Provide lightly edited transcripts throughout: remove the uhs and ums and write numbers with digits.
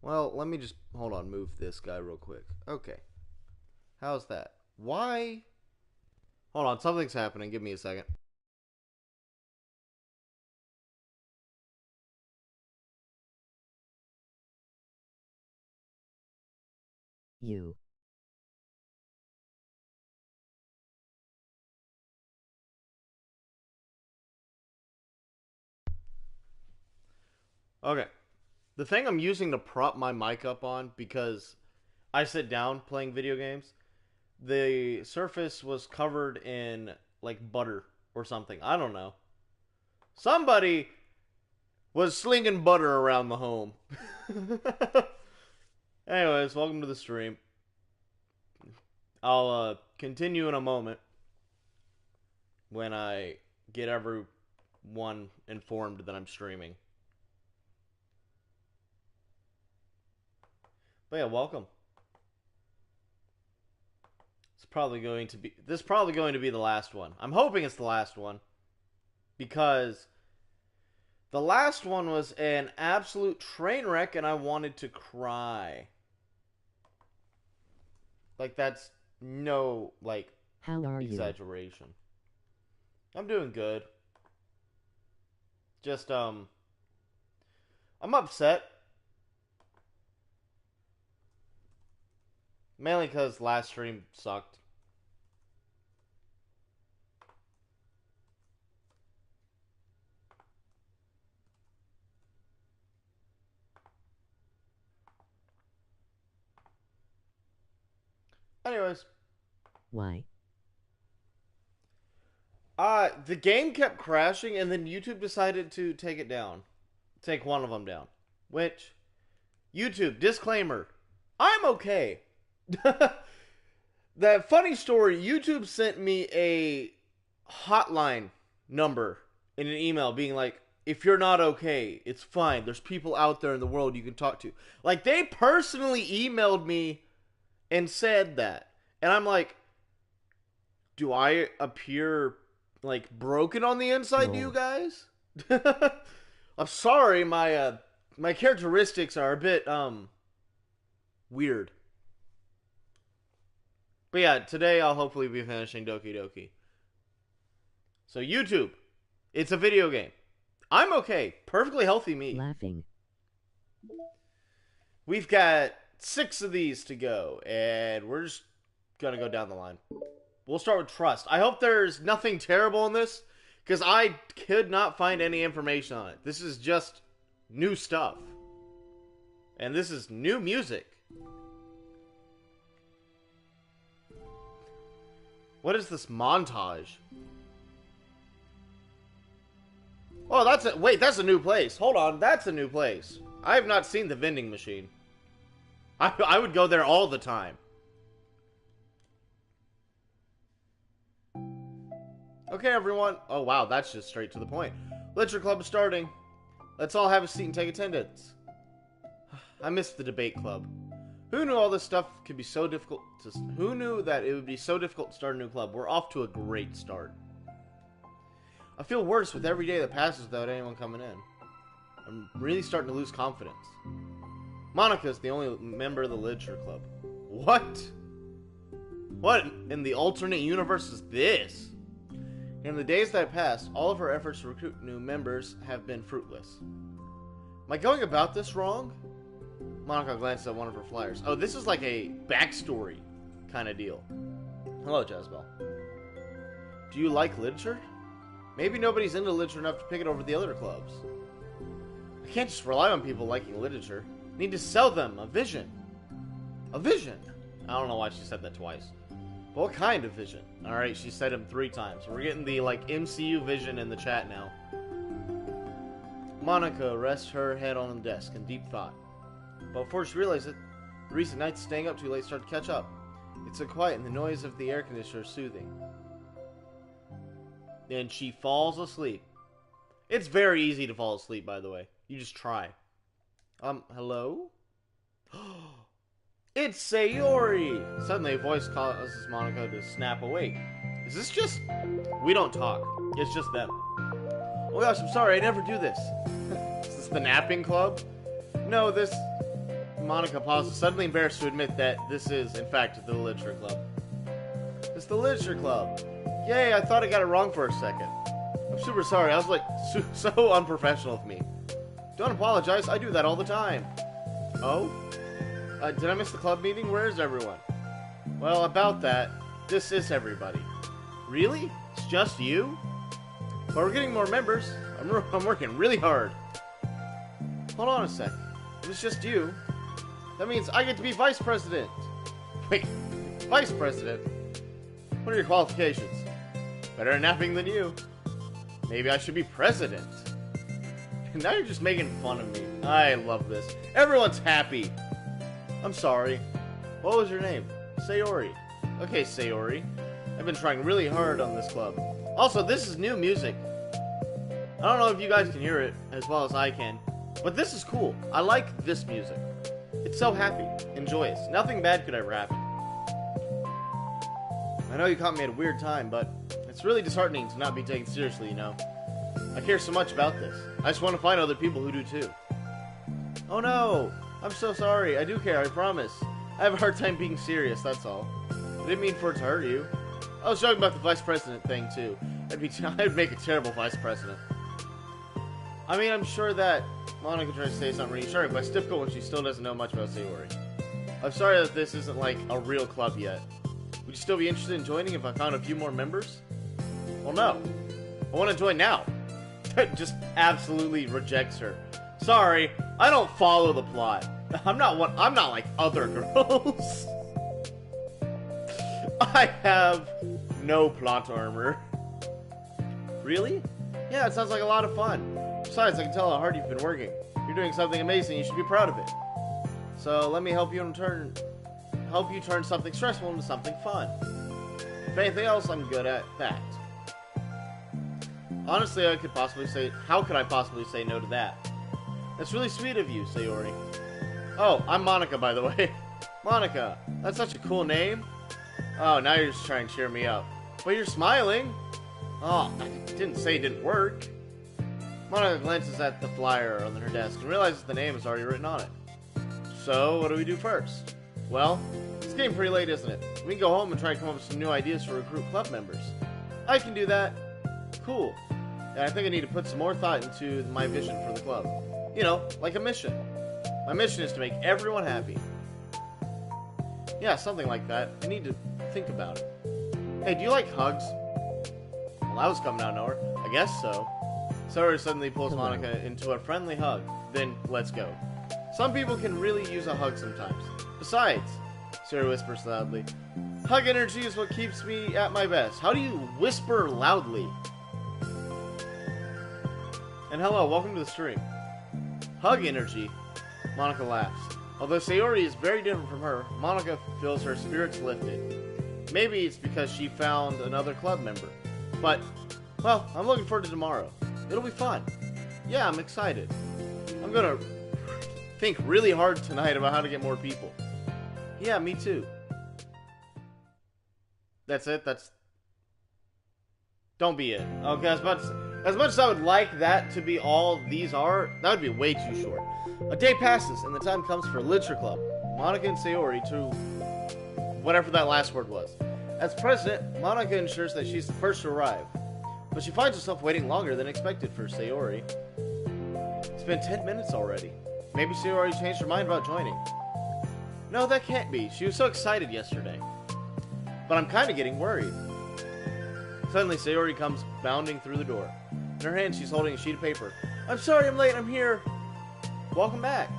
Well, let me just, hold on, move this guy real quick. Okay. How's that? Why? Hold on, something's happening. Give me a second. You. Okay. The thing I'm using to prop my mic up on, because I sit down playing video games, the surface was covered in, like, butter or something. I don't know. Somebody was slinging butter around the home. Anyways, welcome to the stream. I'll continue in a moment when I get everyone informed that I'm streaming. But yeah, welcome. This is probably going to be the last one. I'm hoping it's the last one, because the last one was an absolute train wreck and I wanted to cry. Like, that's no, like, How are you? exaggeration. I'm doing good. Just, I'm upset. Mainly because last stream sucked. Anyways. Why? The game kept crashing and then YouTube decided to take it down. Take one of them down. Which, YouTube, disclaimer, I'm okay. That funny story, YouTube sent me a hotline number in an email being like, if you're not okay, it's fine. There's people out there in the world you can talk to. Like, they personally emailed me and said that. And I'm like, do I appear, like, broken on the inside to you guys? I'm sorry, my characteristics are a bit, weird. But yeah, today I'll hopefully be finishing Doki Doki. So YouTube, it's a video game. I'm okay. Perfectly healthy me. Laughing. We've got 6 of these to go, and we're just gonna go down the line. We'll start with Trust. I hope there's nothing terrible in this, because I could not find any information on it. This is just new stuff. And this is new music. What is this montage? Oh, that's a new place. Hold on, that's a new place. I have not seen the vending machine. I would go there all the time. Okay, everyone. Oh, wow, that's just straight to the point. Literature Club is starting. Let's all have a seat and take attendance. I missed the debate club. Who knew all this stuff could be so difficult to... Who knew that it would be so difficult to start a new club? We're off to a great start. I feel worse with every day that passes without anyone coming in. I'm really starting to lose confidence. Monica's the only member of the Literature Club. What? What in the alternate universe is this? In the days that have passed, all of her efforts to recruit new members have been fruitless. Am I going about this wrong? Monica glanced at one of her flyers. Oh, this is like a backstory kind of deal. Hello, Jezebel. Do you like literature? Maybe nobody's into literature enough to pick it over the other clubs. I can't just rely on people liking literature. I need to sell them a vision. A vision? I don't know why she said that twice. But what kind of vision? Alright, she said him 3 times. We're getting the, like, MCU vision in the chat now. Monica rests her head on the desk in deep thought. But before she realized it, the recent nights staying up too late started to catch up. It's so quiet and the noise of the air conditioner is soothing. And she falls asleep. It's very easy to fall asleep, by the way. You just try. Hello? It's Sayori! Suddenly a voice causes Monica to snap awake. Is this just... We don't talk. It's just them. Oh gosh, I'm sorry, I never do this. Is this the napping club? No, this... Monica pauses, suddenly embarrassed to admit that this is, in fact, the Literature Club. It's the Literature Club. Yay, I thought I got it wrong for a second. I'm super sorry. I was like, so unprofessional of me. Don't apologize. I do that all the time. Oh? Did I miss the club meeting? Where is everyone? Well, about that, this is everybody. Really? It's just you? But we're getting more members. I'm working really hard. Hold on a sec. If it's just you, that means I get to be vice president. Wait, vice president? What are your qualifications? Better at napping than you. Maybe I should be president. Now you're just making fun of me. I love this. Everyone's happy. I'm sorry. What was your name? Sayori. Okay, Sayori. I've been trying really hard on this club. Also, this is new music. I don't know if you guys can hear it as well as I can, but this is cool. I like this music. It's so happy and joyous. Nothing bad could ever happen. I know you caught me at a weird time, but it's really disheartening to not be taken seriously, you know. I care so much about this. I just want to find other people who do too. Oh no! I'm so sorry. I do care, I promise. I have a hard time being serious, that's all. I didn't mean for it to hurt you. I was joking about the vice president thing too. I'd make a terrible vice president. I mean, I'm sure that Monica tries to say something reassuring, but it's difficult when she still doesn't know much about Sayori. I'm sorry that this isn't like a real club yet. Would you still be interested in joining if I found a few more members? Well, no. I want to join now. Just absolutely rejects her. Sorry, I don't follow the plot. I'm not like other girls. I have no plot armor. Really? Yeah, it sounds like a lot of fun. Besides, I can tell how hard you've been working. You're doing something amazing, you should be proud of it. So let me help you turn something stressful into something fun. If anything else, I'm good at that. Honestly, how could I possibly say no to that? That's really sweet of you, Sayori. Oh, I'm Monica, by the way. Monica, that's such a cool name. Oh, now you're just trying to cheer me up. But you're smiling. Oh, I didn't say it didn't work. Monica glances at the flyer on her desk and realizes the name is already written on it. So, what do we do first? Well, it's getting pretty late, isn't it? We can go home and try to come up with some new ideas to recruit club members. I can do that. Cool. And I think I need to put some more thought into my vision for the club. You know, like a mission. My mission is to make everyone happy. Yeah, something like that. I need to think about it. Hey, do you like hugs? Well, that was coming out of nowhere. I guess so. Sayori suddenly pulls Monica into a friendly hug. Then, let's go. Some people can really use a hug sometimes. Besides, Sayori whispers loudly, hug energy is what keeps me at my best. How do you whisper loudly? And hello, welcome to the stream. Hug energy? Monica laughs. Although Sayori is very different from her, Monica feels her spirits lifted. Maybe it's because she found another club member. But, well, I'm looking forward to tomorrow. It'll be fun. Yeah, I'm excited. I'm gonna think really hard tonight about how to get more people. Yeah, me too. That's it? Don't be it. Okay, as much as I would like that to be all these are, that would be way too short. A day passes, and the time comes for Literature Club. Monica and Sayori to whatever that last word was. As president, Monica ensures that she's the first to arrive. But she finds herself waiting longer than expected for Sayori. It's been 10 minutes already. Maybe Sayori changed her mind about joining. No, that can't be. She was so excited yesterday. But I'm kind of getting worried. Suddenly, Sayori comes bounding through the door. In her hand, she's holding a sheet of paper. I'm sorry I'm late, I'm here. Welcome back.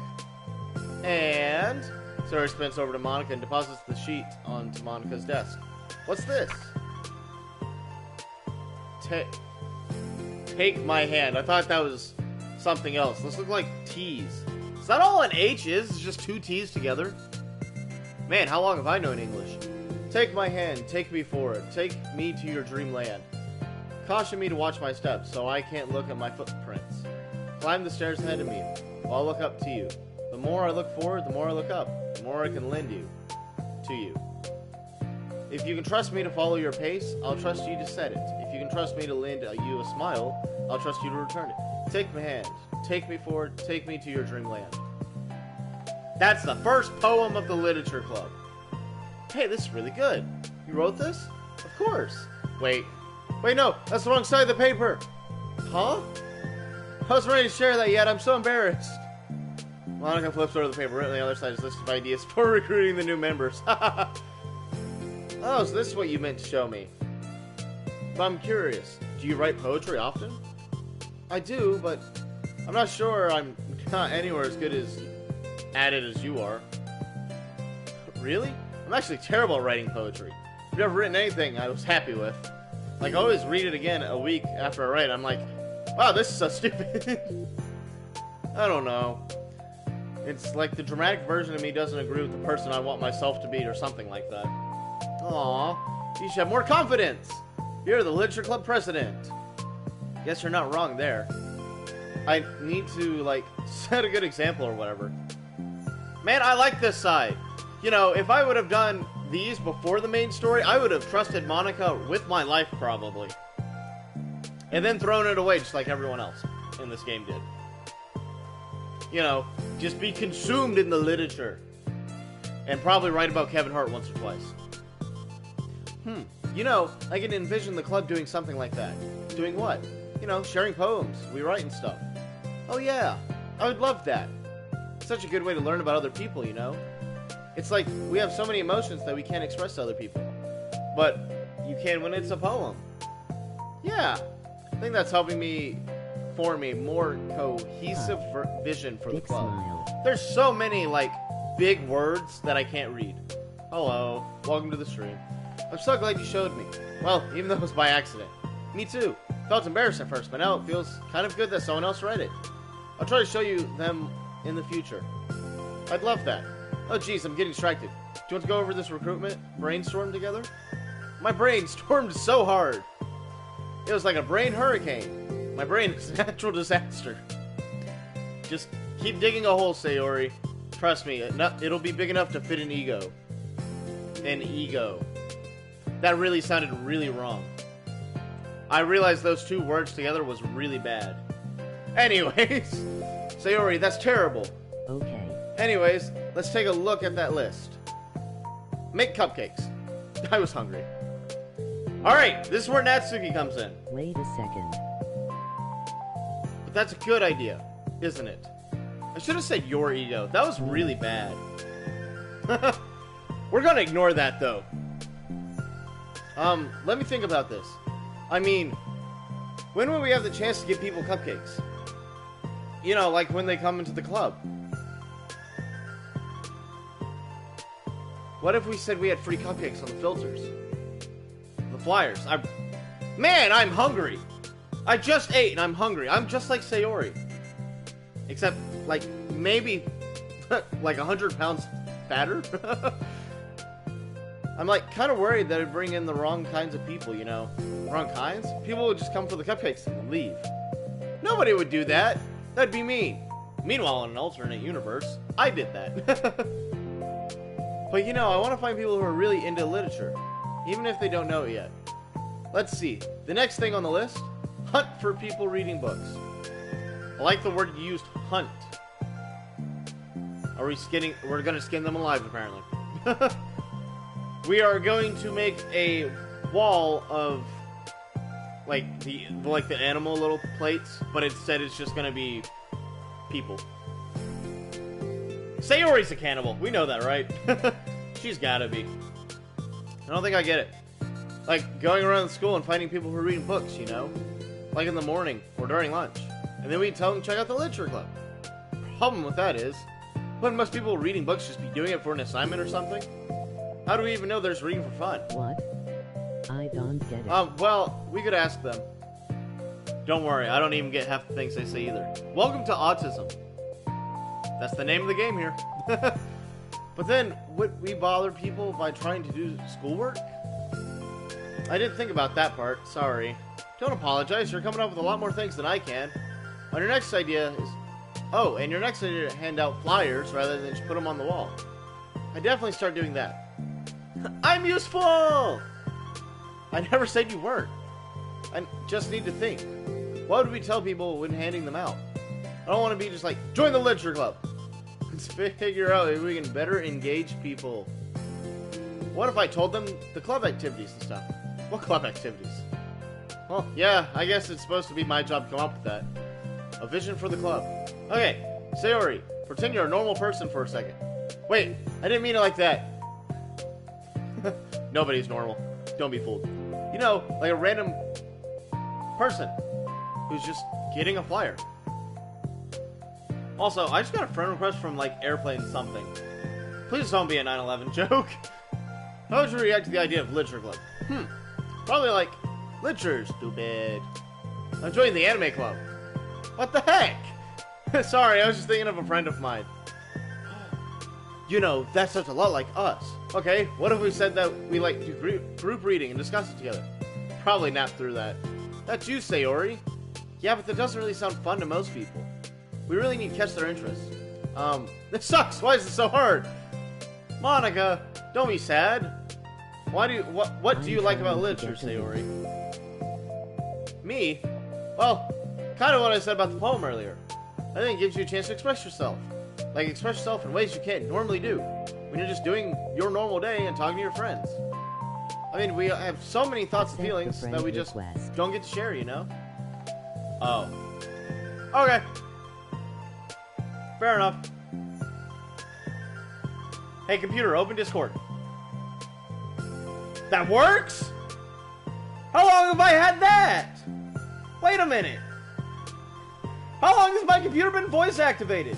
And Sayori spins over to Monica and deposits the sheet onto Monica's desk. What's this? Take my hand. I thought that was something else. Those look like T's. Is that all an H is? It's just two T's together? Man, how long have I known English? Take my hand, take me forward, take me to your dreamland. Caution me to watch my steps, so I can't look at my footprints. Climb the stairs ahead of me, while I look up to you. The more I look forward, the more I look up, the more I can lend you to you. If you can trust me to follow your pace, I'll trust you to set it. If you can trust me to lend you a smile, I'll trust you to return it. Take my hand, take me forward, take me to your dreamland. That's the first poem of the literature club. Hey, this is really good. You wrote this? Of course. Wait, no, that's the wrong side of the paper. Huh? I wasn't ready to share that yet. I'm so embarrassed. Monica flips over the paper. Written on the other side is a list of ideas for recruiting the new members. Oh, so this is what you meant to show me. But I'm curious. Do you write poetry often? I do, but I'm not sure I'm not anywhere as good at it as you are. Really? I'm actually terrible at writing poetry. I've never written anything I was happy with. Like, I always read it again a week after I write. I'm like, wow, this is so stupid. I don't know. It's like the dramatic version of me doesn't agree with the person I want myself to be or something like that. Aww, you should have more confidence. You're the literature club president. Guess you're not wrong there. I need to, like, set a good example or whatever. Man, I like this side. You know, if I would have done these before the main story, I would have trusted Monica with my life, probably. And then thrown it away just like everyone else in this game did. You know, just be consumed in the literature. And probably write about Kevin Hart once or twice. You know, I can envision the club doing something like that. Doing what? You know, sharing poems, we write and stuff. Oh yeah, I would love that. It's such a good way to learn about other people, you know? It's like, we have so many emotions that we can't express to other people. But you can when it's a poem. Yeah, I think that's helping me form a more cohesive vision for the club. Smile. There's so many, like, big words that I can't read. Hello, welcome to the stream. I'm so glad you showed me. Well, even though it was by accident. Me too. Felt embarrassed at first, but now it feels kind of good that someone else read it. I'll try to show you them in the future. I'd love that. Oh geez, I'm getting distracted. Do you want to go over this recruitment brainstorm together? My brain stormed so hard. It was like a brain hurricane. My brain is a natural disaster. Just keep digging a hole, Sayori. Trust me, it'll be big enough to fit an ego. An ego. That really sounded really wrong. I realized those two words together was really bad. Anyways, Sayori, that's terrible. Okay. Anyways, let's take a look at that list. Make cupcakes. I was hungry. Alright, this is where Natsuki comes in. Wait a second. But that's a good idea, isn't it? I should have said your ego. That was really bad. We're gonna ignore that, though. Let me think about this. I mean, when will we have the chance to give people cupcakes? You know, like when they come into the club. What if we said we had free cupcakes on the filters? The flyers. Man, I'm hungry! I just ate and I'm hungry. I'm just like Sayori. Except, like, maybe, like 100 pounds fatter? I'm, like, kind of worried that I'd bring in the wrong kinds of people, you know? Wrong kinds? People would just come for the cupcakes and leave. Nobody would do that. That'd be mean. Meanwhile, in an alternate universe, I did that. But, you know, I want to find people who are really into literature, even if they don't know it yet. Let's see. The next thing on the list, hunt for people reading books. I like the word you used, hunt. Are we skinning? We're going to skin them alive, apparently. We are going to make a wall of like the animal little plates, but instead it's just gonna be people. Sayori's a cannibal. We know that, right? She's gotta be. I don't think I get it. Like going around the school and finding people who are reading books, you know, like in the morning or during lunch, and then we tell them to check out the literature club. Problem with that is, wouldn't most people reading books just be doing it for an assignment or something? How do we even know there's reading for fun? What? I don't get it. Well, we could ask them. Don't worry, I don't even get half the things they say either. Welcome to autism. That's the name of the game here. But then, would we bother people by trying to do schoolwork? I didn't think about that part, sorry. Don't apologize, you're coming up with a lot more things than I can. On your next idea is... Oh, and your next idea to hand out flyers rather than just put them on the wall. I definitely start doing that. I'm useful! I never said you weren't. I just need to think. What would we tell people when handing them out? I don't want to be just like, join the literature club. Let's figure out if we can better engage people. What if I told them the club activities and stuff? What club activities? Well, yeah, I guess it's supposed to be my job to come up with that. A vision for the club. Okay, Sayori, pretend you're a normal person for a second. Wait, I didn't mean it like that. Nobody's normal. Don't be fooled. You know, like a random person who's just getting a flyer. Also, I just got a friend request from, like, Airplane something. Please don't be a 9/11 joke. How would you react to the idea of literature club? Probably like, literature, stupid. I'm joining the anime club. What the heck? Sorry, I was just thinking of a friend of mine. You know, that sounds a lot like us. Okay, what if we said that we like to do group reading and discuss it together? Probably nap through that. That's you, Sayori. Yeah, but that doesn't really sound fun to most people. We really need to catch their interest. This sucks. Why is it so hard? Monica, don't be sad. What do you like about literature, Sayori? Me? Well, kind of what I said about the poem earlier. I think it gives you a chance to express yourself. Like, express yourself in ways you can't normally do when you're just doing your normal day and talking to your friends. I mean, we have so many thoughts and feelings that we just don't get to share, you know? Oh. Okay. Fair enough. Hey, computer, open Discord. That works? How long have I had that? Wait a minute. How long has my computer been voice activated?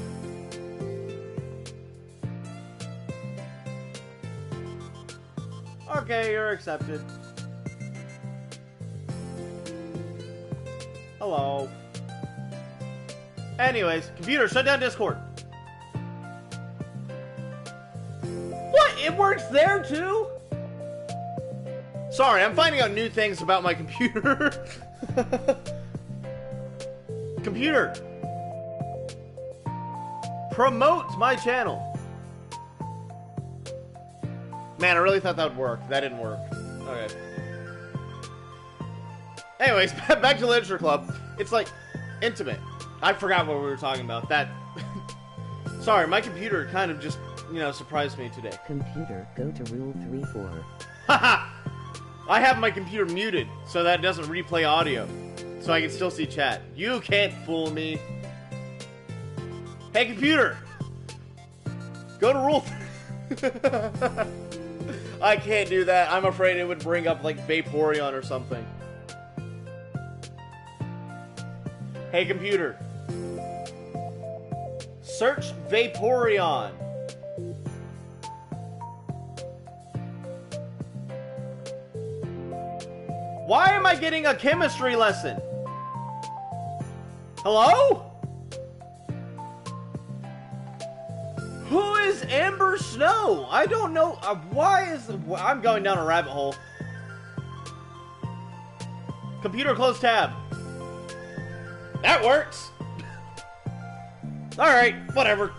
Okay, you're accepted. Hello. Anyways, computer, shut down Discord. What? It works there too? Sorry, I'm finding out new things about my computer. Computer, promote my channel. Man, I really thought that would work. That didn't work. Okay. Anyways, back to Literature Club. It's like intimate. I forgot what we were talking about. That. Sorry, my computer kind of just, you know, surprised me today. Computer, go to rule 3-4. Haha! I have my computer muted so that it doesn't replay audio, so I can still see chat. You can't fool me. Hey, computer! Go to rule 3. I can't do that. I'm afraid it would bring up, like, Vaporeon or something. Hey, computer. Search Vaporeon. Why am I getting a chemistry lesson? Hello? Who is Amber Snow? I don't know. Why is... I'm going down a rabbit hole. Computer, close tab. That works. Alright, whatever.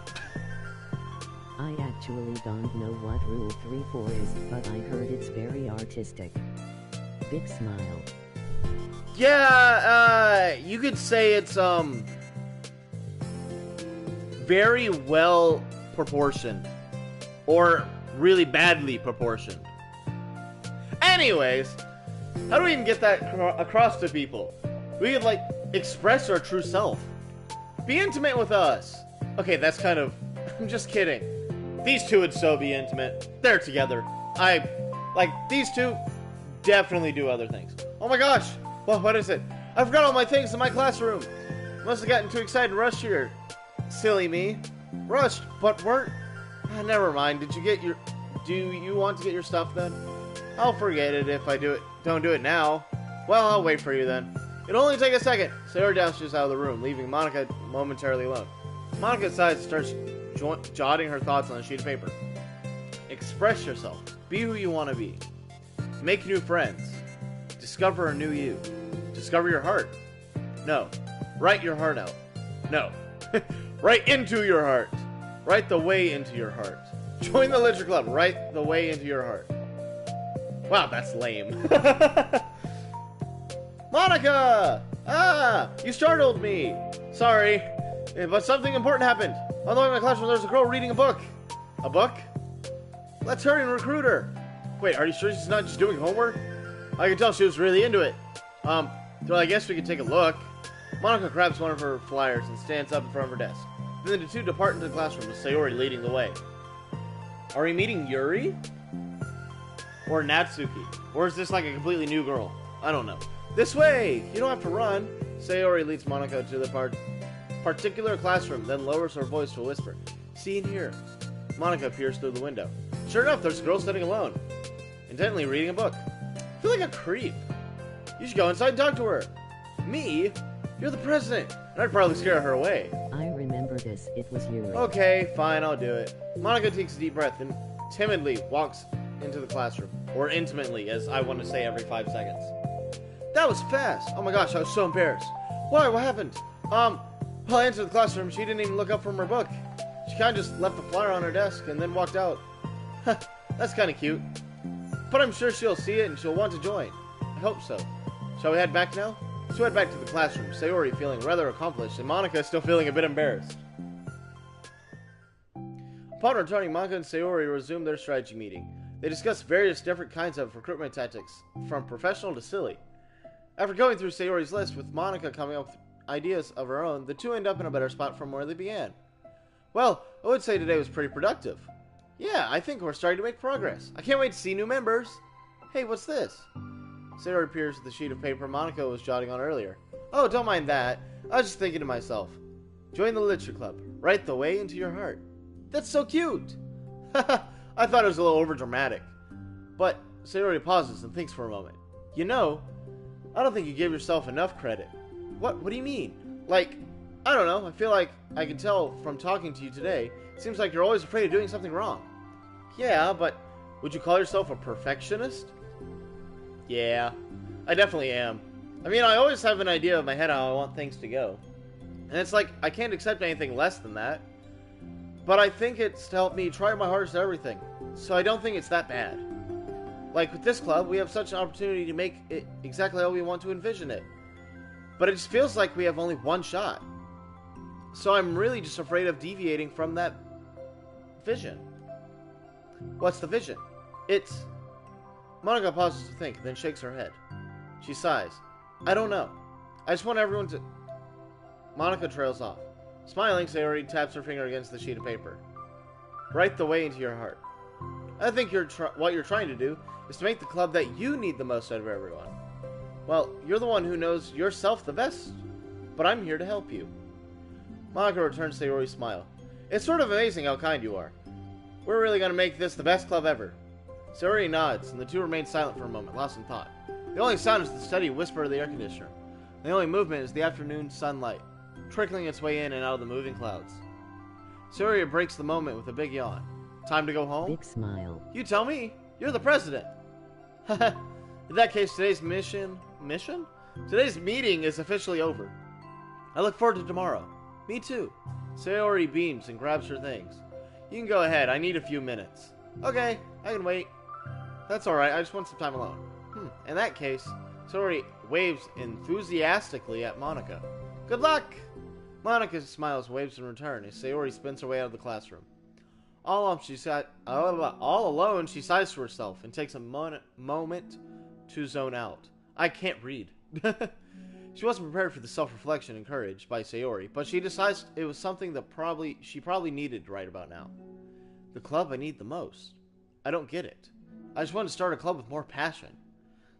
I actually don't know what rule 3-4 is, but I heard it's very artistic. Big smile. Yeah, you could say it's, very well proportioned. Or really badly proportioned. Anyways, how do we even get that across to people? We could, like, express our true self. Be intimate with us. Okay, that's kind of... I'm just kidding. These two would so be intimate. They're together. These two definitely do other things. Oh my gosh! Well, what is it? I forgot all my things in my classroom. Must have gotten too excited and rushed here. Silly me. Rushed, but weren't... never mind. Did you get your... Do you want to get your stuff then? I'll forget it if I don't do it now. Well, I'll wait for you then. It'll only take a second. Sarah dashes out of the room, leaving Monica momentarily alone. Monica decides and starts jotting her thoughts on a sheet of paper. Express yourself. Be who you want to be. Make new friends. Discover a new you. Discover your heart. No. Write your heart out. No. Write into your heart. Write the way into your heart. Join the Literature Club. Write the way into your heart. Wow, that's lame. Monica! Ah! You startled me! Sorry, but something important happened. On the way to my classroom, there's a girl reading a book. A book? Let's hurry and recruit her. Wait, are you sure she's not just doing homework? I could tell she was really into it. Well, I guess we could take a look. Monica grabs one of her flyers and stands up in front of her desk. Then the two depart into the classroom with Sayori leading the way. Are we meeting Yuri? Or Natsuki? Or is this like a completely new girl? I don't know. This way! You don't have to run. Sayori leads Monica to the particular classroom, then lowers her voice to a whisper. See in here. Monica peers through the window. Sure enough, there's a girl sitting alone, intently reading a book. I feel like a creep. You should go inside and talk to her. Me? You're the president, and I'd probably scare her away. I remember this. It was you. Okay, fine, I'll do it. Monica takes a deep breath and timidly walks into the classroom. Or intimately, as I want to say every 5 seconds. That was fast. Oh my gosh, I was so embarrassed. Why? What happened? Well, I entered the classroom. She didn't even look up from her book. She kind of just left the flyer on her desk and then walked out. That's kind of cute. But I'm sure she'll see it and she'll want to join. I hope so. Shall we head back now? So we head back to the classroom, Sayori feeling rather accomplished and Monica still feeling a bit embarrassed. Upon returning, Monica and Sayori resumed their strategy meeting. They discussed various different kinds of recruitment tactics, from professional to silly. After going through Sayori's list, with Monica coming up with ideas of her own, the two end up in a better spot from where they began. Well, I would say today was pretty productive. Yeah, I think we're starting to make progress. I can't wait to see new members. Hey, what's this? Sayori peers at the sheet of paper Monica was jotting on earlier. Oh, don't mind that. I was just thinking to myself. Join the literature club. Write the way into your heart. That's so cute. I thought it was a little overdramatic. But Sayori pauses and thinks for a moment. You know, I don't think you give yourself enough credit. What do you mean? Like, I don't know. I feel like I can tell from talking to you today. It seems like you're always afraid of doing something wrong. Yeah, but would you call yourself a perfectionist? Yeah, I definitely am. I mean, I always have an idea in my head how I want things to go. And it's like, I can't accept anything less than that. But I think it's to help me try my hardest at everything. So I don't think it's that bad. Like with this club, we have such an opportunity to make it exactly how we want to envision it. But it just feels like we have only one shot. So I'm really just afraid of deviating from that vision. What's the vision? It's... Monica pauses to think, then shakes her head. She sighs. I don't know. I just want everyone to... Monica trails off. Smiling, Sayori taps her finger against the sheet of paper. Write the way into your heart. I think what you're trying to do is to make the club that you need the most out of everyone. Well, you're the one who knows yourself the best, but I'm here to help you. Monica returns Sayori's smile. It's sort of amazing how kind you are. We're really going to make this the best club ever. Sayori nods, and the two remain silent for a moment, lost in thought. The only sound is the steady whisper of the air conditioner. The only movement is the afternoon sunlight, trickling its way in and out of the moving clouds. Sayori breaks the moment with a big yawn. Time to go home? Big smile. You tell me. You're the president. In that case, today's mission? Today's meeting is officially over. I look forward to tomorrow. Me too. Sayori beams and grabs her things. You can go ahead. I need a few minutes. Okay, I can wait. That's alright. I just want some time alone. In that case, Sayori waves enthusiastically at Monica. Good luck! Monica smiles, waves in return as Sayori spins her way out of the classroom. All alone, she sighs to herself and takes a moment to zone out. I can't read. She wasn't prepared for the self-reflection encouraged by Sayori, but she decides it was something that she probably needed right about now. The club I need the most. I don't get it. I just want to start a club with more passion.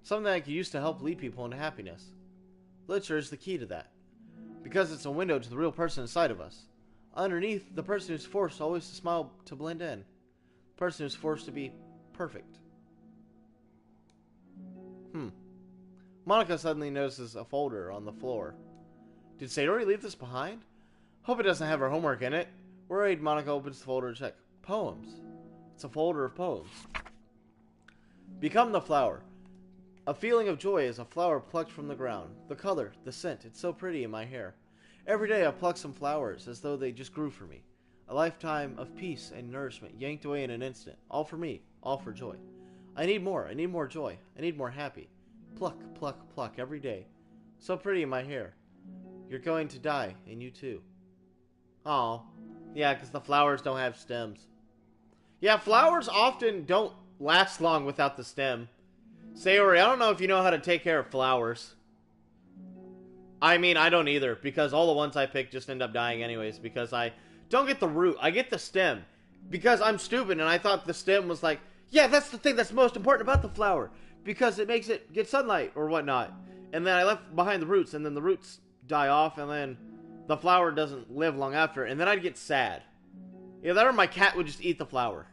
Something I could use to help lead people into happiness. Literature is the key to that. Because it's a window to the real person inside of us. Underneath, the person who's forced always to smile to blend in. The person who's forced to be perfect. Monica suddenly notices a folder on the floor. Did Sayori leave this behind? Hope it doesn't have her homework in it. Worried, Monica opens the folder to check. Poems. It's a folder of poems. Become the flower. A feeling of joy is a flower plucked from the ground. The color, the scent, it's so pretty in my hair. Every day I pluck some flowers as though they just grew for me. A lifetime of peace and nourishment yanked away in an instant. All for me, all for joy. I need more joy. I need more happy. Pluck, pluck, pluck every day. So pretty in my hair. You're going to die, and you too. Aw. Yeah, because the flowers don't have stems. Yeah, flowers often don't last long without the stem. Sayori, I don't know if you know how to take care of flowers. I mean, I don't either, because all the ones I pick just end up dying anyways, because I don't get the root. I get the stem. Because I'm stupid, and I thought the stem was like, yeah, that's the thing that's most important about the flower, because it makes it get sunlight or whatnot. And then I left behind the roots, and then the roots die off, and then the flower doesn't live long after, and then I'd get sad. Yeah, that or my cat would just eat the flower.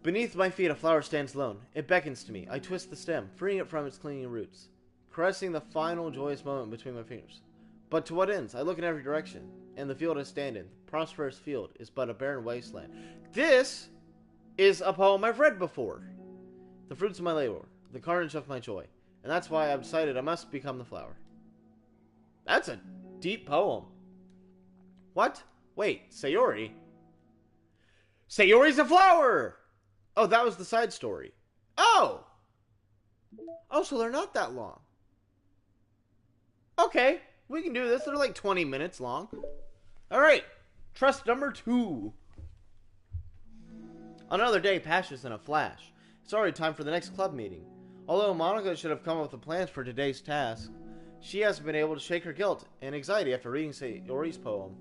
Beneath my feet, a flower stands alone. It beckons to me. I twist the stem, freeing it from its clinging roots, caressing the final joyous moment between my fingers. But to what ends? I look in every direction, and the field I stand in, the prosperous field, is but a barren wasteland. This is a poem I've read before. The fruits of my labor, the carnage of my joy. And that's why I've decided I must become the flower. That's a deep poem. What? Wait, Sayori? Sayori's a flower! Oh, that was the side story. Oh! Oh, so they're not that long. Okay, we can do this. They're like 20 minutes long. Alright, trust number 2. Another day passes in a flash. It's already time for the next club meeting. Although Monica should have come up with the plans for today's task, she hasn't been able to shake her guilt and anxiety after reading Sayori's poem.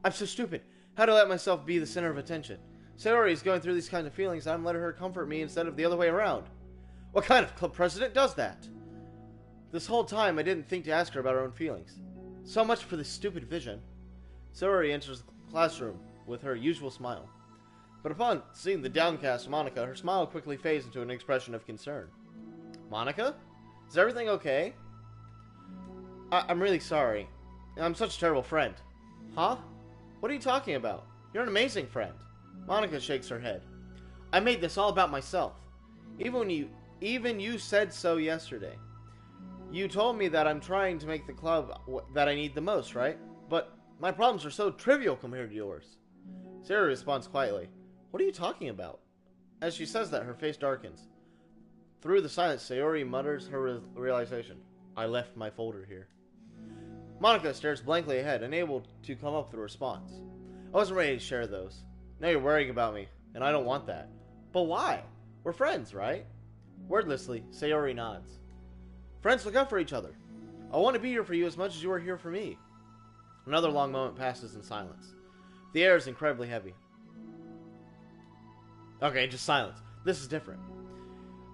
I'm so stupid. How to let myself be the center of attention. Sayori is going through these kinds of feelings, and I'm letting her comfort me instead of the other way around. What kind of club president does that? This whole time, I didn't think to ask her about her own feelings. So much for this stupid vision. Sayori enters the classroom with her usual smile. But upon seeing the downcast Monica, her smile quickly fades into an expression of concern. Monica? Is everything okay? I'm really sorry. I'm such a terrible friend. Huh? What are you talking about? You're an amazing friend. Monica shakes her head. I made this all about myself. Even you said so yesterday. You told me that I'm trying to make the club that I need the most, right? But my problems are so trivial compared to yours. Sayori responds quietly. What are you talking about? As she says that, her face darkens. Through the silence, Sayori mutters her realization. I left my folder here. Monica stares blankly ahead, unable to come up with a response. I wasn't ready to share those. Now you're worrying about me, and I don't want that. But why? We're friends, right? Wordlessly, Sayori nods. Friends look out for each other. I want to be here for you as much as you are here for me. Another long moment passes in silence. The air is incredibly heavy. Okay, just silence. This is different.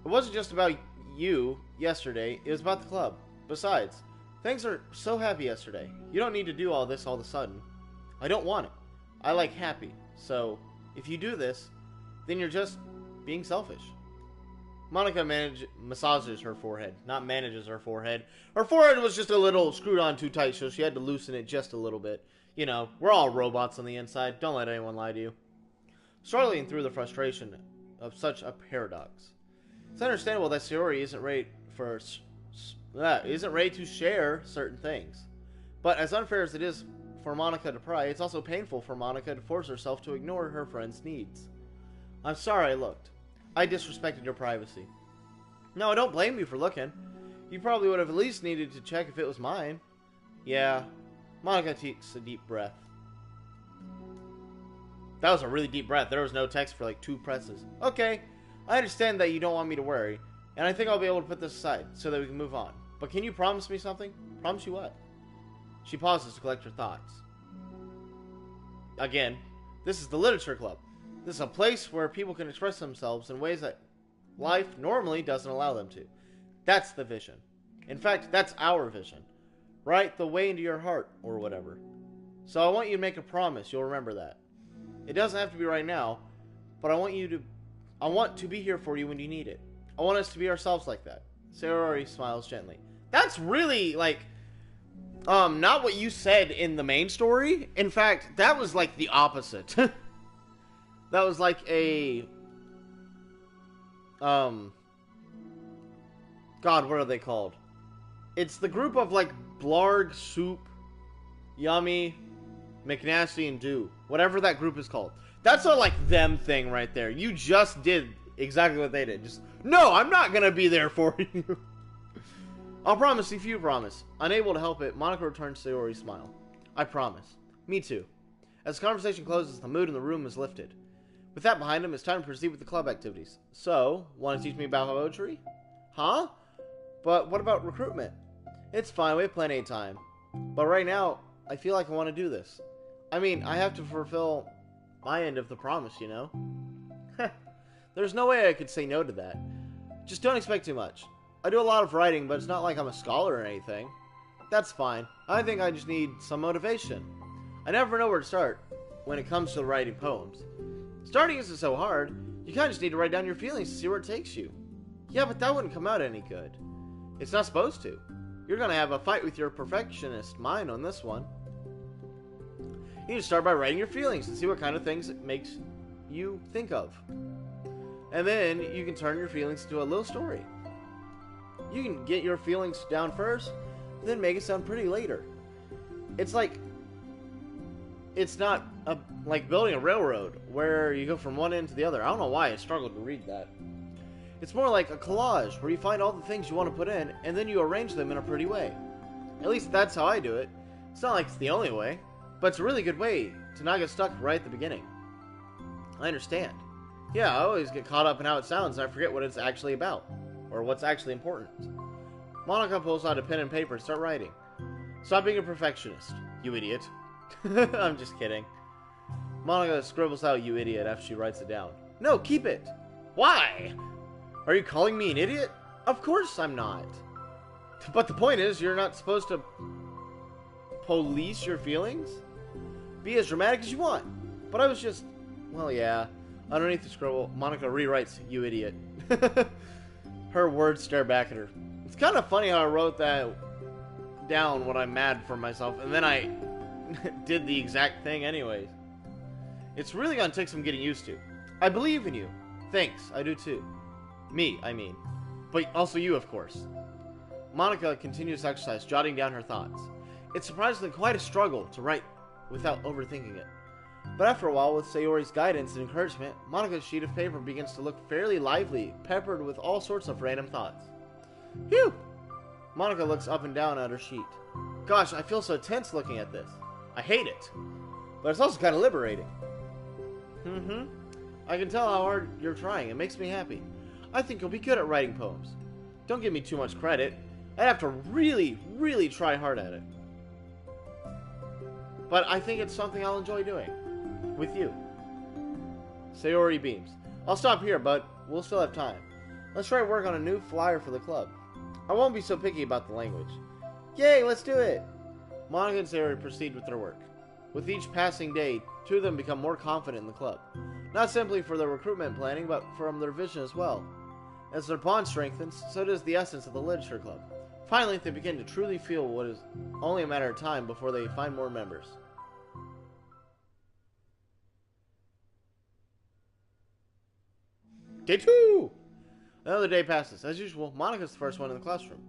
It wasn't just about you yesterday, it was about the club. Besides, things are so happy yesterday. You don't need to do all this all of a sudden. I don't want it. I like happy. So, if you do this, then you're just being selfish. Monica massages her forehead. Not manages her forehead. Her forehead was just a little screwed on too tight, so she had to loosen it just a little bit. You know, we're all robots on the inside. Don't let anyone lie to you. Struggling through the frustration of such a paradox. It's understandable that Sayori isn't ready to share certain things. But as unfair as it is for Monica to pry, it's also painful for Monica to force herself to ignore her friend's needs. I'm sorry I looked. I disrespected your privacy. No, I don't blame you for looking. You probably would have at least needed to check if it was mine. Yeah. Monica takes a deep breath. That was a really deep breath. There was no text for like 2 presses. Okay, I understand that you don't want me to worry, and I think I'll be able to put this aside so that we can move on. But can you promise me something? Promise you what? She pauses to collect her thoughts. Again, this is the literature club. This is a place where people can express themselves in ways that life normally doesn't allow them to. That's the vision. In fact, that's our vision. Write the way into your heart, or whatever. So I want you to make a promise you'll remember that. It doesn't have to be right now, but I want to be here for you when you need it. I want us to be ourselves like that. Sayori smiles gently. That's really, like, not what you said in the main story. In fact, that was, like, the opposite. That was, like, a, God, what are they called? It's the group of, like, Blarg, Soup, Yummy, McNasty, and Do. Whatever that group is called. That's a, like, them thing right there. You just did exactly what they did. Just, no, I'm not gonna be there for you. I'll promise if you promise. Unable to help it, Monica returns Sayori's smile. I promise. Me too. As the conversation closes, the mood in the room is lifted. With that behind him, it's time to proceed with the club activities. So, want to teach me about poetry? Huh? But what about recruitment? It's fine, we have plenty of time. But right now, I feel like I want to do this. I mean, I have to fulfill my end of the promise, you know? There's no way I could say no to that. Just don't expect too much. I do a lot of writing, but it's not like I'm a scholar or anything. That's fine. I think I just need some motivation. I never know where to start when it comes to writing poems. Starting isn't so hard. You kind of just need to write down your feelings to see where it takes you. Yeah, but that wouldn't come out any good. It's not supposed to. You're going to have a fight with your perfectionist mind on this one. You need to start by writing your feelings and see what kind of things it makes you think of. And then you can turn your feelings into a little story. You can get your feelings down first, then make it sound pretty later. It's not like building a railroad where you go from one end to the other. I don't know why I struggled to read that. It's more like a collage where you find all the things you want to put in and then you arrange them in a pretty way. At least that's how I do it. It's not like it's the only way, but it's a really good way to not get stuck right at the beginning. I understand. Yeah, I always get caught up in how it sounds and I forget what it's actually about, or what's actually important. Monika pulls out a pen and paper and start writing. Stop being a perfectionist, you idiot. I'm just kidding. Monika scribbles out "you idiot" after she writes it down. No, keep it. Why? Are you calling me an idiot? Of course I'm not. But the point is, you're not supposed to police your feelings? Be as dramatic as you want. But I was just... Well, yeah. Underneath the scribble, Monika rewrites "you idiot." Her words stare back at her. It's kind of funny how I wrote that down when I'm mad for myself, and then I did the exact thing anyways. It's really gonna take some getting used to. I believe in you. Thanks, I do too. Me, I mean. But also you, of course. Monika continues to exercise, jotting down her thoughts. It's surprisingly quite a struggle to write without overthinking it. But after a while, with Sayori's guidance and encouragement, Monika's sheet of paper begins to look fairly lively, peppered with all sorts of random thoughts. Phew! Monika looks up and down at her sheet. Gosh, I feel so tense looking at this. I hate it. But it's also kind of liberating. I can tell how hard you're trying. It makes me happy. I think you'll be good at writing poems. Don't give me too much credit. I'd have to really, really try hard at it. But I think it's something I'll enjoy doing. With you. Sayori beams. I'll stop here, but we'll still have time. Let's try work on a new flyer for the club. I won't be so picky about the language. Yay, let's do it! Monika and Sayori proceed with their work. With each passing day, two of them become more confident in the club. Not simply for their recruitment planning, but from their vision as well. As their bond strengthens, so does the essence of the literature club. Finally, they begin to truly feel what is only a matter of time before they find more members. Day 2! Another day passes. As usual, Monika's the first one in the classroom.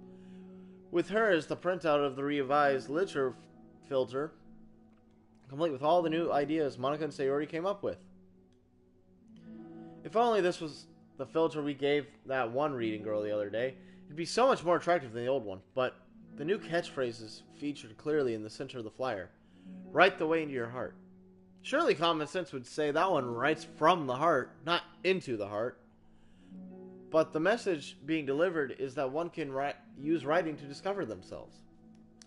With her is the printout of the revised literature filter, complete with all the new ideas Monika and Sayori came up with. If only this was the filter we gave that one reading girl the other day, it'd be so much more attractive than the old one. But the new catchphrases featured clearly in the center of the flyer. Write the way into your heart. Surely common sense would say that one writes from the heart, not into the heart. But the message being delivered is that one can use writing to discover themselves.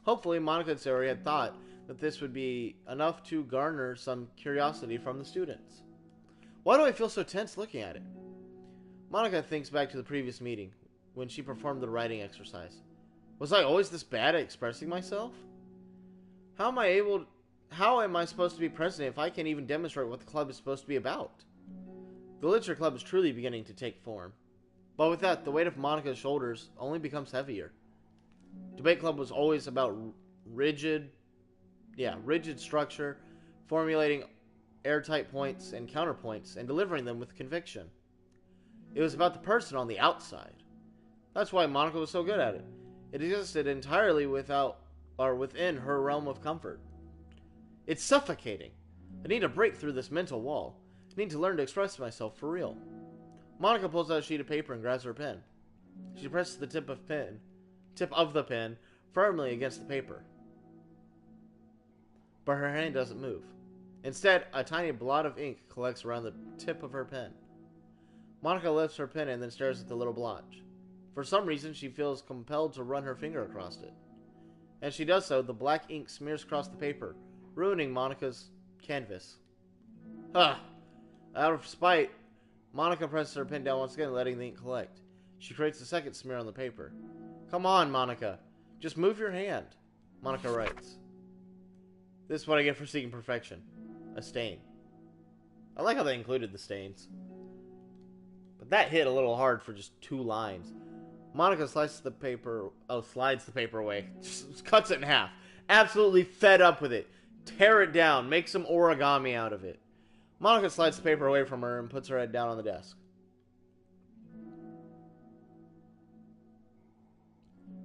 Hopefully, Monika and Sayori had thought that this would be enough to garner some curiosity from the students. Why do I feel so tense looking at it? Monika thinks back to the previous meeting, when she performed the writing exercise. Was I always this bad at expressing myself? How am I supposed to be president if I can't even demonstrate what the club is supposed to be about? The literature club is truly beginning to take form. But with that, the weight of Monika's shoulders only becomes heavier. Debate club was always about rigid structure, formulating airtight points and counterpoints, and delivering them with conviction. It was about the person on the outside. That's why Monika was so good at it. It existed entirely within her realm of comfort. It's suffocating. I need to break through this mental wall. I need to learn to express myself for real. Monika pulls out a sheet of paper and grabs her pen. She presses the tip of the pen firmly against the paper. but her hand doesn't move. Instead, a tiny blot of ink collects around the tip of her pen. Monica lifts her pen and then stares at the little blotch. For some reason, she feels compelled to run her finger across it. As she does so, the black ink smears across the paper, ruining Monica's canvas. Out of spite, Monica presses her pen down once again, letting the ink collect. She creates a second smear on the paper. Come on, Monica. Just move your hand, Monica writes. This is what I get for seeking perfection. A stain. I like how they included the stains. But that hit a little hard for just 2 lines. Monica slides the paper away. Just cuts it in half. Absolutely fed up with it. Tear it down. Make some origami out of it. Monica slides the paper away from her and puts her head down on the desk.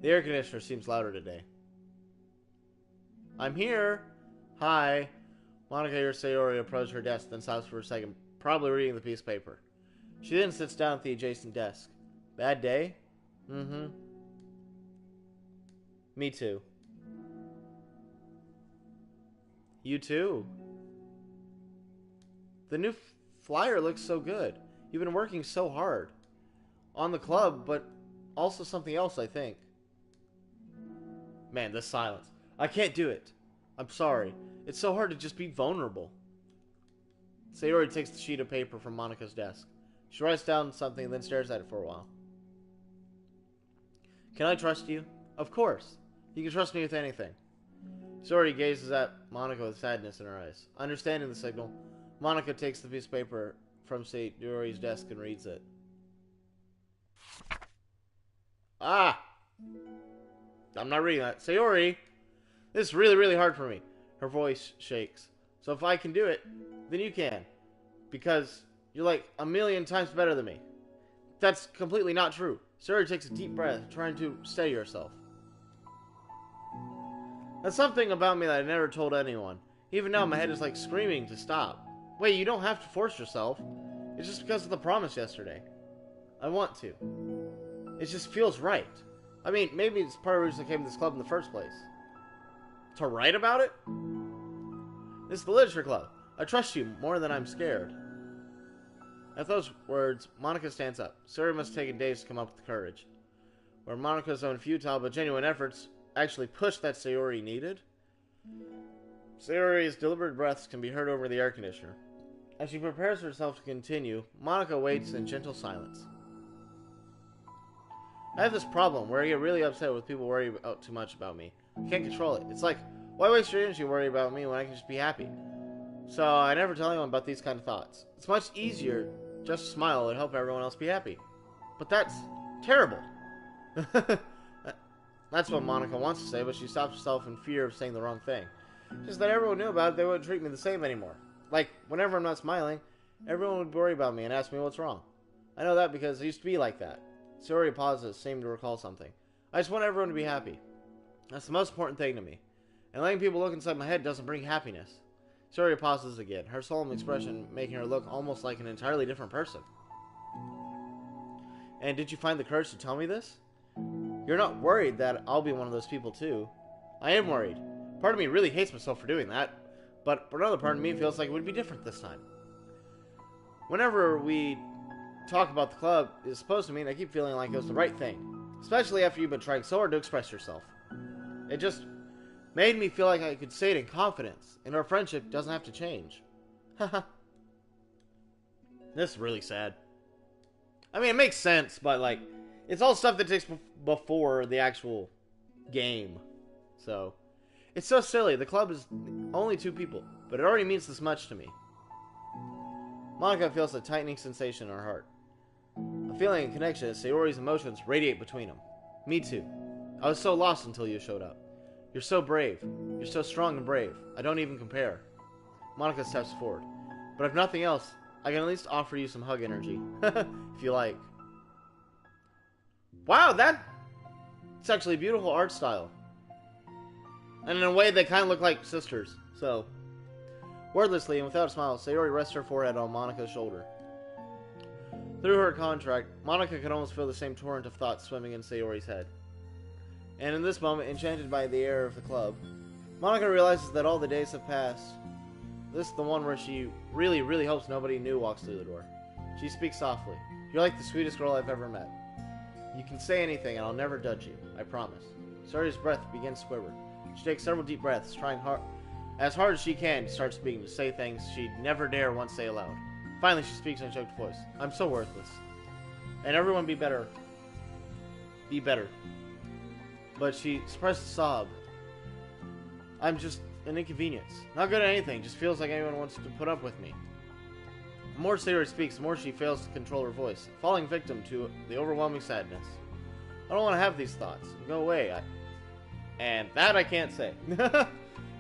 The air conditioner seems louder today. I'm here. Hi. Monica hears Sayori approach her desk, then stops for a second, probably reading the piece of paper. She then sits down at the adjacent desk. Bad day? Mm-hmm. Me too. You too. The new flyer looks so good. You've been working so hard. On the club, but also something else, I think. Man, this silence. I can't do it. I'm sorry. It's so hard to just be vulnerable. Sayori takes the sheet of paper from Monica's desk. She writes down something and then stares at it for a while. Can I trust you? Of course. You can trust me with anything. Sayori gazes at Monica with sadness in her eyes. Understanding the signal, Monica takes the piece of paper from Sayori's desk and reads it. I'm not reading that. Sayori! This is really, really hard for me. Her voice shakes. So if I can do it, then you can. Because you're like a million times better than me. That's completely not true. Sayori takes a deep breath, trying to steady herself. That's something about me that I never told anyone. Even now, my head is like screaming to stop. Wait, you don't have to force yourself. It's just because of the promise yesterday. I want to. It just feels right. I mean, maybe it's part of the reason I came to this club in the first place. To write about it? This is the literature club. I trust you more than I'm scared. At those words, Monica stands up. Sayori must have taken days to come up with the courage. Where Monica's own futile but genuine efforts actually pushed that Sayori needed. Sayori's deliberate breaths can be heard over the air conditioner. As she prepares herself to continue, Monica waits in gentle silence. I have this problem where I get really upset with people worrying too much about me. I can't control it. It's like, why waste your energy worrying about me when I can just be happy? So I never tell anyone about these kind of thoughts. It's much easier just to smile and help everyone else be happy. But that's terrible. That's what Monica wants to say, but she stops herself in fear of saying the wrong thing. Just that everyone knew about it, they wouldn't treat me the same anymore. Like, whenever I'm not smiling, everyone would worry about me and ask me what's wrong. I know that because I used to be like that. Sayori pauses, seeming to recall something. I just want everyone to be happy. That's the most important thing to me. And letting people look inside my head doesn't bring happiness. Sayori pauses again, her solemn expression making her look almost like an entirely different person. And did you find the courage to tell me this? You're not worried that I'll be one of those people too. I am worried. Part of me really hates myself for doing that, but another part of me feels like it would be different this time. Whenever we talk about the club, it's supposed to mean I keep feeling like it was the right thing, especially after you've been trying so hard to express yourself. It just made me feel like I could say it in confidence, and our friendship doesn't have to change. Haha. This is really sad. I mean, it makes sense, but like, it's all stuff that takes before the actual game. So, it's so silly. The club is only 2 people, but it already means this much to me. Monica feels a tightening sensation in her heart. A feeling of connection as Sayori's emotions radiate between them. Me too. I was so lost until you showed up. You're so brave. You're so strong and brave. I don't even compare. Monica steps forward. But if nothing else, I can at least offer you some hug energy. If you like. Wow, it's actually a beautiful art style. And in a way, they kind of look like sisters. So, wordlessly and without a smile, Sayori rests her forehead on Monica's shoulder. Through her contract, Monica could almost feel the same torrent of thoughts swimming in Sayori's head. And in this moment, enchanted by the air of the club, Monica realizes that all the days have passed. This is the one where she really, really hopes nobody new walks through the door. She speaks softly. You're like the sweetest girl I've ever met. You can say anything and I'll never judge you. I promise. Sayori's breath begins to quiver. She takes several deep breaths, trying as hard as she can to start speaking, to say things she'd never dare once say aloud. Finally, she speaks in a choked voice. I'm so worthless. And everyone be better. Be better. But she suppressed a sob. I'm just an inconvenience. Not good at anything, just feels like anyone wants to put up with me. The more Sayori speaks, the more she fails to control her voice, falling victim to the overwhelming sadness. I don't want to have these thoughts. Go away. And that I can't say. As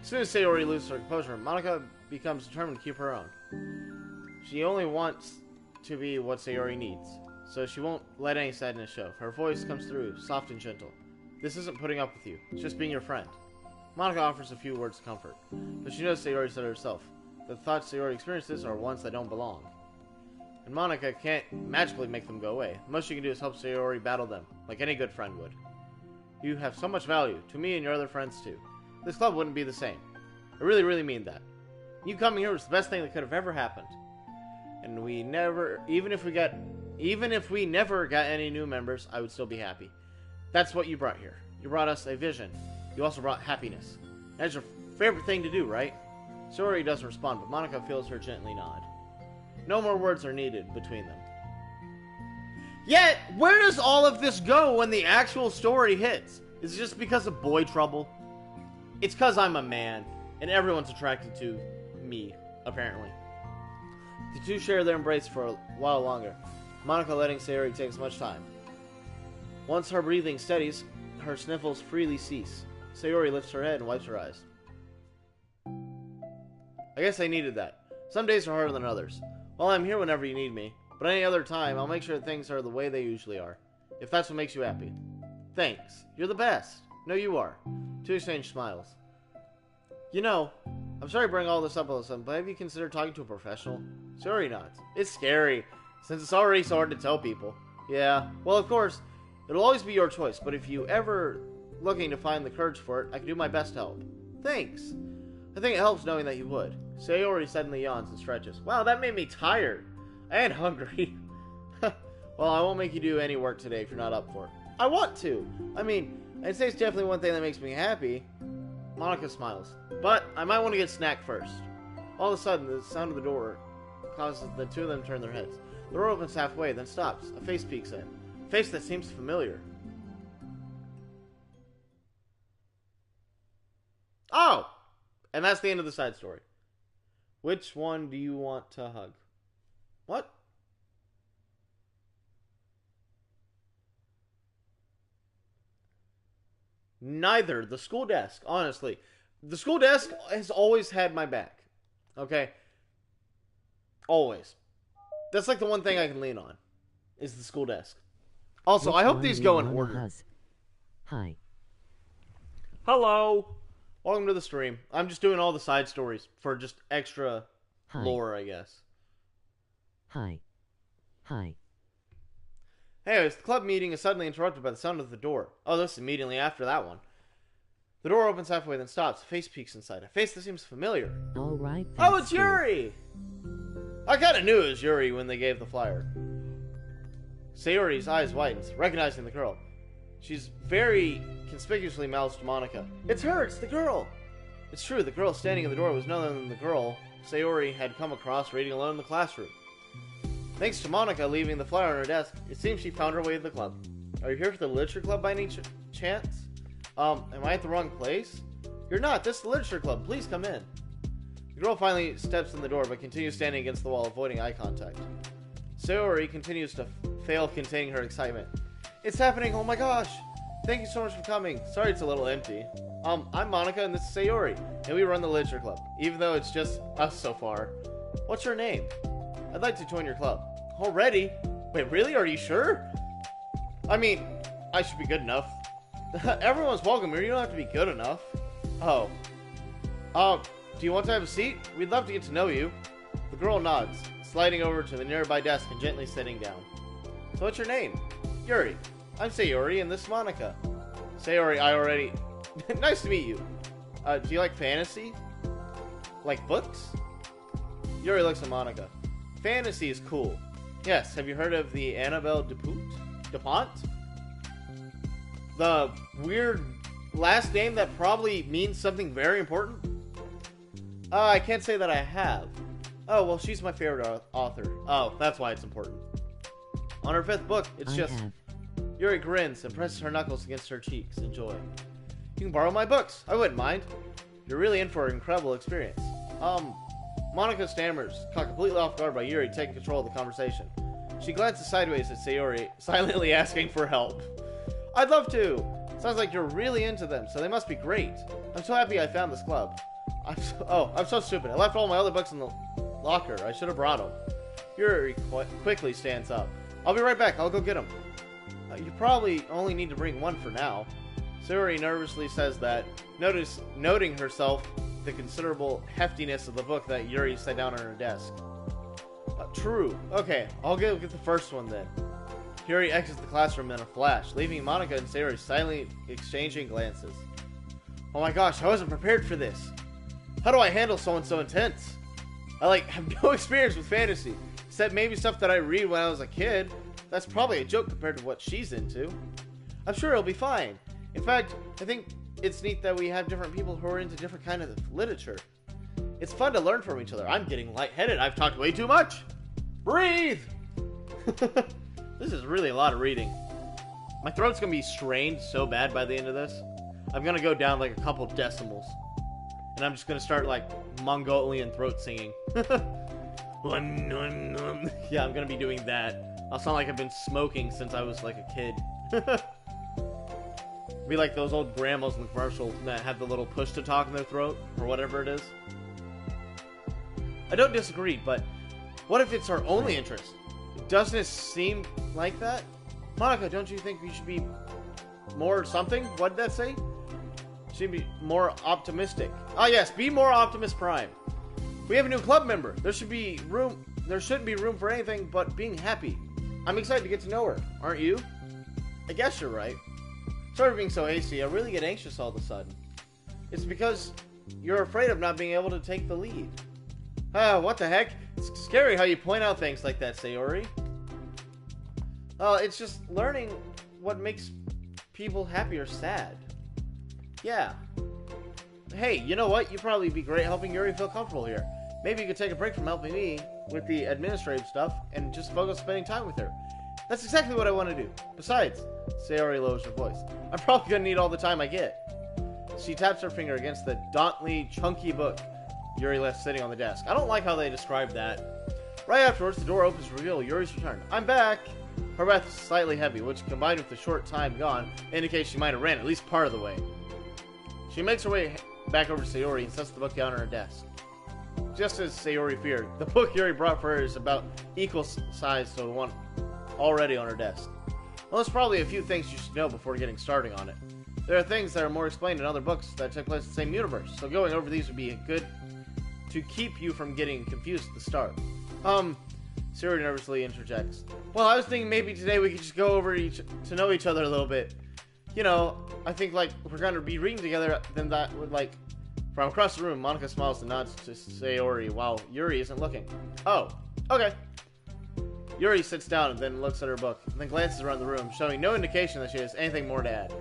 soon as Sayori loses her composure, Monica becomes determined to keep her own. She only wants to be what Sayori needs, so she won't let any sadness show. Her voice comes through, soft and gentle. This isn't putting up with you. It's just being your friend. Monica offers a few words of comfort, but she knows Sayori said it herself. The thoughts Sayori experiences are ones that don't belong. And Monica can't magically make them go away. The most she can do is help Sayori battle them, like any good friend would. You have so much value, to me and your other friends too. This club wouldn't be the same. I really, really mean that. You coming here was the best thing that could have ever happened. And we never, even if we never got any new members, I would still be happy. That's what you brought here. You brought us a vision. You also brought happiness. That's your favorite thing to do, right? Sayori doesn't respond, but Monica feels her gently nod. No more words are needed between them. Yet, where does all of this go when the actual story hits? Is it just because of boy trouble? It's because I'm a man, and everyone's attracted to me, apparently. The two share their embrace for a while longer, Monica letting Sayori take as much time. Once her breathing steadies, her sniffles freely cease. Sayori lifts her head and wipes her eyes. I guess I needed that. Some days are harder than others. Well, I'm here whenever you need me, but any other time, I'll make sure things are the way they usually are. If that's what makes you happy. Thanks. You're the best. No, you are. Two exchange smiles. You know, I'm sorry to bring all this up all of a sudden, but have you considered talking to a professional? Sayori nods. It's scary, since it's already so hard to tell people. Yeah, well, of course, it'll always be your choice, but if you ever looking to find the courage for it, I can do my best to help. Thanks. I think it helps knowing that you would. Sayori suddenly yawns and stretches. Wow, that made me tired. And hungry. Well, I won't make you do any work today if you're not up for it. I want to. I mean, I'd say it's definitely one thing that makes me happy. Monica smiles. But I might want to get a snack first. All of a sudden, the sound of the door causes the two of them to turn their heads. The door opens halfway, then stops. A face peeks in. A face that seems familiar. Oh! And that's the end of the side story. Which one do you want to hug? What? Neither. The school desk, honestly. The school desk has always had my back. Okay? Always. That's like the one thing I can lean on. Is the school desk. Also, I hope these go in order. Hi. Hello. Welcome to the stream. I'm just doing all the side stories for just extra lore, I guess. Hi. Anyways, the club meeting is suddenly interrupted by the sound of the door. Oh, this is immediately after that one. The door opens halfway, then stops. A face peeks inside. A face that seems familiar. All right. Oh, it's Yuri! I kind of knew it was Yuri when they gave the flyer. Sayori's eyes widens, recognizing the girl. She's very conspicuously mouths to Monica. It's her! It's the girl! It's true, the girl standing in the door was none other than the girl Sayori had come across reading alone in the classroom. Thanks to Monica leaving the flyer on her desk, it seems she found her way to the club. Are you here for the literature club by any chance? Am I at the wrong place? You're not, this is the literature club, please come in. The girl finally steps in the door, but continues standing against the wall, avoiding eye contact. Sayori continues to fail containing her excitement. It's happening, oh my gosh! Thank you so much for coming. Sorry it's a little empty. I'm Monica and this is Sayori, and we run the literature club, even though it's just us so far. What's your name? I'd like to join your club. Already? Wait, really? Are you sure? I mean, I should be good enough. Everyone's welcome here, you don't have to be good enough. Oh. Do you want to have a seat? We'd love to get to know you. The girl nods, sliding over to the nearby desk and gently sitting down. So what's your name? Yuri. I'm Sayori, and this is Monica. Sayori, I already... Nice to meet you. Do you like fantasy? Like books? Yuri looks at Monica. Fantasy is cool. Yes, have you heard of the Annabelle DuPont? The weird last name that probably means something very important? I can't say that I have. Oh, well, she's my favorite author. Oh, that's why it's important. On her 5th book, it's just... Yuri grins and presses her knuckles against her cheeks in joy. You can borrow my books. I wouldn't mind. You're really in for an incredible experience. Monica stammers, caught completely off guard by Yuri taking control of the conversation. She glances sideways at Sayori, silently asking for help. I'd love to. Sounds like you're really into them, so they must be great. I'm so happy I found this club. I'm so stupid. I left all my other books in the locker. I should have brought them. Yuri quickly stands up. I'll be right back. I'll go get them. You probably only need to bring one for now. Sayori nervously says that, noting herself the considerable heftiness of the book that Yuri set down on her desk. True. Okay, I'll get the first one then. Yuri exits the classroom in a flash, leaving Monica and Sayori silently exchanging glances. Oh my gosh, I wasn't prepared for this. How do I handle someone so intense? I have no experience with fantasy, except maybe stuff that I read when I was a kid. That's probably a joke compared to what she's into. I'm sure it'll be fine. In fact, I think it's neat that we have different people who are into different kind of literature. It's fun to learn from each other. I'm getting lightheaded. I've talked way too much. Breathe! This is really a lot of reading. My throat's gonna be strained so bad by the end of this. I'm gonna go down like a couple decimals. And I'm just gonna start like Mongolian throat singing. Yeah, I'm gonna be doing that. I'll sound like I've been smoking since I was like a kid. Be like those old grandmas in the commercial that have the little push to talk in their throat, or whatever it is. I don't disagree, but what if it's our only interest? Doesn't it seem like that? Monica, don't you think we should be more something? What did that say? Should be more optimistic. Ah yes, be more Optimus Prime. We have a new club member. There shouldn't be room for anything but being happy. I'm excited to get to know her, aren't you? I guess you're right. Sorry for being so hasty, I really get anxious all of a sudden. It's because you're afraid of not being able to take the lead. What the heck? It's scary how you point out things like that, Sayori. It's just learning what makes people happy or sad. Yeah. Hey, you know what? You'd probably be great helping Yuri feel comfortable here. Maybe you could take a break from helping me with the administrative stuff and just focus on spending time with her. That's exactly what I want to do. Besides, Sayori lowers her voice, I'm probably gonna need all the time I get. She taps her finger against the dauntly, chunky book Yuri left sitting on the desk. I don't like how they describe that. Right afterwards, the door opens to reveal Yuri's return. I'm back! Her breath is slightly heavy, which combined with the short time gone, indicates she might have ran at least part of the way. She makes her way back over to Sayori and sets the book down on her desk. Just as Sayori feared, the book Yuri brought for her is about equal size to the one already on her desk. Well, there's probably a few things you should know before getting started on it. There are things that are more explained in other books that take place in the same universe, so going over these would be good to keep you from getting confused at the start. Sayori nervously interjects. Well, I was thinking maybe today we could just go over to know each other a little bit. You know, I think like if we're going to be reading together, then that would like... From across the room, Monica smiles and nods to Sayori while Yuri isn't looking. Oh, okay. Yuri sits down and then looks at her book, and then glances around the room, showing no indication that she has anything more to add.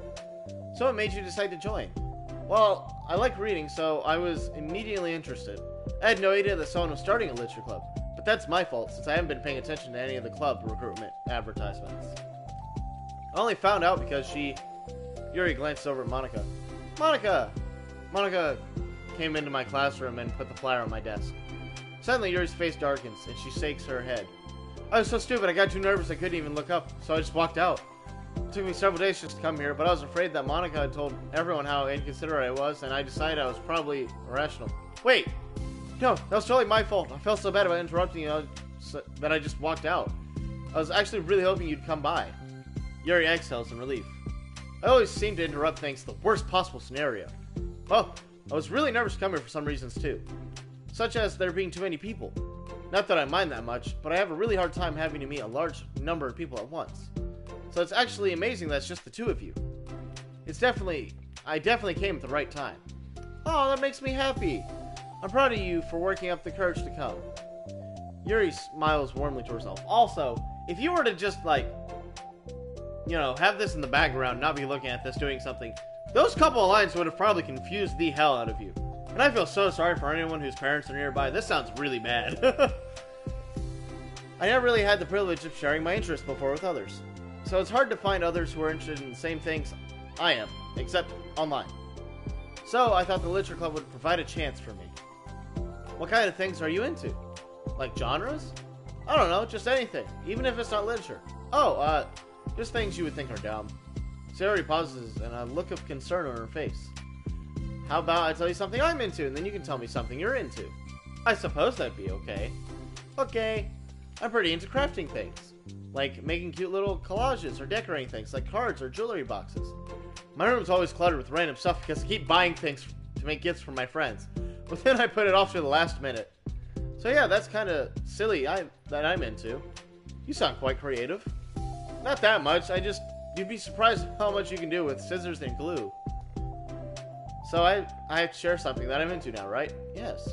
So what made you decide to join? Well, I like reading, so I was immediately interested. I had no idea that someone was starting a literature club, but that's my fault since I haven't been paying attention to any of the club recruitment advertisements. I only found out because Yuri glanced over at Monica. Monica! Monica came into my classroom and put the flyer on my desk. Suddenly, Yuri's face darkens, and she shakes her head. I was so stupid, I got too nervous I couldn't even look up, so I just walked out. It took me several days just to come here, but I was afraid that Monica had told everyone how inconsiderate I was, and I decided I was probably irrational. Wait! No, that was totally my fault. I felt so bad about interrupting you that I just walked out. I was actually really hoping you'd come by. Yuri exhales in relief. I always seem to interrupt things in the worst possible scenario. Well, I was really nervous to come here for some reasons too. Such as there being too many people. Not that I mind that much, but I have a really hard time having to meet a large number of people at once. So it's actually amazing that it's just the two of you. I definitely came at the right time. Oh, that makes me happy. I'm proud of you for working up the courage to come. Yuri smiles warmly to herself. Also, if you were to just, like, you know, have this in the background, not be looking at this, doing something, those couple of lines would have probably confused the hell out of you. And I feel so sorry for anyone whose parents are nearby. This sounds really bad. I never really had the privilege of sharing my interests before with others. So it's hard to find others who are interested in the same things I am, except online. So I thought the Literature Club would provide a chance for me. What kind of things are you into? Like genres? I don't know, just anything, even if it's not literature. Oh, just things you would think are dumb. Sayori pauses and a look of concern on her face. How about I tell you something I'm into, and then you can tell me something you're into? I suppose that'd be okay. Okay. I'm pretty into crafting things. Like making cute little collages or decorating things like cards or jewelry boxes. My room's always cluttered with random stuff because I keep buying things to make gifts for my friends. But then I put it off to the last minute. So yeah, that's kind of silly that I'm into. You sound quite creative. Not that much, you'd be surprised how much you can do with scissors and glue. So I have to share something that I'm into now, right? Yes.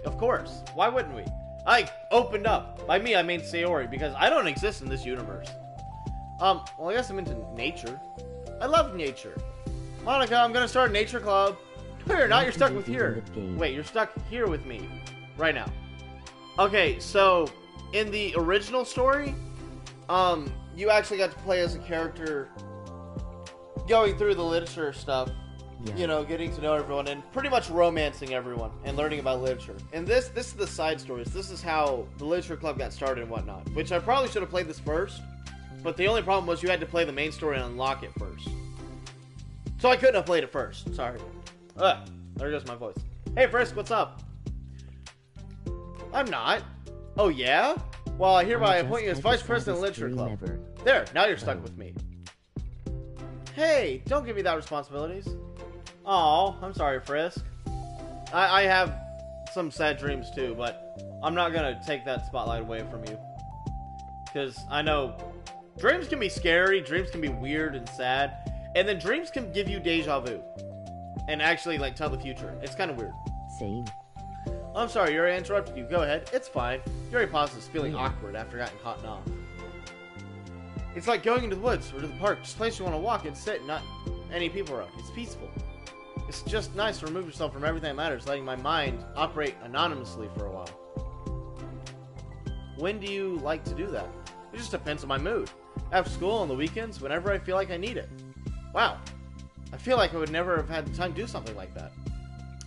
Of course. Why wouldn't we? I opened up. By me, I mean Sayori, because I don't exist in this universe. Well, I guess I'm into nature. I love nature. Monica, I'm gonna start a nature club. No, you're not. You're stuck with here. Wait, you're stuck here with me. Right now. Okay, so, in the original story, you actually got to play as a character going through the literature stuff. Yeah. You know, getting to know everyone and pretty much romancing everyone and learning about literature. And this is the side stories. This is how the Literature Club got started and whatnot. Which I probably should have played this first. But the only problem was you had to play the main story and unlock it first. So I couldn't have played it first. Sorry. Ugh, there goes my voice. Hey Frisk, what's up? I'm not. Oh yeah? Well, I hereby appoint you as Vice President of the Literature Club. There, now you're stuck with me. Hey, don't give me that responsibilities. Aw, I'm sorry, Frisk. I have some sad dreams too, but I'm not gonna take that spotlight away from you. Because I know dreams can be scary, dreams can be weird and sad, and then dreams can give you deja vu. And actually, like, tell the future. It's kind of weird. Same. I'm sorry, Yuri, I interrupted you. Go ahead. It's fine. Yuri pauses, feeling awkward after getting caught off. It's like going into the woods or to the park, just a place you want to walk and sit, not any people around. It's peaceful. It's just nice to remove yourself from everything that matters, letting my mind operate anonymously for a while. When do you like to do that? It just depends on my mood. After school, on the weekends, whenever I feel like I need it. Wow. I feel like I would never have had the time to do something like that.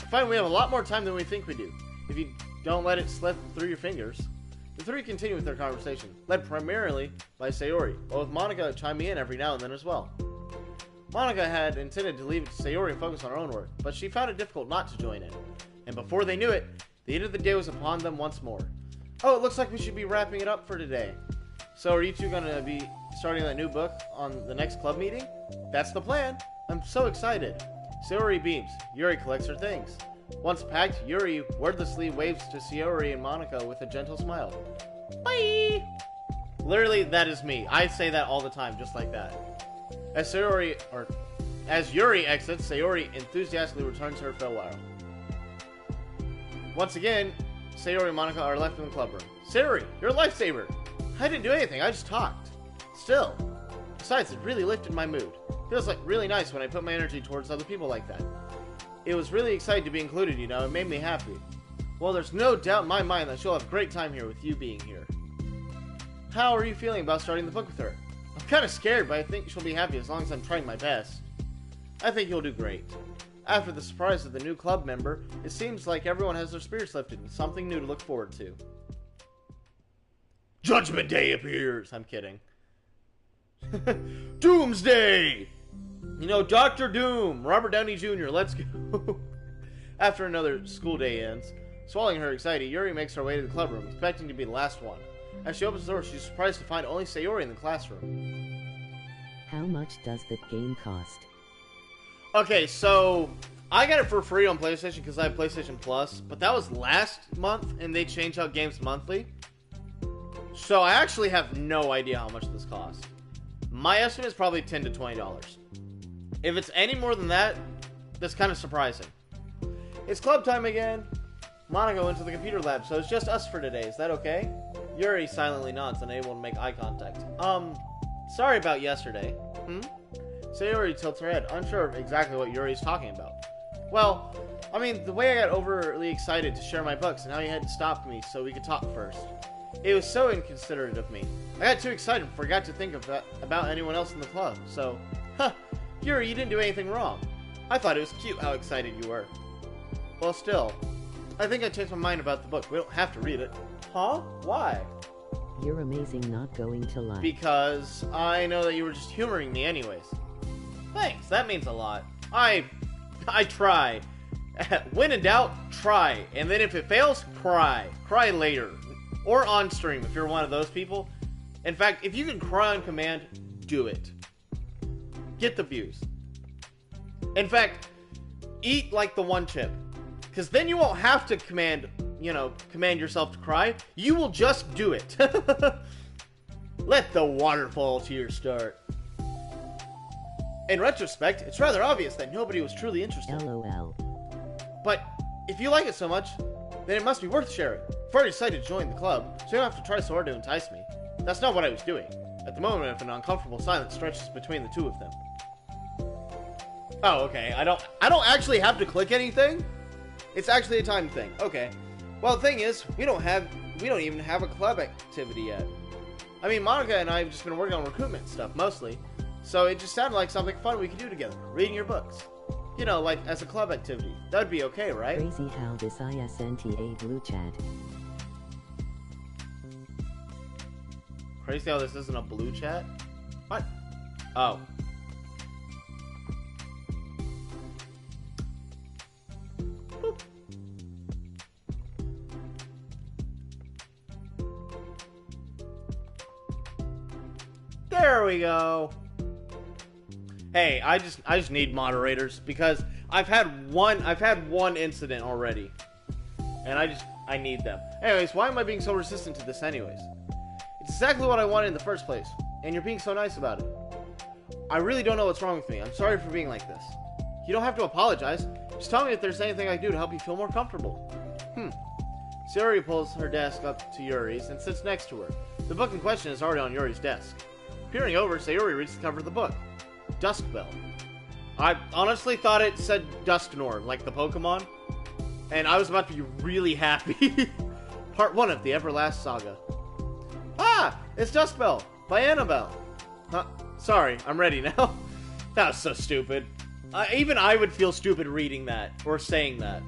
I find we have a lot more time than we think we do, if you don't let it slip through your fingers. The three continue with their conversation, led primarily by Sayori, but with Monica chiming in every now and then as well. Monica had intended to leave it to Sayori and focus on her own work, but she found it difficult not to join in. And before they knew it, the end of the day was upon them once more. Oh, it looks like we should be wrapping it up for today. So are you two going to be starting that new book on the next club meeting? That's the plan. I'm so excited. Sayori beams. Yuri collects her things. Once packed, Yuri wordlessly waves to Sayori and Monica with a gentle smile. Bye! Literally, that is me. I say that all the time, just like that. As Yuri exits, Sayori enthusiastically returns her farewell. Once again, Sayori and Monica are left in the club room. Sayori, you're a lifesaver! I didn't do anything, I just talked. Still. Besides, it really lifted my mood. Feels like really nice when I put my energy towards other people like that. It was really exciting to be included, you know, it made me happy. Well, there's no doubt in my mind that she'll have a great time here with you being here. How are you feeling about starting the book with her? I'm kind of scared, but I think she'll be happy as long as I'm trying my best. I think you'll do great. After the surprise of the new club member, it seems like everyone has their spirits lifted and something new to look forward to. Judgment Day appears! I'm kidding. Doomsday! You know, Dr. Doom, Robert Downey Jr., let's go. After another school day ends, swallowing her anxiety, Yuri makes her way to the club room, expecting to be the last one. As she opens the door, she's surprised to find only Sayori in the classroom. How much does that game cost? Okay, so I got it for free on PlayStation because I have PlayStation Plus, but that was last month, and they change out games monthly. So I actually have no idea how much this costs. My estimate is probably $10 to $20. If it's any more than that, that's kind of surprising. It's club time again. Monica went to the computer lab, so it's just us for today. Is that okay? Yuri silently nods, unable to make eye contact. Sorry about yesterday. Sayori tilts her head, unsure of exactly what Yuri's talking about. Well, I mean, the way I got overly excited to share my books, and how you had to stop me so we could talk first. It was so inconsiderate of me. I got too excited and forgot to think about anyone else in the club, so... Yuri, you didn't do anything wrong. I thought it was cute how excited you were. Well, still, I think I changed my mind about the book. We don't have to read it. Huh? Why? You're amazing, not going to lie. Because I know that you were just humoring me anyways. Thanks, that means a lot. I try. When in doubt, try. And then if it fails, cry. Cry later. Or on stream, if you're one of those people. In fact, if you can cry on command, do it. Get the views. In fact, eat like the one chip. Because then you won't have to command yourself to cry. You will just do it. Let the water fall to your start. In retrospect, it's rather obvious that nobody was truly interested. LOL. But if you like it so much, then it must be worth sharing. I've already decided to join the club, so you don't have to try so hard to entice me. That's not what I was doing. At the moment, an uncomfortable silence stretches between the two of them. Oh, okay. I don't actually have to click anything. It's actually a time thing. Okay. Well, the thing is, we don't even have a club activity yet. I mean, Monica and I have just been working on recruitment stuff mostly, so it just sounded like something fun we could do together. Reading your books. You know, like as a club activity. That'd be okay, right? Crazy how this ISNTA blue chat. Crazy how this isn't a blue chat? What? Oh. Boop. There we go. Hey, I just need moderators because I've had one incident already. And I need them. Anyways, why am I being so resistant to this anyways? It's exactly what I wanted in the first place, and you're being so nice about it. I really don't know what's wrong with me. I'm sorry for being like this. You don't have to apologize. Just tell me if there's anything I can do to help you feel more comfortable. Sayori pulls her desk up to Yuri's and sits next to her. The book in question is already on Yuri's desk. Peering over, Sayori reads the cover of the book. Dusk Bell. I honestly thought it said Dusknor, like the Pokemon, and I was about to be really happy. Part 1 of the Everlast Saga. Ah! It's Dusk Bell by Annabelle. Sorry, I'm ready now. That was so stupid. Even I would feel stupid reading that, or saying that.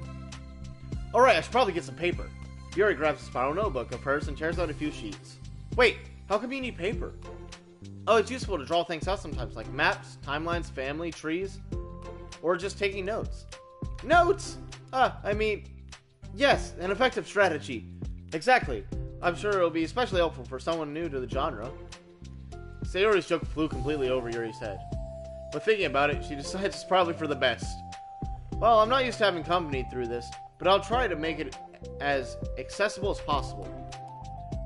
Alright, I should probably get some paper. Yuri grabs a spiral notebook of hers and tears out a few sheets. Wait, how come you need paper? Oh, it's useful to draw things out sometimes, like maps, timelines, family, trees, or just taking notes. Notes? I mean, yes, an effective strategy. Exactly. I'm sure it'll be especially helpful for someone new to the genre. Sayori's joke flew completely over Yuri's head. But thinking about it, she decides it's probably for the best. Well, I'm not used to having company through this, but I'll try to make it as accessible as possible.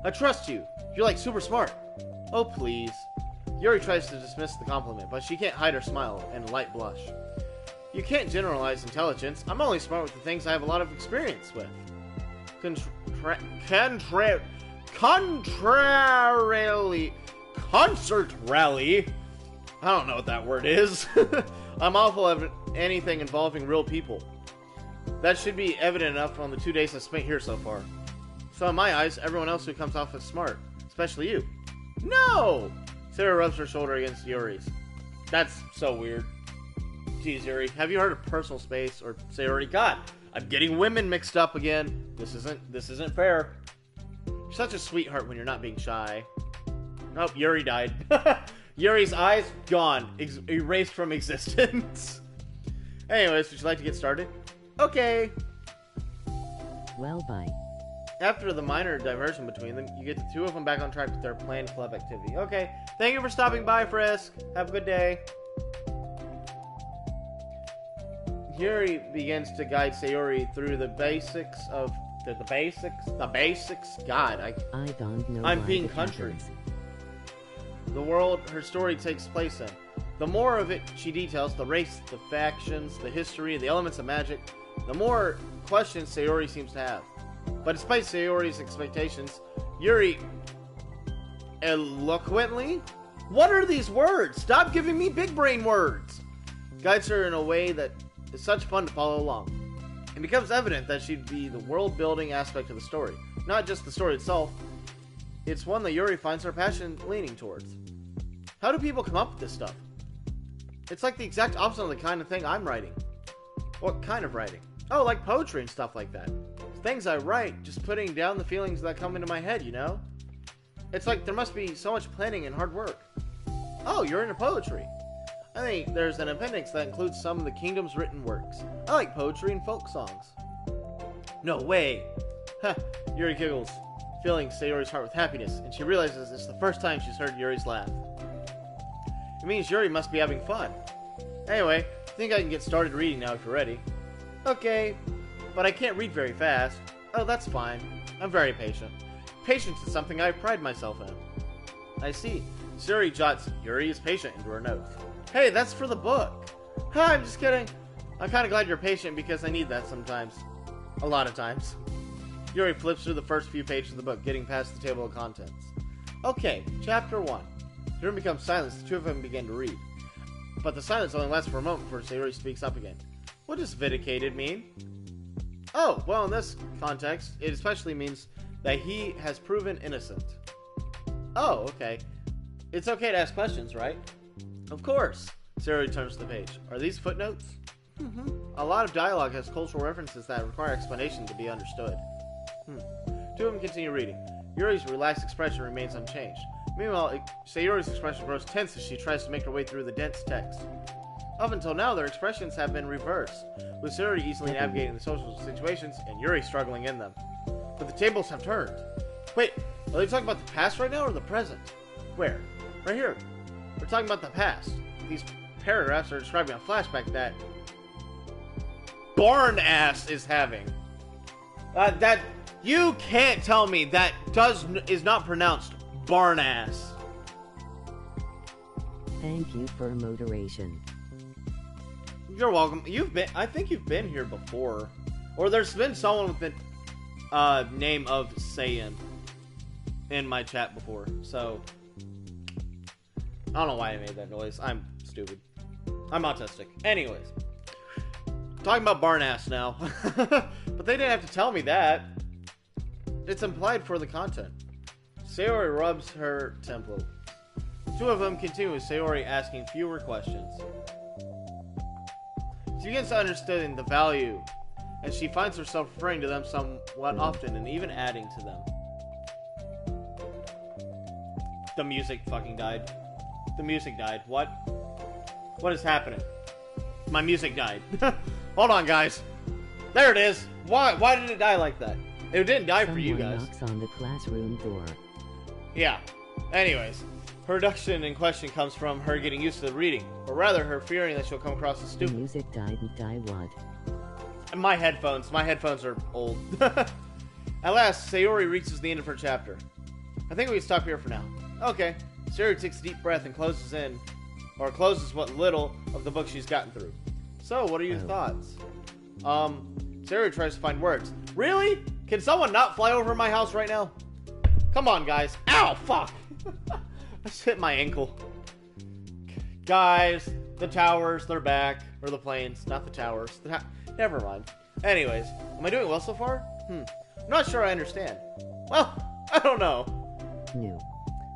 I trust you. You're like super smart. Oh, please. Yuri tries to dismiss the compliment, but she can't hide her smile and a light blush. You can't generalize intelligence. I'm only smart with the things I have a lot of experience with. Contrarily. Concert rally. I don't know what that word is. I'm awful at anything involving real people. That should be evident enough on the 2 days I've spent here so far. So in my eyes, everyone else who comes off as smart. Especially you. No! Sarah rubs her shoulder against Yuri's. That's so weird. Geez, Yuri, have you heard of personal space or Sayori? God, I'm getting women mixed up again. This isn't fair. You're such a sweetheart when you're not being shy. Oh, Yuri died. Yuri's eyes gone, erased from existence. Anyways, would you like to get started? Okay. Well, bye. After the minor diversion between them, you get the two of them back on track with their planned club activity. Okay, thank you for stopping by, Frisk. Have a good day. Yuri begins to guide Sayori through the basics of the basics. God, I don't know. I'm being country. The world her story takes place in. The more of it she details, the race, the factions, the history, the elements of magic, the more questions Sayori seems to have. But despite Sayori's expectations, Yuri eloquently? What are these words? Stop giving me big brain words! Guides her in a way that is such fun to follow along. It becomes evident that she'd be the world-building aspect of the story, not just the story itself. It's one that Yuri finds her passion leaning towards. How do people come up with this stuff? It's like the exact opposite of the kind of thing I'm writing. What kind of writing? Oh, like poetry and stuff like that. Things I write, just putting down the feelings that come into my head, you know? It's like there must be so much planning and hard work. Oh, you're into poetry. I think there's an appendix that includes some of the kingdom's written works. I like poetry and folk songs. No way. Ha, Yuri giggles, filling Sayori's heart with happiness, and she realizes it's the first time she's heard Yuri's laugh. It means Yuri must be having fun. Anyway, I think I can get started reading now if you're ready. Okay, but I can't read very fast. Oh, that's fine. I'm very patient. Patience is something I pride myself in. I see. Sayori jots Yuri is patient into her notes. Hey, that's for the book. Ha, I'm just kidding. I'm kind of glad you're patient because I need that sometimes. A lot of times. Yuri flips through the first few pages of the book, getting past the table of contents. Okay, chapter 1. The room becomes silent as the two of them begin to read. But the silence only lasts for a moment before Sayori speaks up again. What does vindicated mean? Oh, well, in this context, it especially means that he has proven innocent. Oh, okay. It's okay to ask questions, right? Of course. Sayori turns to the page. Are these footnotes? A lot of dialogue has cultural references that require explanation to be understood. Two of them continue reading. Yuri's relaxed expression remains unchanged. Meanwhile, Sayori's expression grows tense as she tries to make her way through the dense text. Up until now, their expressions have been reversed, with Sayori easily navigating the social situations and Yuri struggling in them. But the tables have turned. Wait, are they talking about the past right now or the present? Where? Right here. We're talking about the past. These paragraphs are describing a flashback that Barn Ass is having. That you can't tell me that is not pronounced Barn Ass. Thank you for moderation. You're welcome. I think you've been here before, or there's been someone with the name of Saiyan in my chat before. So I don't know why I made that noise. I'm stupid. I'm autistic. Anyways, talking about Barn Ass now, but they didn't have to tell me that. It's implied for the content. Sayori rubs her temple. Two of them continue with Sayori asking fewer questions. She begins to understand the value, and she finds herself referring to them somewhat often and even adding to them. The music fucking died. The music died. What? What is happening? My music died. Hold on, guys. There it is. Why did it die like that? It didn't die for you guys. Someone knocks on the classroom door. Yeah. Anyways, her reduction in question comes from her getting used to the reading, or rather, her fearing that she'll come across as The stupid. music died and die what? My headphones are old. At last, Sayori reaches the end of her chapter. I think we can stop here for now. Okay. Sayori takes a deep breath and closes what little of the book she's gotten through. So, what are your thoughts? Sayori tries to find words. Really? Can someone not fly over my house right now? Come on, guys. Ow, fuck. I just hit my ankle. Guys, the towers, they're back. Or the planes, not the towers. Never mind. Anyways, am I doing well so far? I'm not sure I understand. Well, I don't know. New.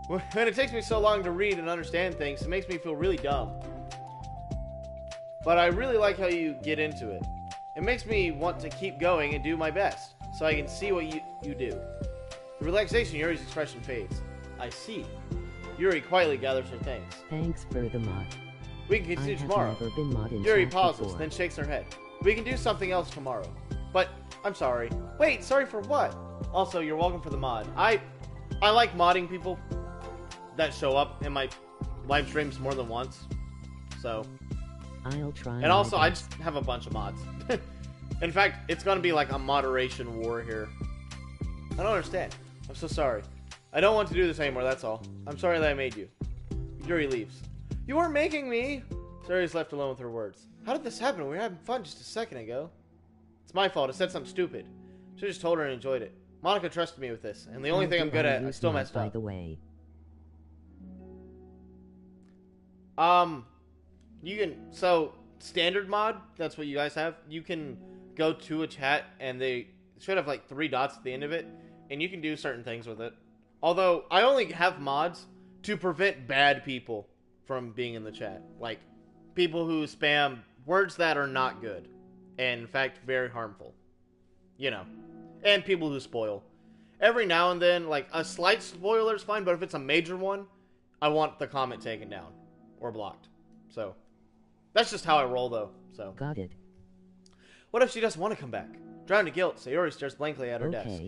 When it takes me so long to read and understand things, it makes me feel really dumb. But I really like how you get into it. It makes me want to keep going and do my best, so I can see what you do. The relaxation in Yuri's expression fades. I see. Yuri quietly gathers her things. Thanks for the mod. We can continue tomorrow. Never been mod in Yuri chat pauses, before. then shakes her head. We can do something else tomorrow. But, I'm sorry. Wait, sorry for what? Also, you're welcome for the mod. I like modding people that show up in my live streams more than once. So. I'll try. And also, I just have a bunch of mods. In fact, it's gonna be like a moderation war here. I don't understand. I'm so sorry. I don't want to do this anymore, that's all. I'm sorry that I made you. Yuri leaves. You weren't making me! Sayori's left alone with her words. How did this happen? We were having fun just a second ago. It's It's my fault. I said something stupid. Should've just told her and enjoyed it. Monica trusted me with this, and the only thing I'm good at, I still messed up. By the way. You can, so, standard mod, that's what you guys have. You can go to a chat, and they should have, like, 3 dots at the end of it, and you can do certain things with it. Although, I only have mods to prevent bad people from being in the chat. Like, people who spam words that are not good, and, in fact, very harmful. You know. And people who spoil. Every now and then, like, a slight spoiler is fine, but if it's a major one, I want the comment taken down. Or blocked. So, that's just how I roll, though. So. Got it. What if she doesn't want to come back? Drowned in guilt, Sayori stares blankly at her desk.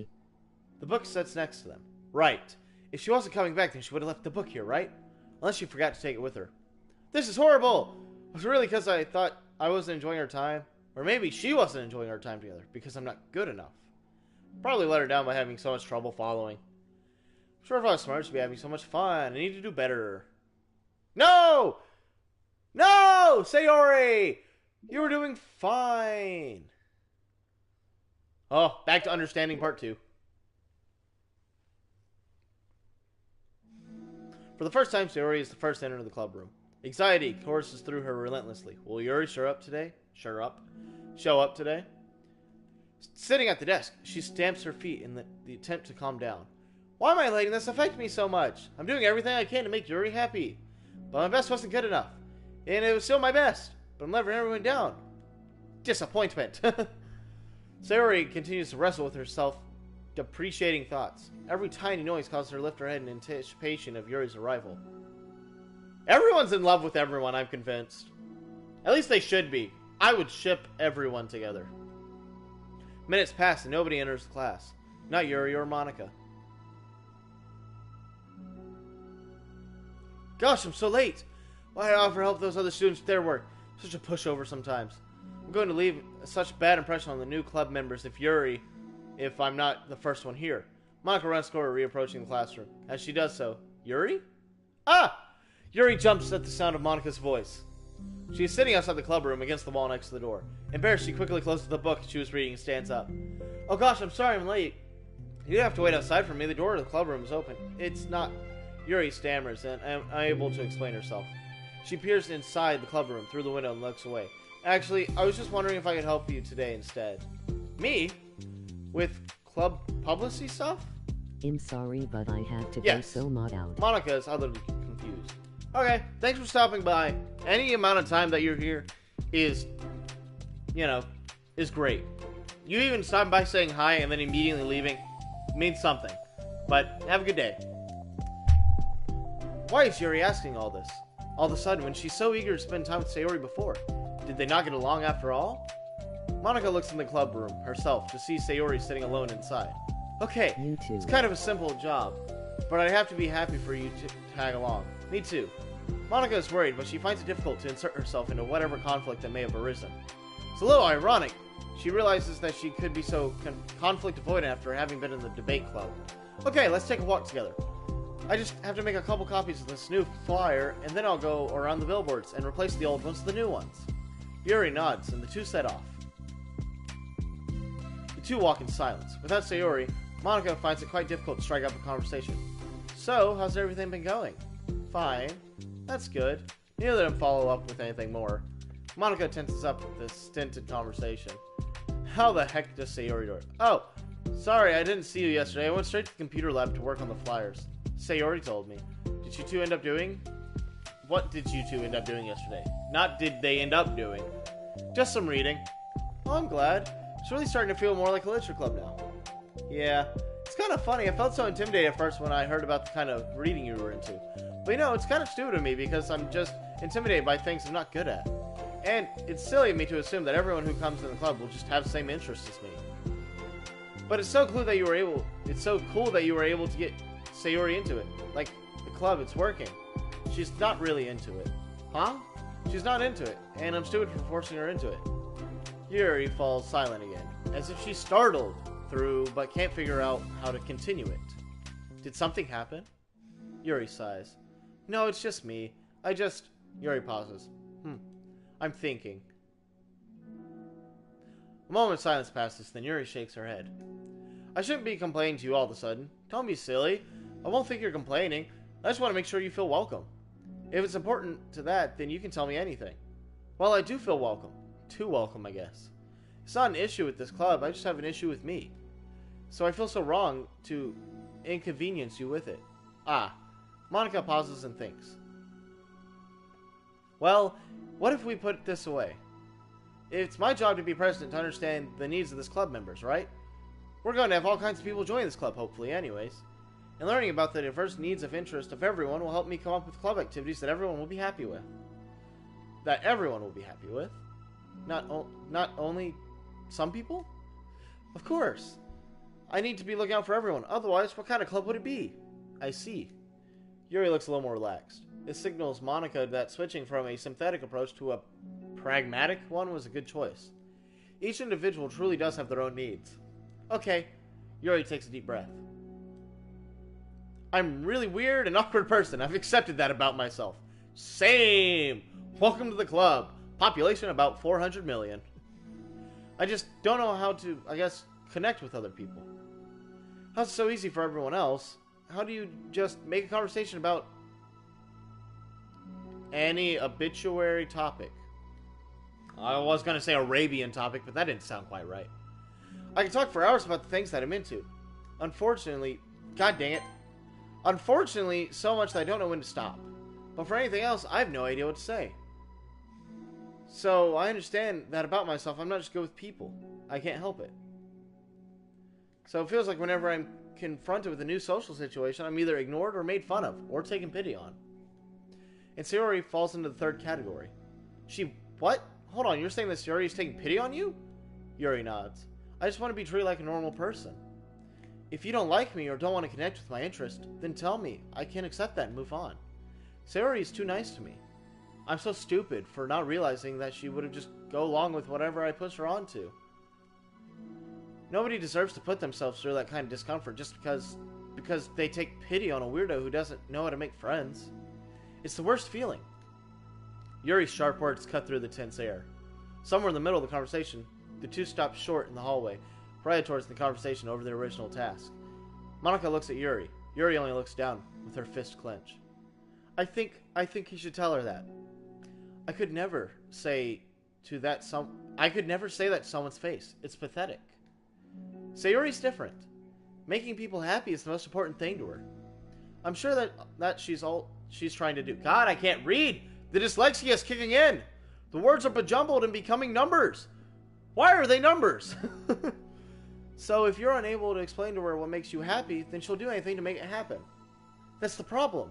The book sits next to them. Right. If she wasn't coming back, then she would have left the book here, right? Unless she forgot to take it with her. This is horrible! Was it really because I thought I wasn't enjoying our time? Or maybe she wasn't enjoying our time together because I'm not good enough. Probably let her down by having so much trouble following. I'm sure if I was smart, she'd be having so much fun. I need to do better. No! No! Sayori! You were doing fine. Oh, back to understanding part 2. For the first time, Sayori is the first to enter the club room. Anxiety courses through her relentlessly. Will Yuri show up today? Show up today? Sitting at the desk, she stamps her feet in the attempt to calm down. Why am I letting this affect me so much? I'm doing everything I can to make Yuri happy. But my best wasn't good enough. And it was still my best. But I'm letting everyone down. Disappointment. Sayori continues to wrestle with herself, depreciating thoughts. Every tiny noise causes her to lift her head in anticipation of Yuri's arrival. Everyone's in love with everyone, I'm convinced. At least they should be. I would ship everyone together. Minutes pass and nobody enters the class. Not Yuri or Monica. Gosh, I'm so late. Why did I offer help those other students with their work? Such a pushover sometimes. I'm going to leave such a bad impression on the new club members if I'm not the first one here. Monica runs toward her, reapproaching the classroom. As she does so, Yuri? Ah! Yuri jumps at the sound of Monica's voice. She is sitting outside the club room against the wall next to the door. Embarrassed, she quickly closes the book she was reading and stands up. Oh gosh, I'm sorry I'm late. You have to wait outside for me. The door to the club room is open. It's not... Yuri stammers and unable to explain herself. She peers inside the club room through the window and looks away. Actually, I was just wondering if I could help you today instead. Me? With club publicity stuff? I'm sorry, but I had to go so mod out. Monica is utterly confused. Okay, thanks for stopping by. Any amount of time that you're here is, is great. You even stopping by saying hi and then immediately leaving means something. But have a good day. Why is Yuri asking all this? All of a sudden, when she's so eager to spend time with Sayori before? Did they not get along after all? Monica looks in the club room herself to see Sayori sitting alone inside. Okay, it's kind of a simple job, but I'd have to be happy for you to tag along. Me too. Monica is worried, but she finds it difficult to insert herself into whatever conflict that may have arisen. It's a little ironic. She realizes that she could be so conflict avoidant after having been in the debate club. Okay, let's take a walk together. I just have to make a couple copies of this new flyer, and then I'll go around the billboards and replace the old ones with the new ones. Yuri nods, and the two set off. The two walk in silence. Without Sayori, Monica finds it quite difficult to strike up a conversation. So, how's everything been going? Fine. That's good. Neither of them follow up with anything more. Monica tenses up this stinted conversation. How the heck does Sayori do it? Oh, sorry, I didn't see you yesterday. I went straight to the computer lab to work on the flyers. Sayori told me. Did you two end up doing? What did you two end up doing yesterday? Not did they end up doing. Just some reading. Oh, I'm glad. It's really starting to feel more like a literature club now. Yeah, it's kind of funny. I felt so intimidated at first when I heard about the kind of reading you were into. But it's kind of stupid of me because I'm just intimidated by things I'm not good at. And it's silly of me to assume that everyone who comes in the club will just have the same interests as me. But it's so cool that you were able to get Sayori into it. Like, the club, it's working. She's not really into it. Huh? She's not into it, and I'm stupid for forcing her into it. Yuri falls silent again, as if she's startled through, but can't figure out how to continue it. Did something happen? Yuri sighs. No, it's just me. Yuri pauses. I'm thinking. A moment of silence passes, then Yuri shakes her head. I shouldn't be complaining to you all of a sudden. Don't be silly. I won't think you're complaining. I just want to make sure you feel welcome. If it's important to that, then you can tell me anything. Well, I do feel welcome. Too welcome, I guess. It's not an issue with this club, I just have an issue with me. So I feel so wrong to inconvenience you with it. Ah. Monica pauses and thinks. Well, what if we put this away? It's my job to be president to understand the needs of this club members, right? We're going to have all kinds of people join this club, hopefully, anyways. And learning about the diverse needs of interest of everyone will help me come up with club activities that everyone will be happy with. That everyone will be happy with. Not only some people? Of course. I need to be looking out for everyone. Otherwise, what kind of club would it be? I see. Yuri looks a little more relaxed. This signals Monica that switching from a sympathetic approach to a pragmatic one was a good choice. Each individual truly does have their own needs. Okay. Yuri takes a deep breath. I'm a really weird and awkward person. I've accepted that about myself. Same! Welcome to the club. Population about 400 million. I just don't know how to, I guess, connect with other people. How's it so easy for everyone else? How do you just make a conversation about any obituary topic? I was going to say Arabian topic, but that didn't sound quite right. I can talk for hours about the things that I'm into. Unfortunately, god dang it. Unfortunately, so much that I don't know when to stop. But for anything else, I have no idea what to say. So, I understand that about myself, I'm not just good with people. I can't help it. So it feels like whenever I'm confronted with a new social situation, I'm either ignored or made fun of, or taken pity on. And Sayori falls into the third category. What? Hold on, you're saying that Sayori is taking pity on you? Yuri nods. I just want to be treated like a normal person. If you don't like me or don't want to connect with my interest, then tell me. I can accept that and move on. Sayori is too nice to me. I'm so stupid for not realizing that she would have just go along with whatever I push her onto. Nobody deserves to put themselves through that kind of discomfort just because they take pity on a weirdo who doesn't know how to make friends. It's the worst feeling. Yuri's sharp words cut through the tense air. Somewhere in the middle of the conversation, the two stop short in the hallway, prior towards the conversation over their original task. Monica looks at Yuri. Yuri only looks down, with her fist clenched. I think he should tell her that. I could never say that to someone's face. It's pathetic. Sayori's different. Making people happy is the most important thing to her. I'm sure that she's trying to do. God, I can't read! The dyslexia is kicking in! The words are bejumbled and becoming numbers! Why are they numbers? So if you're unable to explain to her what makes you happy, then she'll do anything to make it happen. That's the problem.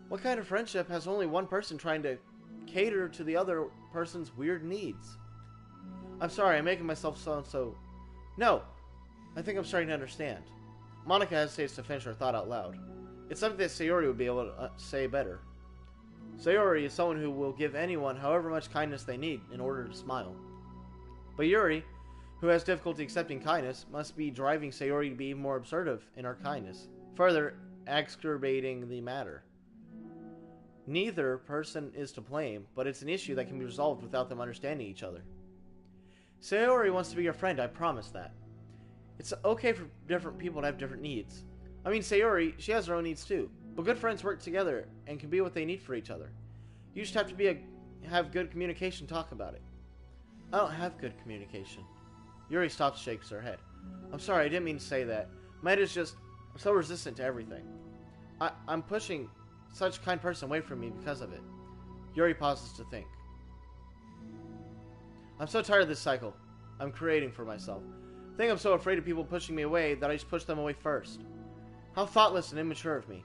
What kind of friendship has only one person trying to cater to the other person's weird needs? I'm sorry, I'm making myself so... No, I think I'm starting to understand. Monica hesitates to finish her thought out loud. It's something that Sayori would be able to say better. Sayori is someone who will give anyone however much kindness they need in order to smile. But Yuri, who has difficulty accepting kindness, must be driving Sayori to be even more assertive in her kindness, further exacerbating the matter. Neither person is to blame, but it's an issue that can be resolved without them understanding each other. Sayori wants to be your friend, I promise that. It's okay for different people to have different needs. I mean, Sayori, she has her own needs too, but good friends work together and can be what they need for each other. You just have to have good communication, talk about it. I don't have good communication. Yuri stops, shakes her head. I'm sorry, I didn't mean to say that. My head is just so resistant to everything. I'm pushing such a kind person away from me because of it. Yuri pauses to think. I'm so tired of this cycle I'm creating for myself. I think I'm so afraid of people pushing me away that I just push them away first. How thoughtless and immature of me.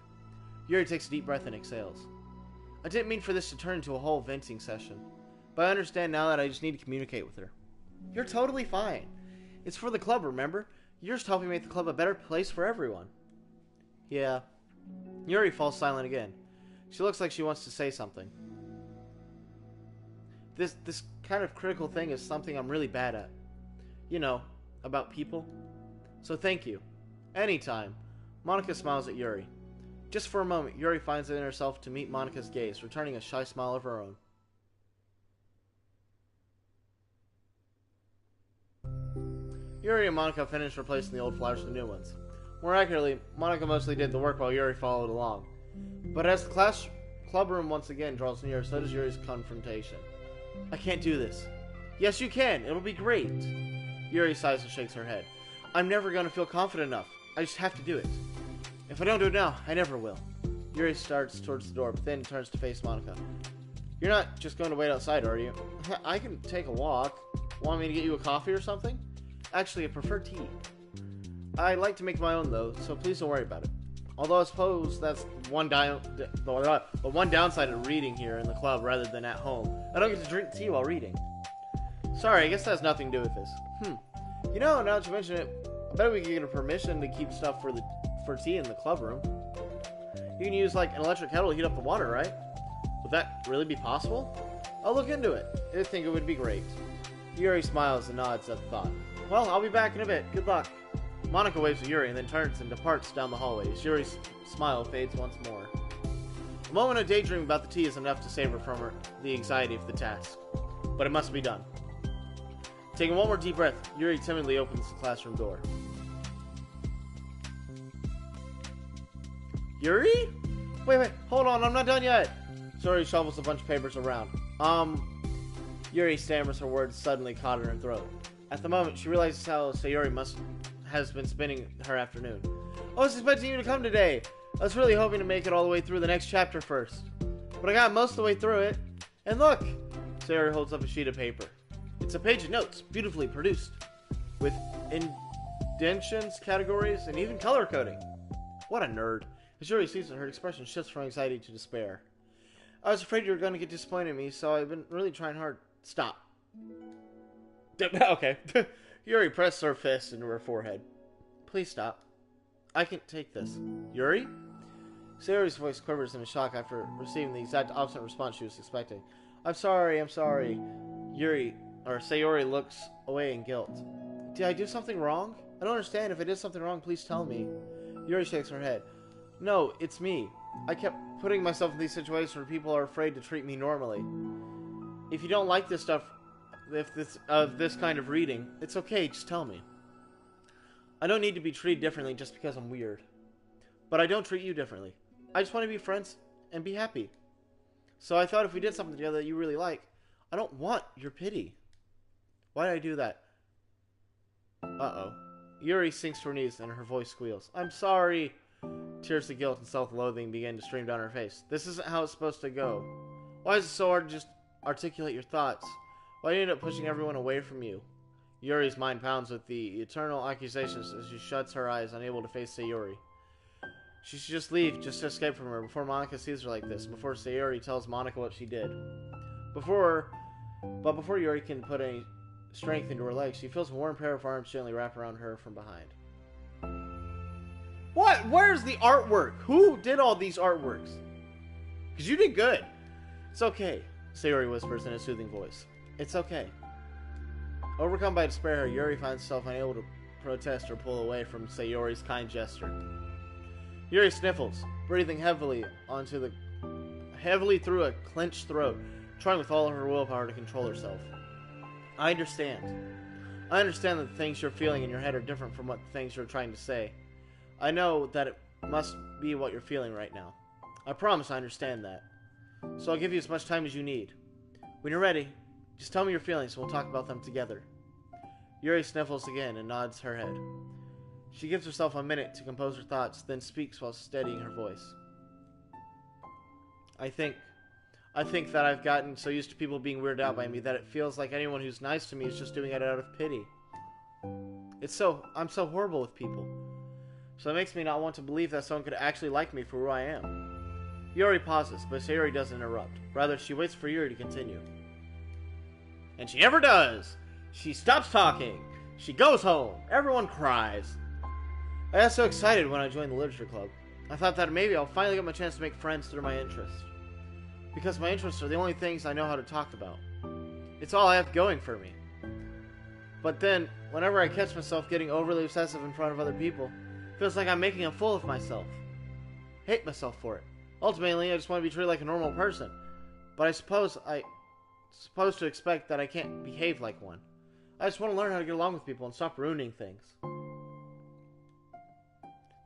Yuri takes a deep breath and exhales. I didn't mean for this to turn into a whole venting session, but I understand now that I just need to communicate with her. You're totally fine. It's for the club, remember? You're just helping make the club a better place for everyone. Yeah. Yuri falls silent again. She looks like she wants to say something. This kind of critical thing is something I'm really bad at. You know, about people. So thank you. Anytime. Monica smiles at Yuri. Just for a moment, Yuri finds it in herself to meet Monica's gaze, returning a shy smile of her own. Yuri and Monica finished replacing the old flowers with new ones. More accurately, Monica mostly did the work while Yuri followed along. But as the club room once again draws near, so does Yuri's confrontation. I can't do this. Yes, you can. It'll be great. Yuri sighs and shakes her head. I'm never going to feel confident enough. I just have to do it. If I don't do it now, I never will. Yuri starts towards the door, but then turns to face Monica. You're not just going to wait outside, are you? I can take a walk. Want me to get you a coffee or something? Actually, I prefer tea. I like to make my own, though, so please don't worry about it. Although I suppose that's the one downside of reading here in the club rather than at home. I don't get to drink tea while reading. Sorry, I guess that has nothing to do with this. You know, now that you mention it, I bet we could get a permission to keep stuff for tea in the club room. You can use, like, an electric kettle to heat up the water, right? Would that really be possible? I'll look into it. I think it would be great. Yuri smiles and nods at the thought. Well, I'll be back in a bit. Good luck. Monica waves at Yuri and then turns and departs down the hallway. Yuri's smile fades once more. A moment of daydreaming about the tea is enough to save her from the anxiety of the task. But it must be done. Taking one more deep breath, Yuri timidly opens the classroom door. Yuri? Wait, hold on, I'm not done yet. Yuri shovels a bunch of papers around. Yuri stammers her words suddenly caught in her throat. At the moment, she realizes how Sayori has been spending her afternoon. I was expecting you to come today. I was really hoping to make it all the way through the next chapter first. But I got most of the way through it. And look! Sayori holds up a sheet of paper. It's a page of notes, beautifully produced, with indentions, categories, and even color coding. What a nerd. As Yuri sees it, her expression shifts from anxiety to despair. I was afraid you were going to get disappointed in me, so I've been really trying hard. Stop. Okay. Yuri pressed her fist into her forehead. Please stop. I can take this. Yuri? Sayori's voice quivers in shock after receiving the exact opposite response she was expecting. I'm sorry. Sayori looks away in guilt. Did I do something wrong? I don't understand. If I did something wrong, please tell me. Yuri shakes her head. No, it's me. I kept putting myself in these situations where people are afraid to treat me normally. If you don't like this stuff, this kind of reading, it's okay, just tell me. I don't need to be treated differently just because I'm weird. But I don't treat you differently. I just want to be friends and be happy. So I thought if we did something together that you really like, I don't want your pity. Why did I do that? Uh-oh. Yuri sinks to her knees and her voice squeals. I'm sorry. Tears of guilt and self-loathing begin to stream down her face. This isn't how it's supposed to go. Why is it so hard to just articulate your thoughts? Why do you end up pushing everyone away from you? Yuri's mind pounds with the eternal accusations as she shuts her eyes, unable to face Sayori. She should just leave, just to escape from her, before Monica sees her like this, before Sayori tells Monica what she did. Before Yuri can put any strength into her legs, she feels a warm pair of arms gently wrap around her from behind. What? Where's the artwork? Who did all these artworks? Because you did good. It's okay, Sayori whispers in a soothing voice. It's okay. Overcome by despair, Yuri finds herself unable to protest or pull away from Sayori's kind gesture. Yuri sniffles, breathing heavily through a clenched throat, trying with all of her willpower to control herself. I understand. I understand that the things you're feeling in your head are different from what the things you're trying to say. I know that it must be what you're feeling right now. I promise I understand that. So I'll give you as much time as you need. When you're ready, just tell me your feelings and we'll talk about them together. Yuri sniffles again and nods her head. She gives herself a minute to compose her thoughts, then speaks while steadying her voice. I think that I've gotten so used to people being weirded out by me that it feels like anyone who's nice to me is just doing it out of pity. I'm so horrible with people. So it makes me not want to believe that someone could actually like me for who I am. Yuri pauses, but Sayori doesn't interrupt. Rather, she waits for Yuri to continue. And she never does! She stops talking. She goes home. Everyone cries. I got so excited when I joined the literature club. I thought that maybe I'll finally get my chance to make friends through my interests. Because my interests are the only things I know how to talk about. It's all I have going for me. But then, whenever I catch myself getting overly obsessive in front of other people, it feels like I'm making a fool of myself. Hate myself for it. Ultimately, I just want to be treated like a normal person. But I suppose I'm supposed to expect that I can't behave like one. I just want to learn how to get along with people and stop ruining things.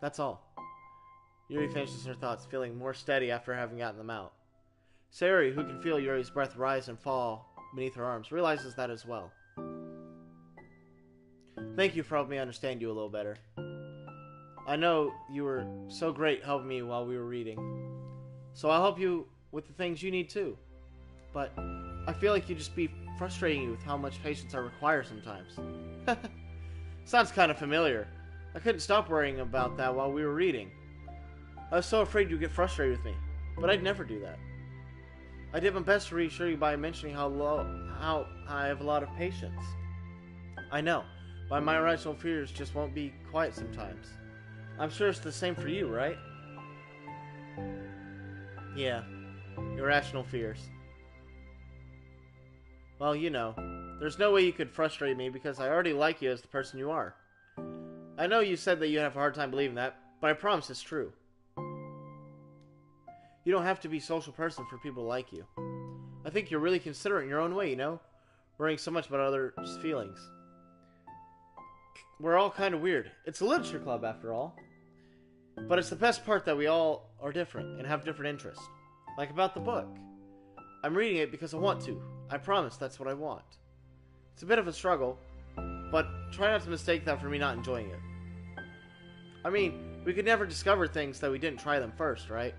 That's all. Yuri finishes her thoughts, feeling more steady after having gotten them out. Sayori, who can feel Yuri's breath rise and fall beneath her arms, realizes that as well. Thank you for helping me understand you a little better. I know you were so great helping me while we were reading. So I'll help you with the things you need too. But I feel like you just be frustrating you with how much patience I require sometimes. Sounds kind of familiar. I couldn't stop worrying about that while we were reading. I was so afraid you'd get frustrated with me, but I'd never do that. I did my best to reassure you by mentioning how I have a lot of patience. I know, but my irrational fears just won't be quiet sometimes. I'm sure it's the same for you, right? Yeah, irrational fears. Well, you know, there's no way you could frustrate me because I already like you as the person you are. I know you said that you have a hard time believing that, but I promise it's true. You don't have to be a social person for people to like you. I think you're really considerate in your own way, you know? Worrying so much about others' feelings. We're all kind of weird. It's a literature club, after all. But it's the best part that we all are different and have different interests. Like about the book. I'm reading it because I want to. I promise that's what I want. It's a bit of a struggle, but try not to mistake that for me not enjoying it. I mean, we could never discover things that we didn't try them first, right?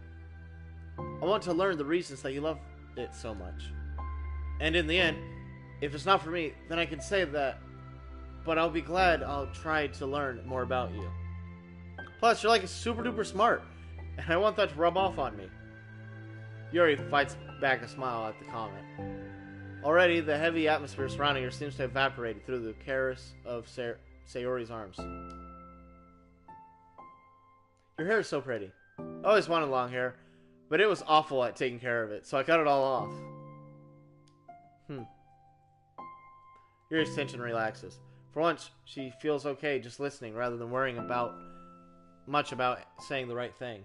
I want to learn the reasons that you love it so much. And in the end, if it's not for me, then I can say that, but I'll be glad I'll try to learn more about you. Plus, you're like super duper smart, and I want that to rub off on me. Yuri fights back a smile at the comment. Already, the heavy atmosphere surrounding her seems to have evaporated through the caress of Sayori's arms. Your hair is so pretty. I always wanted long hair, but it was awful at taking care of it, so I cut it all off. Yuri's tension relaxes. For once, she feels okay just listening rather than worrying much about saying the right thing.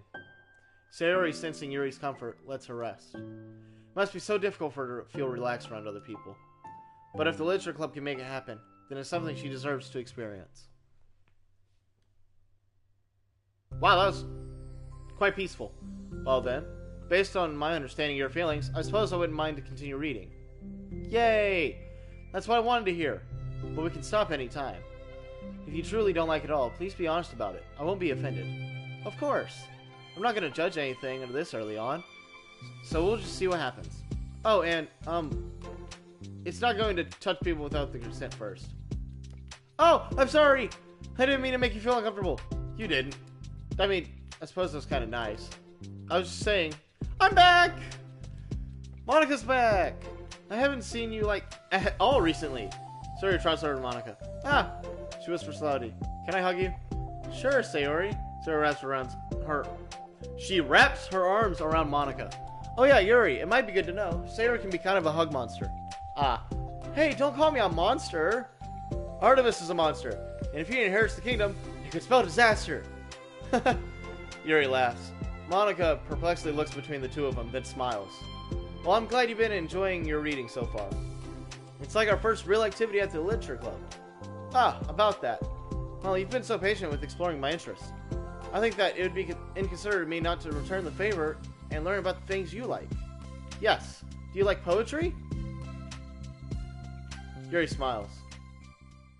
Sayori, sensing Yuri's comfort, lets her rest. It must be so difficult for her to feel relaxed around other people. But if the literature club can make it happen, then it's something she deserves to experience. Wow, that was quite peaceful. Well then, based on my understanding of your feelings, I suppose I wouldn't mind to continue reading. Yay! That's what I wanted to hear. But we can stop any time. If you truly don't like it all, please be honest about it. I won't be offended. Of course. I'm not going to judge anything this early on. So we'll just see what happens. Oh, and, it's not going to touch people without the consent first. Oh, I'm sorry! I didn't mean to make you feel uncomfortable. You didn't. I mean, I suppose that was kind of nice. I was just saying, I'm back! Monica's back! I haven't seen you, like, at all recently. Sayori tries over to Monica. Ah! She whispers slowly. Can I hug you? Sure, Sayori. She wraps her arms around Monica. Oh yeah, Yuri, it might be good to know. Sayori can be kind of a hug monster. Ah. Hey, don't call me a monster! Artemis is a monster, and if he inherits the kingdom, it could spell disaster. Yuri laughs. Monica perplexedly looks between the two of them, then smiles. Well, I'm glad you've been enjoying your reading so far. It's like our first real activity at the literature club. Ah, about that. Well, you've been so patient with exploring my interests. I think that it would be inconsiderate of me not to return the favor and learn about the things you like. Yes. Do you like poetry? Yuri smiles.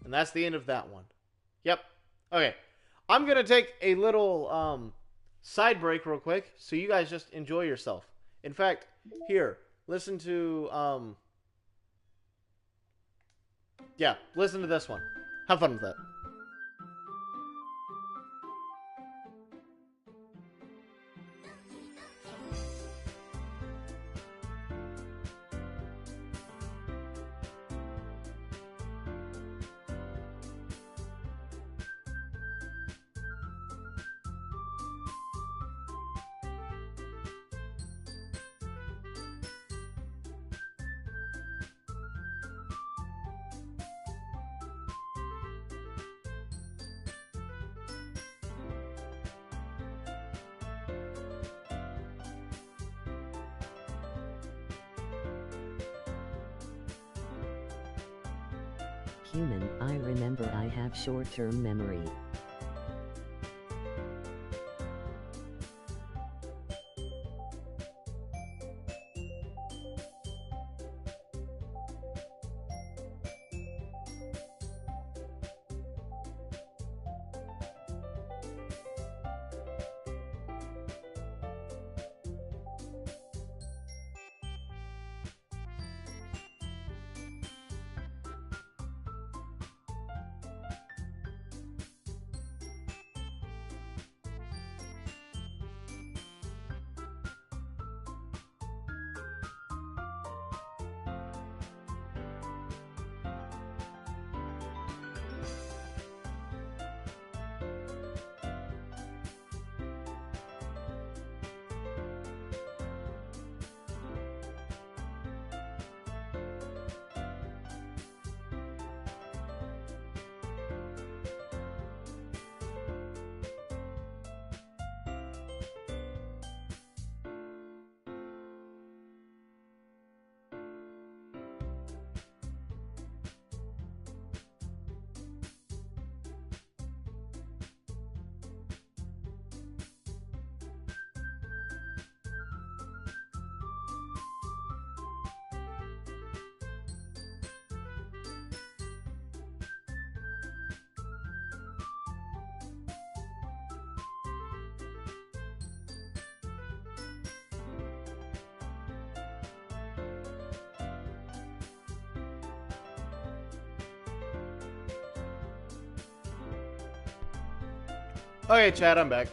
And that's the end of that one. Yep. Okay. I'm going to take a little side break real quick so you guys just enjoy yourself. In fact, here, listen to yeah, listen to this one. Have fun with that. Human, I remember I have short-term memory. Okay, Chad, I'm back.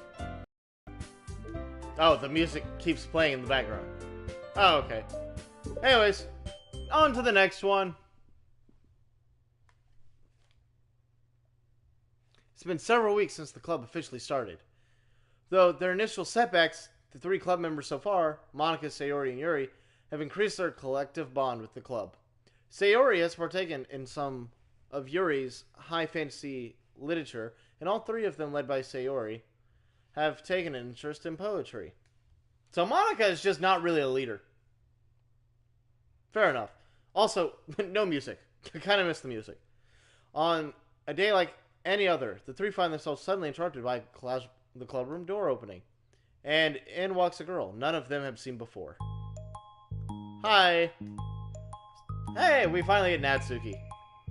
Oh, the music keeps playing in the background. Oh, okay. Anyways, on to the next one. It's been several weeks since the club officially started. Though their initial setbacks, the 3 club members so far, Monica, Sayori, and Yuri, have increased their collective bond with the club. Sayori has partaken in some of Yuri's high fantasy literature, and all 3 of them, led by Sayori, have taken an interest in poetry. So Monica is just not really a leader. Fair enough. Also, no music. I kind of miss the music. On a day like any other, the 3 find themselves suddenly interrupted by the clubroom door opening. And in walks a girl none of them have seen before. Hi. Hey, we finally get Natsuki.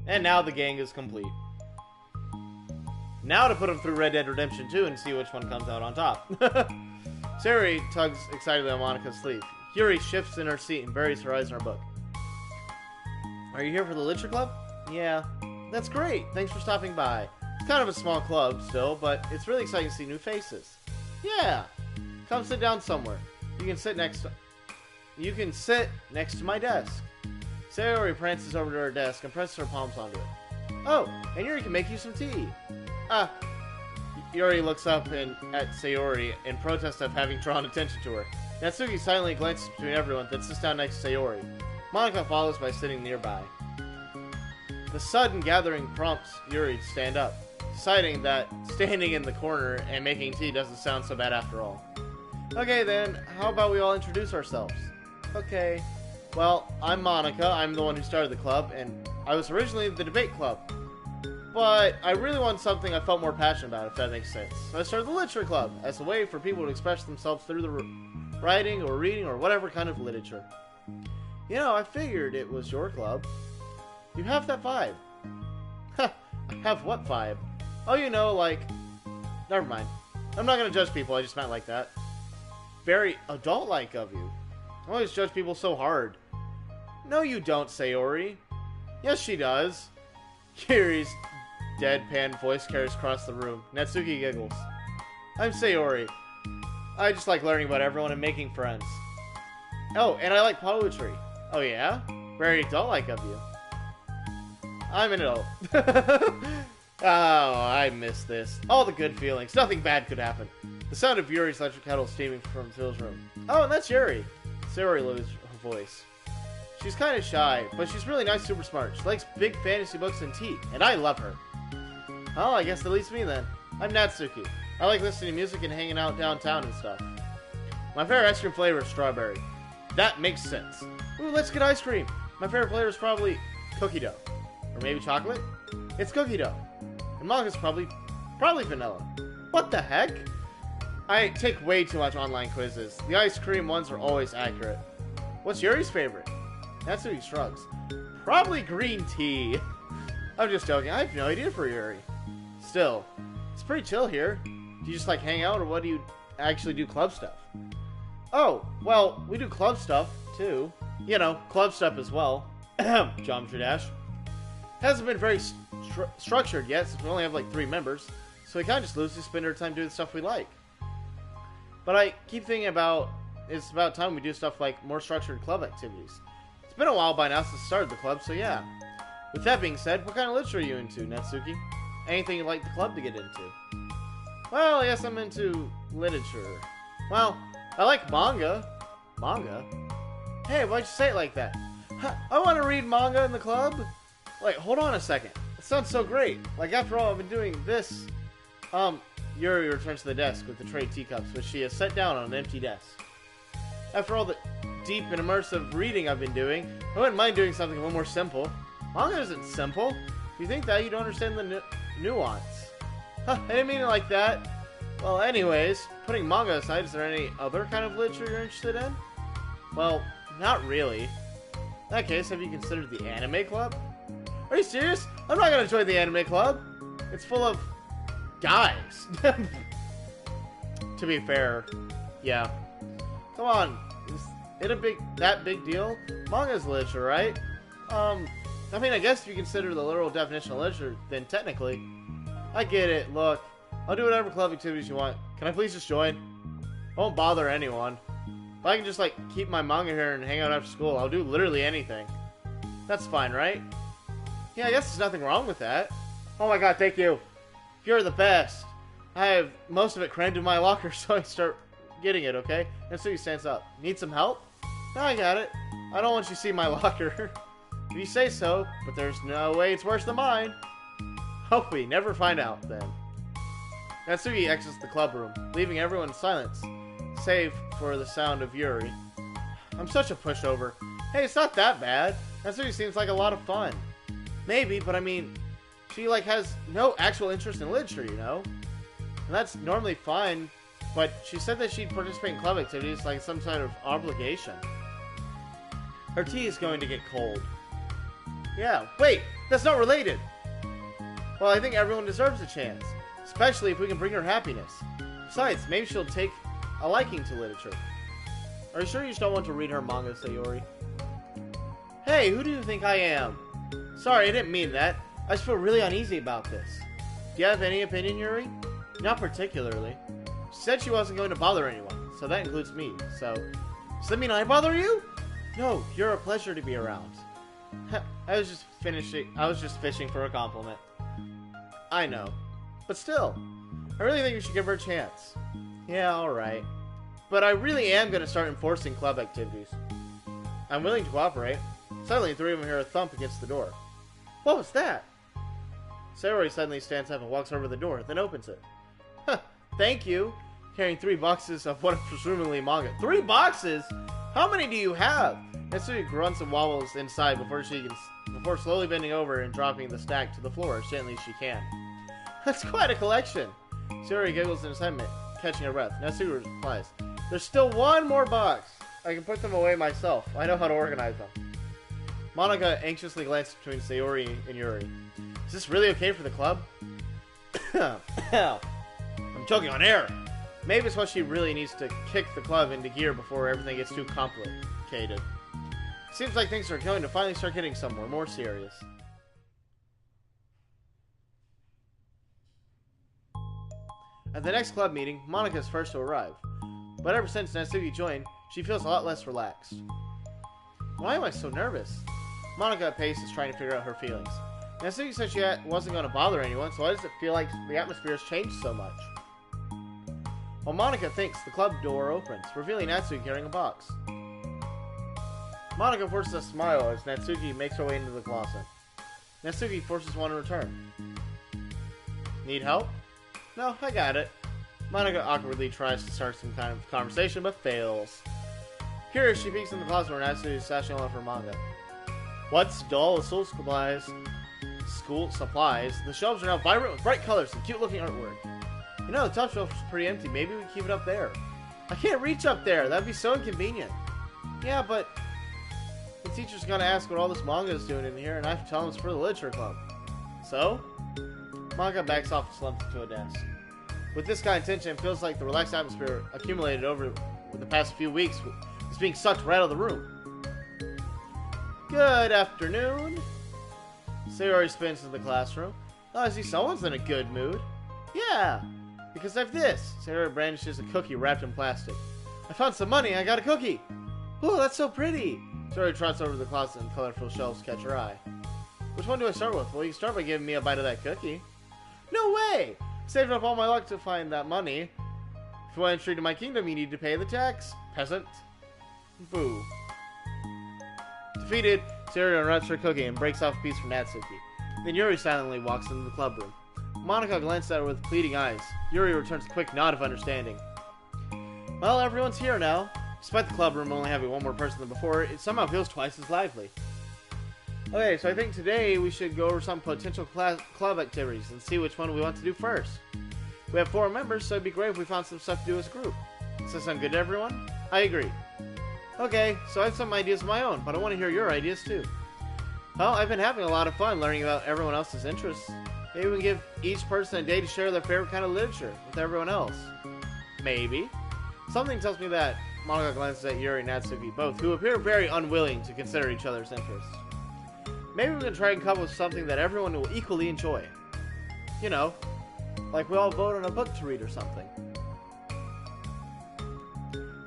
And now the gang is complete. Now to put them through Red Dead Redemption 2 and see which one comes out on top. Sayori tugs excitedly on Monica's sleeve. Yuri shifts in her seat and buries her eyes in her book. Are you here for the Literature Club? Yeah. That's great. Thanks for stopping by. It's kind of a small club still, but it's really exciting to see new faces. Yeah. Come sit down somewhere. You can sit next to my desk. Sayori prances over to her desk and presses her palms onto it. Oh, and Yuri can make you some tea. Yuri looks up at Sayori in protest of having drawn attention to her. Natsuki silently glances between everyone, then sits down next to Sayori. Monica follows by sitting nearby. The sudden gathering prompts Yuri to stand up, deciding that standing in the corner and making tea doesn't sound so bad after all. Okay then, how about we all introduce ourselves? Okay. Well, I'm Monica, I'm the one who started the club, and I was originally the debate club. But I really want something I felt more passionate about, if that makes sense. So I started the Literature Club as a way for people to express themselves through the writing or reading or whatever kind of literature. You know, I figured it was your club. You have that vibe. Ha! I have what vibe? Oh, you know, like... Never mind. I'm not gonna judge people, I just meant like that. Very adult-like of you. I always judge people so hard. No, you don't, Sayori. Yes, she does. Yuri's deadpan voice carries across the room. Natsuki giggles. I'm Sayori. I just like learning about everyone and making friends. Oh, and I like poetry. Oh yeah? Very adult-like of you. I'm an adult. Oh, I miss this. All the good feelings. Nothing bad could happen. The sound of Yuri's electric kettle steaming from Phil's room. Oh, and that's Yuri. Sayori lowers her voice. She's kind of shy, but she's really nice, super smart. She likes big fantasy books and tea, and I love her. Well, I guess that leaves me then. I'm Natsuki. I like listening to music and hanging out downtown and stuff. My favorite ice cream flavor is strawberry. That makes sense. Ooh, let's get ice cream. My favorite flavor is probably cookie dough. Or maybe chocolate? It's cookie dough. And manga's probably vanilla. What the heck? I take way too much online quizzes. The ice cream ones are always accurate. What's Yuri's favorite? Natsuki shrugs. Probably green tea. I'm just joking. I have no idea for Yuri. Still, it's pretty chill here. Do you just like hang out, or what do you actually do club stuff? Oh, well, we do club stuff too. You know, club stuff as well. Geometry Dash. Hasn't been very structured yet since we only have like 3 members, so we kind of just loosely spend our time doing the stuff we like. But I keep thinking about it's about time we do stuff like more structured club activities. It's been a while by now since I started the club, so yeah. With that being said, what kind of literature are you into, Natsuki? Anything you'd like the club to get into? Well, I guess I'm into literature. Well, I like manga. Manga? Hey, why'd you say it like that? I want to read manga in the club? Like, hold on a second. It sounds so great. Like, after all, I've been doing this. Yuri returns to the desk with the tray of teacups, which she has set down on an empty desk. After all the deep and immersive reading I've been doing, I wouldn't mind doing something a little more simple. Manga isn't simple. If you think that, you don't understand the nuance. Huh, I didn't mean it like that. Well, anyways, putting manga aside, is there any other kind of literature you're interested in? Well, not really. In that case, have you considered the anime club? Are you serious? I'm not gonna join the anime club. It's full of guys. To be fair, yeah. Come on, is it that big deal? Manga's literature, right? I mean, I guess if you consider the literal definition of literature, then technically. I get it, look. I'll do whatever club activities you want. Can I please just join? I won't bother anyone. If I can just, like, keep my manga here and hang out after school, I'll do literally anything. That's fine, right? Yeah, I guess there's nothing wrong with that. Oh my god, thank you. You're the best. I have most of it crammed in my locker, so I start getting it, okay? And so he stands up. Need some help? No, I got it. I don't want you to see my locker. If you say so, but there's no way it's worse than mine. Hope we never find out, then. Natsuki exits the club room, leaving everyone in silence, save for the sound of Yuri. I'm such a pushover. Hey, it's not that bad. Natsuki seems like a lot of fun. Maybe, but I mean, she, like, has no actual interest in literature, you know? And that's normally fine, but she said that she'd participate in club activities like some sort of obligation. Her tea is going to get cold. Yeah, wait, that's not related! Well, I think everyone deserves a chance, especially if we can bring her happiness. Besides, maybe she'll take a liking to literature. Are you sure you just don't want to read her manga, Sayori? Hey, who do you think I am? Sorry, I didn't mean that. I just feel really uneasy about this. Do you have any opinion, Yuri? Not particularly. She said she wasn't going to bother anyone, so that includes me, so... Does that mean I bother you? No, you're a pleasure to be around. I was just fishing for a compliment. I know. But still, I really think you should give her a chance. Yeah, alright. But I really am going to start enforcing club activities. I'm willing to cooperate. Suddenly, 3 of them hear a thump against the door. What was that? Sayori suddenly stands up and walks over to the door, then opens it. Huh, thank you. Carrying 3 boxes of what is presumably manga. 3 boxes? How many do you have? Natsuki grunts and wobbles inside before slowly bending over and dropping the stack to the floor as gently as she can. That's quite a collection. Sayori giggles in excitement, catching her breath. Natsuki replies, there's still 1 more box. I can put them away myself. I know how to organize them. Monica anxiously glances between Sayori and Yuri. Is this really okay for the club? I'm choking on air. Maybe it's what she really needs to kick the club into gear before everything gets too complicated. Seems like things are going to finally start getting somewhere more serious. At the next club meeting, Monica is first to arrive. But ever since Natsuki joined, she feels a lot less relaxed. Why am I so nervous? Monica at pace is trying to figure out her feelings. Natsuki said she wasn't going to bother anyone, so why does it feel like the atmosphere has changed so much? While Monica thinks, the club door opens, revealing Natsuki carrying a box. Monica forces a smile as Natsuki makes her way into the closet. Natsuki forces one in return. Need help? No, I got it. Monica awkwardly tries to start some kind of conversation, but fails. Curious, she peeks in the closet where Natsuki is stashing all of her manga. What's dull with school supplies? school supplies. The shelves are now vibrant with bright colors and cute-looking artwork. You know, the top shelf is pretty empty. Maybe we can keep it up there. I can't reach up there. That'd be so inconvenient. Yeah, but the teacher's gonna ask what all this manga is doing in here, and I have to tell him it's for the literature club. So? Manga backs off and slumps into a desk. With this kind of tension, it feels like the relaxed atmosphere accumulated over the past few weeks is being sucked right out of the room. Good afternoon. Sayori spins into the classroom. Oh, I see someone's in a good mood. Yeah, because I have this. Sayori brandishes a cookie wrapped in plastic. I found some money. I got a cookie. Oh, that's so pretty. Sayori trots over to the closet and colorful shelves catch her eye. Which one do I start with? Well, you can start by giving me a bite of that cookie. No way! Saved up all my luck to find that money. If you want entry to my kingdom, you need to pay the tax. Peasant. Boo. Defeated, Sayori unwraps her cookie and breaks off a piece from Natsuki. Then Yuri silently walks into the club room. Monica glances at her with pleading eyes. Yuri returns a quick nod of understanding. Well, everyone's here now. Despite the club room only having one more person than before, it somehow feels twice as lively. Okay, so I think today we should go over some potential club activities and see which one we want to do first. We have 4 members, so it'd be great if we found some stuff to do as a group. Does that sound good to everyone? I agree. Okay, so I have some ideas of my own, but I want to hear your ideas too. Well, I've been having a lot of fun learning about everyone else's interests. Maybe we can give each person a day to share their favorite kind of literature with everyone else. Maybe. Something tells me that. Monica glances at Yuri and Natsuki, both, who appear very unwilling to consider each other's interests. Maybe we can try and come up with something that everyone will equally enjoy. You know, like we all vote on a book to read or something.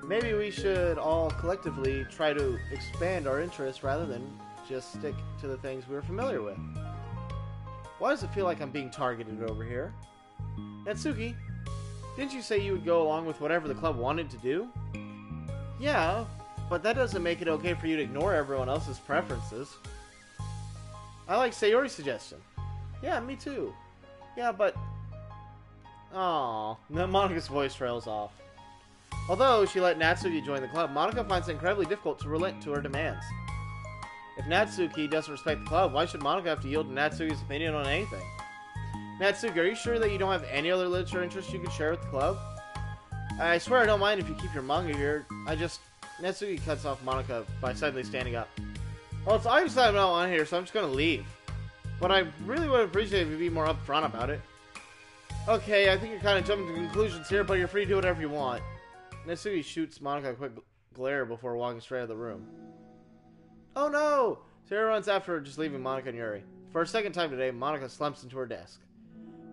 Maybe we should all collectively try to expand our interests rather than just stick to the things we're familiar with. Why does it feel like I'm being targeted over here? Natsuki, didn't you say you would go along with whatever the club wanted to do? Yeah, but that doesn't make it okay for you to ignore everyone else's preferences. I like Sayori's suggestion. Yeah, me too. Yeah, but... Aww. Monica's voice trails off. Although she let Natsuki join the club, Monica finds it incredibly difficult to relent to her demands. If Natsuki doesn't respect the club, why should Monica have to yield to Natsuki's opinion on anything? Natsuki, are you sure that you don't have any other literature interests you can share with the club? I swear I don't mind if you keep your manga here. Natsuki cuts off Monica by suddenly standing up. Well, it's obvious that I'm not on here, so I'm just gonna leave. But I really would appreciate if you'd be more upfront about it. Okay, I think you're kind of jumping to conclusions here, but you're free to do whatever you want. Natsuki shoots Monica a quick glare before walking straight out of the room. Oh no! Sarah runs after her, just leaving Monica and Yuri. For a second time today, Monica slumps into her desk.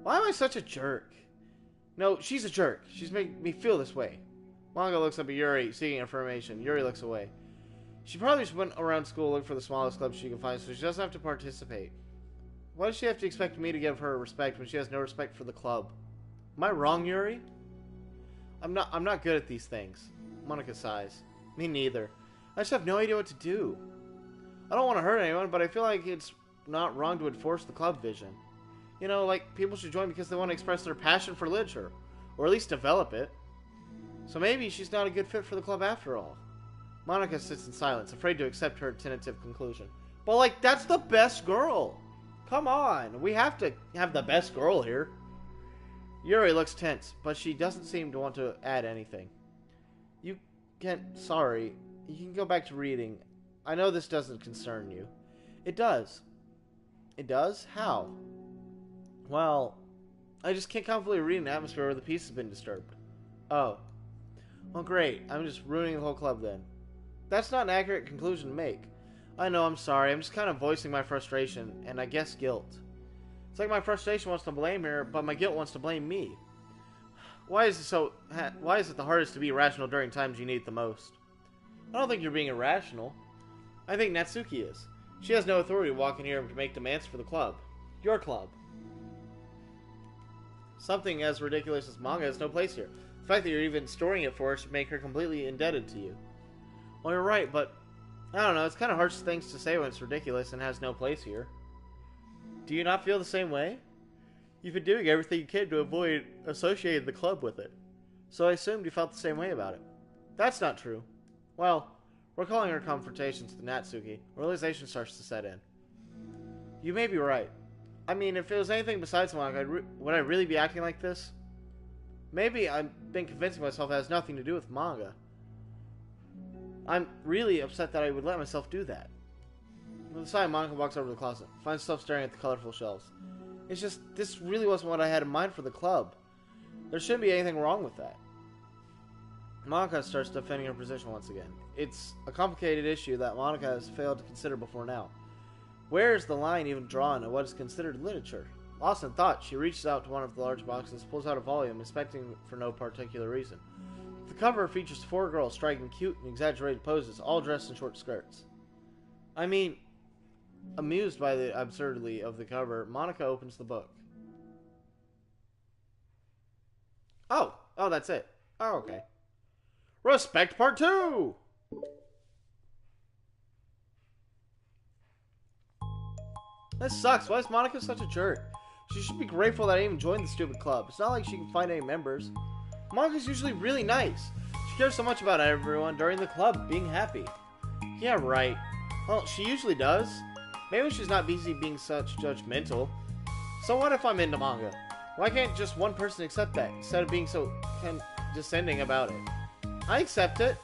Why am I such a jerk? No, she's a jerk. She's making me feel this way. Monica looks up at Yuri, seeking information. Yuri looks away. She probably just went around school looking for the smallest club she can find, so she doesn't have to participate. Why does she have to expect me to give her respect when she has no respect for the club? Am I wrong, Yuri? I'm not good at these things. Monica sighs. Me neither. I just have no idea what to do. I don't want to hurt anyone, but I feel like it's not wrong to enforce the club vision. You know, like, people should join because they want to express their passion for literature, or at least develop it. So maybe she's not a good fit for the club after all. Monica sits in silence, afraid to accept her tentative conclusion. But, like, that's the best girl! Come on, we have to have the best girl here. Yuri looks tense, but she doesn't seem to want to add anything. Sorry, you can go back to reading. I know this doesn't concern you. It does. It does? How? Well, I just can't comfortably read an atmosphere where the peace has been disturbed. Oh. Well, great. I'm just ruining the whole club then. That's not an accurate conclusion to make. I know, I'm sorry. I'm just kind of voicing my frustration, and I guess guilt. It's like my frustration wants to blame her, but my guilt wants to blame me. Why is it the hardest to be rational during times you need it the most? I don't think you're being irrational. I think Natsuki is. She has no authority to walk in here to make demands for the club. Your club. Something as ridiculous as manga has no place here. The fact that you're even storing it for her should make her completely indebted to you. Well, you're right, but I don't know, it's kind of harsh things to say when it's ridiculous and has no place here. Do you not feel the same way? You've been doing everything you can to avoid associating the club with it. So I assumed you felt the same way about it. That's not true. Well, recalling our confrontations with Natsuki, realization starts to set in. You may be right. I mean, if it was anything besides manga, would I really be acting like this? Maybe I've been convincing myself it has nothing to do with manga. I'm really upset that I would let myself do that. With a sigh, Monica walks over to the closet, finds herself staring at the colorful shelves. It's just, this really wasn't what I had in mind for the club. There shouldn't be anything wrong with that. Monica starts defending her position once again. It's a complicated issue that Monica has failed to consider before now. Where is the line even drawn at what is considered literature? Lost in thought, she reaches out to one of the large boxes, pulls out a volume, inspecting for no particular reason. The cover features 4 girls striking cute and exaggerated poses, all dressed in short skirts. I mean, amused by the absurdity of the cover, Monica opens the book. Oh, that's it. Oh, okay. Respect Part 2! This sucks. Why is Monica such a jerk? She should be grateful that I even joined the stupid club. It's not like she can find any members. Monica's usually really nice. She cares so much about everyone during the club being happy. Yeah, right. Well, she usually does. Maybe she's not busy being such judgmental. So what if I'm into manga? Why can't just one person accept that, instead of being so condescending about it? I accept it.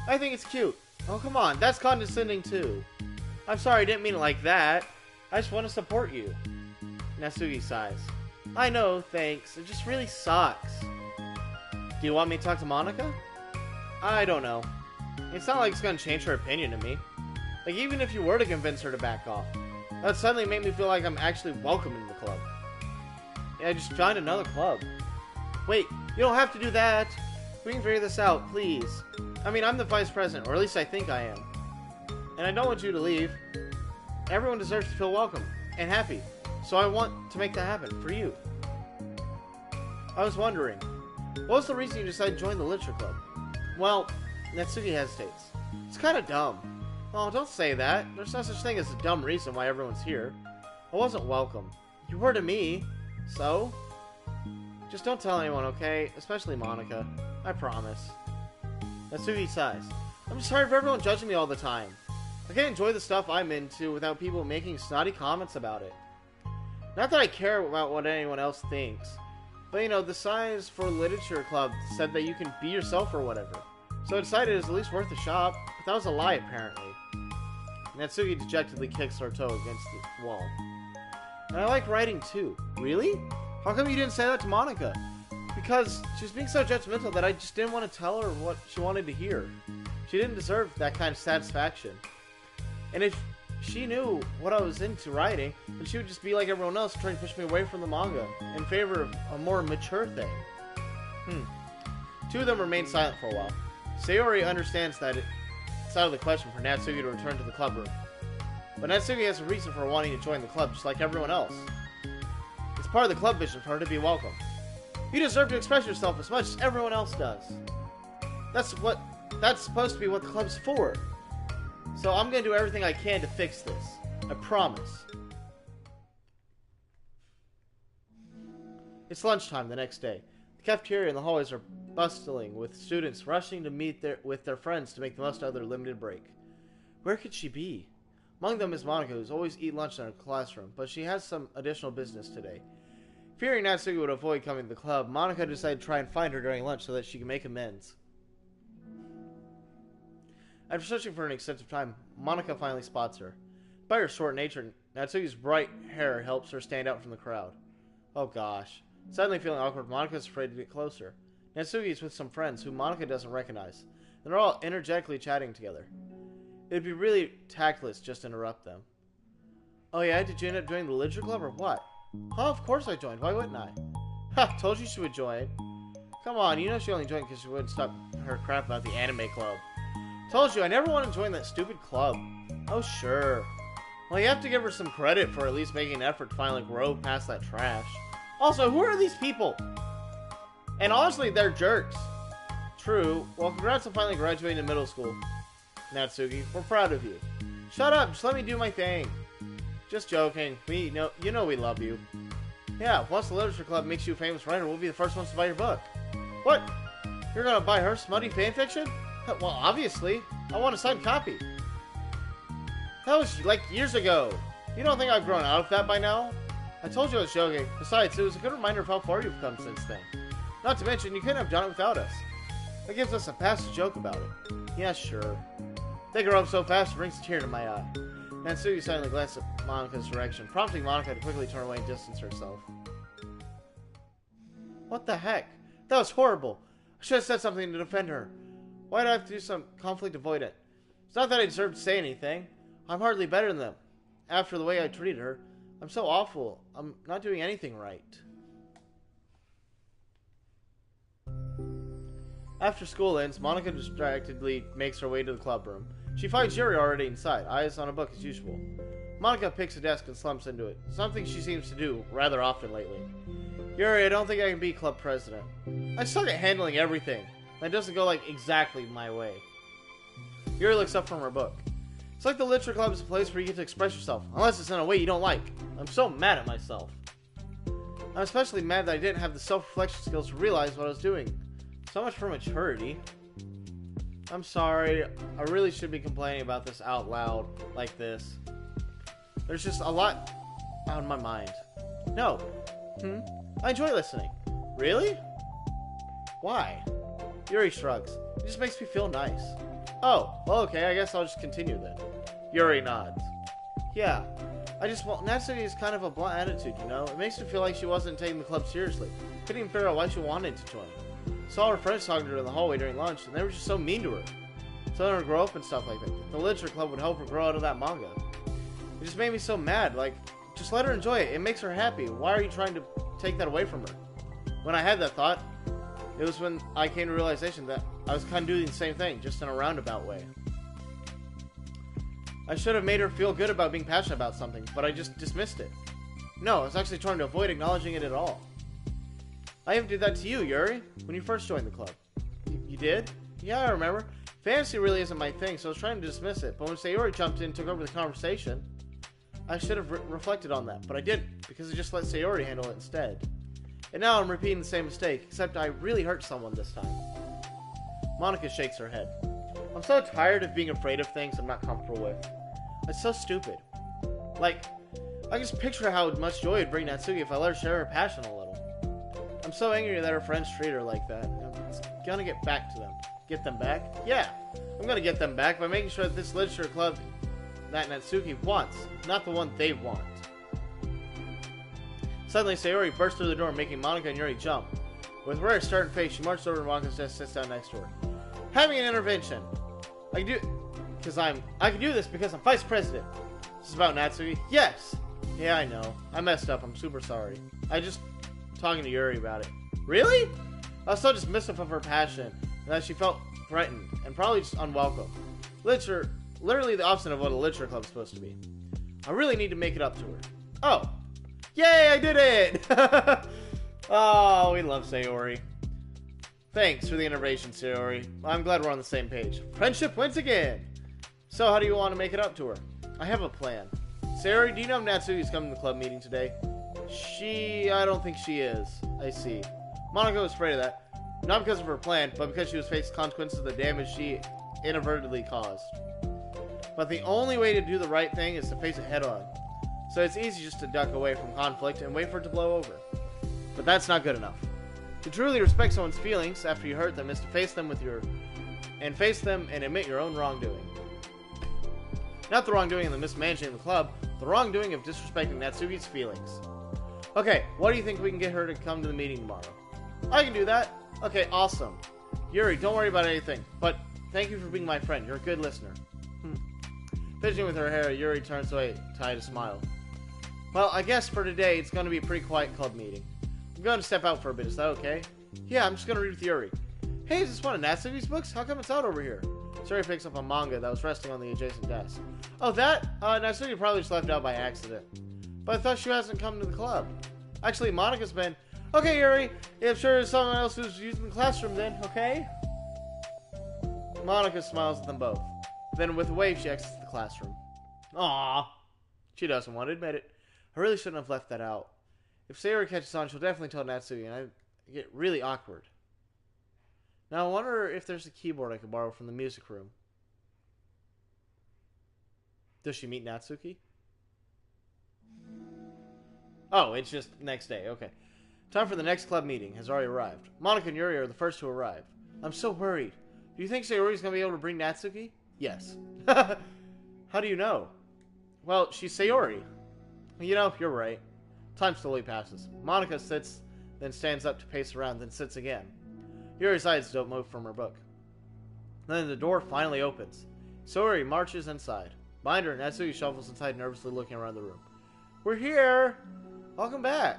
I think it's cute. Oh, come on. That's condescending, too. I'm sorry, I didn't mean it like that. I just want to support you. Natsuki sighs. I know, thanks. It just really sucks. Do you want me to talk to Monica? I don't know. It's not like it's going to change her opinion of me. Like, even if you were to convince her to back off, that would suddenly make me feel like I'm actually welcome in the club. Yeah, just find another club. Wait, you don't have to do that. We can figure this out, please. I mean, I'm the vice president, or at least I think I am. And I don't want you to leave. Everyone deserves to feel welcome and happy. So I want to make that happen for you. I was wondering, what was the reason you decided to join the literature club? Well, Natsuki hesitates. It's kind of dumb. Oh, don't say that. There's no such thing as a dumb reason why everyone's here. I wasn't welcome. You were to me. So? Just don't tell anyone, okay? Especially Monica. I promise. Natsuki sighs. I'm just tired of everyone judging me all the time. I can't enjoy the stuff I'm into without people making snotty comments about it. Not that I care about what anyone else thinks. But you know, the signs for Literature Club said that you can be yourself or whatever. So I decided it was at least worth a shot, but that was a lie apparently. Natsuki dejectedly kicks her toe against the wall. And I like writing too. Really? How come you didn't say that to Monica? Because she was being so judgmental that I just didn't want to tell her what she wanted to hear. She didn't deserve that kind of satisfaction. And if she knew what I was into writing, then she would just be like everyone else, trying to push me away from the manga in favor of a more mature thing. Two of them remain silent for a while. Sayori understands that it's out of the question for Natsuki to return to the club room. But Natsuki has a reason for wanting to join the club just like everyone else. It's part of the club vision for her to be welcome. You deserve to express yourself as much as everyone else does. That's supposed to be what the club's for. So I'm going to do everything I can to fix this. I promise. It's lunchtime the next day. The cafeteria and the hallways are bustling with students rushing to meet with their friends to make the most of their limited break. Where could she be? Among them is Monica, who's always eat lunch in her classroom, but she has some additional business today. Fearing Natsuki would avoid coming to the club, Monica decided to try and find her during lunch so that she can make amends. After searching for an extensive time, Monica finally spots her. By her short nature, Natsuki's bright hair helps her stand out from the crowd. Oh gosh. Suddenly feeling awkward, Monica is afraid to get closer. Natsuki is with some friends whom Monica doesn't recognize. They're all energetically chatting together. It would be really tactless just to interrupt them. Oh yeah, did you end up joining the literature club or what? Oh, of course I joined. Why wouldn't I? Ha, told you she would join. Come on, you know she only joined because she wouldn't stop her crap about the anime club. Told you, I never want to join that stupid club. Oh, sure. Well, you have to give her some credit for at least making an effort to finally grow past that trash. Also, who are these people? And honestly, they're jerks. True. Well, congrats on finally graduating middle school, Natsuki. We're proud of you. Shut up. Just let me do my thing. Just joking. You know we love you. Yeah, once the literature club makes you a famous writer, we'll be the first ones to buy your book. What? You're gonna buy her smutty fanfiction? Well, obviously. I want a signed copy. That was like years ago. You don't think I've grown out of that by now? I told you I was joking. Besides, it was a good reminder of how far you've come since then. Not to mention, you couldn't have done it without us. That gives us a pass to joke about it. Yeah, sure. They grow up so fast it brings a tear to my eye. Natsuki suddenly glanced at Monika's direction, prompting Monika to quickly turn away and distance herself. What the heck? That was horrible. I should have said something to defend her. Why did I have to do some conflict avoidant? It's not that I deserve to say anything. I'm hardly better than them. After the way I treated her, I'm so awful. I'm not doing anything right. After school ends, Monika distractedly makes her way to the club room. She finds Yuri already inside, eyes on a book as usual. Monika picks a desk and slumps into it, something she seems to do rather often lately. Yuri, I don't think I can be club president. I suck at handling everything. That doesn't go, exactly my way. Yuri looks up from her book. It's like the literature club is a place where you get to express yourself, unless it's in a way you don't like. I'm so mad at myself. I'm especially mad that I didn't have the self-reflection skills to realize what I was doing. So much for maturity. I'm sorry. I really should be complaining about this out loud like this. There's just a lot on my mind. No. I enjoy listening. Really? Why? Yuri shrugs. It just makes me feel nice. Oh, well, okay, I guess I'll just continue then. Yuri nods. Yeah. Natsuki is kind of a blunt attitude, you know? It makes me feel like she wasn't taking the club seriously. Couldn't even figure out why she wanted to join. Saw her friends talking to her in the hallway during lunch, and they were just so mean to her. Telling her to grow up and stuff like that. The literature club would help her grow out of that manga. It just made me so mad. Just let her enjoy it. It makes her happy. Why are you trying to take that away from her? When I had that thought, it was when I came to the realization that I was kind of doing the same thing, just in a roundabout way. I should have made her feel good about being passionate about something, but I just dismissed it. No, I was actually trying to avoid acknowledging it at all. I even did that to you, Yuri, when you first joined the club. You did? Yeah, I remember. Fantasy really isn't my thing, so I was trying to dismiss it, but when Sayori jumped in and took over the conversation, I should have reflected on that, but I didn't, because I just let Sayori handle it instead. And now I'm repeating the same mistake, except I really hurt someone this time. Monika shakes her head. I'm so tired of being afraid of things I'm not comfortable with. It's so stupid. I can just picture how much joy it'd bring Natsuki if I let her share her passion a little. I'm so angry that her friends treat her like that. I'm gonna get back to them. Get them back? Yeah, I'm gonna get them back by making sure that this literature club that Natsuki wants, not the one they want. Suddenly, Sayori bursts through the door, making Monika and Yuri jump. With rare stern face, she marches over to Monika's desk and sits down next to her. Having an intervention. I can do this because I'm vice president. This is about Natsuki? Yes! Yeah, I know. I messed up. I'm super sorry. Talking to Yuri about it. Really? I was so dismissive of her passion that she felt threatened and probably just unwelcome. Literally the opposite of what a literature club is supposed to be. I really need to make it up to her. Oh. Yay, I did it! Oh, we love Sayori. Thanks for the intervention, Sayori. I'm glad we're on the same page. Friendship wins again! So, how do you want to make it up to her? I have a plan. Sayori, do you know if Natsuki's coming to the club meeting today? I don't think she is. I see. Monika was afraid of that. Not because of her plan, but because she was facing consequences of the damage she inadvertently caused. But the only way to do the right thing is to face it head on. So it's easy just to duck away from conflict and wait for it to blow over. But that's not good enough. To truly respect someone's feelings after you hurt them is to face them and admit your own wrongdoing. Not the wrongdoing of the mismanaging the club, the wrongdoing of disrespecting Natsuki's feelings. Okay, what do you think we can get her to come to the meeting tomorrow? I can do that. Okay, awesome. Yuri, don't worry about anything, but thank you for being my friend. You're a good listener. Fidgeting with her hair, Yuri turns away, tied a smile. Well, I guess for today, it's going to be a pretty quiet club meeting. I'm going to step out for a bit. Is that okay? Yeah, I'm just going to read with Yuri. Hey, is this one of Natsuki's books? How come it's out over here? Sayori picks up a manga that was resting on the adjacent desk. Oh, that? Natsuki probably just left out by accident. But I thought she hasn't come to the club. Actually, Monika's been... Okay, Yuri. Yeah, I'm sure there's someone else who's using the classroom then, okay? Monika smiles at them both. Then with a wave, she exits the classroom. Aww. She doesn't want to admit it. I really shouldn't have left that out. If Sayori catches on, she'll definitely tell Natsuki, and I get really awkward. Now, I wonder if there's a keyboard I could borrow from the music room. Does she meet Natsuki? Oh, it's just next day. Okay. Time for the next club meeting has already arrived. Monica and Yuri are the first to arrive. I'm so worried. Do you think Sayori's going to be able to bring Natsuki? Yes. How do you know? Well, she's Sayori. You know, you're right. Time slowly passes. Monica sits, then stands up to pace around, then sits again. Yuri's eyes don't move from her book. Then the door finally opens. Sayori marches inside. Behind her, Natsuki shuffles inside, nervously looking around the room. We're here! Welcome back!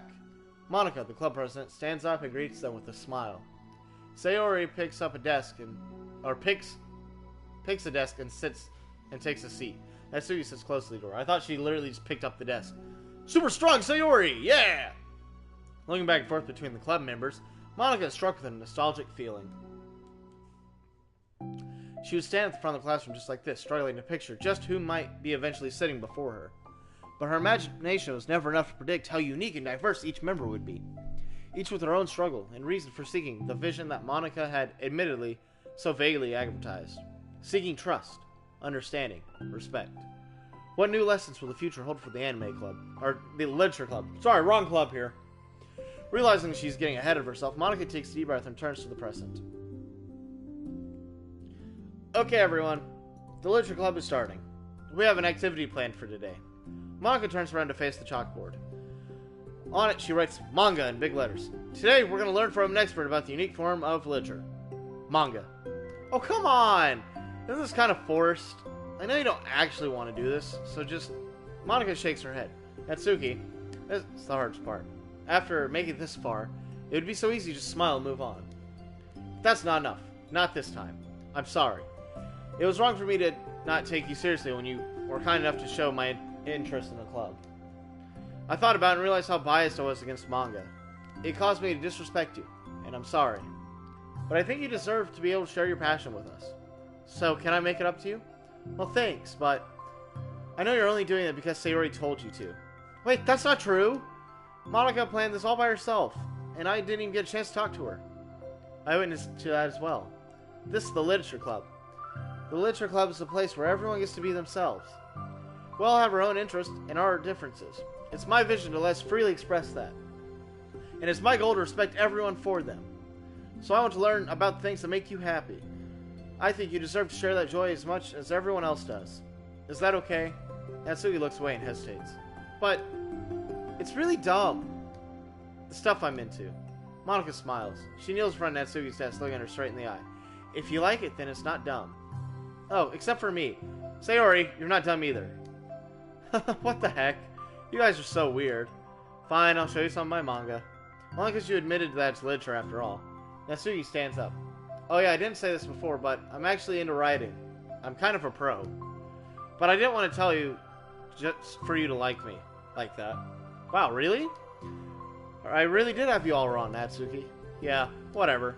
Monica, the club president, stands up and greets them with a smile. Sayori picks a desk and sits and takes a seat. Natsuki sits close to the door. I thought she literally just picked up the desk. Super strong Sayori! Yeah! Looking back and forth between the club members, Monica is struck with a nostalgic feeling. She would stand at the front of the classroom just like this, struggling to picture just who might be eventually sitting before her. But her imagination was never enough to predict how unique and diverse each member would be. Each with their own struggle and reason for seeking the vision that Monica had admittedly so vaguely advertised. Seeking trust, understanding, respect. What new lessons will the future hold for the anime club? Or the literature club. Sorry, wrong club here. Realizing she's getting ahead of herself, Monica takes a deep breath and turns to the present. Okay, everyone. The literature club is starting. We have an activity planned for today. Monica turns around to face the chalkboard. On it, she writes manga in big letters. Today, we're going to learn from an expert about the unique form of literature. Manga. Oh, come on! Isn't this kind of forced? I know you don't actually want to do this, so just... Monica shakes her head. Natsuki, this is the hardest part. After making it this far, it would be so easy to just smile and move on. But that's not enough. Not this time. I'm sorry. It was wrong for me to not take you seriously when you were kind enough to show my interest in the club. I thought about it and realized how biased I was against manga. It caused me to disrespect you, and I'm sorry. But I think you deserve to be able to share your passion with us. So, can I make it up to you? Well, thanks, but I know you're only doing it because Sayori told you to. Wait, that's not true! Monica planned this all by herself, and I didn't even get a chance to talk to her. I witnessed to that as well. This is the Literature Club. The Literature Club is a place where everyone gets to be themselves. We all have our own interests and our differences. It's my vision to let us freely express that. And it's my goal to respect everyone for them. So I want to learn about things that make you happy. I think you deserve to share that joy as much as everyone else does. Is that okay? Natsuki looks away and hesitates. But it's really dumb. The stuff I'm into. Monica smiles. She kneels in front of Natsuki's desk, looking at her straight in the eye. If you like it, then it's not dumb. Oh, except for me. Sayori, you're not dumb either. What the heck? You guys are so weird. Fine, I'll show you some of my manga. Only because you admitted that it's literature after all. Natsuki stands up. Oh yeah, I didn't say this before, but I'm actually into writing. I'm kind of a pro. But I didn't want to tell you just for you to like me. Like that. Wow, really? I really did have you all wrong, Natsuki. Yeah, whatever.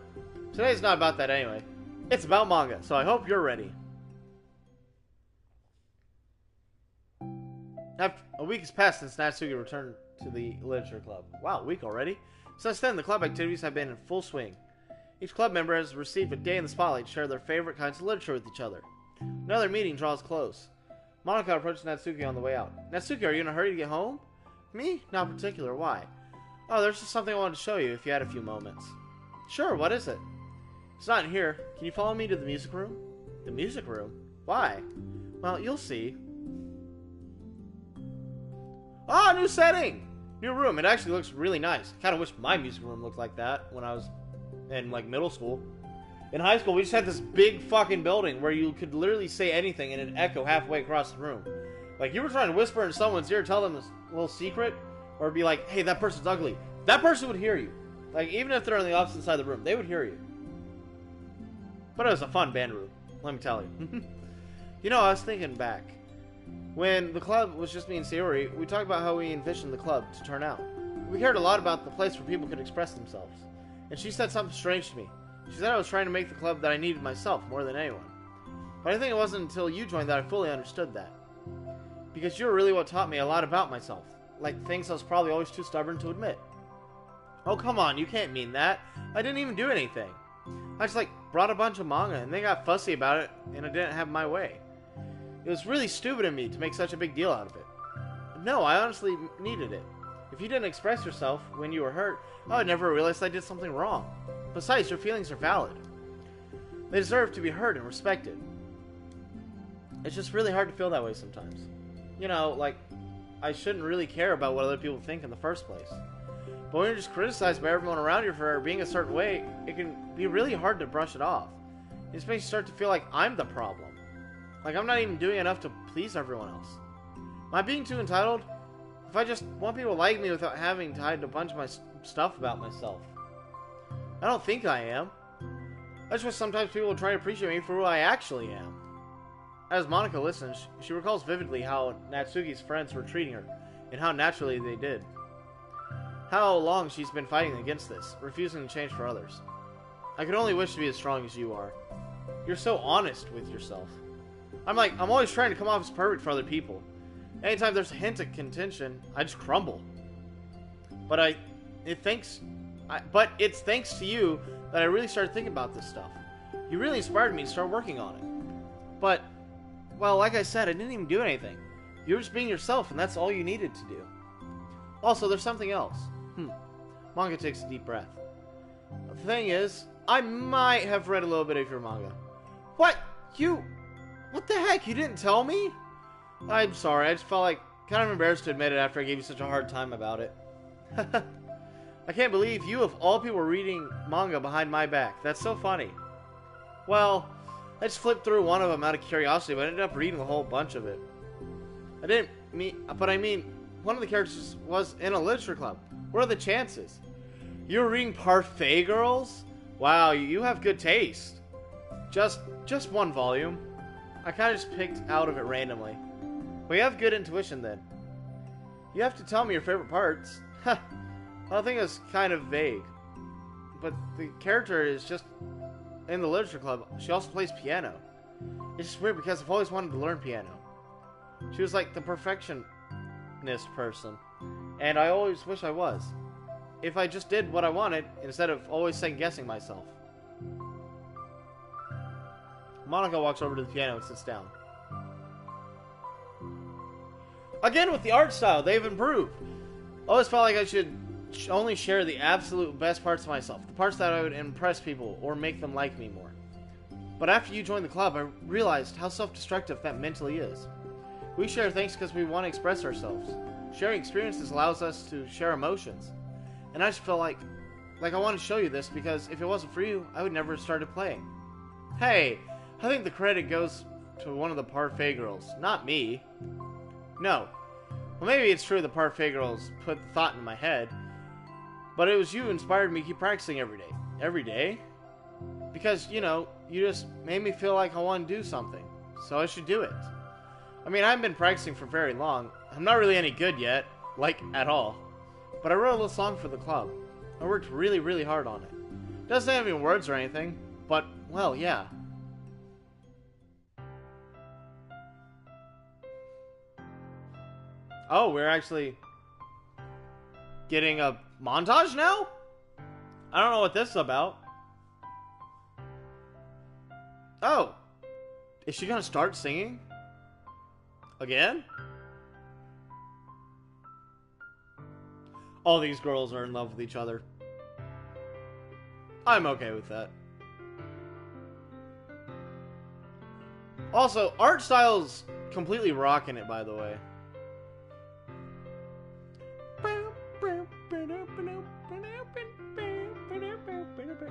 Today's not about that anyway. It's about manga, so I hope you're ready. A week has passed since Natsuki returned to the Literature Club. Wow, a week already? Since then, the club activities have been in full swing. Each club member has received a day in the spotlight to share their favorite kinds of literature with each other. Another meeting draws close. Monica approaches Natsuki on the way out. Natsuki, are you in a hurry to get home? Me? Not particular. Why? Oh, there's just something I wanted to show you if you had a few moments. Sure, what is it? It's not in here. Can you follow me to the music room? The music room? Why? Well, you'll see. Ah, new setting! New room. It actually looks really nice. Kind of wish my music room looked like that when I was in, like, middle school. In high school, we just had this big fucking building where you could literally say anything and it'd echo halfway across the room. Like, you were trying to whisper in someone's ear, tell them this little secret, or be like, hey, that person's ugly. That person would hear you. Like, even if they're on the opposite side of the room, they would hear you. But it was a fun band room, let me tell you. You know, I was thinking back. When the club was just me and Sayori, we talked about how we envisioned the club to turn out. We cared a lot about the place where people could express themselves. And she said something strange to me. She said I was trying to make the club that I needed myself more than anyone. But I think it wasn't until you joined that I fully understood that. Because you were really what taught me a lot about myself. Like things I was probably always too stubborn to admit. Oh, come on, you can't mean that. I didn't even do anything. I just, brought a bunch of manga and they got fussy about it and I didn't have my way. It was really stupid of me to make such a big deal out of it. No, I honestly needed it. If you didn't express yourself when you were hurt, I would never realize I did something wrong. Besides, your feelings are valid. They deserve to be heard and respected. It's just really hard to feel that way sometimes. You know, like, I shouldn't really care about what other people think in the first place. But when you're just criticized by everyone around you for being a certain way, it can be really hard to brush it off. It just makes you start to feel like I'm the problem. Like I'm not even doing enough to please everyone else. Am I being too entitled? If I just want people to like me without having to hide a bunch of my stuff about myself. I don't think I am. I just wish sometimes people would try to appreciate me for who I actually am. As Monika listens, she recalls vividly how Natsuki's friends were treating her, and how naturally they did. How long she's been fighting against this, refusing to change for others. I could only wish to be as strong as you are. You're so honest with yourself. I'm always trying to come off as perfect for other people. Anytime there's a hint of contention, I just crumble. But it's thanks to you that I really started thinking about this stuff. You really inspired me to start working on it. But, well, like I said, I didn't even do anything. You were just being yourself, and that's all you needed to do. Also, there's something else. Manga takes a deep breath. The thing is, I might have read a little bit of your manga. What? What the heck? You didn't tell me? I'm sorry, I just felt like kind of embarrassed to admit it after I gave you such a hard time about it. I can't believe you of all people were reading manga behind my back. That's so funny. Well, I just flipped through one of them out of curiosity, but I ended up reading a whole bunch of it. I mean, one of the characters was in a literature club. What are the chances? You were reading Parfait Girls? Wow, you have good taste. Just one volume. I kind of just picked out of it randomly. Well, you have good intuition then. You have to tell me your favorite parts. I think it's kind of vague. But the character is just in the literature club. She also plays piano. It's just weird because I've always wanted to learn piano. She was like the perfectionist person. And I always wish I was. If I just did what I wanted, instead of always second-guessing myself. Monika walks over to the piano and sits down. Again, with the art style, they've improved. I always felt like I should only share the absolute best parts of myself. The parts that I would impress people or make them like me more. But after you joined the club, I realized how self-destructive that mentally is. We share things because we want to express ourselves. Sharing experiences allows us to share emotions. And I just felt like I want to show you this because if it wasn't for you, I would never have started playing. Hey, I think the credit goes to one of the Parfait Girls, not me. No. Well, maybe it's true the Parfait Girls put the thought in my head, but it was you who inspired me to keep practicing every day. Every day? Because, you just made me feel like I want to do something, so I should do it. I mean, I haven't been practicing for very long. I'm not really any good yet, like, at all. But I wrote a little song for the club. I worked really, really hard on it. Doesn't have any words or anything, but, well, yeah. Oh, we're actually getting a montage now? I don't know what this is about. Oh. Is she gonna start singing? Again? All these girls are in love with each other. I'm okay with that. Also, art style's completely rocking it, by the way.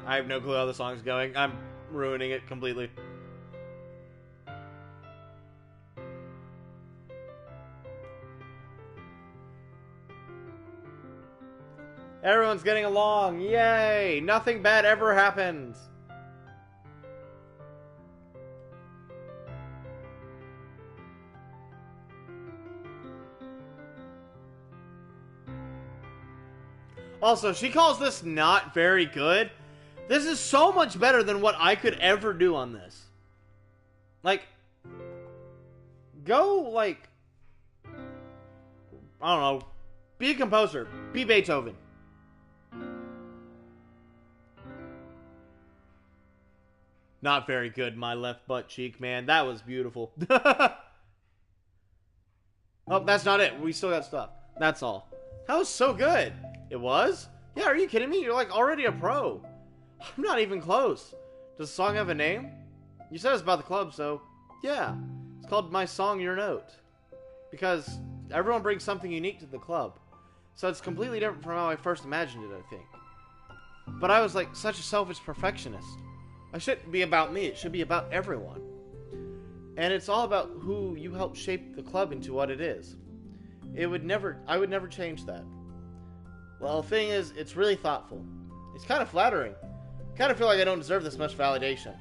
I have no clue how the song's going. I'm ruining it completely. Everyone's getting along. Yay! Nothing bad ever happens. Also, she calls this not very good. This is so much better than what I could ever do on this. Like, go, like, I don't know, be a composer. Be Beethoven. Not very good, my left butt cheek, man. That was beautiful. Oh, that's not it. We still got stuff. That's all. That was so good. It was? Yeah, are you kidding me? You're like already a pro. I'm not even close. Does the song have a name? You said it's about the club, so yeah. It's called My Song, Your Note. Because everyone brings something unique to the club. So it's completely different from how I first imagined it, I think. But I was like such a selfish perfectionist. It shouldn't be about me, it should be about everyone. And it's all about who you help shape the club into what it is. I would never change that. Well, the thing is, it's really thoughtful. It's kind of flattering. I kind of feel like I don't deserve this much validation.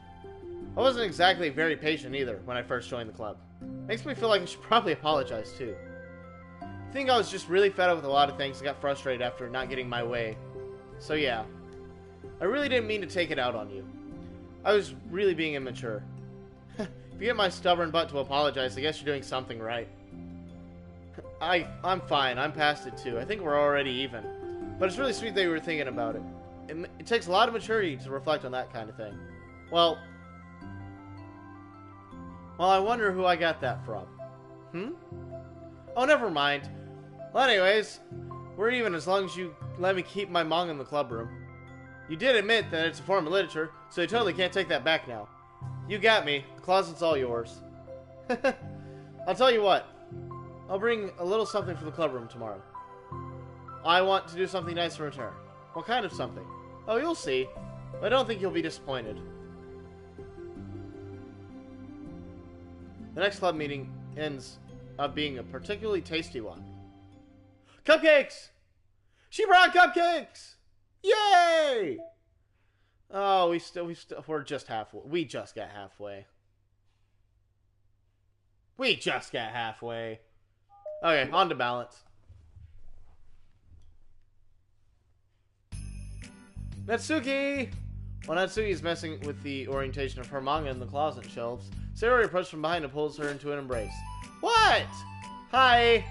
I wasn't exactly very patient either when I first joined the club. Makes me feel like I should probably apologize too. I think I was just really fed up with a lot of things and got frustrated after not getting my way. So yeah, I really didn't mean to take it out on you. I was really being immature. If you get my stubborn butt to apologize, I guess you're doing something right. I'm fine. I'm past it too. I think we're already even. But it's really sweet that you were thinking about it. It takes a lot of maturity to reflect on that kind of thing. Well, I wonder who I got that from. Oh, never mind. Well, anyways, we're even as long as you let me keep my manga in the club room. You did admit that it's a form of literature, so you totally can't take that back now. You got me. The closet's all yours. I'll tell you what. I'll bring a little something for the club room tomorrow. I want to do something nice in return. What kind of something? Oh, you'll see. I don't think you'll be disappointed. The next club meeting ends up being a particularly tasty one. Cupcakes! She brought cupcakes! Yay! Oh, we're just halfway. We just got halfway. Okay, on to balance. Natsuki! While Natsuki is messing with the orientation of her manga in the closet shelves, Sayori approaches from behind and pulls her into an embrace. What? Hi!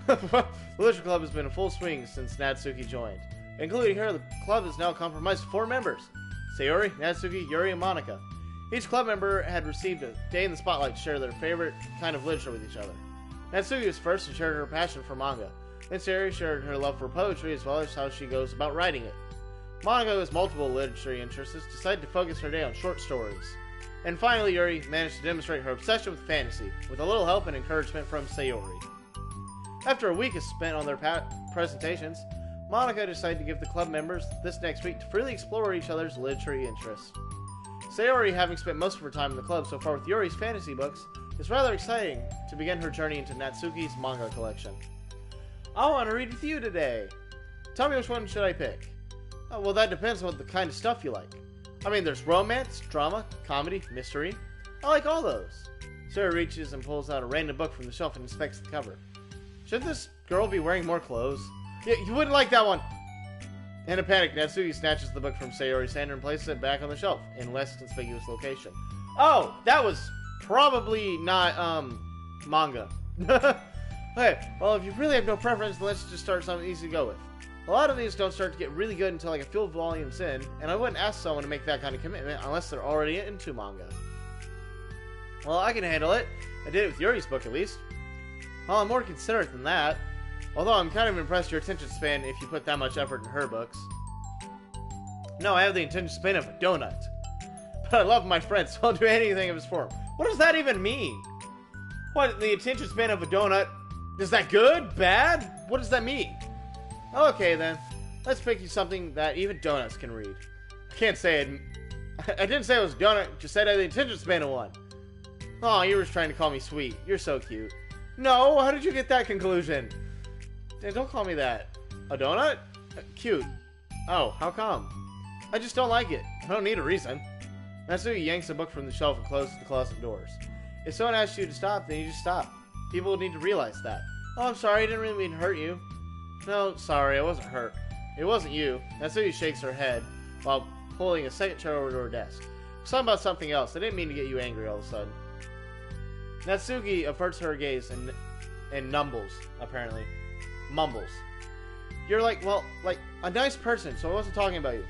The Literature Club has been in full swing since Natsuki joined. Including her, the club is now comprised of 4 members. Sayori, Natsuki, Yuri, and Monica. Each club member had received a day in the spotlight to share their favorite kind of literature with each other. Natsuki was first and shared her passion for manga. Then Sayori shared her love for poetry as well as how she goes about writing it. Monica, who has multiple literary interests, decided to focus her day on short stories. And finally, Yuri managed to demonstrate her obsession with fantasy, with a little help and encouragement from Sayori. After a week is spent on their presentations, Monica decided to give the club members this next week to freely explore each other's literary interests. Sayori, having spent most of her time in the club so far with Yuri's fantasy books, is rather exciting to begin her journey into Natsuki's manga collection. I want to read with you today. Tell me which one should I pick? Well, that depends on what the kind of stuff you like. I mean, there's romance, drama, comedy, mystery. I like all those. Sarah reaches and pulls out a random book from the shelf and inspects the cover. Should this girl be wearing more clothes? Yeah, you wouldn't like that one! In a panic, Natsuki snatches the book from Sayori's hand and places it back on the shelf in less conspicuous location. Oh, that was probably not, manga. Okay, well, if you really have no preference, then let's just start something easy to go with. A lot of these don't start to get really good until like a few volumes in, and I wouldn't ask someone to make that kind of commitment unless they're already into manga. Well, I can handle it. I did it with Yuri's book, at least. Well, I'm more considerate than that. Although I'm kind of impressed your attention span if you put that much effort in her books. No, I have the attention span of a donut. But I love my friend, so I'll do anything of his form. What does that even mean? What, the attention span of a donut? Is that good? Bad? What does that mean? Okay then, let's pick you something that even donuts can read. I can't say it. I didn't say it was a donut, just said I had the attention span of one. Oh, you were just trying to call me sweet. You're so cute. No, how did you get that conclusion? Don't call me that. A donut? Cute. Oh, how come? I just don't like it. I don't need a reason. Natsuki yanks a book from the shelf and closes the closet doors. If someone asks you to stop, then you just stop. People need to realize that. Oh, I'm sorry, I didn't really mean to hurt you. No, sorry, I wasn't hurt. It wasn't you. Natsuki shakes her head while pulling a second chair over to her desk. Something about something else. I didn't mean to get you angry all of a sudden. Natsuki averts her gaze and mumbles, apparently. Mumbles. You're like a nice person, so I wasn't talking about you.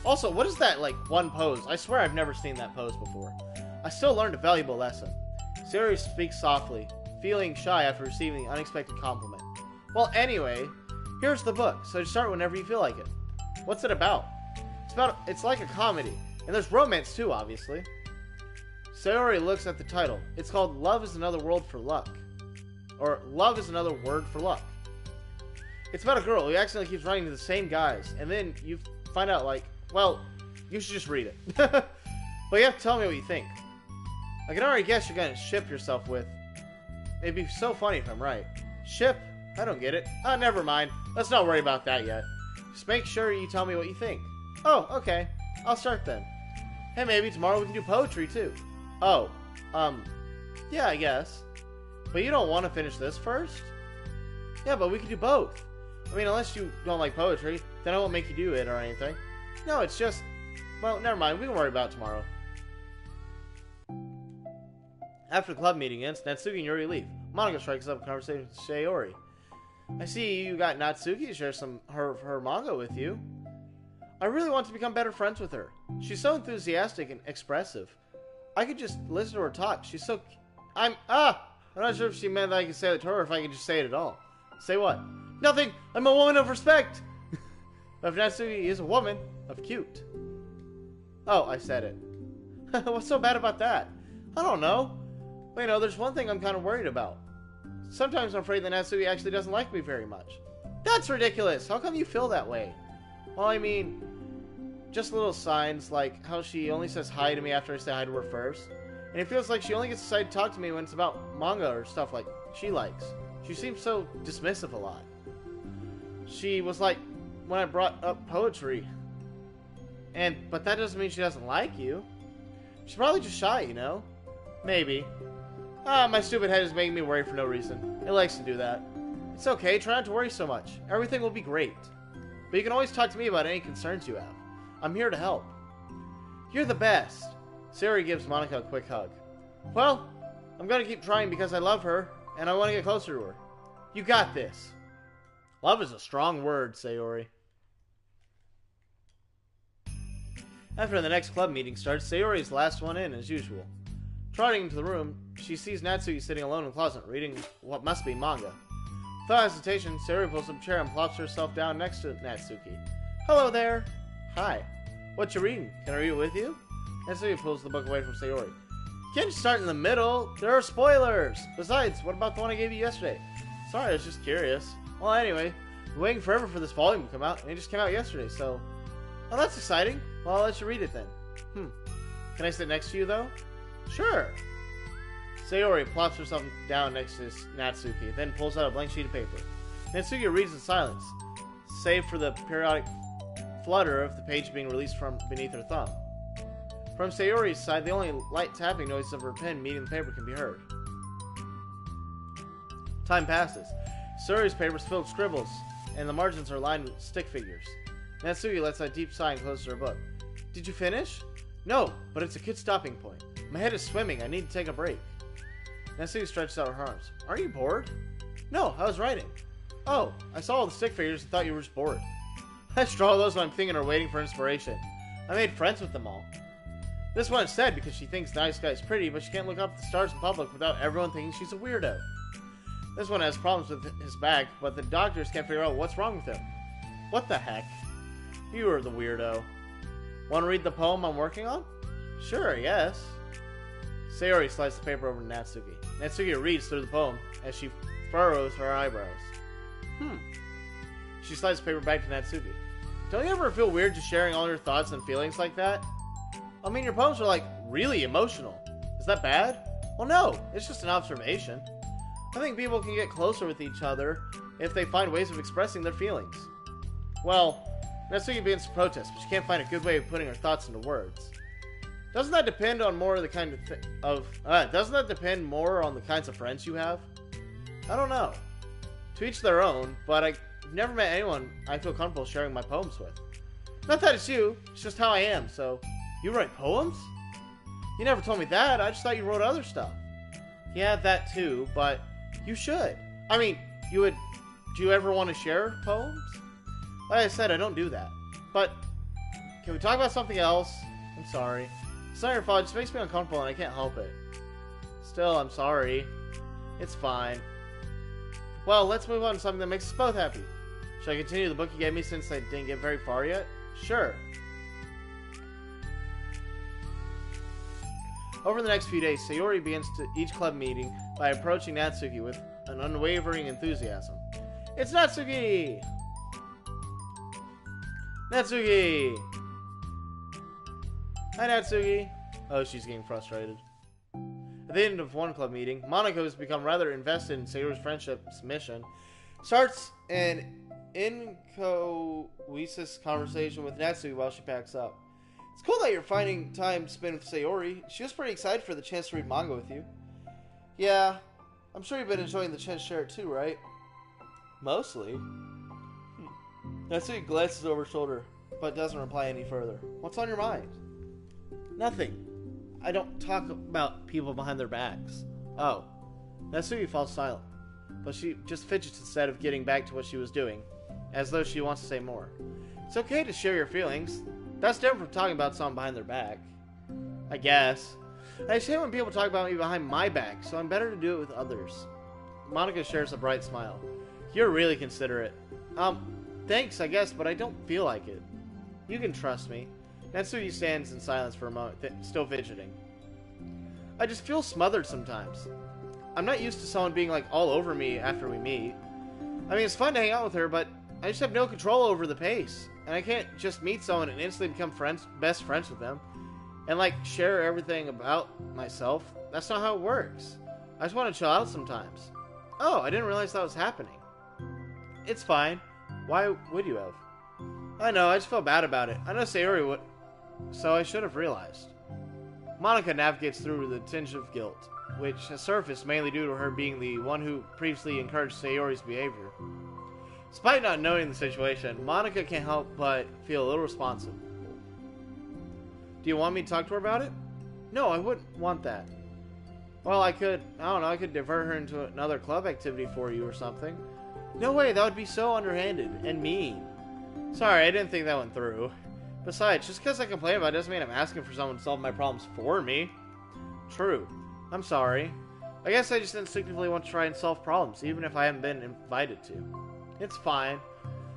Also, what is that, one pose? I swear I've never seen that pose before. I still learned a valuable lesson. Sayori speaks softly, feeling shy after receiving the unexpected compliment. Well, anyway, here's the book, so just start whenever you feel like it. What's it about? It's like a comedy, and there's romance too, obviously. Sayori looks at the title. It's called Love is Another Word for Luck. Or Love is Another Word for Luck. It's about a girl who accidentally keeps running to the same guys, and then you find out, like, well, you should just read it. But you have to tell me what you think. I can already guess you're gonna ship yourself with. It'd be so funny if I'm right. Ship? I don't get it. Oh, never mind. Let's not worry about that yet. Just make sure you tell me what you think. Oh, okay. I'll start then. Hey, maybe tomorrow we can do poetry too. Oh, yeah, I guess. But you don't want to finish this first? Yeah, but we can do both. I mean, unless you don't like poetry, then I won't make you do it or anything. No, it's just... Well, never mind. We can worry about it tomorrow. After the club meeting ends, Natsuki and Yuri leave. Monika strikes up a conversation with Sayori. I see you got Natsuki to share some her manga with you. I really want to become better friends with her. She's so enthusiastic and expressive. I could just listen to her talk. She's so... I'm not sure if she meant that I could say it to her or if I could just say it at all. Say what? Nothing! I'm a woman of respect! But if Natsuki is a woman of cute. Oh, I said it. What's so bad about that? I don't know. But, you know, there's one thing I'm kind of worried about. Sometimes I'm afraid that Natsuki actually doesn't like me very much. That's ridiculous! How come you feel that way? Well, I mean, just little signs like how she only says hi to me after I say hi to her first. And it feels like she only gets decided to talk to me when it's about manga or stuff like she likes. She seems so dismissive a lot. She was like when I brought up poetry. But that doesn't mean she doesn't like you. She's probably just shy, you know? Maybe. My stupid head is making me worry for no reason. It likes to do that. It's okay, try not to worry so much. Everything will be great. But you can always talk to me about any concerns you have. I'm here to help. You're the best. Sayori gives Monika a quick hug. Well, I'm gonna keep trying because I love her, and I want to get closer to her. You got this. Love is a strong word, Sayori. After the next club meeting starts, Sayori is the last one in, as usual. Trotting into the room, she sees Natsuki sitting alone in the closet, reading what must be manga. Without hesitation, Sayori pulls up a chair and plops herself down next to Natsuki. Hello there. Hi. What you reading? Can I read it with you? Natsuki pulls the book away from Sayori. You can't just start in the middle. There are spoilers. Besides, what about the one I gave you yesterday? Sorry, I was just curious. Well, anyway, I've been waiting forever for this volume to come out, and it just came out yesterday, so... Oh, that's exciting. Well, I'll let you read it then. Can I sit next to you, though? Sure. Sayori plops herself down next to Natsuki, then pulls out a blank sheet of paper. Natsuki reads in silence, save for the periodic flutter of the page being released from beneath her thumb. From Sayori's side, the only light tapping noises of her pen meeting the paper can be heard. Time passes. Sayori's paper is filled with scribbles, and the margins are lined with stick figures. Natsuki lets out a deep sigh and closes her book. Did you finish? No, but it's a good stopping point. My head is swimming. I need to take a break. Natsuki stretches out her arms. Aren't you bored? No, I was writing. Oh, I saw all the stick figures and thought you were just bored. I draw those when I'm thinking or waiting for inspiration. I made friends with them all. This one is sad because she thinks the nice guy is pretty, but she can't look up at the stars in public without everyone thinking she's a weirdo. This one has problems with his back, but the doctors can't figure out what's wrong with him. What the heck? You are the weirdo. Want to read the poem I'm working on? Sure, yes. Sayori slides the paper over to Natsuki. Natsuki reads through the poem as she furrows her eyebrows. She slides the paper back to Natsuki. Don't you ever feel weird just sharing all your thoughts and feelings like that? I mean, your poems are, like, really emotional. Is that bad? Well, no. It's just an observation. I think people can get closer with each other if they find ways of expressing their feelings. Well, Natsuki begins to protest, but she can't find a good way of putting her thoughts into words. Doesn't that depend on more of the kind of doesn't that depend more on the kinds of friends you have? I don't know. To each their own, but I've never met anyone I feel comfortable sharing my poems with. Not that it's you, it's just how I am, so... You write poems? You never told me that, I just thought you wrote other stuff. Yeah, that too, but you should. I mean, do you ever want to share poems? Like I said, I don't do that. But, can we talk about something else? I'm sorry. It's not your fault, it just makes me uncomfortable and I can't help it. Still, I'm sorry. It's fine. Well, let's move on to something that makes us both happy. Should I continue the book you gave me since I didn't get very far yet? Sure. Over the next few days, Sayori begins each club meeting by approaching Natsuki with an unwavering enthusiasm. It's Natsuki! Natsuki! Hi, Natsuki. Oh, she's getting frustrated. At the end of one club meeting, Monaco has become rather invested in Sayori's friendship's mission. Starts an incoherent conversation with Natsuki while she packs up. It's cool that you're finding time to spend with Sayori. She was pretty excited for the chance to read manga with you. Yeah, I'm sure you've been enjoying the chance to share it too, right? Mostly. Natsuki glances over her shoulder, but doesn't reply any further. What's on your mind? Nothing. I don't talk about people behind their backs. Oh. Natsuki falls silent, but she just fidgets instead of getting back to what she was doing, as though she wants to say more. It's okay to share your feelings. That's different from talking about someone behind their back. I guess. I hate when people talk about me behind my back, so I'm better to do it with others. Monica shares a bright smile. You're really considerate. Thanks, I guess, but I don't feel like it. You can trust me. Natsuki stands in silence for a moment, still fidgeting. I just feel smothered sometimes. I'm not used to someone being like all over me after we meet. I mean, it's fun to hang out with her, but I just have no control over the pace. And I can't just meet someone and instantly become best friends with them. And like, share everything about myself. That's not how it works. I just want to chill out sometimes. Oh, I didn't realize that was happening. It's fine. Why would you have? I know, I just felt bad about it. I know Sayori would, so I should have realized. Monica navigates through the tinge of guilt, which has surfaced mainly due to her being the one who previously encouraged Sayori's behavior. Despite not knowing the situation, Monica can't help but feel a little responsible. Do you want me to talk to her about it? No, I wouldn't want that. Well, I could divert her into another club activity for you or something. No way, that would be so underhanded and mean. Sorry, I didn't think that went through. Besides, just because I complain about it doesn't mean I'm asking for someone to solve my problems for me. True. I'm sorry. I guess I just instinctively want to try and solve problems, even if I haven't been invited to. It's fine.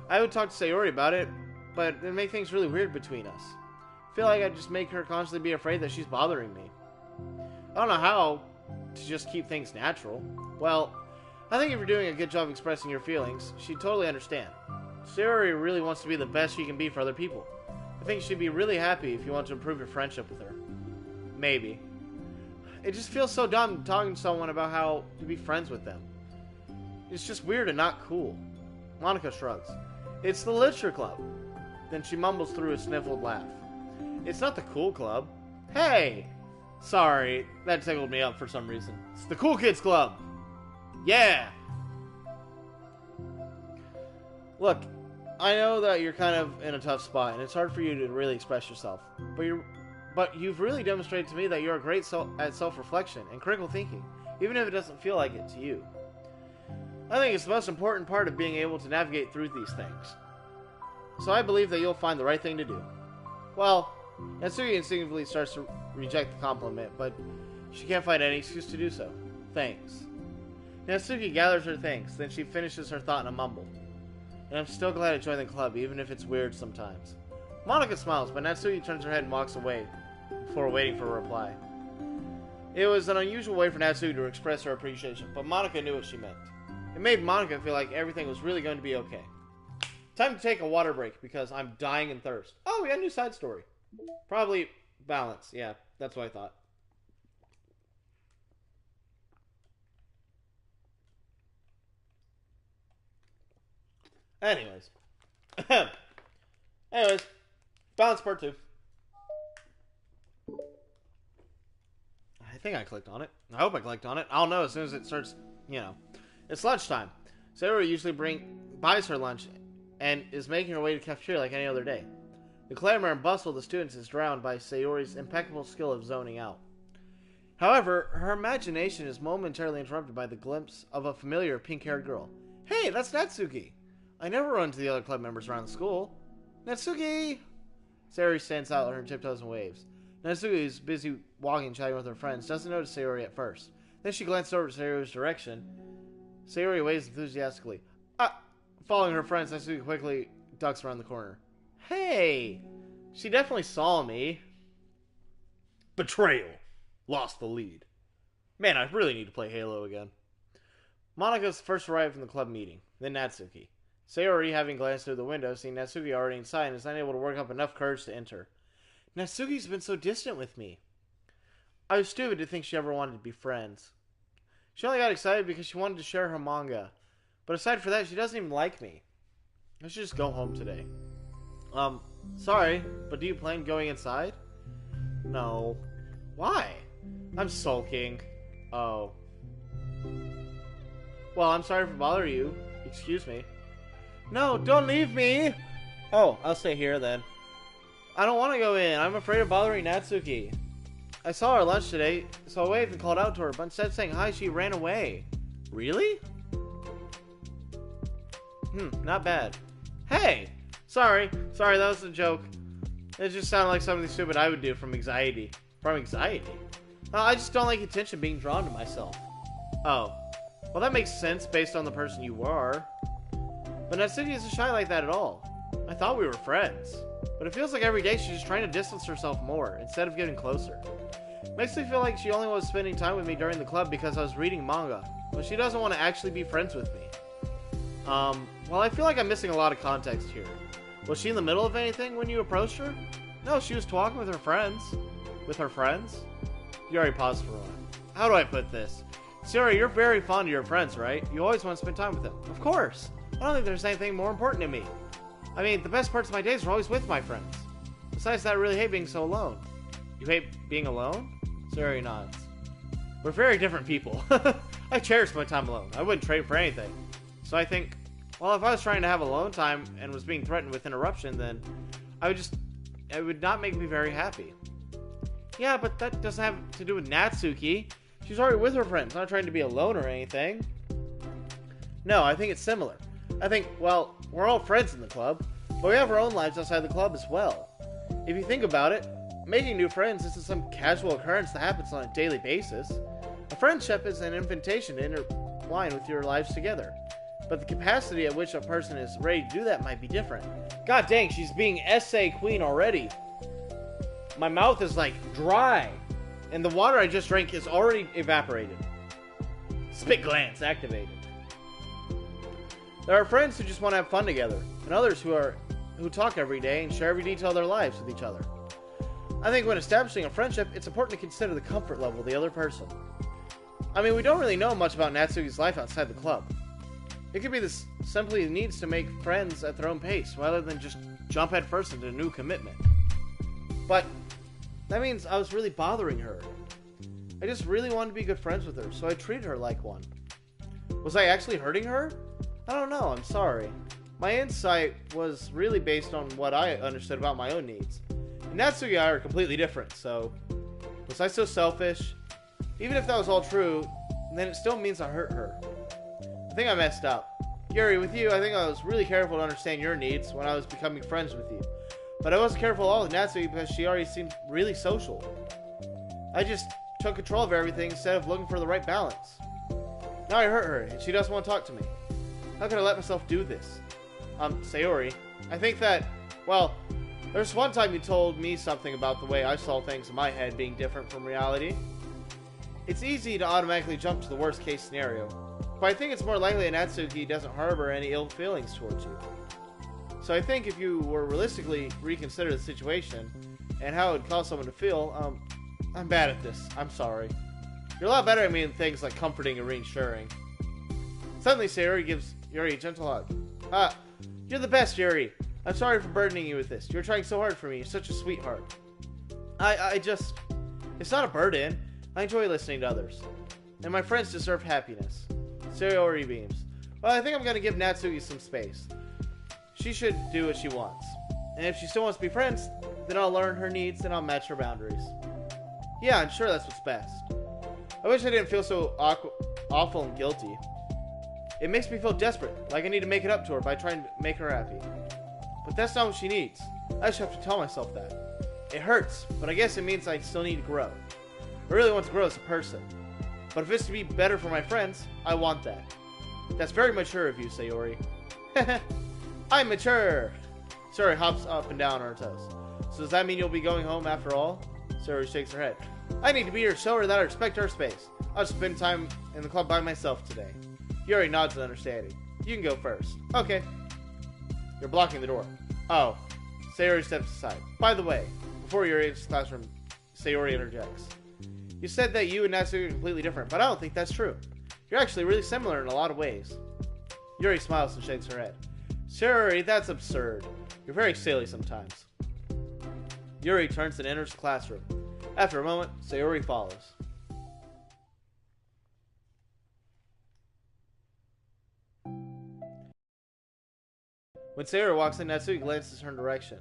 I would talk to Sayori about it, but it'd make things really weird between us. I feel like I'd just make her constantly be afraid that she's bothering me. I don't know how to just keep things natural. Well, I think if you're doing a good job expressing your feelings, she'd totally understand. Sayori really wants to be the best she can be for other people. I think she'd be really happy if you want to improve your friendship with her. Maybe. It just feels so dumb talking to someone about how to be friends with them. It's just weird and not cool. Monica shrugs. It's the literature club. Then she mumbles through a sniffled laugh. It's not the cool club. Hey! Sorry, that tickled me up for some reason. It's the cool kids club. Yeah! Look, I know that you're kind of in a tough spot, and it's hard for you to really express yourself. But you've really demonstrated to me that you're great at self-reflection and critical thinking, even if it doesn't feel like it to you. I think it's the most important part of being able to navigate through these things. So I believe that you'll find the right thing to do. Well, Natsuki instinctively starts to reject the compliment, but she can't find any excuse to do so. Thanks. Natsuki gathers her things, then she finishes her thought in a mumble. And I'm still glad I joined the club, even if it's weird sometimes. Monica smiles, but Natsuki turns her head and walks away before waiting for a reply. It was an unusual way for Natsuki to express her appreciation, but Monica knew what she meant. It made Monica feel like everything was really going to be okay. Time to take a water break because I'm dying in thirst. Oh, we got a new side story. Probably balance. Yeah, that's what I thought. Anyways. Balance part 2. I think I clicked on it. I hope I clicked on it. I'll know as soon as it starts, It's lunchtime. Sarah usually buys her lunch and is making her way to the cafeteria like any other day. The clamor and bustle of the students is drowned by Sayori's impeccable skill of zoning out. However, her imagination is momentarily interrupted by the glimpse of a familiar pink-haired girl. Hey, that's Natsuki! I never run into the other club members around the school. Natsuki! Sayori stands out on her tiptoes and waves. Natsuki, who's busy walking and chatting with her friends, doesn't notice Sayori at first. Then she glances over to Sayori's direction Sayori waves enthusiastically. Following her friends, Natsuki quickly ducks around the corner. Hey! She definitely saw me. Betrayal. Lost the lead. Man, I really need to play Halo again. Monika's first arrived from the club meeting, then Natsuki. Sayori, having glanced through the window, seeing Natsuki already inside, and is unable to work up enough courage to enter. Natsuki's been so distant with me. I was stupid to think she ever wanted to be friends. She only got excited because she wanted to share her manga. But aside from that, she doesn't even like me. I should just go home today. Sorry, but do you plan going inside? No. Why? I'm sulking. Oh. Well, I'm sorry for bothering you. Excuse me. No, don't leave me! Oh, I'll stay here then. I don't want to go in. I'm afraid of bothering Natsuki. I saw her at lunch today, so I waved and called out to her, but instead of saying hi, she ran away. Really? Not bad. Hey! Sorry, that was a joke. It just sounded like something stupid I would do from anxiety. From anxiety? I just don't like attention being drawn to myself. Oh. Well, that makes sense based on the person you are. But Natsuki isn't shy like that at all. I thought we were friends. But it feels like every day she's just trying to distance herself more, instead of getting closer. Makes me feel like she only was spending time with me during the club because I was reading manga. But she doesn't want to actually be friends with me. Well, I feel like I'm missing a lot of context here. Was she in the middle of anything when you approached her? No, she was talking with her friends. With her friends? You already paused for a while. How do I put this? Sayori, you're very fond of your friends, right? You always want to spend time with them. Of course. I don't think there's anything more important to me. I mean, the best parts of my days are always with my friends. Besides that, I really hate being so alone. You hate being alone? Sayori nods. We're very different people. I cherish my time alone. I wouldn't trade for anything. So I think, well, if I was trying to have alone time and was being threatened with interruption, then it would not make me very happy. Yeah, but that doesn't have to do with Natsuki. She's already with her friends, not trying to be alone or anything. No, I think it's similar. I think, well, we're all friends in the club, but we have our own lives outside the club as well. If you think about it, making new friends isn't some casual occurrence that happens on a daily basis. A friendship is an invitation to intertwine with your lives together. But the capacity at which a person is ready to do that might be different. God dang, she's being essay queen already. My mouth is like dry, and the water I just drank is already evaporated. Spit glance activated. There are friends who just want to have fun together, and others who talk every day and share every detail of their lives with each other. I think when establishing a friendship, it's important to consider the comfort level of the other person. I mean, we don't really know much about Natsuki's life outside the club. It could be this simply needs to make friends at their own pace, rather than just jump headfirst into a new commitment. But that means I was really bothering her. I just really wanted to be good friends with her, so I treated her like one. Was I actually hurting her? I don't know, I'm sorry. My insight was really based on what I understood about my own needs. And Natsuki and I are completely different, so was I so selfish? Even if that was all true, then it still means I hurt her. I think I messed up. Yuri, with you, I think I was really careful to understand your needs when I was becoming friends with you. But I wasn't careful at all with Natsuki because she already seemed really social. I just took control of everything instead of looking for the right balance. Now I hurt her, and she doesn't want to talk to me. How could I let myself do this? Sayori, I think that, well, there's one time you told me something about the way I saw things in my head being different from reality. It's easy to automatically jump to the worst case scenario, but I think it's more likely that Natsuki doesn't harbor any ill feelings towards you. So I think if you were realistically reconsider the situation and how it would cause someone to feel, I'm bad at this. I'm sorry. You're a lot better at me in things like comforting and reassuring. Suddenly, Sayori gives Yuri a gentle hug. You're the best, Yuri. I'm sorry for burdening you with this. You're trying so hard for me. You're such a sweetheart. It's not a burden. I enjoy listening to others. And my friends deserve happiness. Sayori beams. Well, I think I'm going to give Natsuki some space. She should do what she wants. And if she still wants to be friends, then I'll learn her needs and I'll match her boundaries. Yeah, I'm sure that's what's best. I wish I didn't feel so awful and guilty. It makes me feel desperate, like I need to make it up to her by trying to make her happy. But that's not what she needs. I just have to tell myself that. It hurts, but I guess it means I still need to grow. I really want to grow as a person. But if it's to be better for my friends, I want that. That's very mature of you, Sayori. I'm mature! Sayori hops up and down on her toes. So does that mean you'll be going home after all? Sayori shakes her head. I need to be here to show her that I respect her space. I'll just spend time in the club by myself today. Yuri nods with understanding. You can go first. Okay. You're blocking the door. Oh. Sayori steps aside. By the way, before Yuri enters the classroom, Sayori interjects. You said that you and Natsuki are completely different, but I don't think that's true. You're actually really similar in a lot of ways. Yuri smiles and shakes her head. Sayori, that's absurd. You're very silly sometimes. Yuri turns and enters the classroom. After a moment, Sayori follows. When Sayori walks in, Natsuki glances in her direction.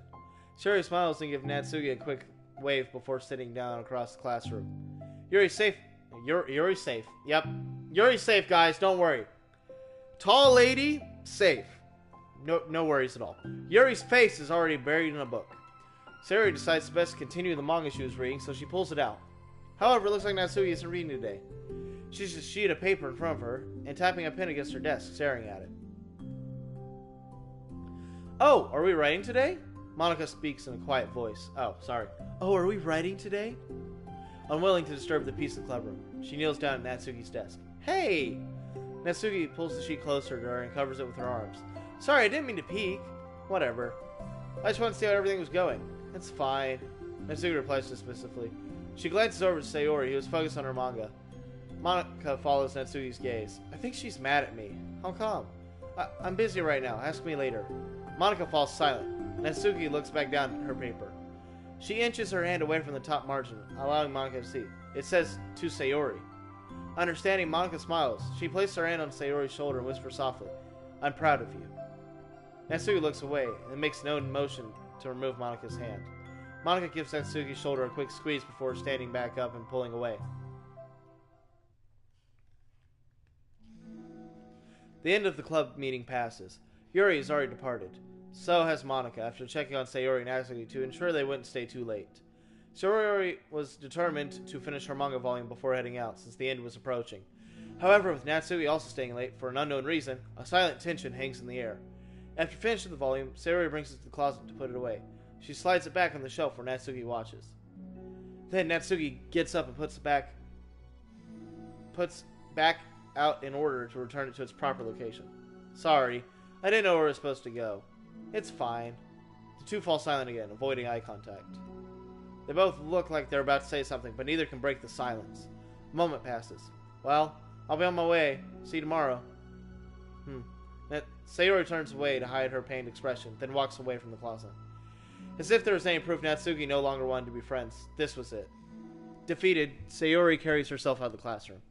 Sayori smiles and gives Natsuki a quick wave before sitting down across the classroom. Yuri's safe. Yuri's safe. Yep. Yuri's safe, guys. Don't worry. Tall lady, safe. No worries at all. Yuri's face is already buried in a book. Sayori decides it's best to continue the manga she was reading, so she pulls it out. However, it looks like Natsuki isn't reading today. She's just a sheet of paper in front of her and tapping a pen against her desk, staring at it. Oh, are we writing today? Monica speaks in a quiet voice. Oh, sorry. Oh, are we writing today? Unwilling to disturb the peace of the clubroom, she kneels down at Natsuki's desk. Hey! Natsuki pulls the sheet closer to her and covers it with her arms. Sorry, I didn't mean to peek. Whatever. I just wanted to see how everything was going. It's fine. Natsuki replies dismissively. She glances over to Sayori, who is focused on her manga. Monica follows Natsuki's gaze. I think she's mad at me. How come? I'm busy right now. Ask me later. Monica falls silent. Natsuki looks back down at her paper. She inches her hand away from the top margin, allowing Monica to see. It says, to Sayori. Understanding, Monica smiles. She places her hand on Sayori's shoulder and whispers softly, I'm proud of you. Natsuki looks away and makes no motion to remove Monica's hand. Monica gives Natsuki's shoulder a quick squeeze before standing back up and pulling away. The end of the club meeting passes. Yuri has already departed. So has Monica, after checking on Sayori and Natsuki to ensure they wouldn't stay too late. Sayori was determined to finish her manga volume before heading out, since the end was approaching. However, with Natsuki also staying late for an unknown reason, a silent tension hangs in the air. After finishing the volume, Sayori brings it to the closet to put it away. She slides it back on the shelf where Natsuki watches. Then Natsuki gets up and puts back out in order to return it to its proper location. Sorry, I didn't know where it was supposed to go. It's fine. The two fall silent again, avoiding eye contact. They both look like they're about to say something, but neither can break the silence. A moment passes. Well, I'll be on my way. See you tomorrow. Sayori turns away to hide her pained expression, then walks away from the closet. As if there was any proof Natsuki no longer wanted to be friends, this was it. Defeated, Sayori carries herself out of the classroom.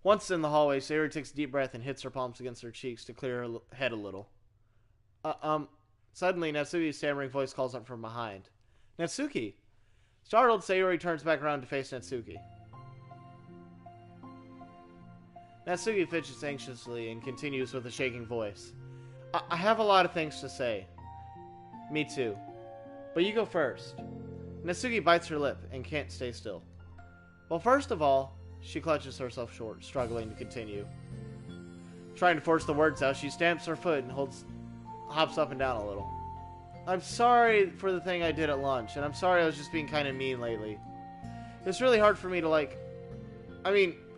Once in the hallway, Sayori takes a deep breath and hits her palms against her cheeks to clear her head a little. Suddenly, Natsuki's stammering voice calls up from behind. Natsuki! Startled, Sayori turns back around to face Natsuki. Natsuki fidgets anxiously and continues with a shaking voice. I have a lot of things to say. Me too. But you go first. Natsuki bites her lip and can't stay still. Well, first of all, she clutches herself short, struggling to continue. Trying to force the words out, she stamps her foot and hops up and down a little. I'm sorry for the thing I did at lunch, and I'm sorry I was just being kind of mean lately. It's really hard for me to,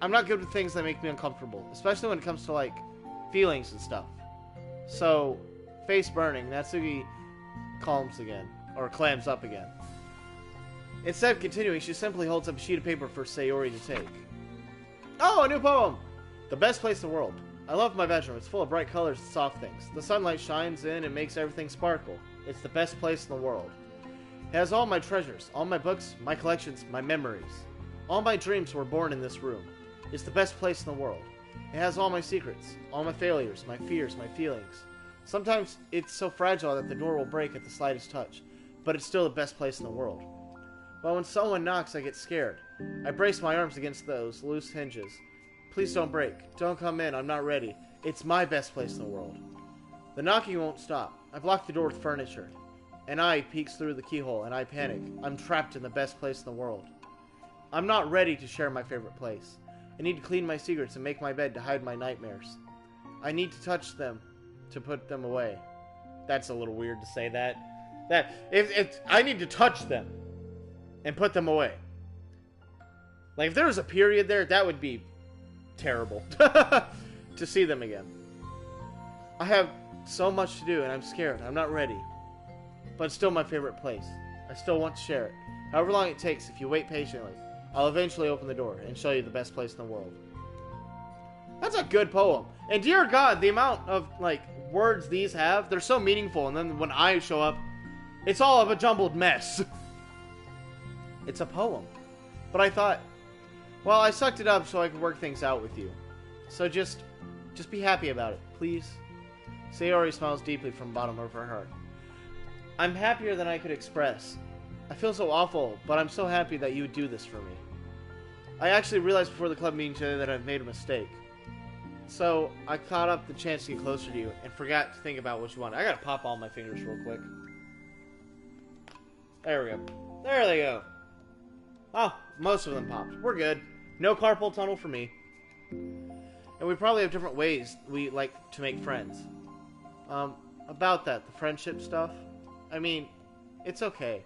I'm not good with things that make me uncomfortable, especially when it comes to, feelings and stuff. So, face burning, Natsuki clams up again. Instead of continuing, she simply holds up a sheet of paper for Sayori to take. Oh, a new poem! The best place in the world. I love my bedroom. It's full of bright colors and soft things. The sunlight shines in and makes everything sparkle. It's the best place in the world. It has all my treasures, all my books, my collections, my memories. All my dreams were born in this room. It's the best place in the world. It has all my secrets, all my failures, my fears, my feelings. Sometimes it's so fragile that the door will break at the slightest touch, but it's still the best place in the world. But when someone knocks, I get scared. I brace my arms against those loose hinges. Please don't break. Don't come in. I'm not ready. It's my best place in the world. The knocking won't stop. I block the door with furniture. An eye peeks through the keyhole, and I panic. I'm trapped in the best place in the world. I'm not ready to share my favorite place. need to clean my secrets and make my bed to hide my nightmares. I need to touch them to put them away. That's a little weird to say that. If I need to touch them and put them away. Like, if there was a period there, that would be terrible. To see them again. I have so much to do, and I'm scared. I'm not ready. But it's still my favorite place. I still want to share it. However long it takes, if you wait patiently, I'll eventually open the door and show you the best place in the world. That's a good poem. And dear God, the amount of, like, words these have, they're so meaningful. And then when I show up, it's all of a jumbled mess. It's a poem. But I thought, well, I sucked it up so I could work things out with you. So just be happy about it, please. Sayori smiles deeply from the bottom of her heart. I'm happier than I could express. I feel so awful, but I'm so happy that you would do this for me. I actually realized before the club meeting today that I've made a mistake. So, I caught up the chance to get closer to you and forgot to think about what you wanted. I gotta pop all my fingers real quick. There we go. There they go. Oh, most of them popped. We're good. No carpal tunnel for me. And we probably have different ways we like to make friends. About that, the friendship stuff. I mean, it's okay.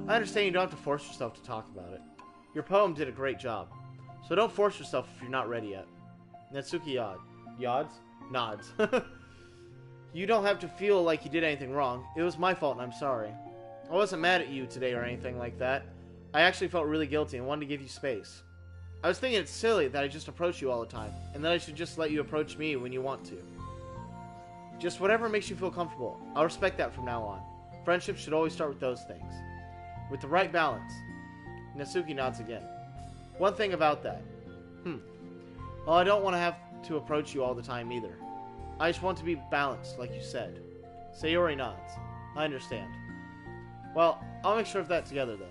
I understand you don't have to force yourself to talk about it. Your poem did a great job. So don't force yourself if you're not ready yet. Natsuki nods. You don't have to feel like you did anything wrong. It was my fault and I'm sorry. I wasn't mad at you today or anything like that. I actually felt really guilty and wanted to give you space. I was thinking it's silly that I just approach you all the time, and that I should just let you approach me when you want to. Just whatever makes you feel comfortable. I'll respect that from now on. Friendship should always start with those things. With the right balance. Natsuki nods again. One thing about that. Well, I don't want to have to approach you all the time either. I just want to be balanced, like you said. Sayori nods. I understand. Well, I'll make sure of that together then.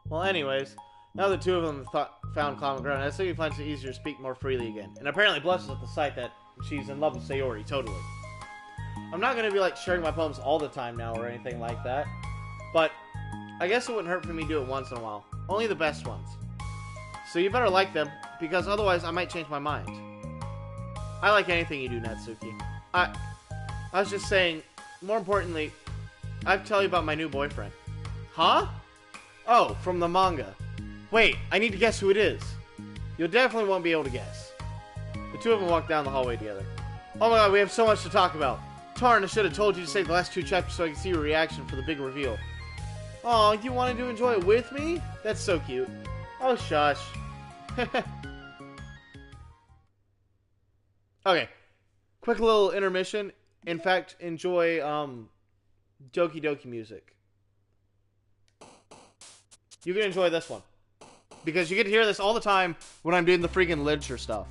Well, anyways, now the two of them have found common ground, Natsuki finds it easier to speak more freely again, and apparently blushes at the sight that she's in love with Sayori, totally. I'm not going to be, like, sharing my poems all the time now or anything like that, but I guess it wouldn't hurt for me to do it once in a while. Only the best ones. So you better like them, because otherwise I might change my mind. I like anything you do, Natsuki. I was just saying, more importantly, I have to tell you about my new boyfriend. Huh? Oh, from the manga. Wait, I need to guess who it is. You'll definitely won't be able to guess. The two of them walk down the hallway together. Oh my god, we have so much to talk about. Tarn, I should have told you to save the last 2 chapters so I could see your reaction for the big reveal. Aw, you wanted to enjoy it with me? That's so cute. Oh, shush. Okay. Quick little intermission. In fact, enjoy, Doki Doki music. You can enjoy this one. Because you get to hear this all the time when I'm doing the freaking literature stuff.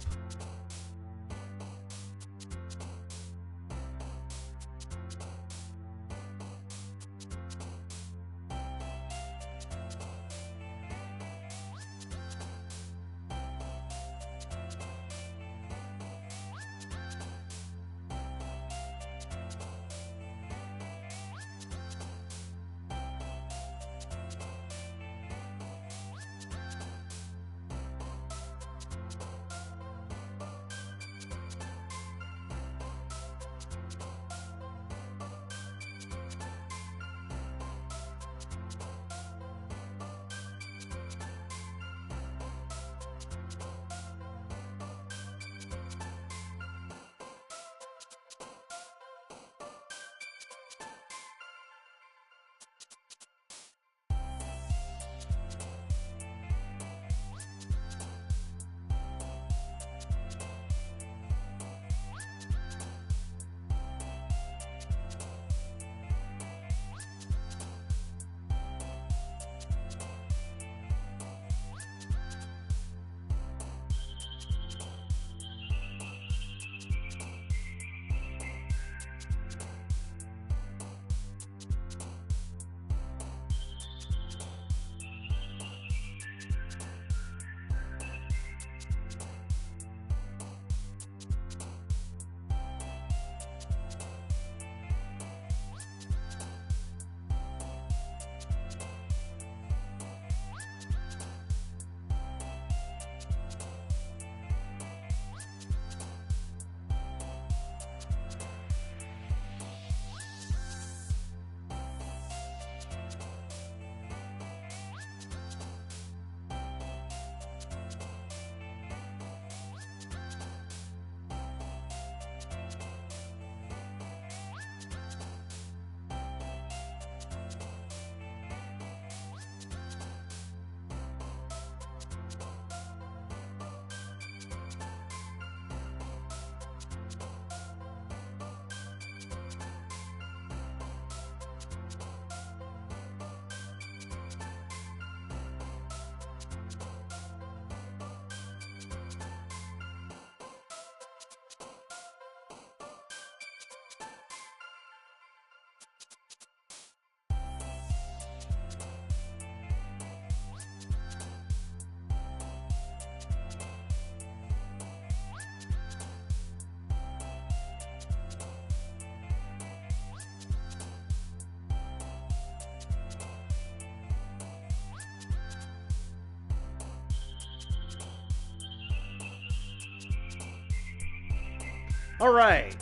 Alright.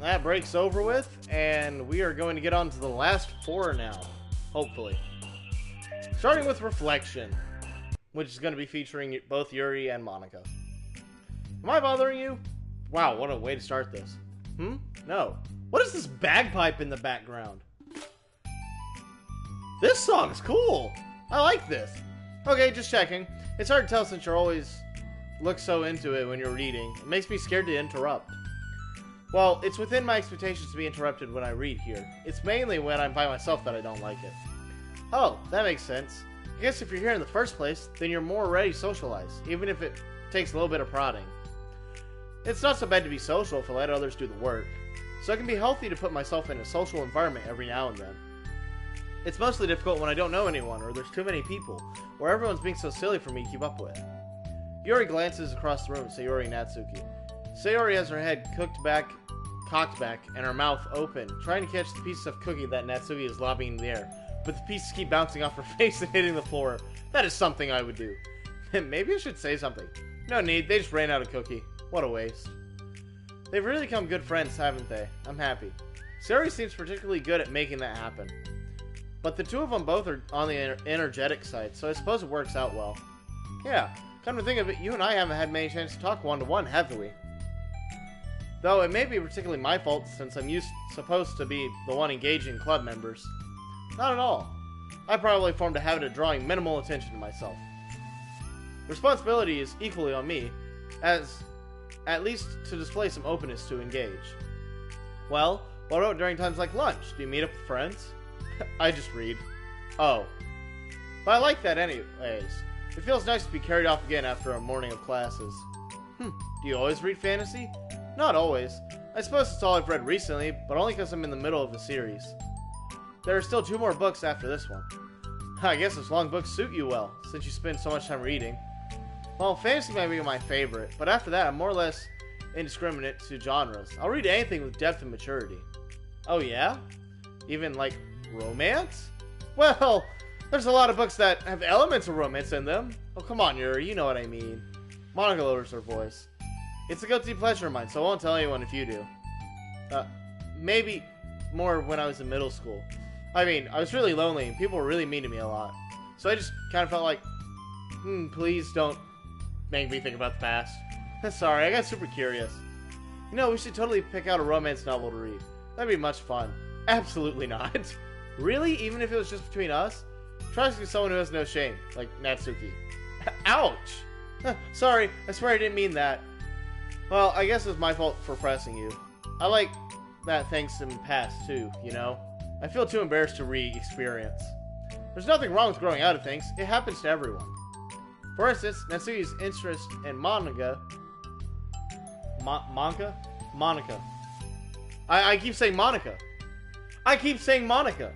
That break's over with, and we are going to get on to the last 4 now. Hopefully. Starting with Reflection, which is going to be featuring both Yuri and Monica. Am I bothering you? Wow, what a way to start this. No. What is this bagpipe in the background? This song's cool! I like this. Okay, just checking. It's hard to tell since you're always look so into it when you're reading. It makes me scared to interrupt. Well, it's within my expectations to be interrupted when I read here. It's mainly when I'm by myself that I don't like it. Oh, that makes sense. I guess if you're here in the first place, then you're more ready to socialize, even if it takes a little bit of prodding. It's not so bad to be social if I let others do the work, so it can be healthy to put myself in a social environment every now and then. It's mostly difficult when I don't know anyone, or there's too many people, or everyone's being so silly for me to keep up with. Yuri glances across the room at Sayori and Natsuki. Sayori has her head cocked back, and her mouth open, trying to catch the pieces of cookie that Natsuki is lobbing in the air, but the pieces keep bouncing off her face and hitting the floor. That is something I would do. Maybe I should say something. No need, they just ran out of cookie. What a waste. They've really become good friends, haven't they? I'm happy. Sayori seems particularly good at making that happen. But the two of them both are on the energetic side, so I suppose it works out well. Yeah, come to think of it, you and I haven't had many chances to talk one-to-one, have we? Though it may be particularly my fault, since I'm supposed to be the one engaging club members. Not at all. I probably formed a habit of drawing minimal attention to myself. Responsibility is equally on me, as at least to display some openness to engage. Well, what about during times like lunch? Do you meet up with friends? I just read. Oh. But I like that anyways. It feels nice to be carried off again after a morning of classes. Do you always read fantasy? Not always. I suppose it's all I've read recently, but only because I'm in the middle of a series. There are still 2 more books after this one. I guess those long books suit you well, since you spend so much time reading. Well, fantasy might be my favorite, but after that I'm more or less indiscriminate to genres. I'll read anything with depth and maturity. Oh yeah? Even like romance? Well, there's a lot of books that have elements of romance in them. Oh come on Yuri, you know what I mean. Monica lowers her voice. It's a guilty pleasure of mine, so I won't tell anyone if you do. Maybe more when I was in middle school. I mean, I was really lonely and people were really mean to me a lot. So I just kind of felt like, please don't make me think about the past. Sorry, I got super curious. You know, we should totally pick out a romance novel to read. That'd be much fun. Absolutely not. Really? Even if it was just between us? Try to be someone who has no shame, like Natsuki. Ouch! Sorry, I swear I didn't mean that. Well, I guess it was my fault for pressing you. I like that things in the past, too, you know? I feel too embarrassed to re-experience. There's nothing wrong with growing out of things. It happens to everyone. For instance, Natsuki's interest in Monica... Monica? I keep saying Monica. I keep saying Monica.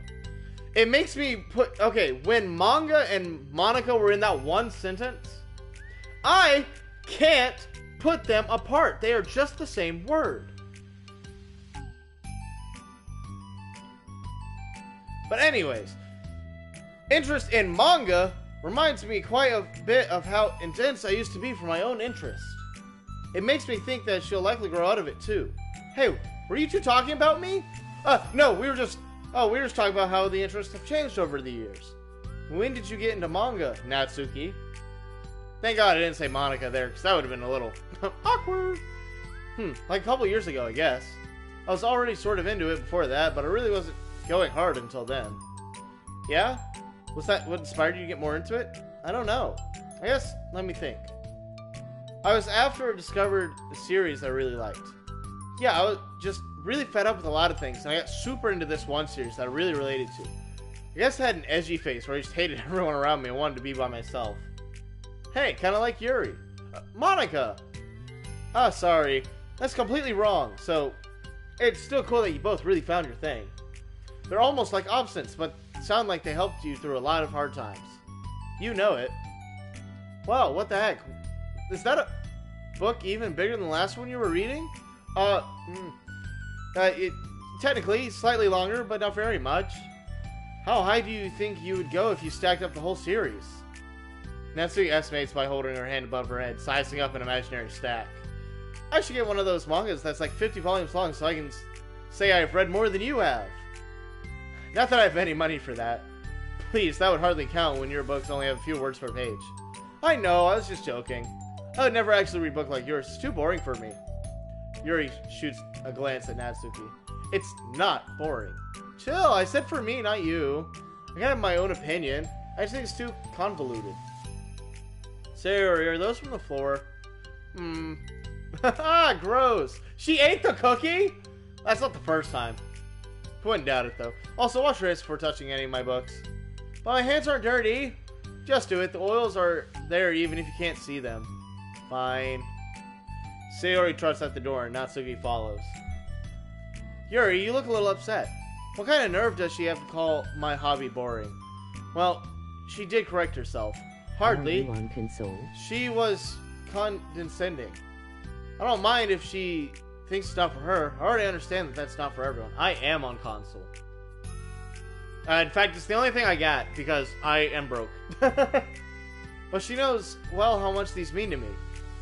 It makes me put... Okay, when manga and Monica were in that one sentence, I can't put them apart. They are just the same word. But anyways, interest in manga reminds me quite a bit of how intense I used to be for my own interest. It makes me think that she'll likely grow out of it too. Hey, were you two talking about me? No, we were just talking about how the interests have changed over the years. When did you get into manga, Natsuki? Thank God I didn't say Monica there, because that would have been a little awkward. Like a couple years ago, I guess. I was already sort of into it before that, but I really wasn't going hard until then. Yeah? Was that what inspired you to get more into it? I don't know. I guess, let me think. I was after I discovered a series I really liked. Yeah, I was just really fed up with a lot of things, and I got super into this one series that I really related to. I guess I had an edgy face where I just hated everyone around me and wanted to be by myself. Hey, kind of like Yuri. Monica! Oh, sorry. That's completely wrong. So, it's still cool that you both really found your thing. They're almost like opposites, but sound like they helped you through a lot of hard times. You know it. Wow, what the heck? Is that a book even bigger than the last one you were reading? Technically, slightly longer, but not very much. How high do you think you would go if you stacked up the whole series? Natsuki estimates by holding her hand above her head, sizing up an imaginary stack. I should get one of those mangas that's like 50 volumes long so I can say I've read more than you have. Not that I have any money for that. Please, that would hardly count when your books only have a few words per page. I know, I was just joking. I would never actually read a book like yours. It's too boring for me. Yuri shoots a glance at Natsuki. It's not boring. Chill, I said for me, not you. I can have my own opinion. I just think it's too convoluted. Sayori, are those from the floor? Haha, gross. She ate the cookie? That's not the first time. Wouldn't doubt it, though. Also, wash your hands before touching any of my books. But my hands aren't dirty. Just do it. The oils are there even if you can't see them. Fine. Sayori trots out the door and Natsuki follows. Yuri, you look a little upset. What kind of nerve does she have to call my hobby boring? Well, she did correct herself. Hardly. Are you on console? She was condescending. I don't mind if she thinks it's not for her. I already understand that that's not for everyone. I am on console. In fact, it's the only thing I got because I am broke. But she knows well how much these mean to me.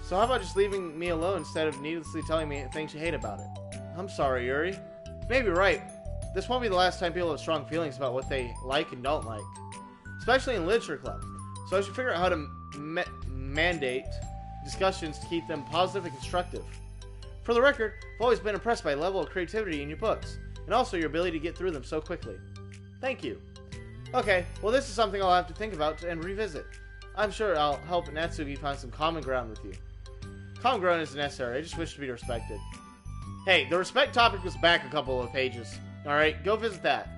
So how about just leaving me alone instead of needlessly telling me things you hate about it? I'm sorry, Yuri. You may be right. This won't be the last time people have strong feelings about what they like and don't like. Especially in Literature Club. So I should figure out how to mandate discussions to keep them positive and constructive. For the record, I've always been impressed by the level of creativity in your books, and also your ability to get through them so quickly. Thank you. Okay, well this is something I'll have to think about and revisit. I'm sure I'll help Natsuki find some common ground with you. Common ground isn't necessary, I just wish to be respected. Hey, the respect topic was back a couple of pages. Alright, go visit that.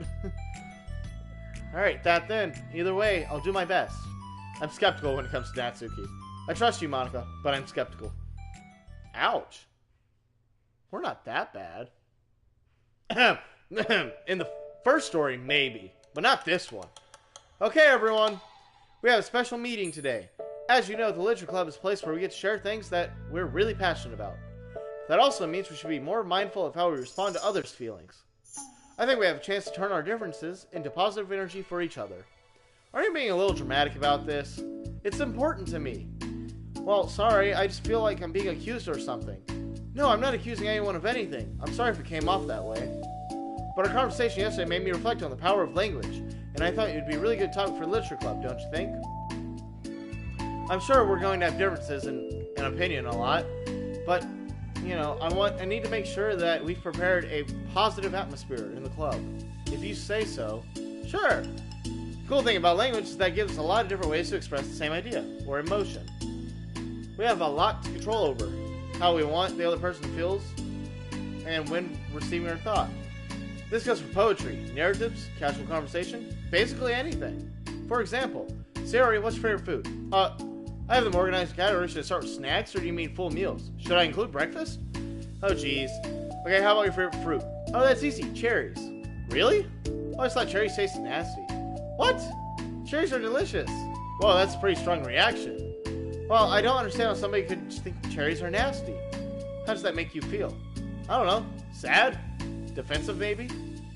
Alright, that then. Either way, I'll do my best. I'm skeptical when it comes to Natsuki. I trust you, Monica, but I'm skeptical. Ouch. We're not that bad. In the first story, maybe, but not this one. Okay, everyone. We have a special meeting today. As you know, the Literature Club is a place where we get to share things that we're really passionate about. That also means we should be more mindful of how we respond to others' feelings. I think we have a chance to turn our differences into positive energy for each other. Are you being a little dramatic about this? It's important to me. Well, sorry, I just feel like I'm being accused or something. No, I'm not accusing anyone of anything. I'm sorry if it came off that way. But our conversation yesterday made me reflect on the power of language, and I thought it would be a really good topic for Literature Club, don't you think? I'm sure we're going to have differences in opinion a lot, but, you know, I need to make sure that we've prepared a positive atmosphere in the club. If you say so, sure. The cool thing about language is that it gives us a lot of different ways to express the same idea, or emotion. We have a lot to control over. How we want the other person feels, and when receiving our thought. This goes for poetry, narratives, casual conversation, basically anything. For example, Sayori, what's your favorite food? I have them organized in categories. Should I start with snacks, or do you mean full meals? Should I include breakfast? Oh, jeez. Okay, how about your favorite fruit? Oh, that's easy. Cherries. Really? Oh, I just thought cherries tasted nasty. What? Cherries are delicious. Well, that's a pretty strong reaction. Well, I don't understand how somebody could just think cherries are nasty. How does that make you feel? I don't know. Sad? Defensive, maybe?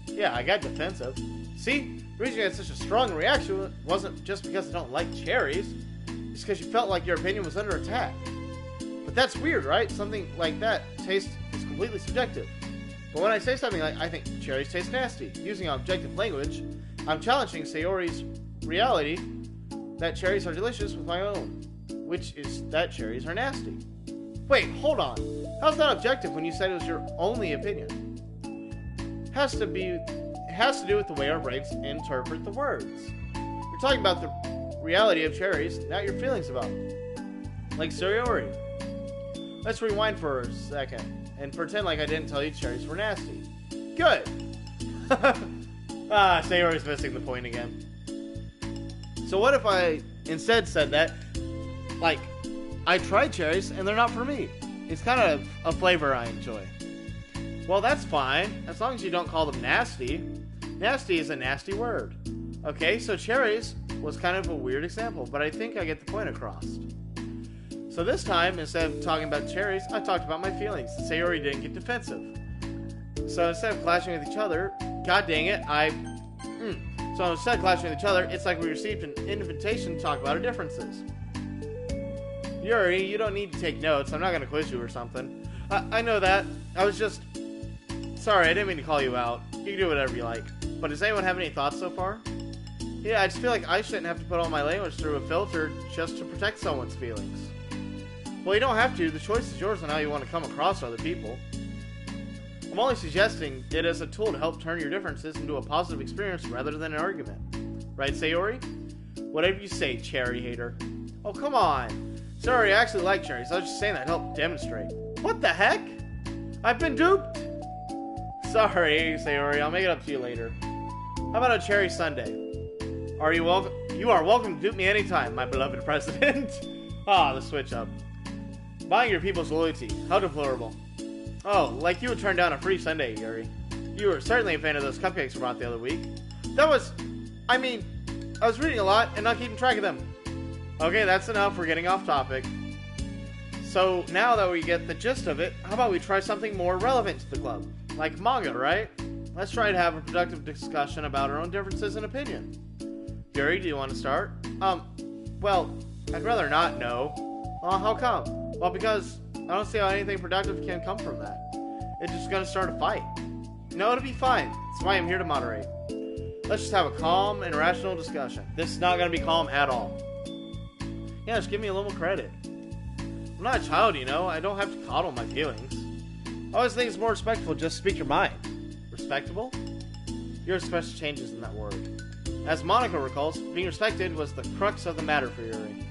Yeah, I got defensive. See? The reason you had such a strong reaction wasn't just because I don't like cherries. It's because you felt like your opinion was under attack. But that's weird, right? Something like that, taste is completely subjective. But when I say something like, I think cherries taste nasty, using objective language, I'm challenging Sayori's reality that cherries are delicious with my own, which is that cherries are nasty. Wait, hold on. How's that objective when you said it was your only opinion? Has to do with the way our brains interpret the words. You're talking about the reality of cherries, not your feelings about them. Like Sayori. Let's rewind for a second and pretend like I didn't tell you cherries were nasty. Good. Sayori's missing the point again. So what if I instead said that, like, I tried cherries and they're not for me. It's kind of a flavor I enjoy. Well, that's fine, as long as you don't call them nasty. Nasty is a nasty word. Okay, so cherries was kind of a weird example, but I think I get the point across. So this time, instead of talking about cherries, I talked about my feelings. Sayori didn't get defensive. So instead of clashing with each other, god dang it, So instead of clashing with each other, it's like we received an invitation to talk about our differences. Yuri, you don't need to take notes. I'm not going to quiz you or something. I know that. I was just... Sorry, I didn't mean to call you out. You can do whatever you like. But does anyone have any thoughts so far? Yeah, I just feel like I shouldn't have to put all my language through a filter just to protect someone's feelings. Well, you don't have to. The choice is yours on how you want to come across to other people. I'm only suggesting it as a tool to help turn your differences into a positive experience rather than an argument. Right, Sayori? Whatever you say, cherry hater. Oh, come on. Sayori, I actually like cherries. I was just saying that to help demonstrate. What the heck? I've been duped? Sorry, Sayori. I'll make it up to you later. How about a cherry sundae? Are you welcome? You are welcome to dupe me anytime, my beloved president. The switch up. Buying your people's loyalty. How deplorable. Oh, like you would turn down a free sundae, Yuri. You were certainly a fan of those cupcakes we brought the other week. That was... I mean, I was reading a lot and not keeping track of them. Okay, that's enough. We're getting off topic. So, now that we get the gist of it, how about we try something more relevant to the club? Like manga, right? Let's try to have a productive discussion about our own differences in opinion. Yuri, do you want to start? Well, I'd rather not know. How come? Well, because I don't see how anything productive can come from that. It's just gonna start a fight. No, it'll be fine. That's why I'm here to moderate. Let's just have a calm and rational discussion. This is not gonna be calm at all. Yeah, just give me a little credit. I'm not a child, you know. I don't have to coddle my feelings. I always think it's more respectful just speak your mind. Respectable? Your express changes in that word. As Monica recalls, being respected was the crux of the matter for Yuri.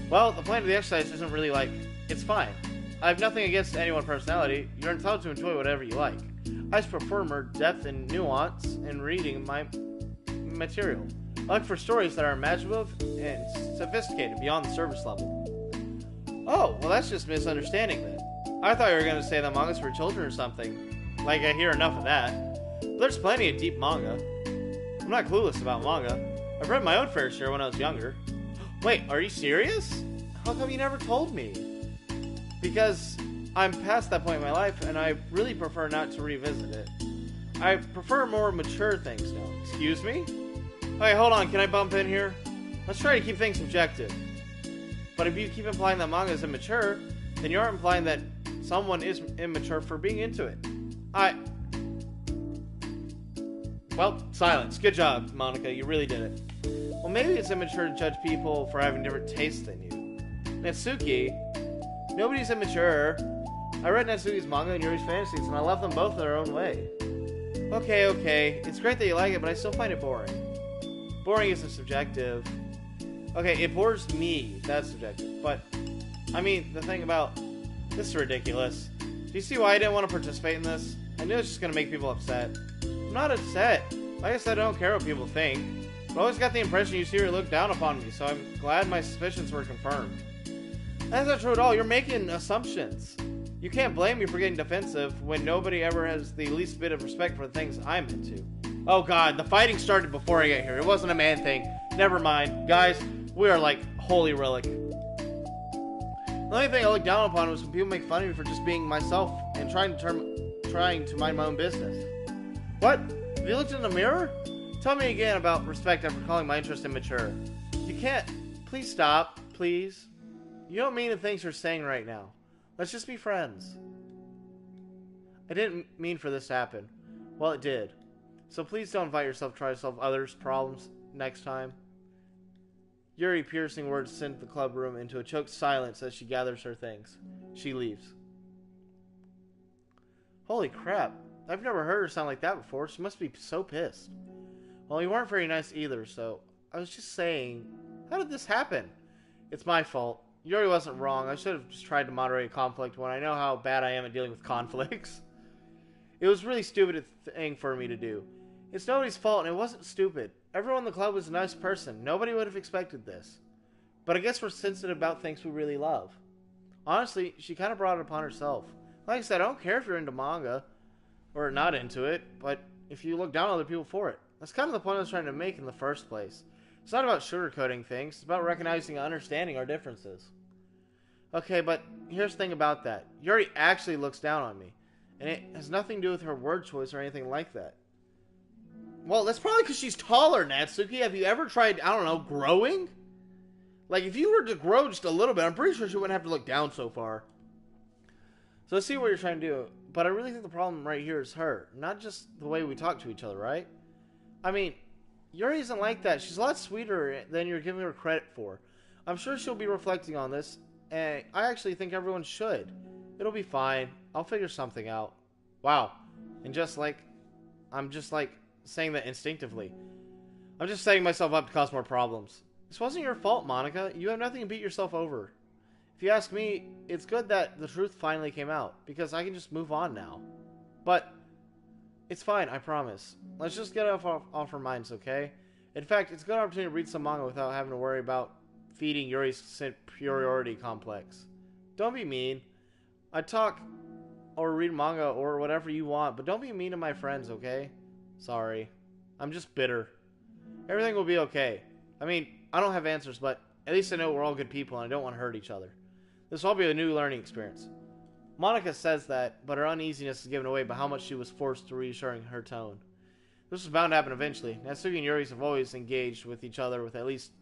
Well, the point of the exercise isn't really like, it's fine. I have nothing against anyone's personality. You're entitled to enjoy whatever you like. I just prefer more depth and nuance in reading my material. I look for stories that are imaginative and sophisticated beyond the surface level. Oh, well that's just misunderstanding then. I thought you were going to say that manga's for children or something. Like I hear enough of that. But there's plenty of deep manga. I'm not clueless about manga. I've read my own fair share when I was younger. Wait, are you serious? How come you never told me? Because I'm past that point in my life, and I really prefer not to revisit it. I prefer more mature things now. Excuse me? Okay, hold on, can I bump in here? Let's try to keep things objective. But if you keep implying that manga is immature, then you're implying that someone is immature for being into it. Well, silence. Good job, Monica. You really did it. Well, maybe it's immature to judge people for having different tastes than you. Natsuki, nobody's immature. I read Natsuki's manga and Yuri's fantasies, and I love them both in their own way. Okay. It's great that you like it, but I still find it boring. Boring isn't subjective. Okay, it bores me. That's subjective. But, I mean, the thing about... This is ridiculous. Do you see why I didn't want to participate in this? I knew it was just going to make people upset. I'm not upset. Like I said, I don't care what people think. But I always got the impression you seriously looked down upon me, so I'm glad my suspicions were confirmed. That's not true at all. You're making assumptions. You can't blame me for getting defensive when nobody ever has the least bit of respect for the things I'm into. Oh god, the fighting started before I got here. It wasn't a man thing. Never mind. Guys, we are like holy relic. The only thing I look down upon was when people make fun of me for just being myself and trying to mind my own business. What? Have you looked in the mirror? Tell me again about respect after calling my interest immature. You can't. Please stop. Please. You don't mean the things you're saying right now. Let's just be friends. I didn't mean for this to happen. Well, it did. So please don't invite yourself to try to solve others' problems next time. Yuri piercing words send the club room into a choked silence as she gathers her things. She leaves. Holy crap. I've never heard her sound like that before. She must be so pissed. Well, you weren't very nice either, so I was just saying, how did this happen? It's my fault. Yuri wasn't wrong. I should have just tried to moderate conflict when I know how bad I am at dealing with conflicts. It was a really stupid thing for me to do. It's nobody's fault, and it wasn't stupid. Everyone in the club was a nice person. Nobody would have expected this. But I guess we're sensitive about things we really love. Honestly, she kind of brought it upon herself. Like I said, I don't care if you're into manga, or not into it, but if you look down on other people for it. That's kind of the point I was trying to make in the first place. It's not about sugarcoating things. It's about recognizing and understanding our differences. Okay, but here's the thing about that. Yuri actually looks down on me. And it has nothing to do with her word choice or anything like that. Well, that's probably because she's taller, Natsuki. Have you ever tried, I don't know, growing? Like, if you were to grow just a little bit, I'm pretty sure she wouldn't have to look down so far. So I see what you're trying to do, but I really think the problem right here is her, not just the way we talk to each other, right? I mean, Yuri isn't like that. She's a lot sweeter than you're giving her credit for. I'm sure she'll be reflecting on this, and I actually think everyone should. It'll be fine. I'll figure something out. Wow. And I'm just like saying that instinctively. I'm just setting myself up to cause more problems. This wasn't your fault, Monica. You have nothing to beat yourself over. If you ask me, it's good that the truth finally came out, because I can just move on now. But it's fine, I promise. Let's just get off our minds, okay? In fact, it's a good opportunity to read some manga without having to worry about feeding Yuri's superiority complex. Don't be mean. I talk or read manga or whatever you want, but don't be mean to my friends, okay? Sorry. I'm just bitter. Everything will be okay. I mean, I don't have answers, but at least I know we're all good people and I don't want to hurt each other. This will all be a new learning experience. Monica says that, but her uneasiness is given away by how much she was forced to reassuring her tone. This was bound to happen eventually. Natsuki and Yuri have always engaged with each other with at least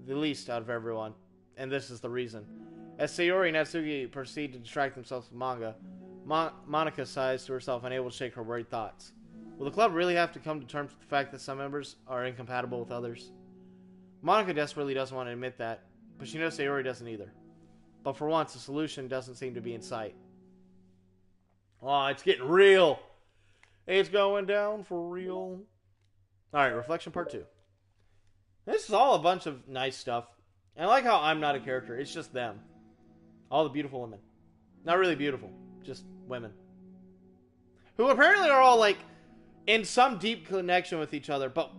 the least out of everyone, and this is the reason. As Sayori and Natsuki proceed to distract themselves with manga, Monica sighs to herself, unable to shake her worried thoughts. Will the club really have to come to terms with the fact that some members are incompatible with others? Monica desperately doesn't want to admit that, but she knows Sayori doesn't either. But for once, a solution doesn't seem to be in sight. Oh, it's getting real. It's going down for real. Alright, reflection part 2. This is all a bunch of nice stuff. And I like how I'm not a character. It's just them. All the beautiful women. Not really beautiful. Just women. Who apparently are all, like, in some deep connection with each other, but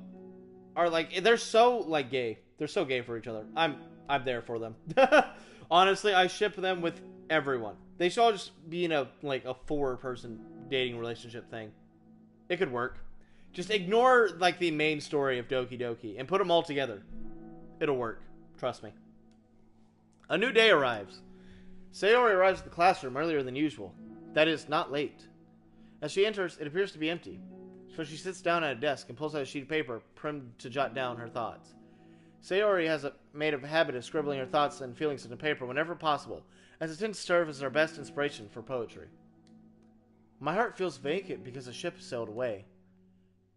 are, like, they're so, like, gay. They're so gay for each other. I'm there for them. Honestly, I ship them with everyone. They should all just be in a 4-person dating relationship thing. It could work. Just ignore, like, the main story of Doki Doki and put them all together. It'll work. Trust me. A new day arrives. Sayori arrives at the classroom earlier than usual. That is, not late. As she enters, it appears to be empty. So she sits down at a desk and pulls out a sheet of paper primed to jot down her thoughts. Sayori has made a habit of scribbling her thoughts and feelings into paper whenever possible, as it tends to serve as her best inspiration for poetry. My heart feels vacant because the ship has sailed away.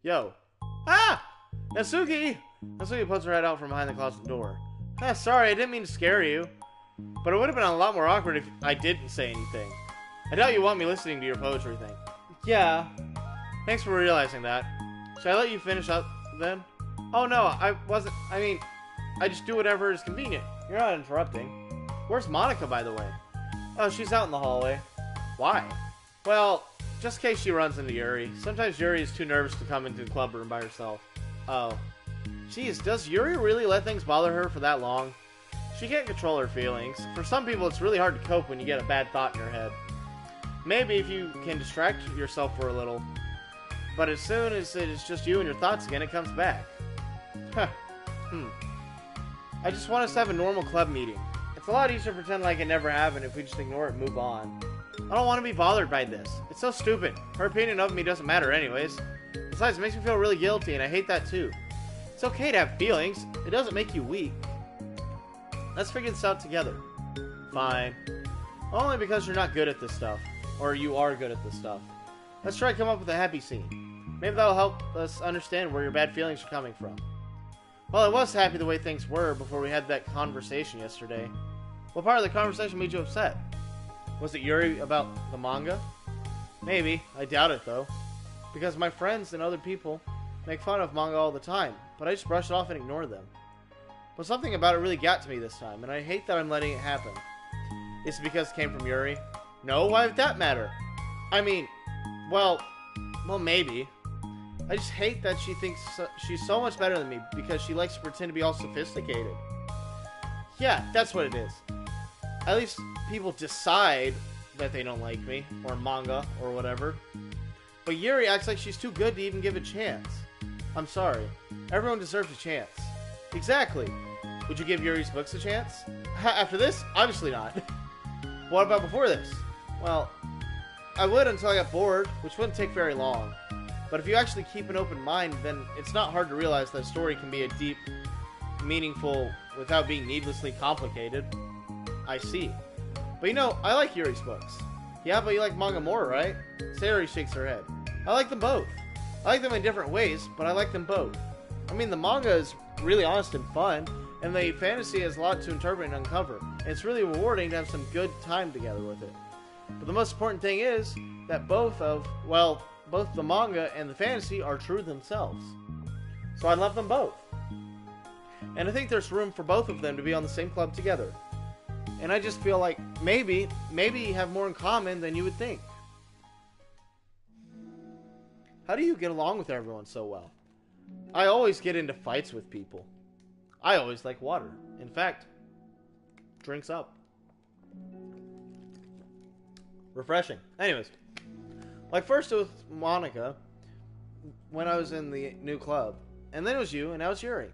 Yo. Ah! Natsuki! Natsuki puts her head out from behind the closet door. Ah, sorry, I didn't mean to scare you. But it would have been a lot more awkward if I didn't say anything. I doubt you want me listening to your poetry thing. Yeah. Thanks for realizing that. Should I let you finish up, then? Oh, no, I wasn't... I mean, I just do whatever is convenient. You're not interrupting. Where's Monica, by the way? Oh, she's out in the hallway. Why? Well, just in case she runs into Yuri. Sometimes Yuri is too nervous to come into the club room by herself. Oh. Jeez, does Yuri really let things bother her for that long? She can't control her feelings. For some people, it's really hard to cope when you get a bad thought in your head. Maybe if you can distract yourself for a little. But as soon as it is just you and your thoughts again, it comes back. Huh. I just want us to have a normal club meeting. It's a lot easier to pretend like it never happened if we just ignore it and move on. I don't want to be bothered by this. It's so stupid. Her opinion of me doesn't matter anyways. Besides, it makes me feel really guilty, and I hate that too. It's okay to have feelings. It doesn't make you weak. Let's figure this out together. Fine. Only because you're not good at this stuff. Or you are good at this stuff. Let's try to come up with a happy scene. Maybe that'll help us understand where your bad feelings are coming from. Well, I was happy the way things were before we had that conversation yesterday. What part of the conversation made you upset? Was it Yuri about the manga? Maybe. I doubt it, though. Because my friends and other people make fun of manga all the time, but I just brush it off and ignore them. But something about it really got to me this time, and I hate that I'm letting it happen. Is it because it came from Yuri? No, why would that matter? I mean, well, maybe. I just hate that she thinks she's so much better than me because she likes to pretend to be all sophisticated. Yeah, that's what it is. At least people decide that they don't like me, or manga, or whatever. But Yuri acts like she's too good to even give a chance. I'm sorry. Everyone deserves a chance. Exactly. Would you give Yuri's books a chance? After this? Obviously not. What about before this? Well, I would until I got bored, which wouldn't take very long. But if you actually keep an open mind, then it's not hard to realize that a story can be a deep, meaningful, without being needlessly complicated. I see. But you know, I like Yuri's books. Yeah, but you like manga more, right? Sayori shakes her head. I like them both. I like them in different ways, but I like them both. I mean, the manga is really honest and fun, and the fantasy has a lot to interpret and uncover, and it's really rewarding to have some good time together with it. But the most important thing is that both the manga and the fantasy are true themselves. So I love them both. And I think there's room for both of them to be on the same club together. And I just feel like maybe you have more in common than you would think. How do you get along with everyone so well? I always get into fights with people. I always like water. In fact, drinks up. Refreshing. Anyways, like first it was Monica when I was in the new club, and then it was you, and now it's Yuri.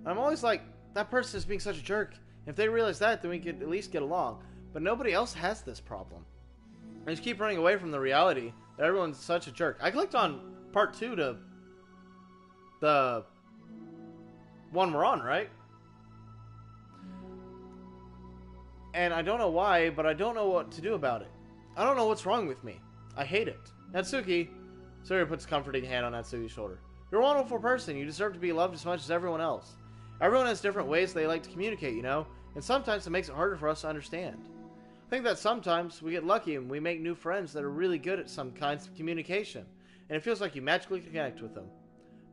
And I'm always like, that person is being such a jerk. If they realize that, then we could at least get along. But nobody else has this problem. I just keep running away from the reality that everyone's such a jerk. I clicked on part 2 to the one we're on, right? And I don't know why, but I don't know what to do about it. I don't know what's wrong with me. I hate it. Natsuki, Sayori puts a comforting hand on Natsuki's shoulder. You're a wonderful person. You deserve to be loved as much as everyone else. Everyone has different ways they like to communicate, you know? And sometimes it makes it harder for us to understand. I think that sometimes we get lucky and we make new friends that are really good at some kinds of communication. And it feels like you magically connect with them.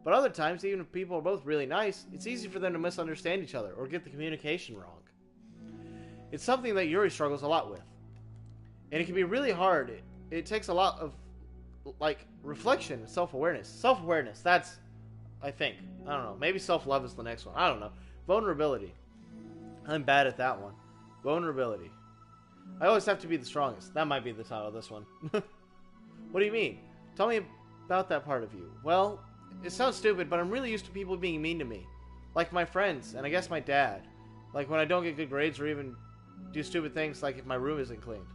But other times, even if people are both really nice, it's easy for them to misunderstand each other or get the communication wrong. It's something that Yuri struggles a lot with. And it can be really hard. It takes a lot of, like, reflection and self-awareness. Self-awareness, that's, I think. I don't know. Maybe self-love is the next one. I don't know. Vulnerability. I'm bad at that one. Vulnerability. I always have to be the strongest. That might be the title of this one. What do you mean? Tell me about that part of you. Well, it sounds stupid, but I'm really used to people being mean to me. Like my friends, and I guess my dad. Like when I don't get good grades or even do stupid things like if my room isn't cleaned.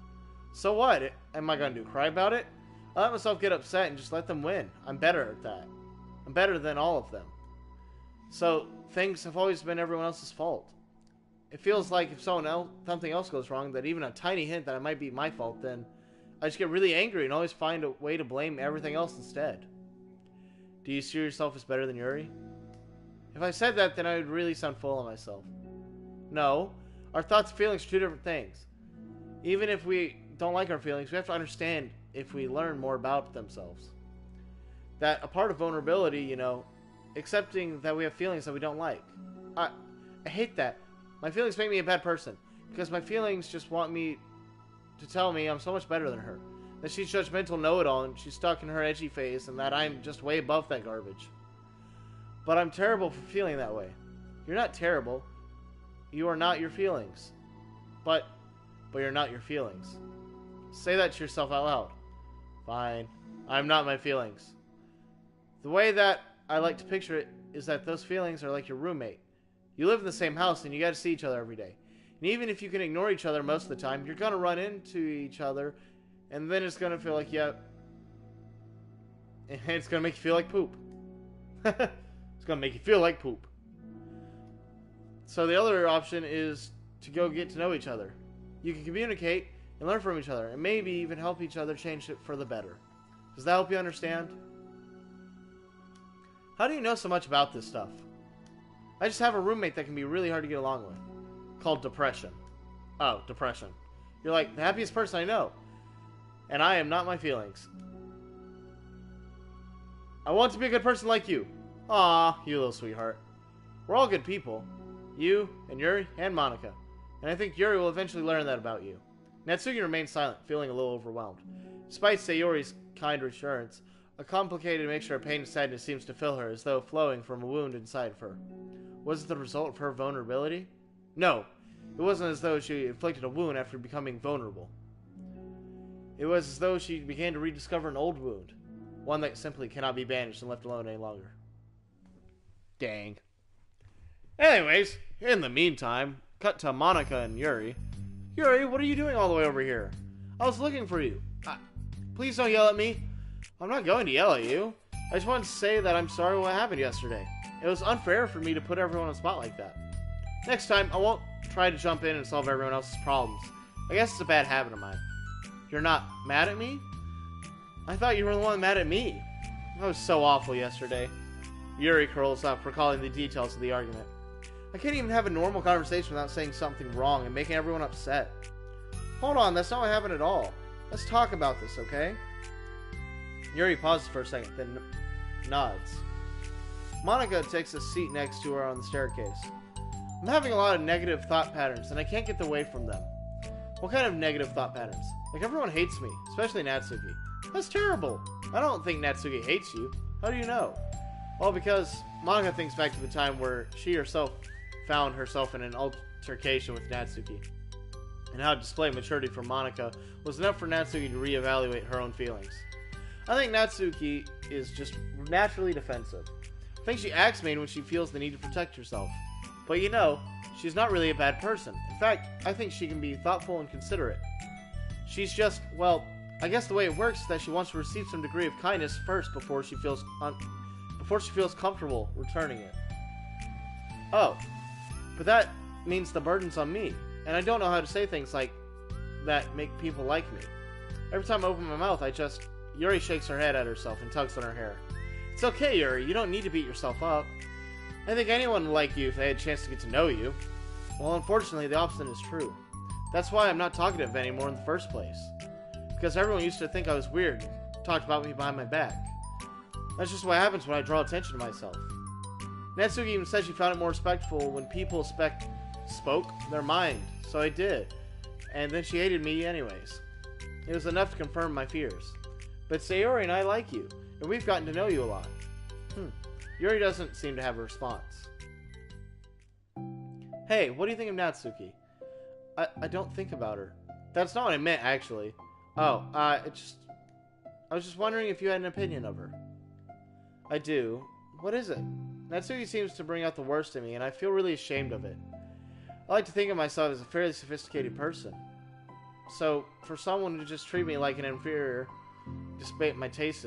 So what? Am I going to cry about it? I let myself get upset and just let them win. I'm better at that. I'm better than all of them. So things have always been everyone else's fault. It feels like if something else goes wrong, that even a tiny hint that it might be my fault, then I just get really angry and always find a way to blame everything else instead. Do you see yourself as better than Yuri? If I said that, then I would really sound full of myself. No. Our thoughts and feelings are two different things. Even if we don't like our feelings, we have to understand if we learn more about themselves. That a part of vulnerability, you know, accepting that we have feelings that we don't like. I hate that. My feelings make me a bad person. Because my feelings just want me to tell me I'm so much better than her. That she's judgmental know-it-all and she's stuck in her edgy phase and that I'm just way above that garbage. But I'm terrible for feeling that way. You're not terrible. You are not your feelings. But you're not your feelings. Say that to yourself out loud. Fine. I'm not my feelings. The way that I like to picture it is that those feelings are like your roommate. You live in the same house and you gotta see each other every day. And even if you can ignore each other most of the time, you're gonna run into each other and then it's gonna feel like, yeah, and it's gonna make you feel like poop. It's gonna make you feel like poop. So the other option is to go get to know each other. You can communicate and learn from each other and maybe even help each other change it for the better. Does that help you understand? How do you know so much about this stuff? I just have a roommate that can be really hard to get along with. Called depression. Oh, depression. You're like, the happiest person I know. And I am not my feelings. I want to be a good person like you. Aw, you little sweetheart. We're all good people. You, and Yuri, and Monica. And I think Yuri will eventually learn that about you. Natsuki remains silent, feeling a little overwhelmed. Despite Sayori's kind reassurance, a complicated mixture of pain and sadness seems to fill her, as though flowing from a wound inside of her. Was it the result of her vulnerability? No, it wasn't as though she inflicted a wound after becoming vulnerable. It was as though she began to rediscover an old wound, one that simply cannot be bandaged and left alone any longer. Dang. Anyways, in the meantime, cut to Monica and Yuri. Yuri, what are you doing all the way over here? I was looking for you. Please don't yell at me. I'm not going to yell at you. I just wanted to say that I'm sorry what happened yesterday. It was unfair for me to put everyone on the spot like that. Next time, I won't try to jump in and solve everyone else's problems. I guess it's a bad habit of mine. You're not mad at me? I thought you were the one mad at me. That was so awful yesterday. Yuri curls up, recalling the details of the argument. I can't even have a normal conversation without saying something wrong and making everyone upset. Hold on, that's not what happened at all. Let's talk about this, okay? Yuri pauses for a second, then nods. Monica takes a seat next to her on the staircase. I'm having a lot of negative thought patterns, and I can't get away from them. What kind of negative thought patterns? Like, everyone hates me, especially Natsuki. That's terrible. I don't think Natsuki hates you. How do you know? Well, because Monica thinks back to the time where she herself found herself in an altercation with Natsuki, and how to display maturity from Monica was enough for Natsuki to reevaluate her own feelings. I think Natsuki is just naturally defensive. I think she acts mean when she feels the need to protect herself. But you know, she's not really a bad person. In fact, I think she can be thoughtful and considerate. She's just, well, I guess the way it works is that she wants to receive some degree of kindness first before she feels comfortable returning it. Oh, but that means the burden's on me, and I don't know how to say things like that make people like me. Every time I open my mouth, Yuri shakes her head at herself and tugs on her hair. It's okay, Yuri, you don't need to beat yourself up. I think anyone would like you if they had a chance to get to know you. Well, unfortunately, the opposite is true. That's why I'm not talkative anymore in the first place. Because everyone used to think I was weird, talked about me behind my back. That's just what happens when I draw attention to myself. Natsuki even said she found it more respectful when people spoke their mind, so I did. And then she hated me anyways. It was enough to confirm my fears. But Sayori and I like you, and we've gotten to know you a lot. Yuri doesn't seem to have a response. Hey, what do you think of Natsuki? I don't think about her. That's not what I meant, actually. Oh, I was just wondering if you had an opinion of her. I do. What is it? Natsuki seems to bring out the worst in me, and I feel really ashamed of it. I like to think of myself as a fairly sophisticated person. So, for someone to just treat me like an inferior, despite my tastes,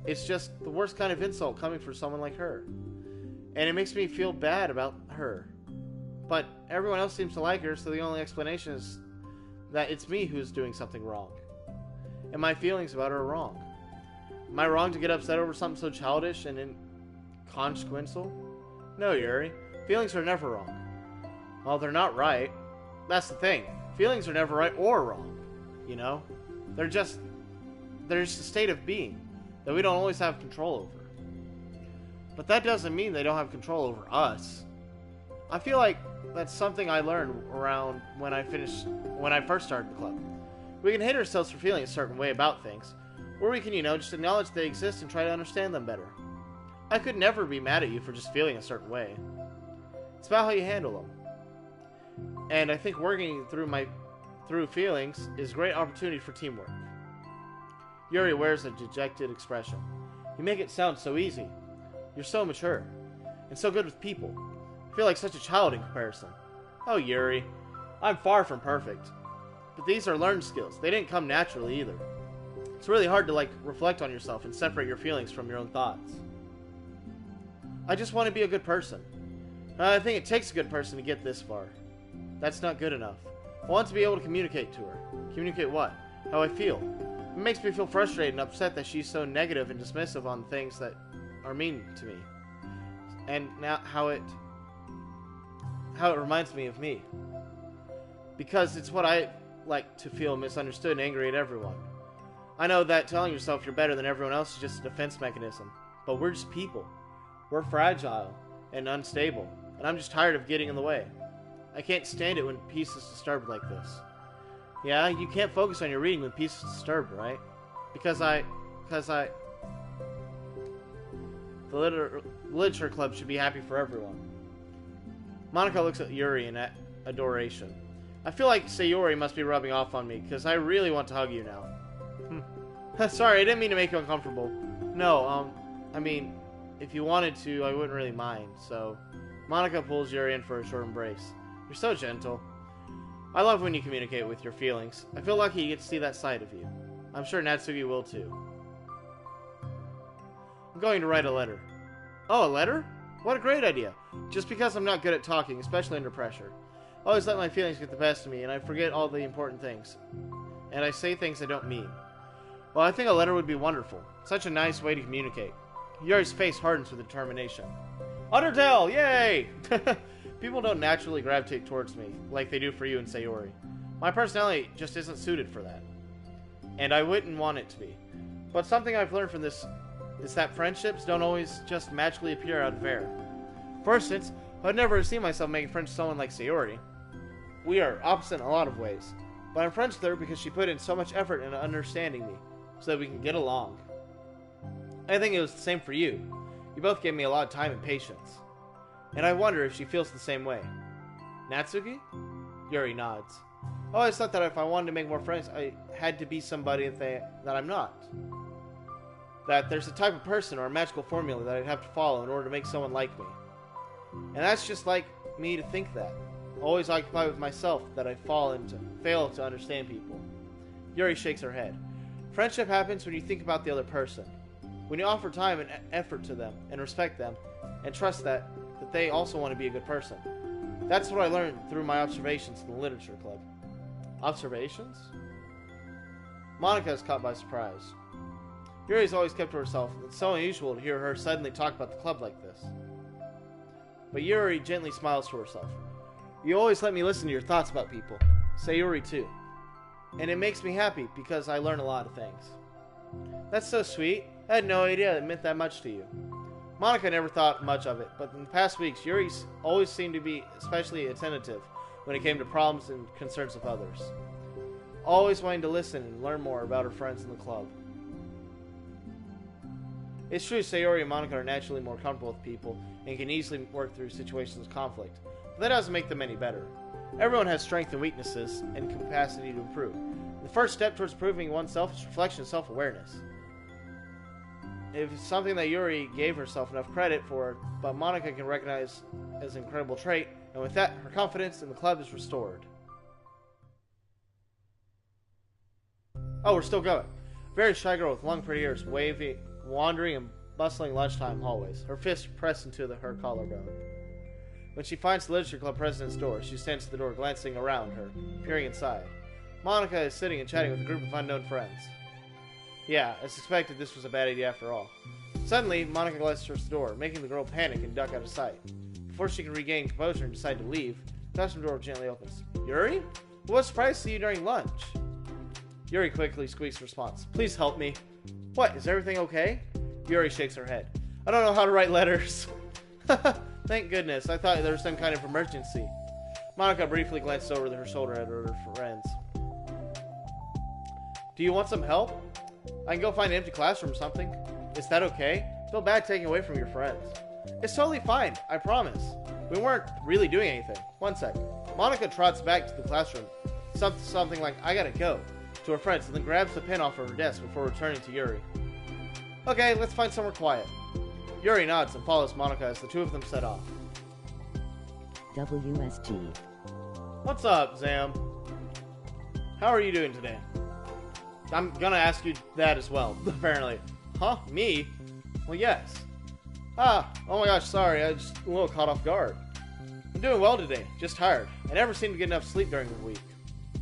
it's just the worst kind of insult coming from someone like her. And it makes me feel bad about her. But everyone else seems to like her, so the only explanation is that it's me who's doing something wrong. And my feelings about her are wrong. Am I wrong to get upset over something so childish and inconsequential? No, Yuri. Feelings are never wrong. Well, they're not right. That's the thing. Feelings are never right or wrong. You know? They're just a state of being that we don't always have control over. But that doesn't mean they don't have control over us. I feel like that's something I learned around when I first started the club. We can hate ourselves for feeling a certain way about things, or we can, just acknowledge they exist and try to understand them better. I could never be mad at you for just feeling a certain way. It's about how you handle them. And I think working through feelings is a great opportunity for teamwork. Yuri wears a dejected expression. You make it sound so easy. You're so mature. And so good with people. I feel like such a child in comparison. Oh, Yuri. I'm far from perfect. But these are learned skills. They didn't come naturally either. It's really hard to, reflect on yourself and separate your feelings from your own thoughts. I just want to be a good person. I think it takes a good person to get this far. That's not good enough. I want to be able to communicate to her. Communicate what? How I feel. It makes me feel frustrated and upset that she's so negative and dismissive on things that are mean to me. And now how it reminds me of me. Because it's what I like to feel misunderstood and angry at everyone. I know that telling yourself you're better than everyone else is just a defense mechanism. But we're just people. We're fragile and unstable. And I'm just tired of getting in the way. I can't stand it when peace is disturbed like this. Yeah, you can't focus on your reading when peace is disturbed, right? Because the literature club should be happy for everyone. Monica looks at Yuri in adoration. I feel like Sayori must be rubbing off on me, because I really want to hug you now. Sorry, I didn't mean to make you uncomfortable. No, I mean, if you wanted to, I wouldn't really mind, so... Monica pulls Yuri in for a short embrace. You're so gentle. I love when you communicate with your feelings. I feel lucky you get to see that side of you. I'm sure Natsuki will too. I'm going to write a letter. Oh, a letter? What a great idea. Just because I'm not good at talking, especially under pressure. I always let my feelings get the best of me, and I forget all the important things. and I say things I don't mean. Well, I think a letter would be wonderful. Such a nice way to communicate. Yuri's face hardens with determination. Undertale! Yay! People don't naturally gravitate towards me like they do for you and Sayori. My personality just isn't suited for that. And I wouldn't want it to be. But something I've learned from this is that friendships don't always just magically appear out of air. For instance, I'd never see myself making friends with someone like Sayori. We are opposite in a lot of ways, but I'm friends with her because she put in so much effort into understanding me, so that we can get along. I think it was the same for you. You both gave me a lot of time and patience. And I wonder if she feels the same way. Natsuki? Yuri nods. I always thought that if I wanted to make more friends, I had to be somebody that I'm not. That there's a type of person or a magical formula that I'd have to follow in order to make someone like me. And that's just like me to think that. Always occupied with myself that I fail to understand people. Yuri shakes her head. Friendship happens when you think about the other person. When you offer time and effort to them, and respect them, and trust that they also want to be a good person. That's what I learned through my observations in the literature club. Observations? Monica is caught by surprise. Yuri's always kept to herself, and it's so unusual to hear her suddenly talk about the club like this. But Yuri gently smiles to herself. You always let me listen to your thoughts about people. Sayori too. And it makes me happy because I learn a lot of things. That's so sweet. I had no idea it meant that much to you. Monica never thought much of it, but in the past weeks, Yuri's always seemed to be especially attentive when it came to problems and concerns of others. Always wanting to listen and learn more about her friends in the club. It's true Sayori and Monica are naturally more comfortable with people and can easily work through situations of conflict, but that doesn't make them any better. Everyone has strengths and weaknesses and capacity to improve. The first step towards improving oneself is reflection and self-awareness. It's something that Yuri gave herself enough credit for, but Monica can recognize as an incredible trait, and with that, her confidence in the club is restored. Oh, we're still going. Very shy girl with long pretty ears, wandering and bustling lunchtime hallways, her fist pressed into her collarbone. When she finds the literature club president's door, she stands at the door, glancing around her, peering inside. Monica is sitting and chatting with a group of unknown friends. Yeah, as suspected, this was a bad idea after all. Suddenly, Monica glances towards the door, making the girl panic and duck out of sight. Before she can regain composure and decide to leave, the classroom door gently opens. Yuri? What surprise to see you during lunch? Yuri quickly squeaks a response. Please help me. What, is everything okay? Yuri shakes her head. I don't know how to write letters. Thank goodness, I thought there was some kind of emergency. Monica briefly glances over her shoulder at her friends. Do you want some help? I can go find an empty classroom or something. Is that okay? I feel bad taking away from your friends. It's totally fine, I promise. We weren't really doing anything. One sec. Monica trots back to the classroom. Something like, I gotta go, to her friends, and then grabs the pen off of her desk before returning to Yuri. Okay, let's find somewhere quiet. Yuri nods and follows Monica as the two of them set off. WSG. What's up, Zam? How are you doing today? I'm gonna ask you that as well, apparently. Huh? Me? Well, yes. Oh my gosh, sorry, I was just a little caught off guard. I'm doing well today, just tired. I never seem to get enough sleep during the week.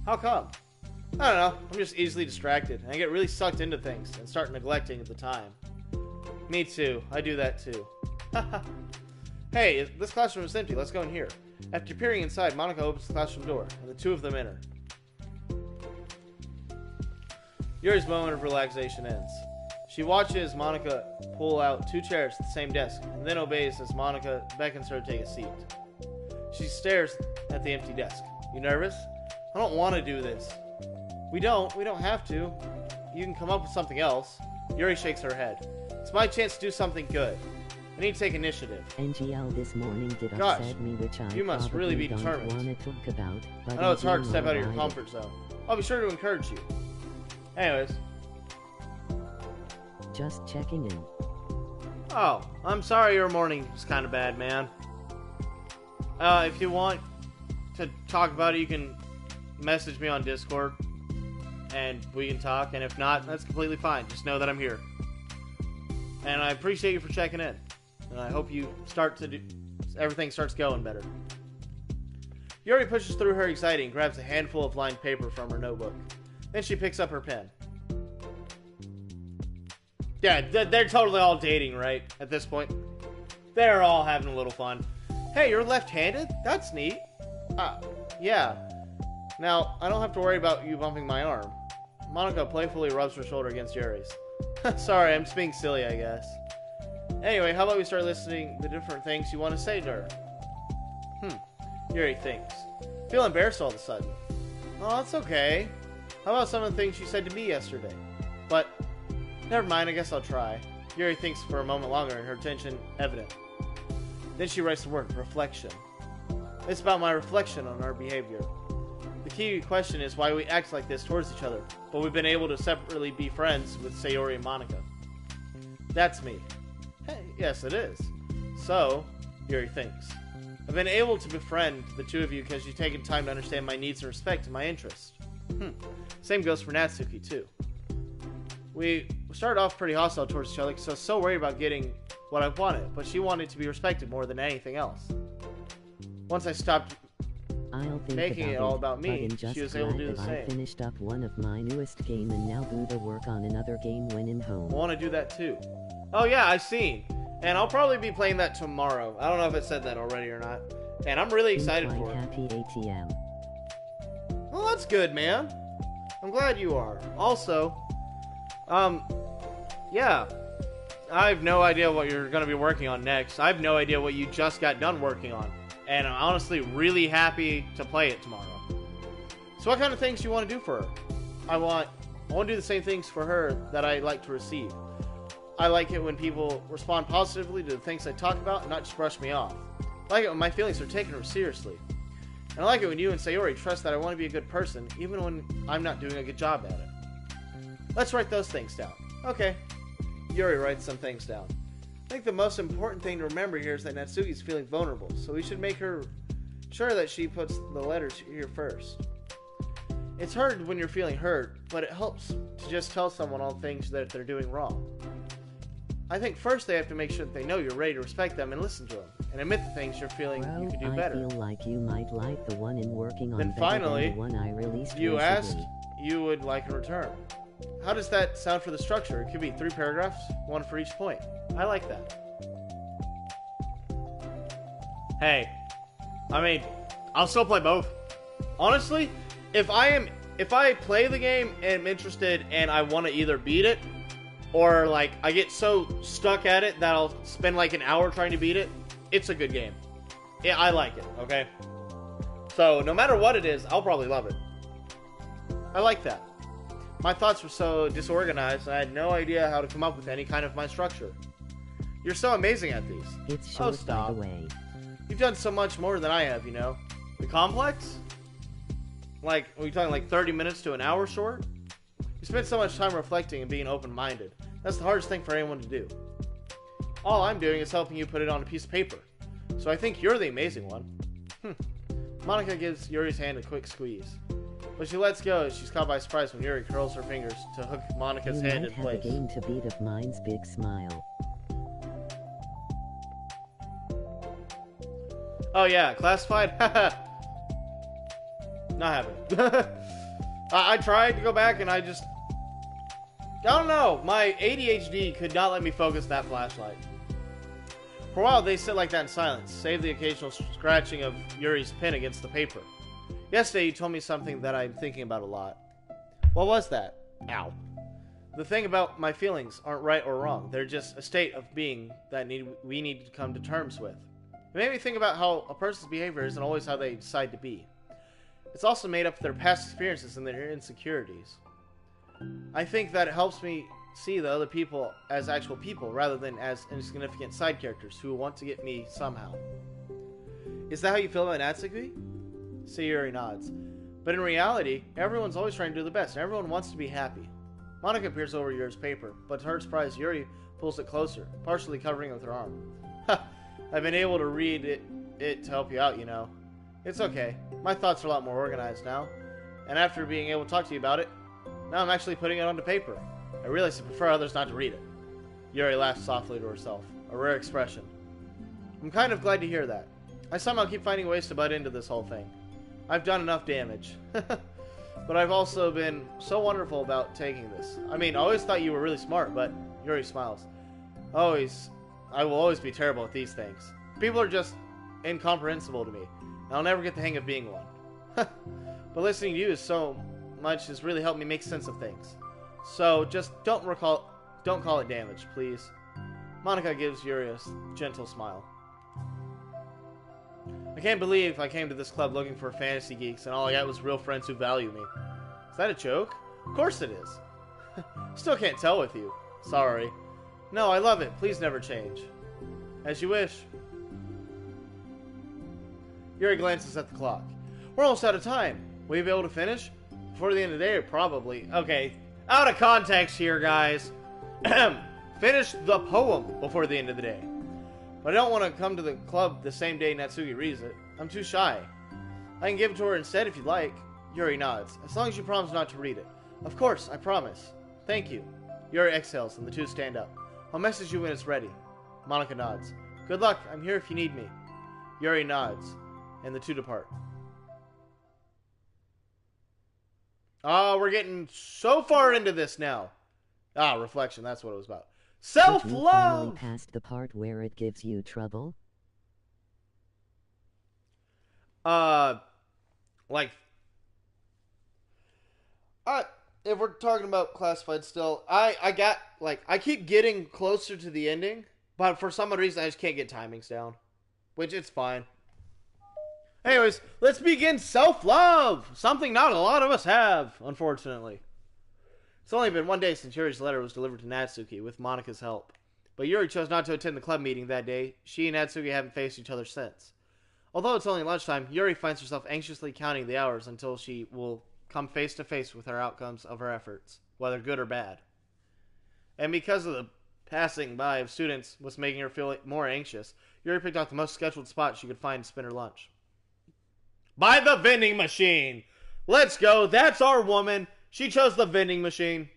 How come? I don't know, I'm just easily distracted, and I get really sucked into things, and start neglecting at the time. Me too, I do that too. Hey, this classroom is empty, let's go in here. After peering inside, Monica opens the classroom door, and the two of them enter. Yuri's moment of relaxation ends. She watches Monica pull out two chairs at the same desk, and then obeys as Monica beckons her to take a seat. She stares at the empty desk. You nervous? I don't want to do this. We don't have to. You can come up with something else. Yuri shakes her head. It's my chance to do something good. I need to take initiative. NGL this morning did Gosh, upset me, which I you must really be don't determined. want to talk about, but I know it's hard to I'm step out of your alright. comfort zone. I'll be sure to encourage you. Anyways. Just checking in. Oh, I'm sorry your morning was kind of bad, man. If you want to talk about it, you can message me on Discord, and we can talk, and if not, that's completely fine. Just know that I'm here. And I appreciate you for checking in. And I hope you everything starts going better. Yuri pushes through her anxiety and grabs a handful of lined paper from her notebook. Then she picks up her pen. Yeah, they're totally all dating, right? At this point. They're all having a little fun. Hey, you're left-handed? That's neat. Yeah. Now, I don't have to worry about you bumping my arm. Monica playfully rubs her shoulder against Yuri's. Sorry, I'm just being silly, I guess. Anyway, how about we start listening the different things you want to say to her? Yuri thinks. Feel embarrassed all of a sudden. Oh, that's okay. How about some of the things you said to me yesterday? But, never mind, I guess I'll try. Yuri thinks for a moment longer, and her tension evident. Then she writes the word, reflection. It's about my reflection on our behavior. The key question is why we act like this towards each other, but we've been able to separately be friends with Sayori and Monica. That's me. Hey, yes, it is. So, Yuri thinks. I've been able to befriend the two of you because you've taken time to understand my needs and respect my interests. Same goes for Natsuki, too. We started off pretty hostile towards each other because I was so worried about getting what I wanted, but she wanted to be respected more than anything else. Once I stopped making it all about me, she was able to do the same. I finished up one of my newest game and now Buddha work on another game when in home. I want to do that too. Oh yeah, I've seen. And I'll probably be playing that tomorrow. I don't know if it said that already or not. And I'm really excited for it. Happy ATM. Well, that's good, man. I'm glad you are. Also, yeah. I have no idea what you're going to be working on next. I have no idea what you just got done working on. And I'm honestly really happy to play it tomorrow. So what kind of things do you want to do for her? I want to do the same things for her that I like to receive. I like it when people respond positively to the things I talk about and not just brush me off. I like it when my feelings are taken seriously. And I like it when you and Sayori trust that I want to be a good person, even when I'm not doing a good job at it. Let's write those things down. Okay. Yuri writes some things down. I think the most important thing to remember here is that Natsuki's feeling vulnerable, so we should make her sure that she puts the letters here first. It's hard when you're feeling hurt, but it helps to just tell someone all the things that they're doing wrong. I think first they have to make sure that they know you're ready to respect them and listen to them, and admit the things you're feeling you could do better. I feel like you might like the one in working on then finally, the one I released you recently. asked you would like in return. How does that sound for the structure? It could be 3 paragraphs, 1 for each point. I like that. Hey, I mean, I'll still play both. Honestly, if I play the game and I'm interested and I want to either beat it, or like I get so stuck at it that I'll spend like an hour trying to beat it, it's a good game. Yeah, I like it, okay? So no matter what it is, I'll probably love it. I like that. My thoughts were so disorganized, I had no idea how to come up with any kind of my structure. You're so amazing at these. It's short, stop. by the way. You've done so much more than I have, you know? The complex? Like, are we talking like 30 minutes to an hour short? You spend so much time reflecting and being open-minded. That's the hardest thing for anyone to do. All I'm doing is helping you put it on a piece of paper. So I think you're the amazing one. Monica gives Yuri's hand a quick squeeze. When she lets go, she's caught by surprise when Yuri curls her fingers to hook Monica's hand in place. You might have a game to beat of mine's big smile. Oh yeah, classified? Not happening. I tried to go back and I don't know. My ADHD could not let me focus that flashlight. For a while, they sit like that in silence, save the occasional scratching of Yuri's pen against the paper. Yesterday, you told me something that I'm thinking about a lot. What was that? Ow. The thing about my feelings aren't right or wrong. They're just a state of being that we need to come to terms with. It made me think about how a person's behavior isn't always how they decide to be. It's also made up of their past experiences and their insecurities. I think that it helps me see the other people as actual people rather than as insignificant side characters who want to get me somehow. Is that how you feel about Natsuki? Sayori nods. But in reality, everyone's always trying to do the best, and everyone wants to be happy. Monica peers over Yuri's paper, but to her surprise, Yuri pulls it closer, partially covering it with her arm. I've been able to read it to help you out, you know. It's okay. My thoughts are a lot more organized now. And after being able to talk to you about it, now I'm actually putting it onto paper. I realize I prefer others not to read it. Yuri laughs softly to herself, a rare expression. I'm kind of glad to hear that. I somehow keep finding ways to butt into this whole thing. I've done enough damage. But I've also been so wonderful about taking this. I mean, I always thought you were really smart, but Yuri smiles. I will always be terrible at these things. People are just incomprehensible to me. I'll never get the hang of being one. But listening to you so much has really helped me make sense of things. So just don't call it damage, please. Monica gives Yuri a gentle smile. I can't believe I came to this club looking for fantasy geeks and all I got was real friends who value me. Is that a joke? Of course it is. Still can't tell with you. Sorry. No, I love it. Please never change. As you wish. Yuri glances at the clock. We're almost out of time. Will you be able to finish? Before the end of the day, probably. Okay, out of context here, guys. Finish the poem before the end of the day. But I don't want to come to the club the same day Natsuki reads it. I'm too shy. I can give it to her instead if you'd like. Yuri nods. As long as you promise not to read it. Of course, I promise. Thank you. Yuri exhales and the two stand up. I'll message you when it's ready. Monica nods. Good luck. I'm here if you need me. Yuri nods. And the two depart. Oh, we're getting so far into this now. Ah, reflection. That's what it was about. Self-love! Did you finally past the part where it gives you trouble? If we're talking about classified still, I keep getting closer to the ending, but for some reason I just can't get timings down. Which, it's fine. Anyways, let's begin self-love! Something not a lot of us have, unfortunately. It's only been one day since Yuri's letter was delivered to Natsuki, with Monika's help. But Yuri chose not to attend the club meeting that day. She and Natsuki haven't faced each other since. Although it's only lunchtime, Yuri finds herself anxiously counting the hours until she will come face to face with her outcomes of her efforts, whether good or bad. And because of the passing by of students was making her feel more anxious, Yuri picked out the most scheduled spot she could find to spend her lunch. By the vending machine! Let's go! That's our woman! She chose the vending machine.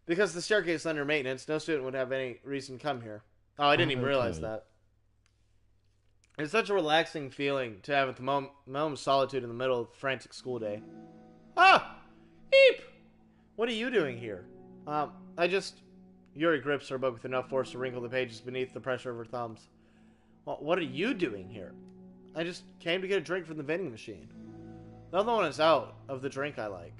Because the staircase is under maintenance, no student would have any reason to come here. Oh, I didn't even realize that. It's such a relaxing feeling to have at the moment of solitude in the middle of a frantic school day. Ah! Eep! What are you doing here? Yuri grips her book with enough force to wrinkle the pages beneath the pressure of her thumbs. Well, what are you doing here? I just came to get a drink from the vending machine. The other one is out of the drink I like.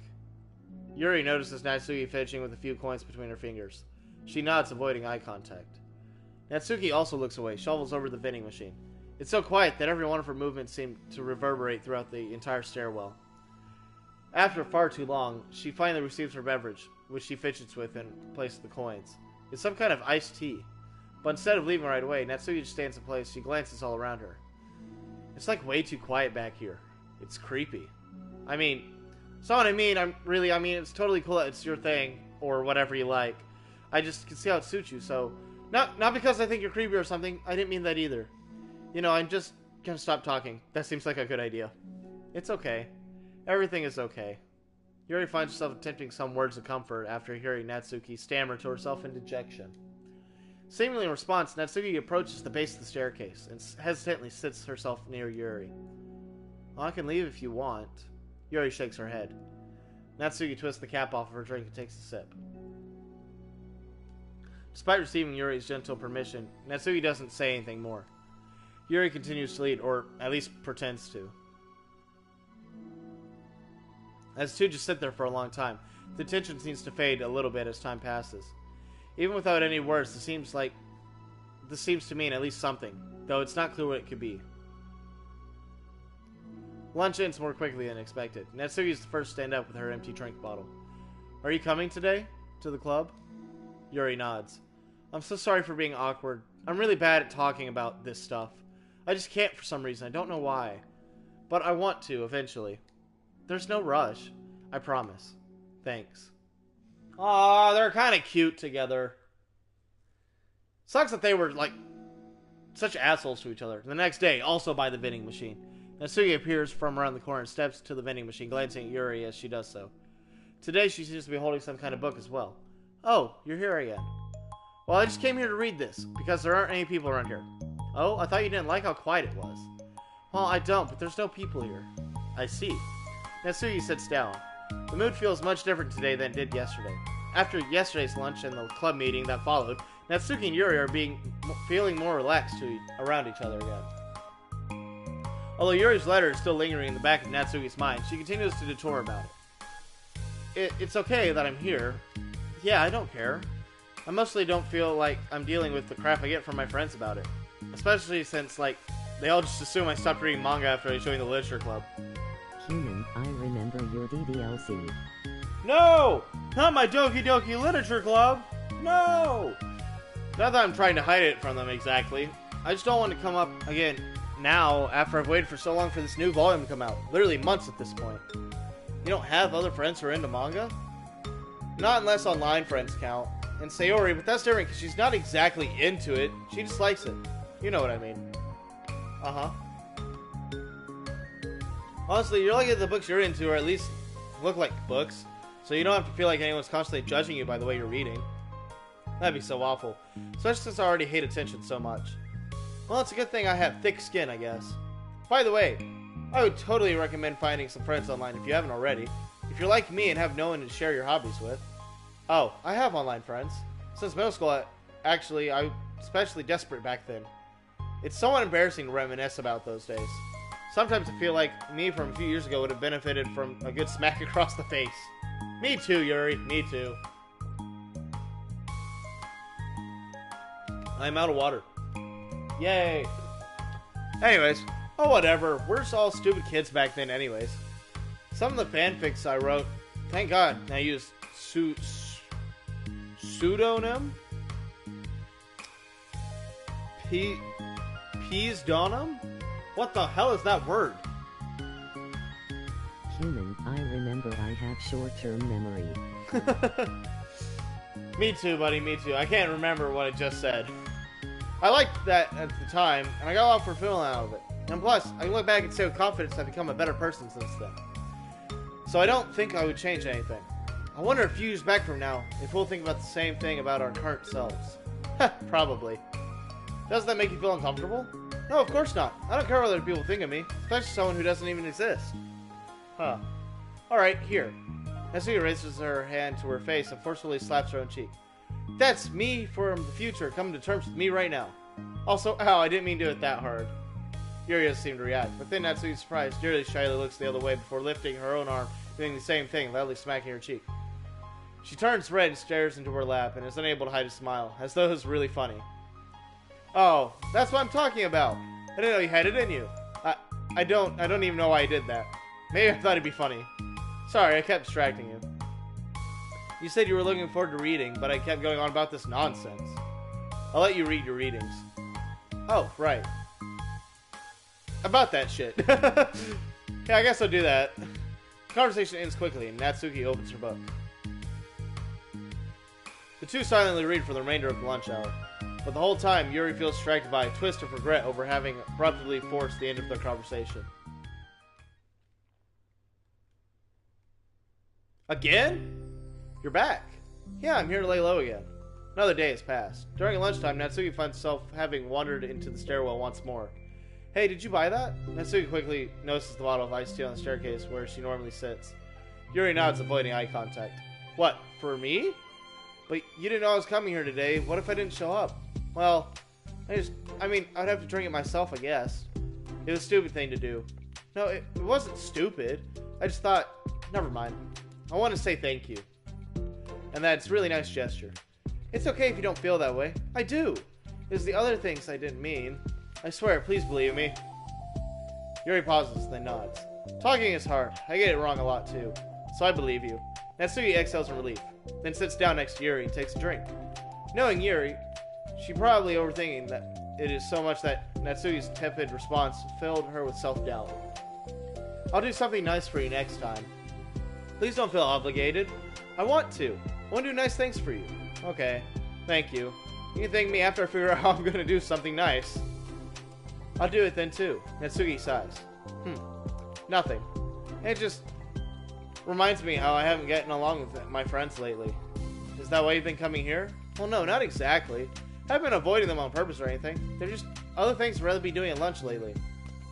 Yuri notices Natsuki fidgeting with a few coins between her fingers. She nods, avoiding eye contact. Natsuki also looks away, shovels over the vending machine. It's so quiet that every one of her movements seemed to reverberate throughout the entire stairwell. After far too long, she finally receives her beverage, which she fidgets with and places the coins. It's some kind of iced tea. But instead of leaving right away, Natsuki just stands in place. She glances all around her. It's like way too quiet back here. It's creepy. I mean, it's not what I mean. It's totally cool that it's your thing, or whatever you like. I just can see how it suits you, so... Not because I think you're creepy or something. I didn't mean that either. You know, I'm just gonna stop talking. That seems like a good idea. It's okay. Everything is okay. Yuri finds herself attempting some words of comfort after hearing Natsuki stammer to herself in dejection. Seemingly in response, Natsuki approaches the base of the staircase and hesitantly sits herself near Yuri. Well, I can leave if you want. Yuri shakes her head. Natsuki twists the cap off of her drink and takes a sip. Despite receiving Yuri's gentle permission, Natsuki doesn't say anything more. Yuri continues to lead, or at least pretends to. As the two just sit there for a long time, the tension seems to fade a little bit as time passes. Even without any words, this seems to mean at least something, though it's not clear what it could be. Lunch ends more quickly than expected. Natsuki is the first to stand up with her empty drink bottle. Are you coming today? To the club? Yuri nods. I'm so sorry for being awkward. I'm really bad at talking about this stuff. I just can't for some reason. I don't know why. But I want to, eventually. There's no rush. I promise. Thanks. Aw, they're kind of cute together. Sucks that they were, like, such assholes to each other. The next day, also by the vending machine, Natsuki appears from around the corner and steps to the vending machine, glancing at Yuri as she does so. Today, she seems to be holding some kind of book as well. Oh, you're here again. Well, I just came here to read this, because there aren't any people around here. Oh, I thought you didn't like how quiet it was. Well, I don't, but there's no people here. I see. Natsuki sits down. The mood feels much different today than it did yesterday. After yesterday's lunch and the club meeting that followed, Natsuki and Yuri are feeling more relaxed around each other again. Although Yuri's letter is still lingering in the back of Natsuki's mind, she continues to detour about it. It's okay that I'm here. Yeah, I don't care. I mostly don't feel like I'm dealing with the crap I get from my friends about it. Especially since, like, they all just assume I stopped reading manga after I joined the literature club. Human, I remember your DDLC. No! Not my Doki Doki Literature Club! No! Not that I'm trying to hide it from them exactly. I just don't want to come up again now after I've waited for so long for this new volume to come out. Literally months at this point. You don't have other friends who are into manga? Not unless online friends count. And Sayori, but that's different because she's not exactly into it. She just likes it. You know what I mean. Uh-huh. Honestly, you're lucky that the books you're into or at least look like books. So you don't have to feel like anyone's constantly judging you by the way you're reading. That'd be so awful. Especially since I already hate attention so much. Well, it's a good thing I have thick skin, I guess. By the way, I would totally recommend finding some friends online if you haven't already. If you're like me and have no one to share your hobbies with. Oh, I have online friends. Since middle school, actually, I was especially desperate back then. It's somewhat embarrassing to reminisce about those days. Sometimes I feel like me from a few years ago would have benefited from a good smack across the face. Me too, Yuri. Me too. I'm out of water. Yay. Anyways, oh whatever. We're just all stupid kids back then anyways. Some of the fanfics I wrote, thank God, I used pseudonym? Peasdonum? What the hell is that word? Human, I remember I have short-term memory. Me too, buddy, me too. I can't remember what it just said. I liked that at the time, and I got a lot for feeling out of it. And plus, I can look back and say with confidence I've become a better person since then. So I don't think I would change anything. I wonder if a few years back from now, if we'll think about the same thing about our current selves. Probably. Doesn't that make you feel uncomfortable? No, of course not. I don't care what other people think of me, especially someone who doesn't even exist. Huh. Alright, here. Natsuki raises her hand to her face and forcefully slaps her own cheek. That's me from the future coming to terms with me right now. Also, ow, I didn't mean to do it that hard. Yuri doesn't seem to react, but then Natsuki's surprised. Yuri shyly looks the other way before lifting her own arm, doing the same thing, loudly smacking her cheek. She turns red and stares into her lap and is unable to hide a smile, as though it was really funny. Oh, that's what I'm talking about. I didn't know you had it in you. I don't even know why I did that. Maybe I thought it'd be funny. Sorry, I kept distracting you. You said you were looking forward to reading, but I kept going on about this nonsense. I'll let you read your readings. Oh, right. About that shit. Yeah, I guess I'll do that. The conversation ends quickly, and Natsuki opens her book. The two silently read for the remainder of the lunch hour. But the whole time, Yuri feels distracted by a twist of regret over having abruptly forced the end of their conversation. Again? You're back. Yeah, I'm here to lay low again. Another day has passed. During lunchtime, Natsuki finds herself having wandered into the stairwell once more. Hey, did you buy that? Natsuki quickly notices the bottle of iced tea on the staircase where she normally sits. Yuri nods, avoiding eye contact. What, for me? But you didn't know I was coming here today. What if I didn't show up? Well, I'd have to drink it myself, I guess. It was a stupid thing to do. No, it wasn't stupid. I just thought, never mind. I want to say thank you. And that's a really nice gesture. It's okay if you don't feel that way. I do. There's the other things I didn't mean. I swear, please believe me. Yuri pauses, then nods. Talking is hard. I get it wrong a lot too. So I believe you. Natsuki exhales in relief, then sits down next to Yuri and takes a drink. Knowing Yuri, she probably overthinking that it is so much that Natsuki's tepid response filled her with self-doubt. I'll do something nice for you next time. Please don't feel obligated. I want to. I want to do nice things for you. Okay, thank you. You can thank me after I figure out how I'm going to do something nice. I'll do it then too. Natsuki sighs. Nothing. It just reminds me how I haven't gotten along with my friends lately. Is that why you've been coming here? Well, no, not exactly. I haven't been avoiding them on purpose or anything. They're just other things I'd rather be doing at lunch lately.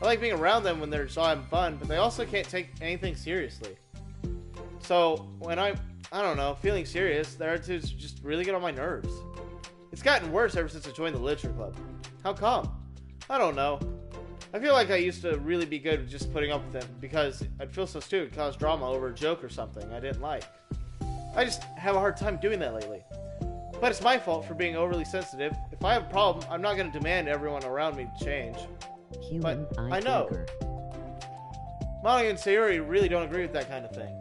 I like being around them when they're just all having fun, but they also can't take anything seriously. So when I don't know, feeling serious, their attitudes just really get on my nerves. It's gotten worse ever since I joined the literature club. How come? I don't know. I feel like I used to really be good with just putting up with them because I'd feel so stupid and cause drama over a joke or something I didn't like. I just have a hard time doing that lately. But it's my fault for being overly sensitive. If I have a problem, I'm not going to demand everyone around me to change. Human But I know. Monica and Sayuri really don't agree with that kind of thing.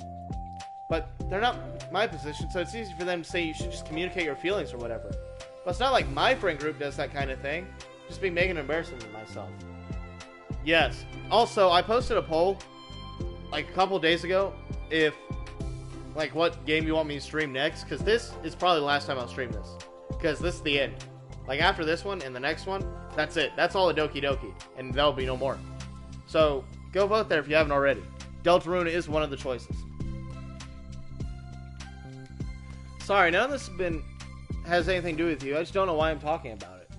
But they're not my position, so it's easy for them to say you should just communicate your feelings or whatever. But it's not like my friend group does that kind of thing. Just be making an embarrassment of myself. Yes. Also, I posted a poll like a couple days ago if like what game you want me to stream next, because this is probably the last time I'll stream this, because this is the end. Like after this one and the next one, that's it. That's all of Doki Doki, and there'll be no more. So go vote there if you haven't already. Deltarune is one of the choices. Sorry, none of this has anything to do with you. I just don't know why I'm talking about it.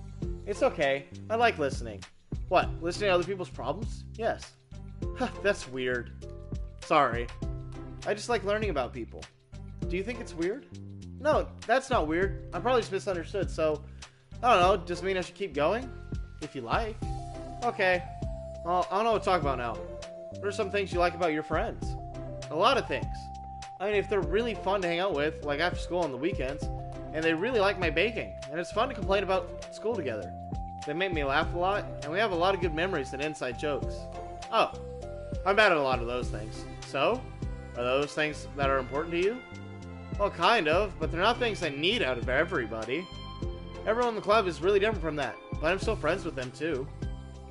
It's okay. I like listening. What? Listening to other people's problems? Yes. That's weird. Sorry. I just like learning about people. Do you think it's weird? No, that's not weird. I'm probably just misunderstood, so I don't know. Does it mean I should keep going? If you like. Okay. Well, I don't know what to talk about now. What are some things you like about your friends? A lot of things. I mean, if they're really fun to hang out with, like after school on the weekends, and they really like my baking, and it's fun to complain about school together. They make me laugh a lot, and we have a lot of good memories and inside jokes. Oh, I'm bad at a lot of those things. So, are those things that are important to you? Well, kind of, but they're not things I need out of everybody. Everyone in the club is really different from that, but I'm still friends with them too.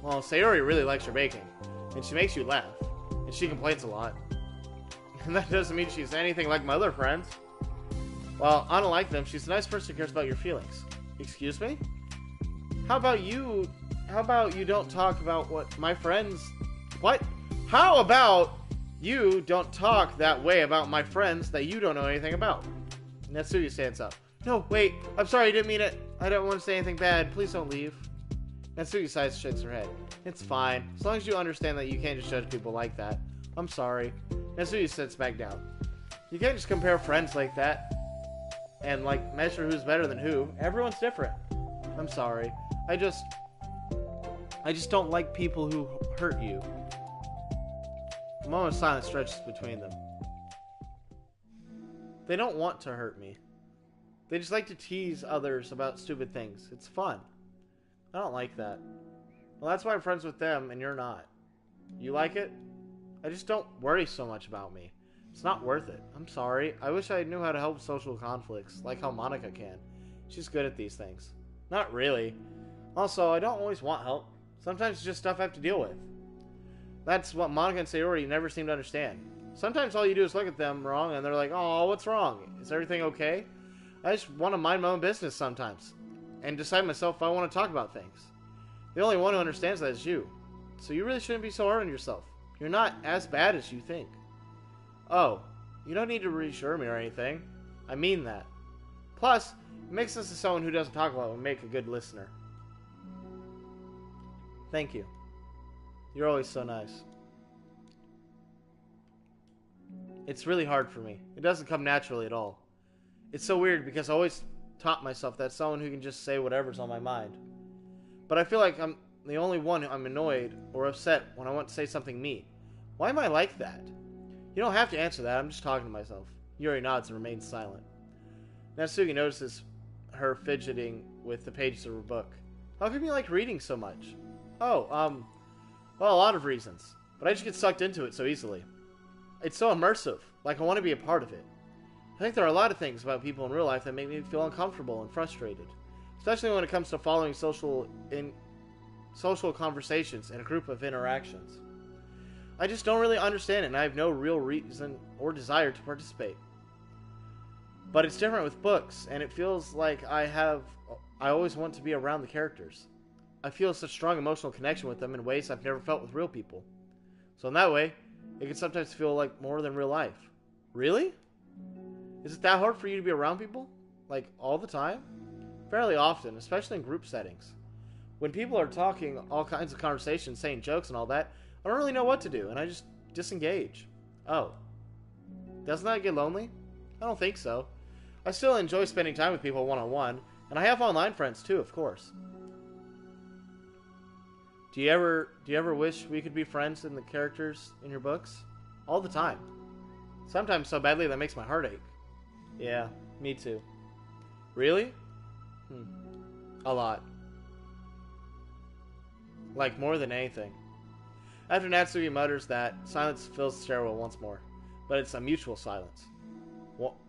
Well, Sayori really likes her baking, and she makes you laugh, and she complains a lot. And that doesn't mean she's anything like my other friends. Well, I don't like them. She's a nice person who cares about your feelings. Excuse me? How about you don't talk about what my friends... What? How about you don't talk that way about my friends that you don't know anything about? Natsuki stands up. No, wait. I'm sorry, I didn't mean it. I don't want to say anything bad. Please don't leave. Natsuki sighs, shakes her head. It's fine. As long as you understand that you can't just judge people like that. I'm sorry. Natsuki sits back down. You can't just compare friends like that and, like, measure who's better than who. Everyone's different. I'm sorry. I just don't like people who hurt you. A moment of silence stretches between them. They don't want to hurt me. They just like to tease others about stupid things. It's fun. I don't like that. Well, that's why I'm friends with them and you're not. You like it? I just don't worry so much about me. It's not worth it. I'm sorry. I wish I knew how to help social conflicts, like how Monica can. She's good at these things. Not really. Also, I don't always want help. Sometimes it's just stuff I have to deal with. That's what Monica and Sayori never seem to understand. Sometimes all you do is look at them wrong and they're like, oh, what's wrong? Is everything okay? I just want to mind my own business sometimes and decide myself if I want to talk about things. The only one who understands that is you. So you really shouldn't be so hard on yourself. You're not as bad as you think. Oh, you don't need to reassure me or anything. I mean that. Plus, it makes us as someone who doesn't talk a lot and make a good listener. Thank you. You're always so nice. It's really hard for me. It doesn't come naturally at all. It's so weird because I always taught myself that someone who can just say whatever's on my mind. But I feel like I'm the only one I'm annoyed or upset when I want to say something mean. Why am I like that? You don't have to answer that. I'm just talking to myself. Yuri nods and remains silent. Natsuki notices her fidgeting with the pages of her book. How come you like reading so much? Oh, well, a lot of reasons. But I just get sucked into it so easily. It's so immersive. Like I want to be a part of it. I think there are a lot of things about people in real life that make me feel uncomfortable and frustrated. Especially when it comes to following social conversations and a group of interactions. I just don't really understand it, and I have no real reason or desire to participate. But it's different with books, and it feels like I always want to be around the characters. I feel such strong emotional connection with them in ways I've never felt with real people. So in that way, it can sometimes feel like more than real life. Really? Is it that hard for you to be around people? Like, all the time? Fairly often, especially in group settings. When people are talking all kinds of conversations, saying jokes and all that, I don't really know what to do, and I just disengage. Oh. Doesn't that get lonely? I don't think so. I still enjoy spending time with people one-on-one, and I have online friends too, of course. Do you ever wish we could be friends in the characters in your books? All the time. Sometimes so badly that makes my heart ache. Yeah, me too. Really? A lot. Like more than anything. After Natsuki mutters that, silence fills the stairwell once more. But it's a mutual silence.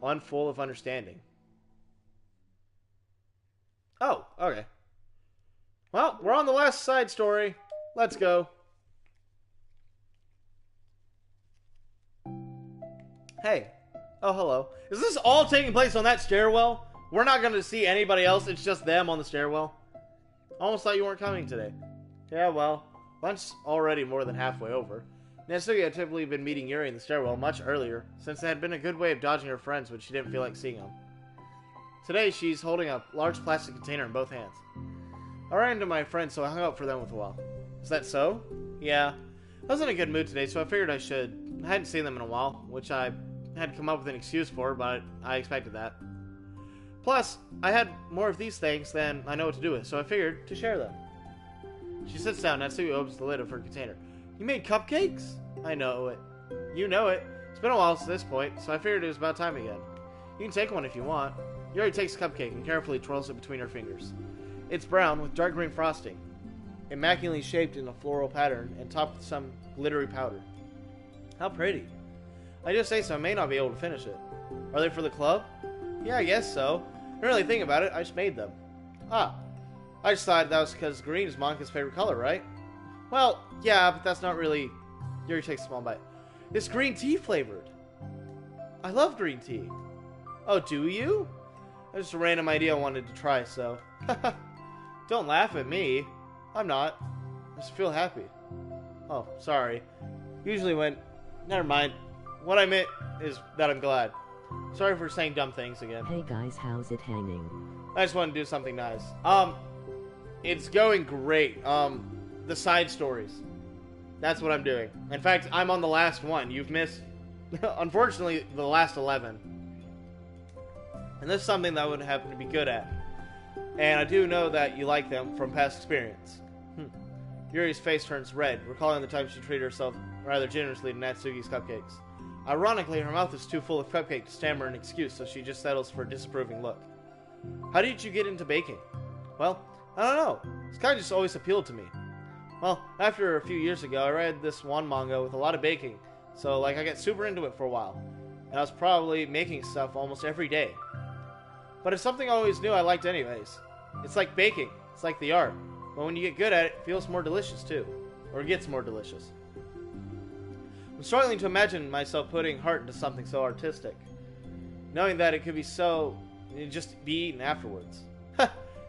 One full of understanding. Oh, okay. Well, we're on the last side story. Let's go. Hey. Oh, hello. Is this all taking place on that stairwell? We're not going to see anybody else. It's just them on the stairwell. Almost thought you weren't coming today. Yeah, well, lunch's already more than halfway over. Natsuki had typically been meeting Yuri in the stairwell much earlier, since it had been a good way of dodging her friends when she didn't feel like seeing them. Today, she's holding a large plastic container in both hands. I ran into my friends, so I hung out for them with a while. Is that so? Yeah. I was in a good mood today, so I figured I should. I hadn't seen them in a while, which I had come up with an excuse for, but I expected that. Plus, I had more of these things than I know what to do with, so I figured to share them. She sits down, Natsuki opens the lid of her container. You made cupcakes? I know it. You know it. It's been a while since this point, so I figured it was about time again. You can take one if you want. Yuri takes the cupcake and carefully twirls it between her fingers. It's brown with dark green frosting, immaculately shaped in a floral pattern and topped with some glittery powder. How pretty. I just say so, I may not be able to finish it. Are they for the club? Yeah, I guess so. I didn't really think about it, I just made them. Ah. I just thought that was because green is Monica's favorite color, right? Well, yeah, but that's not really... Yuri takes a small bite. It's green tea flavored. I love green tea. Oh, do you? That's just a random idea I wanted to try, so... Don't laugh at me. I'm not. I just feel happy. Oh, sorry. Usually when... Never mind. What I meant is that I'm glad. Sorry for saying dumb things again. Hey guys, how's it hanging? I just want to do something nice. It's going great. The side stories. That's what I'm doing. In fact, I'm on the last one. You've missed, unfortunately, the last 11. And this is something that I would happen to be good at. And I do know that you like them from past experience. Yuri's face turns red, recalling the time she treated herself rather generously to Natsuki's cupcakes. Ironically, her mouth is too full of cupcake to stammer an excuse, so she just settles for a disapproving look. How did you get into baking? Well, I don't know. This kind of just always appealed to me. Well, after a few years ago, I read this one manga with a lot of baking, so I got super into it for a while. And I was probably making stuff almost every day. But it's something I always knew I liked anyways. It's like baking. It's like the art. But when you get good at it, it feels more delicious too. Or it gets more delicious. I'm struggling to imagine myself putting heart into something so artistic. Knowing that it could be so... just be eaten afterwards.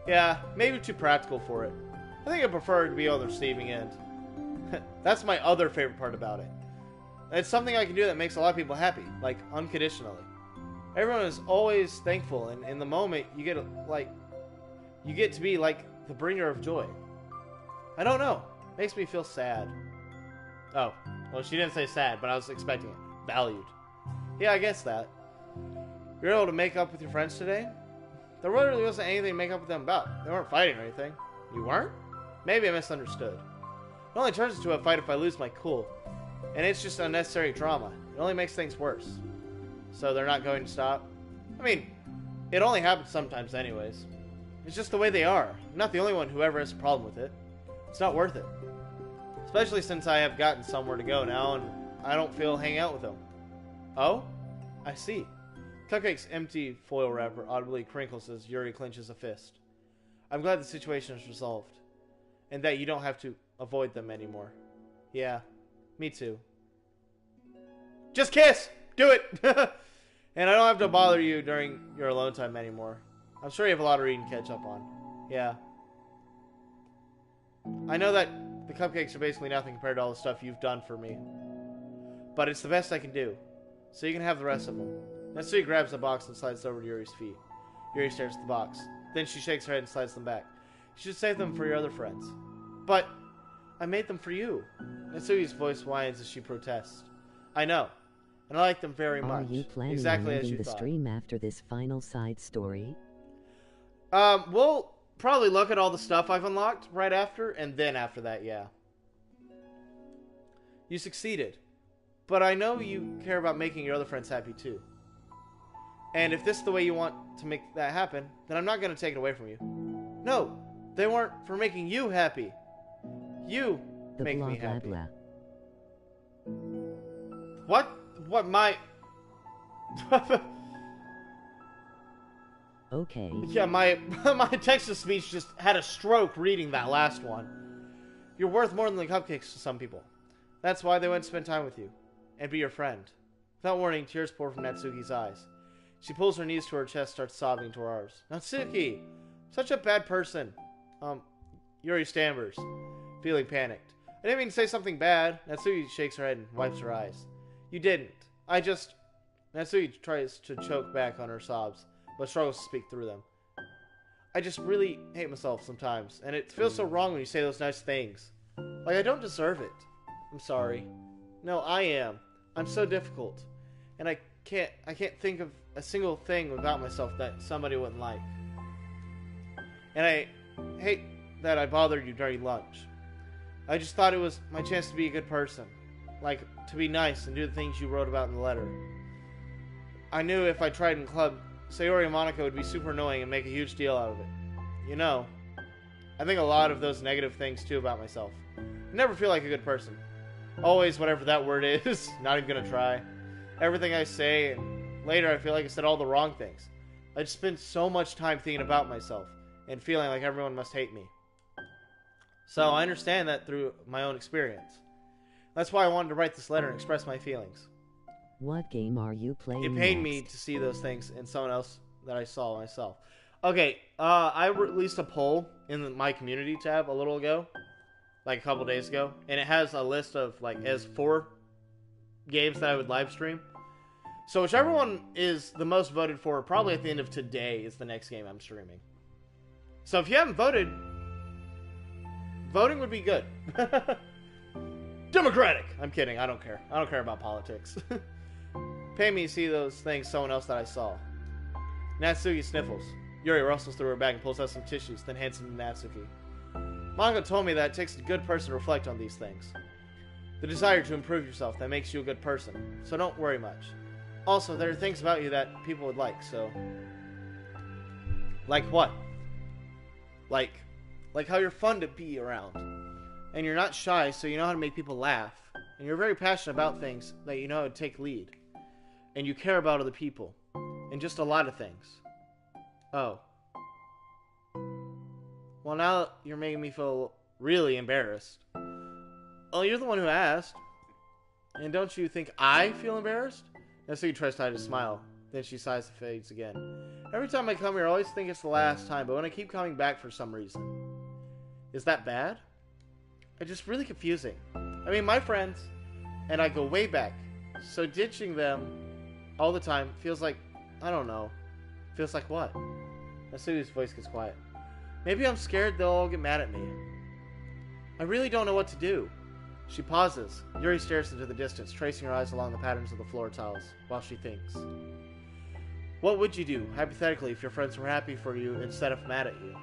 Yeah, maybe too practical for it. I think I prefer to be on the receiving end. That's my other favorite part about it. It's something I can do that makes a lot of people happy, like unconditionally. Everyone is always thankful, and in the moment, you get to be like the bringer of joy. I don't know. Makes me feel sad. Oh, well, she didn't say sad, but I was expecting it. Valued. Yeah, I guess that. You're able to make up with your friends today? There really wasn't anything to make up with them about. They weren't fighting or anything. You weren't? Maybe I misunderstood. It only turns into a fight if I lose my cool. And it's just unnecessary drama. It only makes things worse. So they're not going to stop? I mean, it only happens sometimes anyways. It's just the way they are. I'm not the only one who ever has a problem with it. It's not worth it. Especially since I have gotten somewhere to go now and I don't feel hanging out with them. Oh? I see. Cupcake's empty foil wrapper audibly crinkles as Yuri clenches a fist. I'm glad the situation is resolved. And that you don't have to avoid them anymore. Yeah, me too. Just kiss! Do it! And I don't have to bother you during your alone time anymore. I'm sure you have a lot of reading to catch up on. Yeah. I know that the cupcakes are basically nothing compared to all the stuff you've done for me. But it's the best I can do. So you can have the rest of them. Natsuki grabs the box and slides it over to Yuri's feet. Yuri stares at the box. Then she shakes her head and slides them back. You should save them for your other friends. But I made them for you. Natsuki's voice whines as she protests. I know. And I like them very much. Are you planning exactly on as you ending the thought. stream after this final side story? We'll probably look at all the stuff I've unlocked right after, and then after that, yeah. You succeeded. But I know you care about making your other friends happy too. And if this is the way you want to make that happen, then I'm not going to take it away from you. No, they weren't for making you happy. You The make blah me blah happy. blah. What? What my... Okay. Yeah, my text-to-speech just had a stroke reading that last one. You're worth more than the cupcakes to some people. That's why they went to spend time with you. And be your friend. Without warning, tears pour from Natsuki's eyes. She pulls her knees to her chest, starts sobbing into her arms. Natsuki! Such a bad person. Yuri stammers, feeling panicked. I didn't mean to say something bad. Natsuki shakes her head and wipes her eyes. You didn't. Natsuki tries to choke back on her sobs, but struggles to speak through them. I just really hate myself sometimes, and it feels so wrong when you say those nice things. Like I don't deserve it. I'm sorry. No, I am. I'm so difficult. And I can't think of a single thing about myself that somebody wouldn't like. And I hate that I bothered you during lunch. I just thought it was my chance to be a good person. Like, to be nice and do the things you wrote about in the letter. I knew if I tried in club, Sayori and Monica would be super annoying and make a huge deal out of it. You know, I think a lot of those negative things too about myself. I never feel like a good person. Always whatever that word is, not even gonna try. Everything I say, and later I feel like I said all the wrong things. I just spend so much time thinking about myself, and feeling like everyone must hate me. So I understand that through my own experience. That's why I wanted to write this letter and express my feelings. What game are you playing It pained me next? to see those things in someone else that I saw myself. Okay, I released a poll in my community tab a little ago, like a couple days ago, and it has a list of as 4 games that I would live stream. So whichever one is the most voted for, probably at the end of today, is the next game I'm streaming. So if you haven't voted, voting would be good. Democratic! I'm kidding, I don't care. I don't care about politics. Pay me to see those things someone else that I saw. Natsuki sniffles. Yuri rustles through her bag and pulls out some tissues, then hands them to Natsuki. Monica told me that it takes a good person to reflect on these things. The desire to improve yourself that makes you a good person, so don't worry much. Also, there are things about you that people would like, so... Like what? Like how you're fun to be around. And you're not shy, so you know how to make people laugh. And you're very passionate about things that you know how to take lead. And you care about other people. And just a lot of things. Oh. Well, now you're making me feel really embarrassed. Oh, you're the one who asked. And don't you think I feel embarrassed? Natsuki tries to hide a smile. Then she sighs and fades again. Every time I come here, I always think it's the last time, but when I keep coming back for some reason. Is that bad? It's just really confusing. I mean, my friends and I go way back. So ditching them all the time feels like, I don't know. Feels like what? Natsuki's voice gets quiet. Maybe I'm scared they'll all get mad at me. I really don't know what to do. She pauses. Yuri stares into the distance, tracing her eyes along the patterns of the floor tiles, while she thinks. What would you do, hypothetically, if your friends were happy for you instead of mad at you?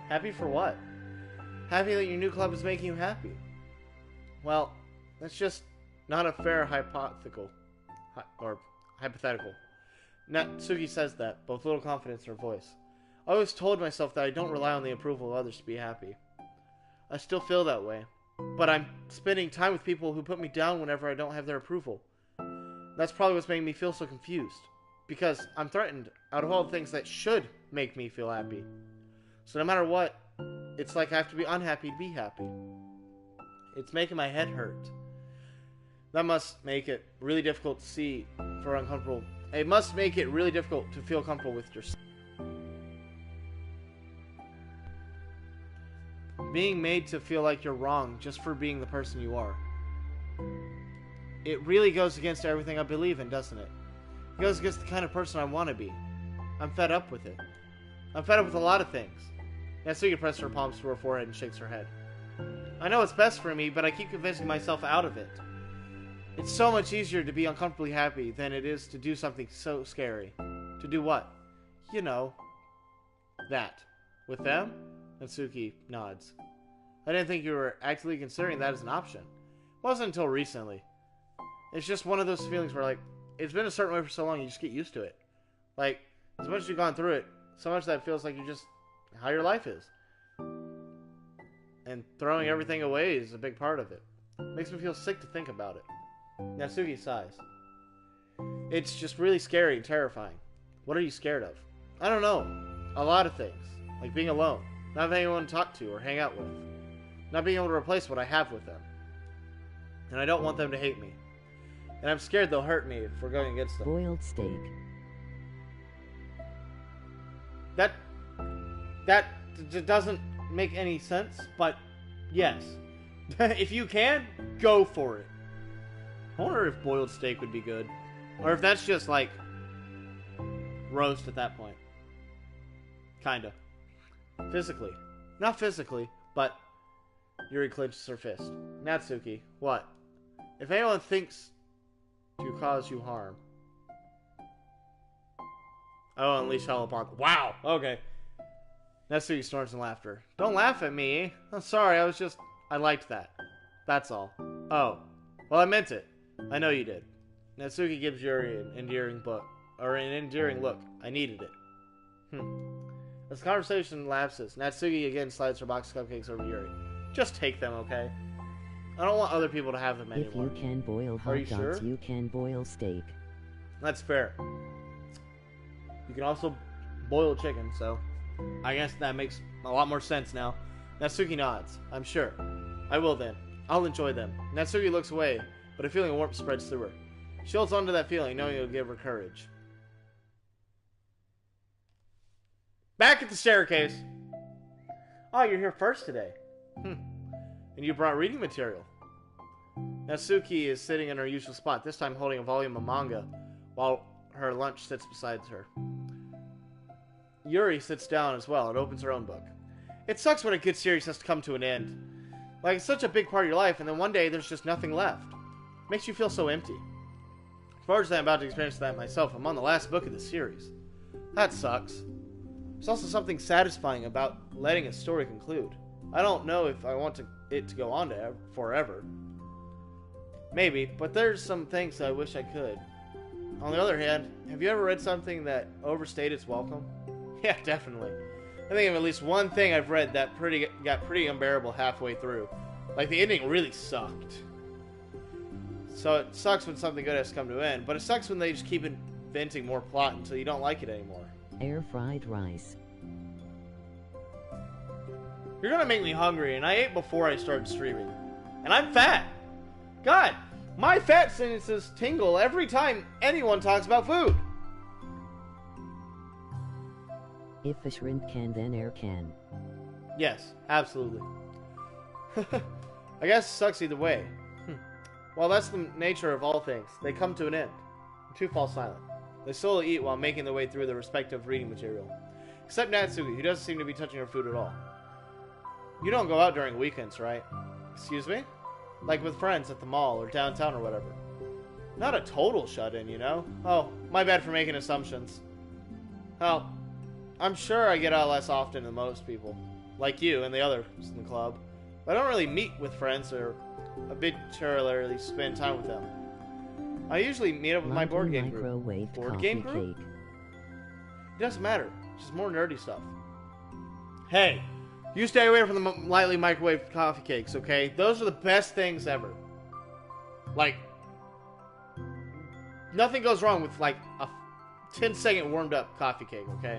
Happy for what? Happy that your new club is making you happy. Well, that's just not a fair hypothetical. Natsuki says that, but with little confidence in her voice. I always told myself that I don't rely on the approval of others to be happy. I still feel that way. But I'm spending time with people who put me down whenever I don't have their approval. That's probably what's making me feel so confused. Because I'm threatened out of all the things that should make me feel happy. So no matter what, it's like I have to be unhappy to be happy. It's making my head hurt. That must make it really difficult to see for uncomfortable. It must make it really difficult to feel comfortable with yourself. Being made to feel like you're wrong just for being the person you are. It really goes against everything I believe in, doesn't it? It goes against the kind of person I want to be. I'm fed up with it. I'm fed up with a lot of things. Natsuki presses her palms to her forehead and shakes her head. I know it's best for me, but I keep convincing myself out of it. It's so much easier to be uncomfortably happy than it is to do something so scary. To do what? You know. That. With them? Natsuki nods. I didn't think you were actively considering that as an option. It wasn't until recently. It's just one of those feelings where, like, it's been a certain way for so long, you just get used to it. Like, as much as you've gone through it, so much that it feels like you just, how your life is. And throwing everything away is a big part of it. Makes me feel sick to think about it. Natsuki sighs. It's just really scary and terrifying. What are you scared of? I don't know. A lot of things. Like being alone. Not having anyone to talk to or hang out with. Not being able to replace what I have with them. And I don't want them to hate me. And I'm scared they'll hurt me if we're going against them. Boiled steak. That doesn't make any sense, but yes. If you can, go for it. I wonder if boiled steak would be good. Or if that's just like roast at that point. Kinda. Physically. Not physically, but Yuri clenches her fist. Natsuki, what? If anyone thinks to cause you harm, I will unleash hell upon them. Wow! Okay. Natsuki snorts in laughter. Don't laugh at me. I'm sorry, I liked that. That's all. Oh. Well, I meant it. I know you did. Natsuki gives Yuri an endearing look. I needed it. As the conversation lapses, Natsuki again slides her box of cupcakes over Yuri. Just take them, okay? I don't want other people to have them anymore. If you can boil hot dogs, sure? you can boil steak. That's fair. You can also boil chicken, so I guess that makes a lot more sense now. Natsuki nods. I'm sure. I will then. I'll enjoy them. Natsuki looks away, but a feeling of warmth spreads through her. She holds on to that feeling, knowing it'll give her courage. Back at the staircase. Oh, you're here first today. And you brought reading material. Natsuki is sitting in her usual spot, this time holding a volume of manga, while her lunch sits beside her. Yuri sits down as well and opens her own book. It sucks when a good series has to come to an end. Like, it's such a big part of your life, and then one day there's just nothing left. Makes you feel so empty. Unfortunately, I'm about to experience that myself. I'm on the last book of the series. That sucks. There's also something satisfying about letting a story conclude. I don't know if I want it to go on forever. Maybe, but there's some things that I wish I could. On the other hand, have you ever read something that overstayed its welcome? Yeah, definitely. I think of at least one thing I've read that got pretty unbearable halfway through. Like, the ending really sucked. So it sucks when something good has to come to an end, but it sucks when they just keep inventing more plot until you don't like it anymore. Air fried rice. You're gonna make me hungry, and I ate before I started streaming. And I'm fat! God, my fat sentences tingle every time anyone talks about food! If a shrimp can, then air can. Yes, absolutely. I guess it sucks either way. Well, that's the nature of all things. They come to an end. The two fall silent. They slowly eat while making their way through their respective reading material. Except Natsuki, who doesn't seem to be touching her food at all. You don't go out during weekends, right? Excuse me? Like with friends at the mall or downtown or whatever. Not a total shut-in, you know? Oh, my bad for making assumptions. Hell, I'm sure I get out less often than most people. Like you and the others in the club. But I don't really meet with friends or habitually spend time with them. I usually meet up with my board game group. Board game group? Cake. It doesn't matter. It's just more nerdy stuff. Hey, you stay away from the lightly microwaved coffee cakes, okay? Those are the best things ever. Like, nothing goes wrong with, like, a 10-second warmed-up coffee cake, okay?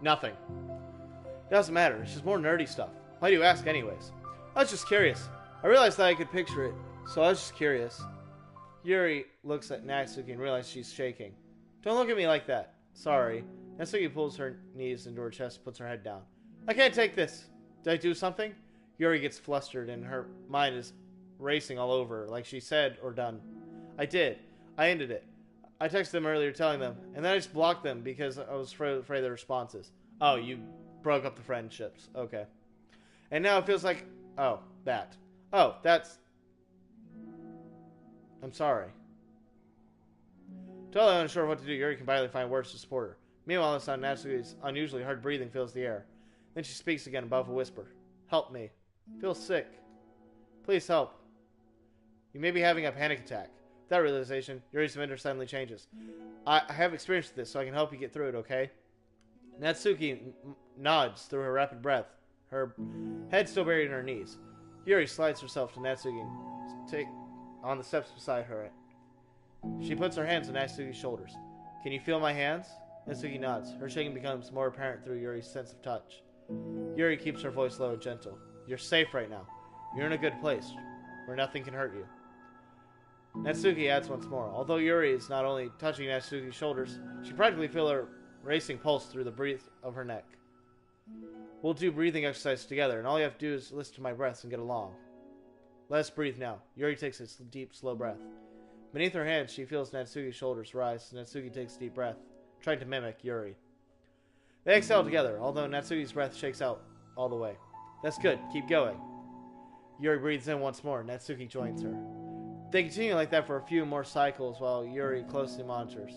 Nothing. It doesn't matter. It's just more nerdy stuff. Why do you ask anyways? I was just curious. I realized that I could picture it, so I was just curious. Yuri looks at Natsuki and realizes she's shaking. Don't look at me like that. Sorry. Natsuki pulls her knees into her chest and puts her head down. I can't take this. Did I do something? Yuri gets flustered and her mind is racing all over, like she said or done. I did. I ended it. I texted them earlier telling them, and then I just blocked them because I was afraid of their responses. Oh, you broke up the friendships. Okay. And now it feels like... Oh, that. Oh, that's... I'm sorry. Totally unsure what to do, Yuri can barely find words to support her. Meanwhile, the sound Natsuki's unusually hard breathing fills the air. Then she speaks again above a whisper. Help me. Feel sick. Please help. You may be having a panic attack. With that realization, Yuri's demeanor suddenly changes. I have experience with this, so I can help you get through it, okay? Natsuki nods through her rapid breath, her head still buried in her knees. Yuri slides herself to Natsuki on the steps beside her. She puts her hands on Natsuki's shoulders. Can you feel my hands? Natsuki nods. Her shaking becomes more apparent through Yuri's sense of touch. Yuri keeps her voice low and gentle. You're safe right now. You're in a good place, where nothing can hurt you. Natsuki adds once more. Although Yuri is not only touching Natsuki's shoulders, she practically feels her racing pulse through the breath of her neck. We'll do breathing exercises together, and all you have to do is listen to my breaths and get along. Let us breathe now. Yuri takes a deep, slow breath. Beneath her hand, she feels Natsuki's shoulders rise. Natsuki takes a deep breath, trying to mimic Yuri. They exhale together, although Natsuki's breath shakes out all the way. That's good. Keep going. Yuri breathes in once more. Natsuki joins her. They continue like that for a few more cycles while Yuri closely monitors.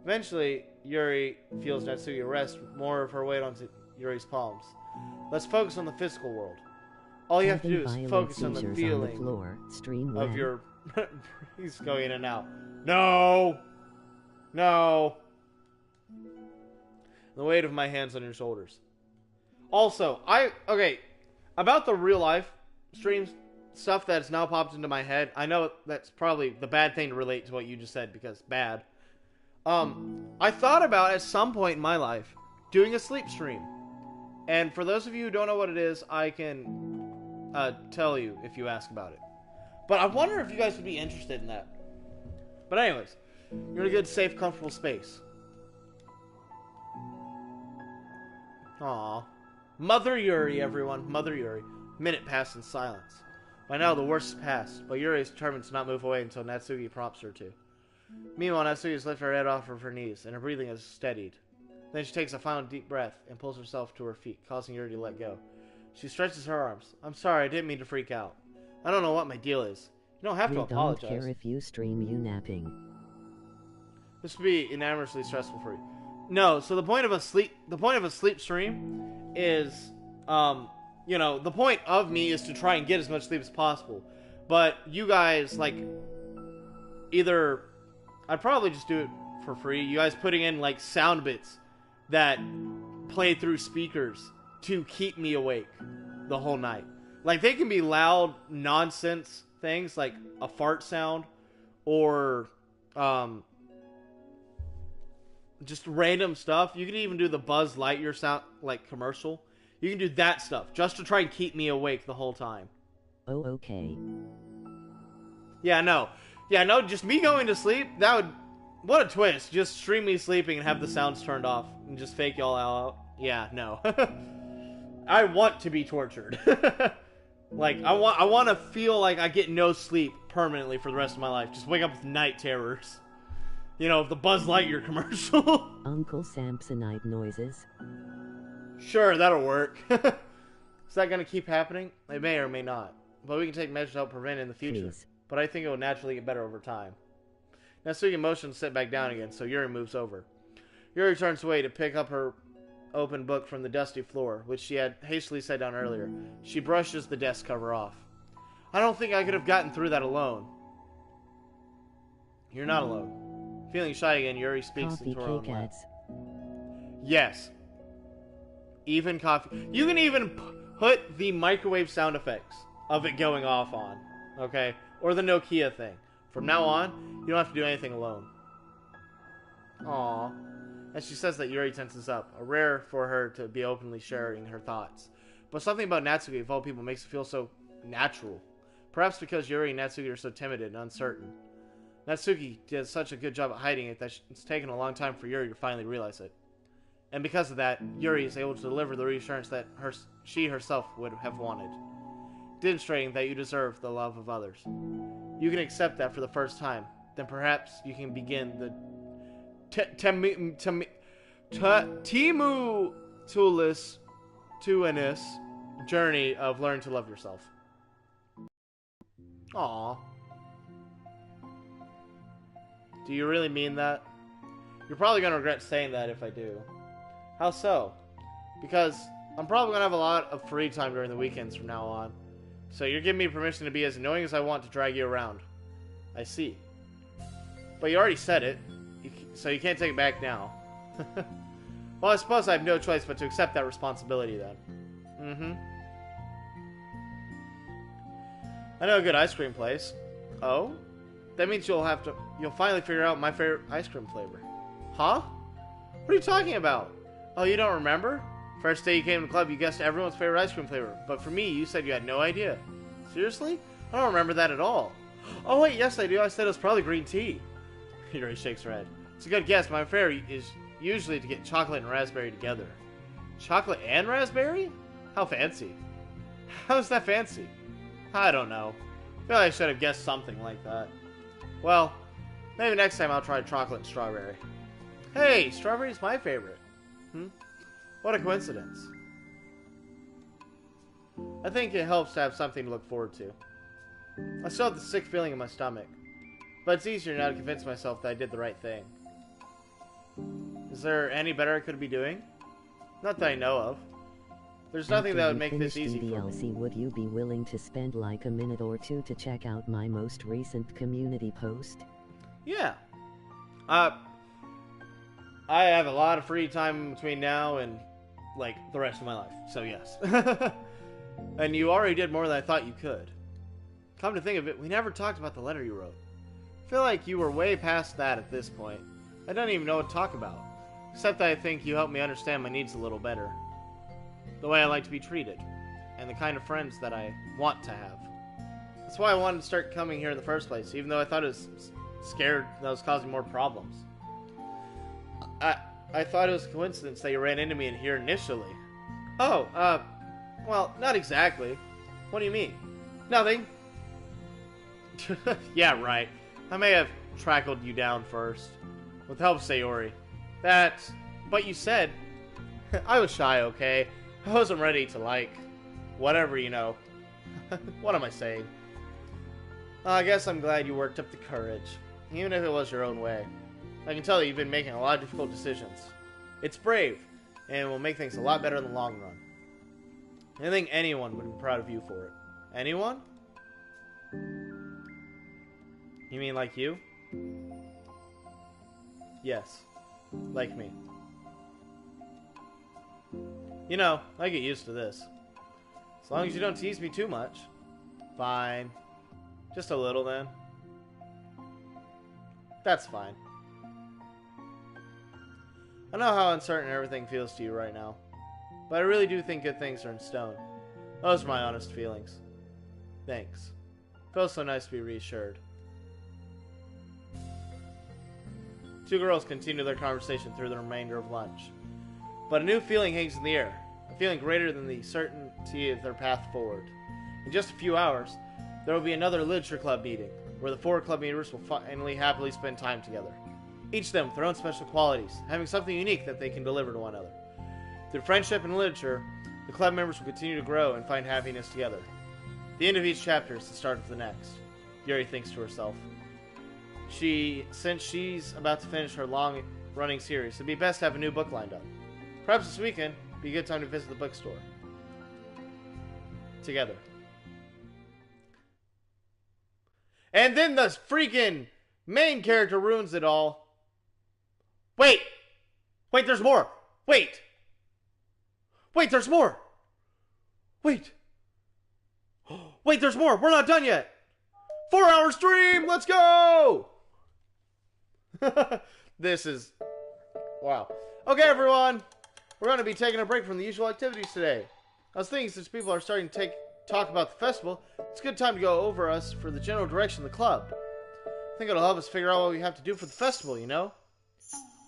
Eventually, Yuri feels Natsuki rest more of her weight onto Yuri's palms. Let's focus on the physical world. All you have to do is focus on the feeling of your... He's going in and out. No! No! The weight of my hands on your shoulders. Also, okay, about the real life streams stuff that's now popped into my head. I know that's probably the bad thing to relate to what you just said because bad. I thought about at some point in my life doing a sleep stream. And for those of you who don't know what it is, I can tell you if you ask about it. But I wonder if you guys would be interested in that. But anyways, you're in a good, safe, comfortable space. Aww. Mother Yuri, everyone. Mother Yuri. Minute passed in silence. By now, the worst is past, but Yuri is determined to not move away until Natsuki prompts her to. Meanwhile, Natsuki has lifted her head off of her knees, and her breathing has steadied. Then she takes a final deep breath and pulls herself to her feet, causing Yuri to let go. She stretches her arms. I'm sorry, I didn't mean to freak out. I don't know what my deal is. You don't have to apologize. We don't care if you stream you napping. This would be enormously stressful for you. No, so the point of a sleep stream is, you know, the point of me is to try and get as much sleep as possible. But you guys, like, either, I'd probably just do it for free. You guys putting in, like, sound bits that play through speakers to keep me awake the whole night. Like, they can be loud nonsense things, like a fart sound, or, just random stuff. You can even do the Buzz Lightyear sound, like, commercial. You can do that stuff, just to try and keep me awake the whole time. Oh, okay. Yeah, no, just me going to sleep, that would... What a twist. Just stream me sleeping and have the sounds turned off, and just fake y'all out. Yeah, no. I want to be tortured. Like, I want to feel like I get no sleep permanently for the rest of my life. Just wake up with night terrors. You know, the Buzz Lightyear commercial. Uncle Samsonite noises. Sure, that'll work. Is that going to keep happening? It may or may not. But we can take measures to help prevent it in the future. Please. But I think it will naturally get better over time. Natsuki motions to sit back down again, so Yuri moves over. Yuri turns away to pick up her open book from the dusty floor, which she had hastily set down earlier. She brushes the desk cover off. I don't think I could have gotten through that alone. You're not alone. Feeling shy again, Yuri speaks Coffee into her own life. cats. Yes. Even coffee. You can even put the microwave sound effects of it going off on. Okay? Or the Nokia thing. From now on, you don't have to do anything alone. Aww. As she says that, Yuri tenses up. Rare for her to be openly sharing her thoughts. But something about Natsuki, of all people, makes it feel so natural. Perhaps because Yuri and Natsuki are so timid and uncertain. Natsuki did such a good job at hiding it that it's taken a long time for Yuri to finally realize it. And because of that, Yuri is able to deliver the reassurance that she herself would have wanted. Demonstrating that you deserve the love of others. You can accept that for the first time. Then perhaps you can begin the Timu toolless, two-iness journey of learning to love yourself. Aww. Do you really mean that? You're probably going to regret saying that if I do. How so? Because I'm probably going to have a lot of free time during the weekends from now on. So you're giving me permission to be as annoying as I want to drag you around. I see. But you already said it, so you can't take it back now. Well, I suppose I have no choice but to accept that responsibility then. Mm-hmm. I know a good ice cream place. Oh? That means you'll finally figure out my favorite ice cream flavor. Huh? What are you talking about? Oh, you don't remember? First day you came to the club, you guessed everyone's favorite ice cream flavor. But for me, you said you had no idea. Seriously? I don't remember that at all. Oh wait, yes I do. I said it was probably green tea. Yuri shakes her head. It's a good guess. My favorite is usually to get chocolate and raspberry together. Chocolate and raspberry? How fancy. How is that fancy? I don't know. I feel like I should have guessed something like that. Well, maybe next time I'll try chocolate and strawberry. Hey, strawberry's my favorite. What a coincidence. I think it helps to have something to look forward to. I still have the sick feeling in my stomach, but it's easier now to convince myself that I did the right thing. Is there any better I could be doing? Not that I know of. There's nothing that would make this easy for me. Would you be willing to spend like a minute or two to check out my most recent community post? Yeah. I have a lot of free time between now and, like, the rest of my life. So, yes. And you already did more than I thought you could. Come to think of it, we never talked about the letter you wrote. I feel like you were way past that at this point. I don't even know what to talk about. Except that I think you helped me understand my needs a little better. The way I like to be treated. And the kind of friends that I want to have. That's why I wanted to start coming here in the first place, even though I thought I was scared that I was causing more problems. I thought it was a coincidence that you ran into me in here initially. Oh, well, not exactly. What do you mean? Nothing. Yeah, right. I may have trackled you down first. With help, Sayori. But you said... I was shy, okay? I wasn't ready to, like... Whatever, you know. What am I saying? I guess I'm glad you worked up the courage. Even if it was your own way. I can tell that you've been making a lot of difficult decisions. It's brave, and will make things a lot better in the long run. I think anyone would be proud of you for it. Anyone? You mean like you? Yes. Like me. You know, I get used to this. As long as you don't tease me too much. Fine. Just a little then. That's fine. I know how uncertain everything feels to you right now, but I really do think good things are in stone. Those are my honest feelings. Thanks. Feels so nice to be reassured. Two girls continue their conversation through the remainder of lunch. But a new feeling hangs in the air, a feeling greater than the certainty of their path forward. In just a few hours, there will be another literature club meeting, where the four club members will finally happily spend time together. Each of them with their own special qualities, having something unique that they can deliver to one another. Through friendship and literature, the club members will continue to grow and find happiness together. The end of each chapter is the start of the next, Yuri thinks to herself. Since she's about to finish her long-running series, it'd be best to have a new book lined up. Perhaps this weekend would be a good time to visit the bookstore. Together. And then the freaking main character ruins it all. Wait! Wait, there's more! Wait! Wait, there's more! Wait! Wait, there's more! We're not done yet! 4-hour stream! Let's go! This is... Wow. Okay, everyone. We're going to be taking a break from the usual activities today. I was thinking since people are starting to talk about the festival, it's a good time to go over us for the general direction of the club. I think it'll help us figure out what we have to do for the festival, you know?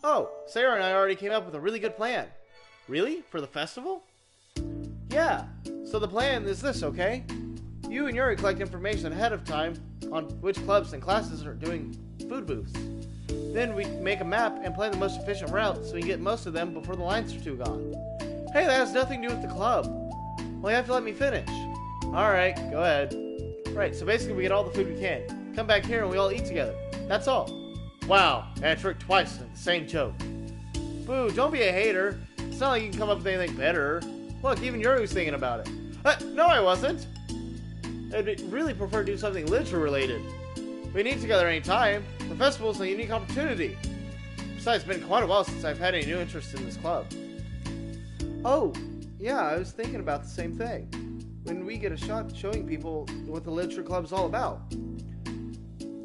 Oh, Sarah and I already came up with a really good plan. Really? For the festival? Yeah. So the plan is this, okay? You and Yuri collect information ahead of time on which clubs and classes are doing food booths. Then we make a map and plan the most efficient route so we can get most of them before the lines are too gone. Hey, that has nothing to do with the club. Well, you have to let me finish. Alright, go ahead. Right, so basically we get all the food we can. Come back here and we all eat together. That's all. Wow, and I tricked twice in the same joke. Boo, don't be a hater. It's not like you can come up with anything better. Look, even Yuri was thinking about it. No, I wasn't. I'd really prefer to do something literature related. We can eat together any time. The festival is a unique opportunity. Besides, it's been quite a while since I've had any new interest in this club. Oh, yeah, I was thinking about the same thing. When we get a shot showing people what the literature club's all about.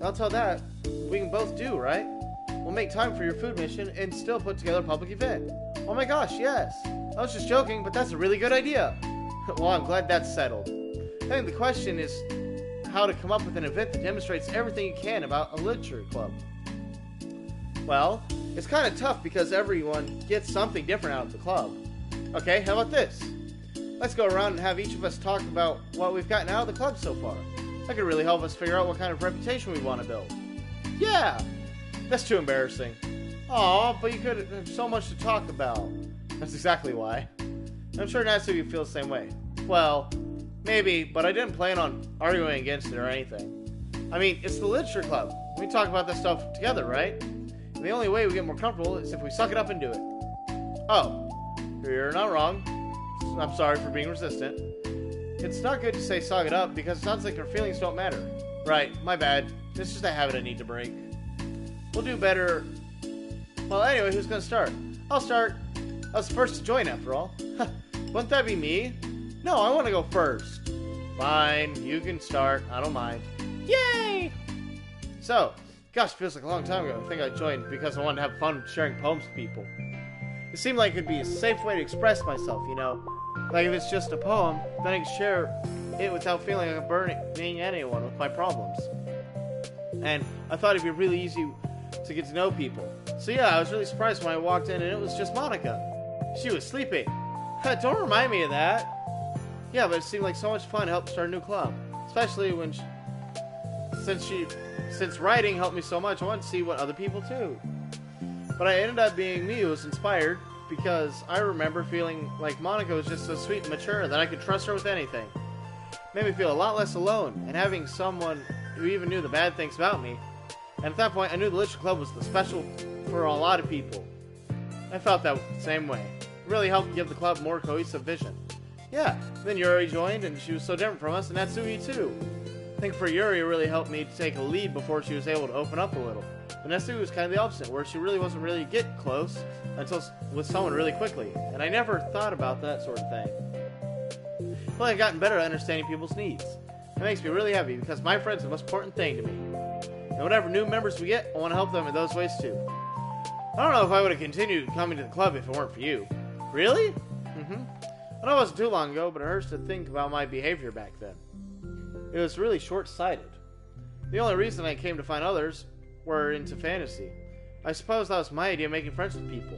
I'll tell that we can both do, right? We'll make time for your food mission and still put together a public event. Oh my gosh, yes. I was just joking, but that's a really good idea. Well, I'm glad that's settled. I think the question is how to come up with an event that demonstrates everything you can about a literature club. Well, it's kind of tough because everyone gets something different out of the club. Okay, how about this? Let's go around and have each of us talk about what we've gotten out of the club so far. That could really help us figure out what kind of reputation we want to build. Yeah! That's too embarrassing. Aw, but you could have so much to talk about. That's exactly why. I'm sure Natsuki feels the same way. Well, maybe, but I didn't plan on arguing against it or anything. I mean, it's the literature club. We talk about this stuff together, right? And the only way we get more comfortable is if we suck it up and do it. Oh, you're not wrong. I'm sorry for being resistant. It's not good to say suck it up because it sounds like your feelings don't matter. Right, my bad. It's just a habit I need to break. We'll do better. Well, anyway, who's gonna start? I'll start. I was the first to join after all. Wouldn't that be me? No, I want to go first. Fine, you can start. I don't mind. Yay! So, gosh, it feels like a long time ago. I think I joined because I wanted to have fun sharing poems with people. It seemed like it'd be a safe way to express myself, you know? Like if it's just a poem, then I can share it without feeling like I'm burdening anyone with my problems. And I thought it'd be really easy to get to know people. So yeah, I was really surprised when I walked in and it was just Monica. She was sleeping. Don't remind me of that. Yeah, but it seemed like so much fun to help start a new club. Especially when since writing helped me so much, I wanted to see what other people do. But I ended up being me who was inspired because I remember feeling like Monica was just so sweet and mature that I could trust her with anything. Made me feel a lot less alone, and having someone who even knew the bad things about me. And at that point, I knew the literature club was the special for a lot of people. I felt that same way. It really helped give the club more cohesive vision. Yeah, then Yuri joined, and she was so different from us, and Natsuki too. I think for Yuri, it really helped me to take a lead before she was able to open up a little. But Natsuki was kind of the opposite, where she really wasn't really get close until with someone really quickly. And I never thought about that sort of thing. Well, I've gotten better at understanding people's needs. It makes me really happy because my friends are the most important thing to me. And whatever new members we get, I want to help them in those ways too. I don't know if I would have continued coming to the club if it weren't for you. Really? I know it wasn't too long ago, but it hurts to think about my behavior back then. It was really short-sighted. The only reason I came to find others were into fantasy. I suppose that was my idea of making friends with people.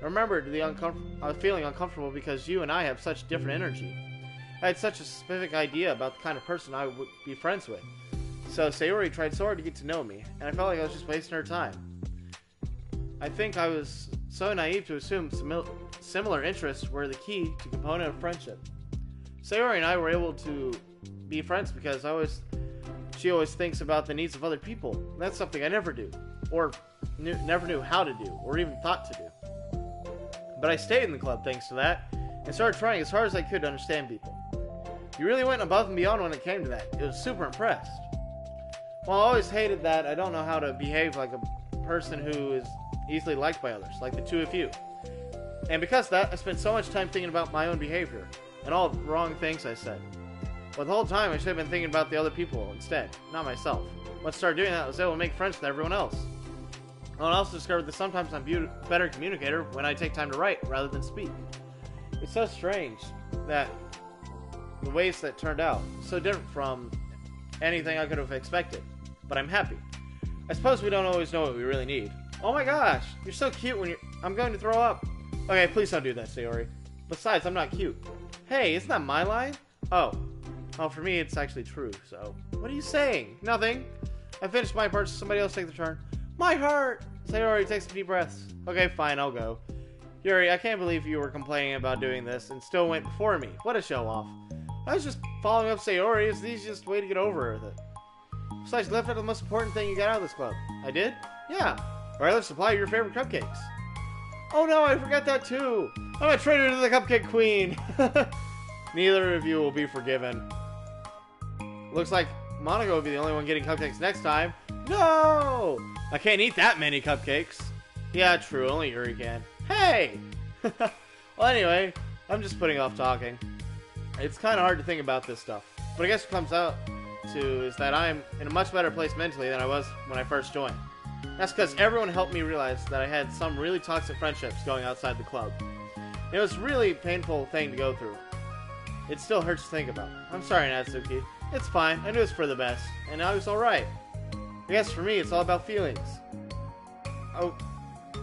I remembered I was feeling uncomfortable because you and I have such different energy. I had such a specific idea about the kind of person I would be friends with. So Sayori tried so hard to get to know me, and I felt like I was just wasting her time. I think I was so naive to assume similar interests were the key to component of friendship. Sayori and I were able to be friends because she always thinks about the needs of other people. That's something I never do, or never knew how to do, or even thought to do. But I stayed in the club thanks to that, and started trying as hard as I could to understand people. You really went above and beyond when it came to that. I was super impressed. While I always hated that I don't know how to behave like a person who is easily liked by others, like the two of you. And because of that, I spent so much time thinking about my own behavior, and all the wrong things I said. But the whole time, I should have been thinking about the other people instead, not myself. Once I started doing that, I was able to make friends with everyone else. I also discovered that sometimes I'm a better communicator when I take time to write rather than speak. It's so strange that the ways that turned out, so different from anything I could have expected. But I'm happy. I suppose we don't always know what we really need. Oh my gosh, you're so cute when I'm going to throw up. Okay, please don't do that, Sayori. Besides, I'm not cute. Hey, isn't that my line? Oh, for me, it's actually true, so... What are you saying? Nothing. I finished my part, so somebody else take the turn. My heart! Sayori takes some deep breaths. Okay, fine, I'll go. Yuri, I can't believe you were complaining about doing this and still went before me. What a show-off. I was just following up Sayori. It's the easiest way to get over with it. Besides, you left out the most important thing you got out of this club. I did? Yeah. Or let's supply your favorite cupcakes. Oh no, I forgot that too. I'm a traitor to the Cupcake Queen. Neither of you will be forgiven. Looks like Monica will be the only one getting cupcakes next time. No! I can't eat that many cupcakes. Yeah, true. Only Yuri can. Hey! Well, anyway, I'm just putting off talking. It's kind of hard to think about this stuff. But I guess what comes out to is that I'm in a much better place mentally than I was when I first joined. That's because everyone helped me realize that I had some really toxic friendships going outside the club. It was a really painful thing to go through. It still hurts to think about. I'm sorry, Natsuki. It's fine. I knew it's for the best. And I was alright. I guess for me, it's all about feelings. Oh,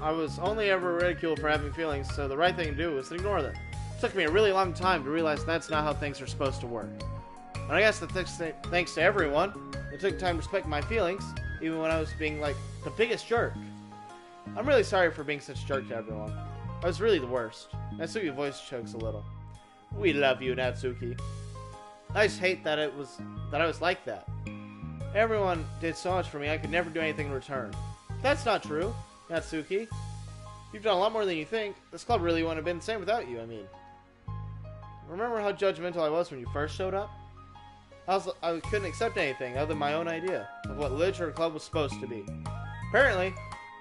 I was only ever ridiculed for having feelings, so the right thing to do was to ignore them. It took me a really long time to realize that's not how things are supposed to work. And I guess thanks to everyone, it took time to respect my feelings, even when I was being, like, the biggest jerk. I'm really sorry for being such a jerk to everyone. I was really the worst. Natsuki's voice chokes a little. We love you, Natsuki. I just hate that I was like that. Everyone did so much for me, I could never do anything in return. That's not true, Natsuki. You've done a lot more than you think. This club really wouldn't have been the same without you, I mean. Remember how judgmental I was when you first showed up? I couldn't accept anything other than my own idea of what literature club was supposed to be. Apparently,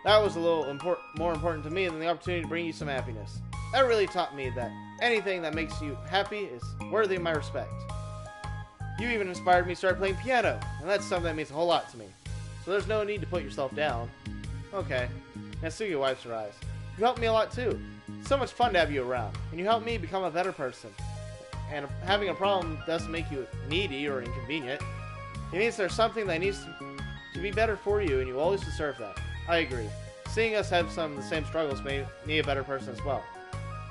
that was a little more important to me than the opportunity to bring you some happiness. That really taught me that anything that makes you happy is worthy of my respect. You even inspired me to start playing piano, and that's something that means a whole lot to me. So there's no need to put yourself down. Okay. Natsuki wipes her eyes. You helped me a lot too. It's so much fun to have you around, and you helped me become a better person. And having a problem doesn't make you needy or inconvenient. It means there's something that needs to be better for you, and you always deserve that. I agree. Seeing us have some of the same struggles made me a better person as well.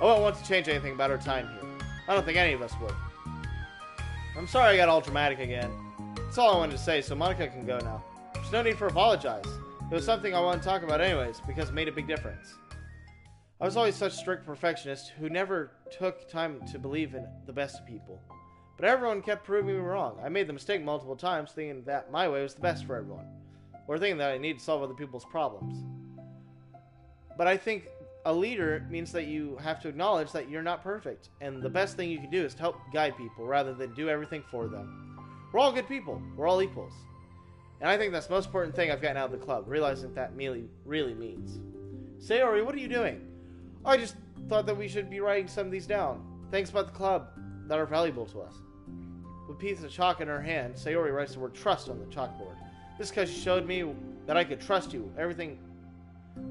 I won't want to change anything about our time here. I don't think any of us would. I'm sorry I got all dramatic again. That's all I wanted to say, so Monica can go now. There's no need for apologize. It was something I wanted to talk about anyways, because it made a big difference. I was always such a strict perfectionist who never took time to believe in the best of people. But everyone kept proving me wrong. I made the mistake multiple times thinking that my way was the best for everyone. Or thinking that I needed to solve other people's problems. But I think a leader means that you have to acknowledge that you're not perfect. And the best thing you can do is to help guide people rather than do everything for them. We're all good people. We're all equals. And I think that's the most important thing I've gotten out of the club, realizing that really means. Sayori, what are you doing? I just thought that we should be writing some of these down. Things about the club that are valuable to us. With a piece of chalk in her hand, Sayori writes the word trust on the chalkboard. This is because she showed me that I could trust you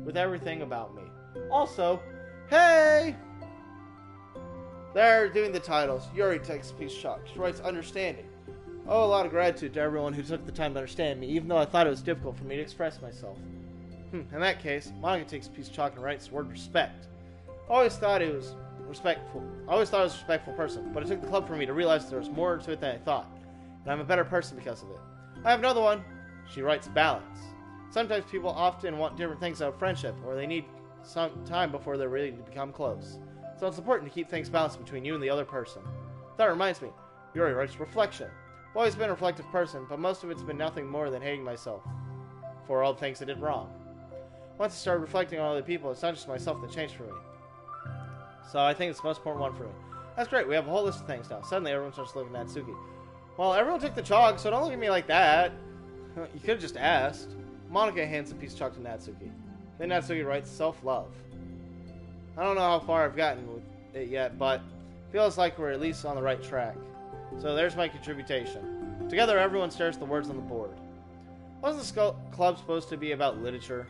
with everything about me. Also, hey! They're doing the titles. Yuri takes a piece of chalk. She writes understanding. Oh, a lot of gratitude to everyone who took the time to understand me, even though I thought it was difficult for me to express myself. In that case, Monica takes a piece of chalk and writes the word respect. I always thought it was respectful. I was a respectful person, but it took the club for me to realize there was more to it than I thought, and I'm a better person because of it. I have another one. She writes balance. Sometimes people often want different things out of friendship, or they need some time before they're ready to become close. So it's important to keep things balanced between you and the other person. That reminds me. Yuri writes reflection. I've always been a reflective person, but most of it's been nothing more than hating myself for all the things I did wrong. Once I started reflecting on other people, it's not just myself that changed for me. So I think it's the most important one for me. That's great, we have a whole list of things now. Suddenly everyone starts looking at Natsuki. Well, everyone took the chalk, so don't look at me like that. You could have just asked. Monica hands a piece of chalk to Natsuki. Then Natsuki writes self-love. I don't know how far I've gotten with it yet, but it feels like we're at least on the right track. So there's my contribution. Together everyone stares at the words on the board. Wasn't this club supposed to be about literature?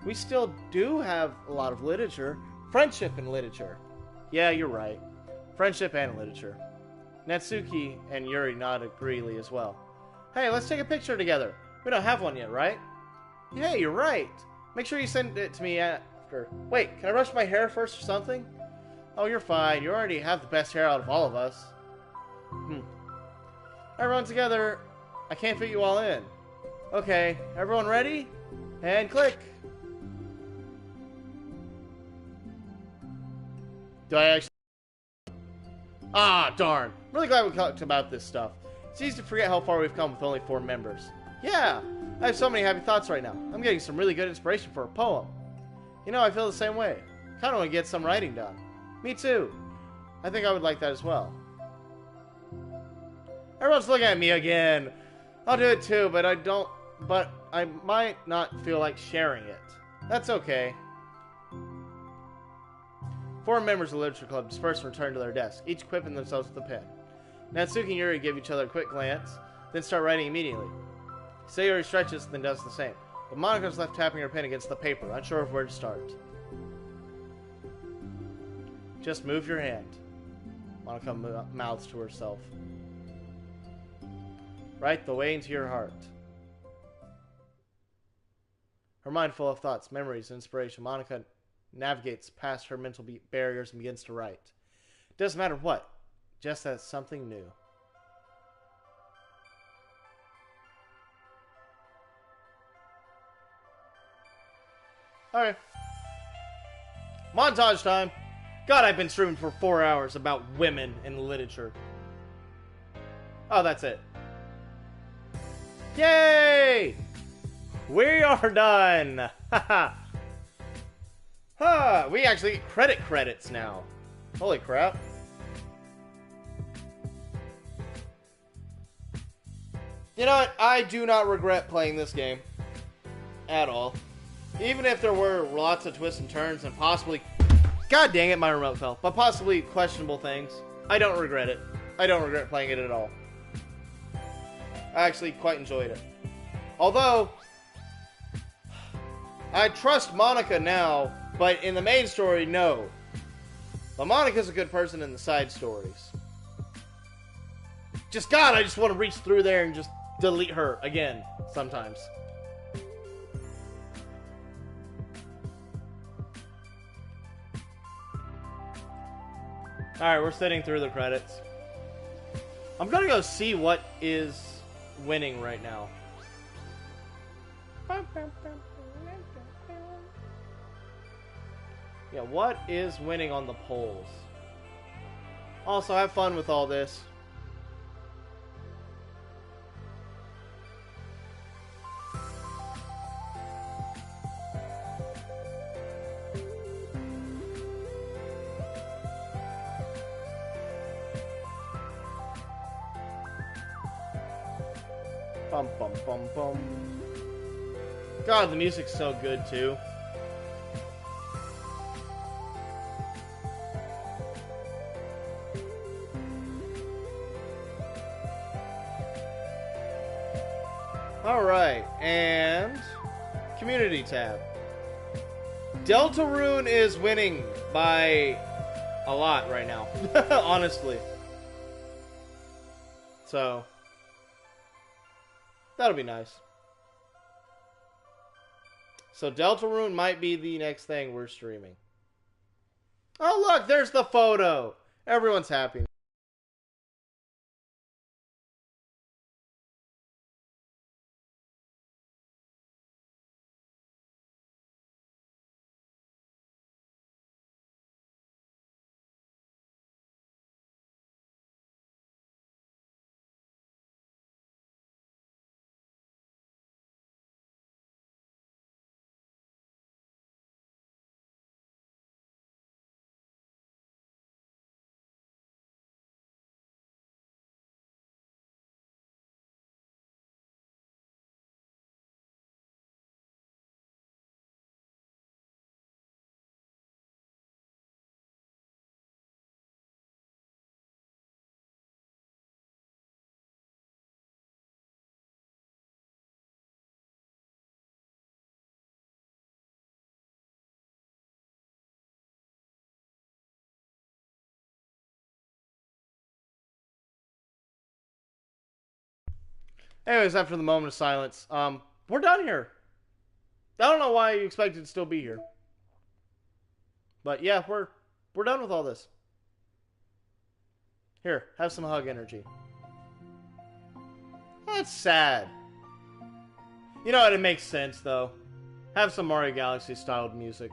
We still do have a lot of literature. Friendship and literature. Yeah, you're right. Friendship and literature. Natsuki and Yuri nod agreeably as well. Hey, let's take a picture together. We don't have one yet, right? Yeah, you're right. Make sure you send it to me after. Wait, can I brush my hair first or something? Oh, you're fine. You already have the best hair out of all of us. Everyone together. I can't fit you all in. Okay, everyone ready? And click. Do I actually... Ah, darn. I'm really glad we talked about this stuff. It's easy to forget how far we've come with only 4 members. Yeah, I have so many happy thoughts right now. I'm getting some really good inspiration for a poem. You know, I feel the same way. Kind of want to get some writing done. Me too. I think I would like that as well. Everyone's looking at me again. I'll do it too, but I might not feel like sharing it. That's okay. 4 members of the Literature Club disperse and return to their desk, each equipping themselves with a pen. Natsuki and Yuri give each other a quick glance, then start writing immediately. Sayori stretches, then does the same. But Monika's left tapping her pen against the paper, unsure of where to start. Just move your hand, Monika mouths to herself. Write the way into your heart. Her mind full of thoughts, memories, and inspiration, Monika navigates past her mental barriers and begins to write. Doesn't matter what, just as something new. Alright. Montage time! God, I've been streaming for 4 hours about women in literature. Oh, that's it. Yay! We are done! Haha! We actually get credits now. Holy crap. You know what? I do not regret playing this game. At all. Even if there were lots of twists and turns and possibly... God dang it, my remote fell. But possibly questionable things. I don't regret it. I don't regret playing it at all. I actually quite enjoyed it. Although... I trust Monika now, but in the main story, no. But Monika's a good person in the side stories. Just, God, I just want to reach through there and just delete her again, sometimes. Alright, we're sitting through the credits. I'm gonna go see what is winning right now. Yeah, what is winning on the polls? Also, have fun with all this. Bum bum bum bum. God, the music's so good too. Alright, and community tab. Deltarune is winning by a lot right now, honestly. So, that'll be nice. So Deltarune might be the next thing we're streaming. Oh look, there's the photo. Everyone's happy. Anyways, after the moment of silence, we're done here. I don't know why you expected to still be here. But yeah, we're done with all this. Here, have some hug energy. That's sad. You know what? It makes sense, though. Have some Mario Galaxy styled music.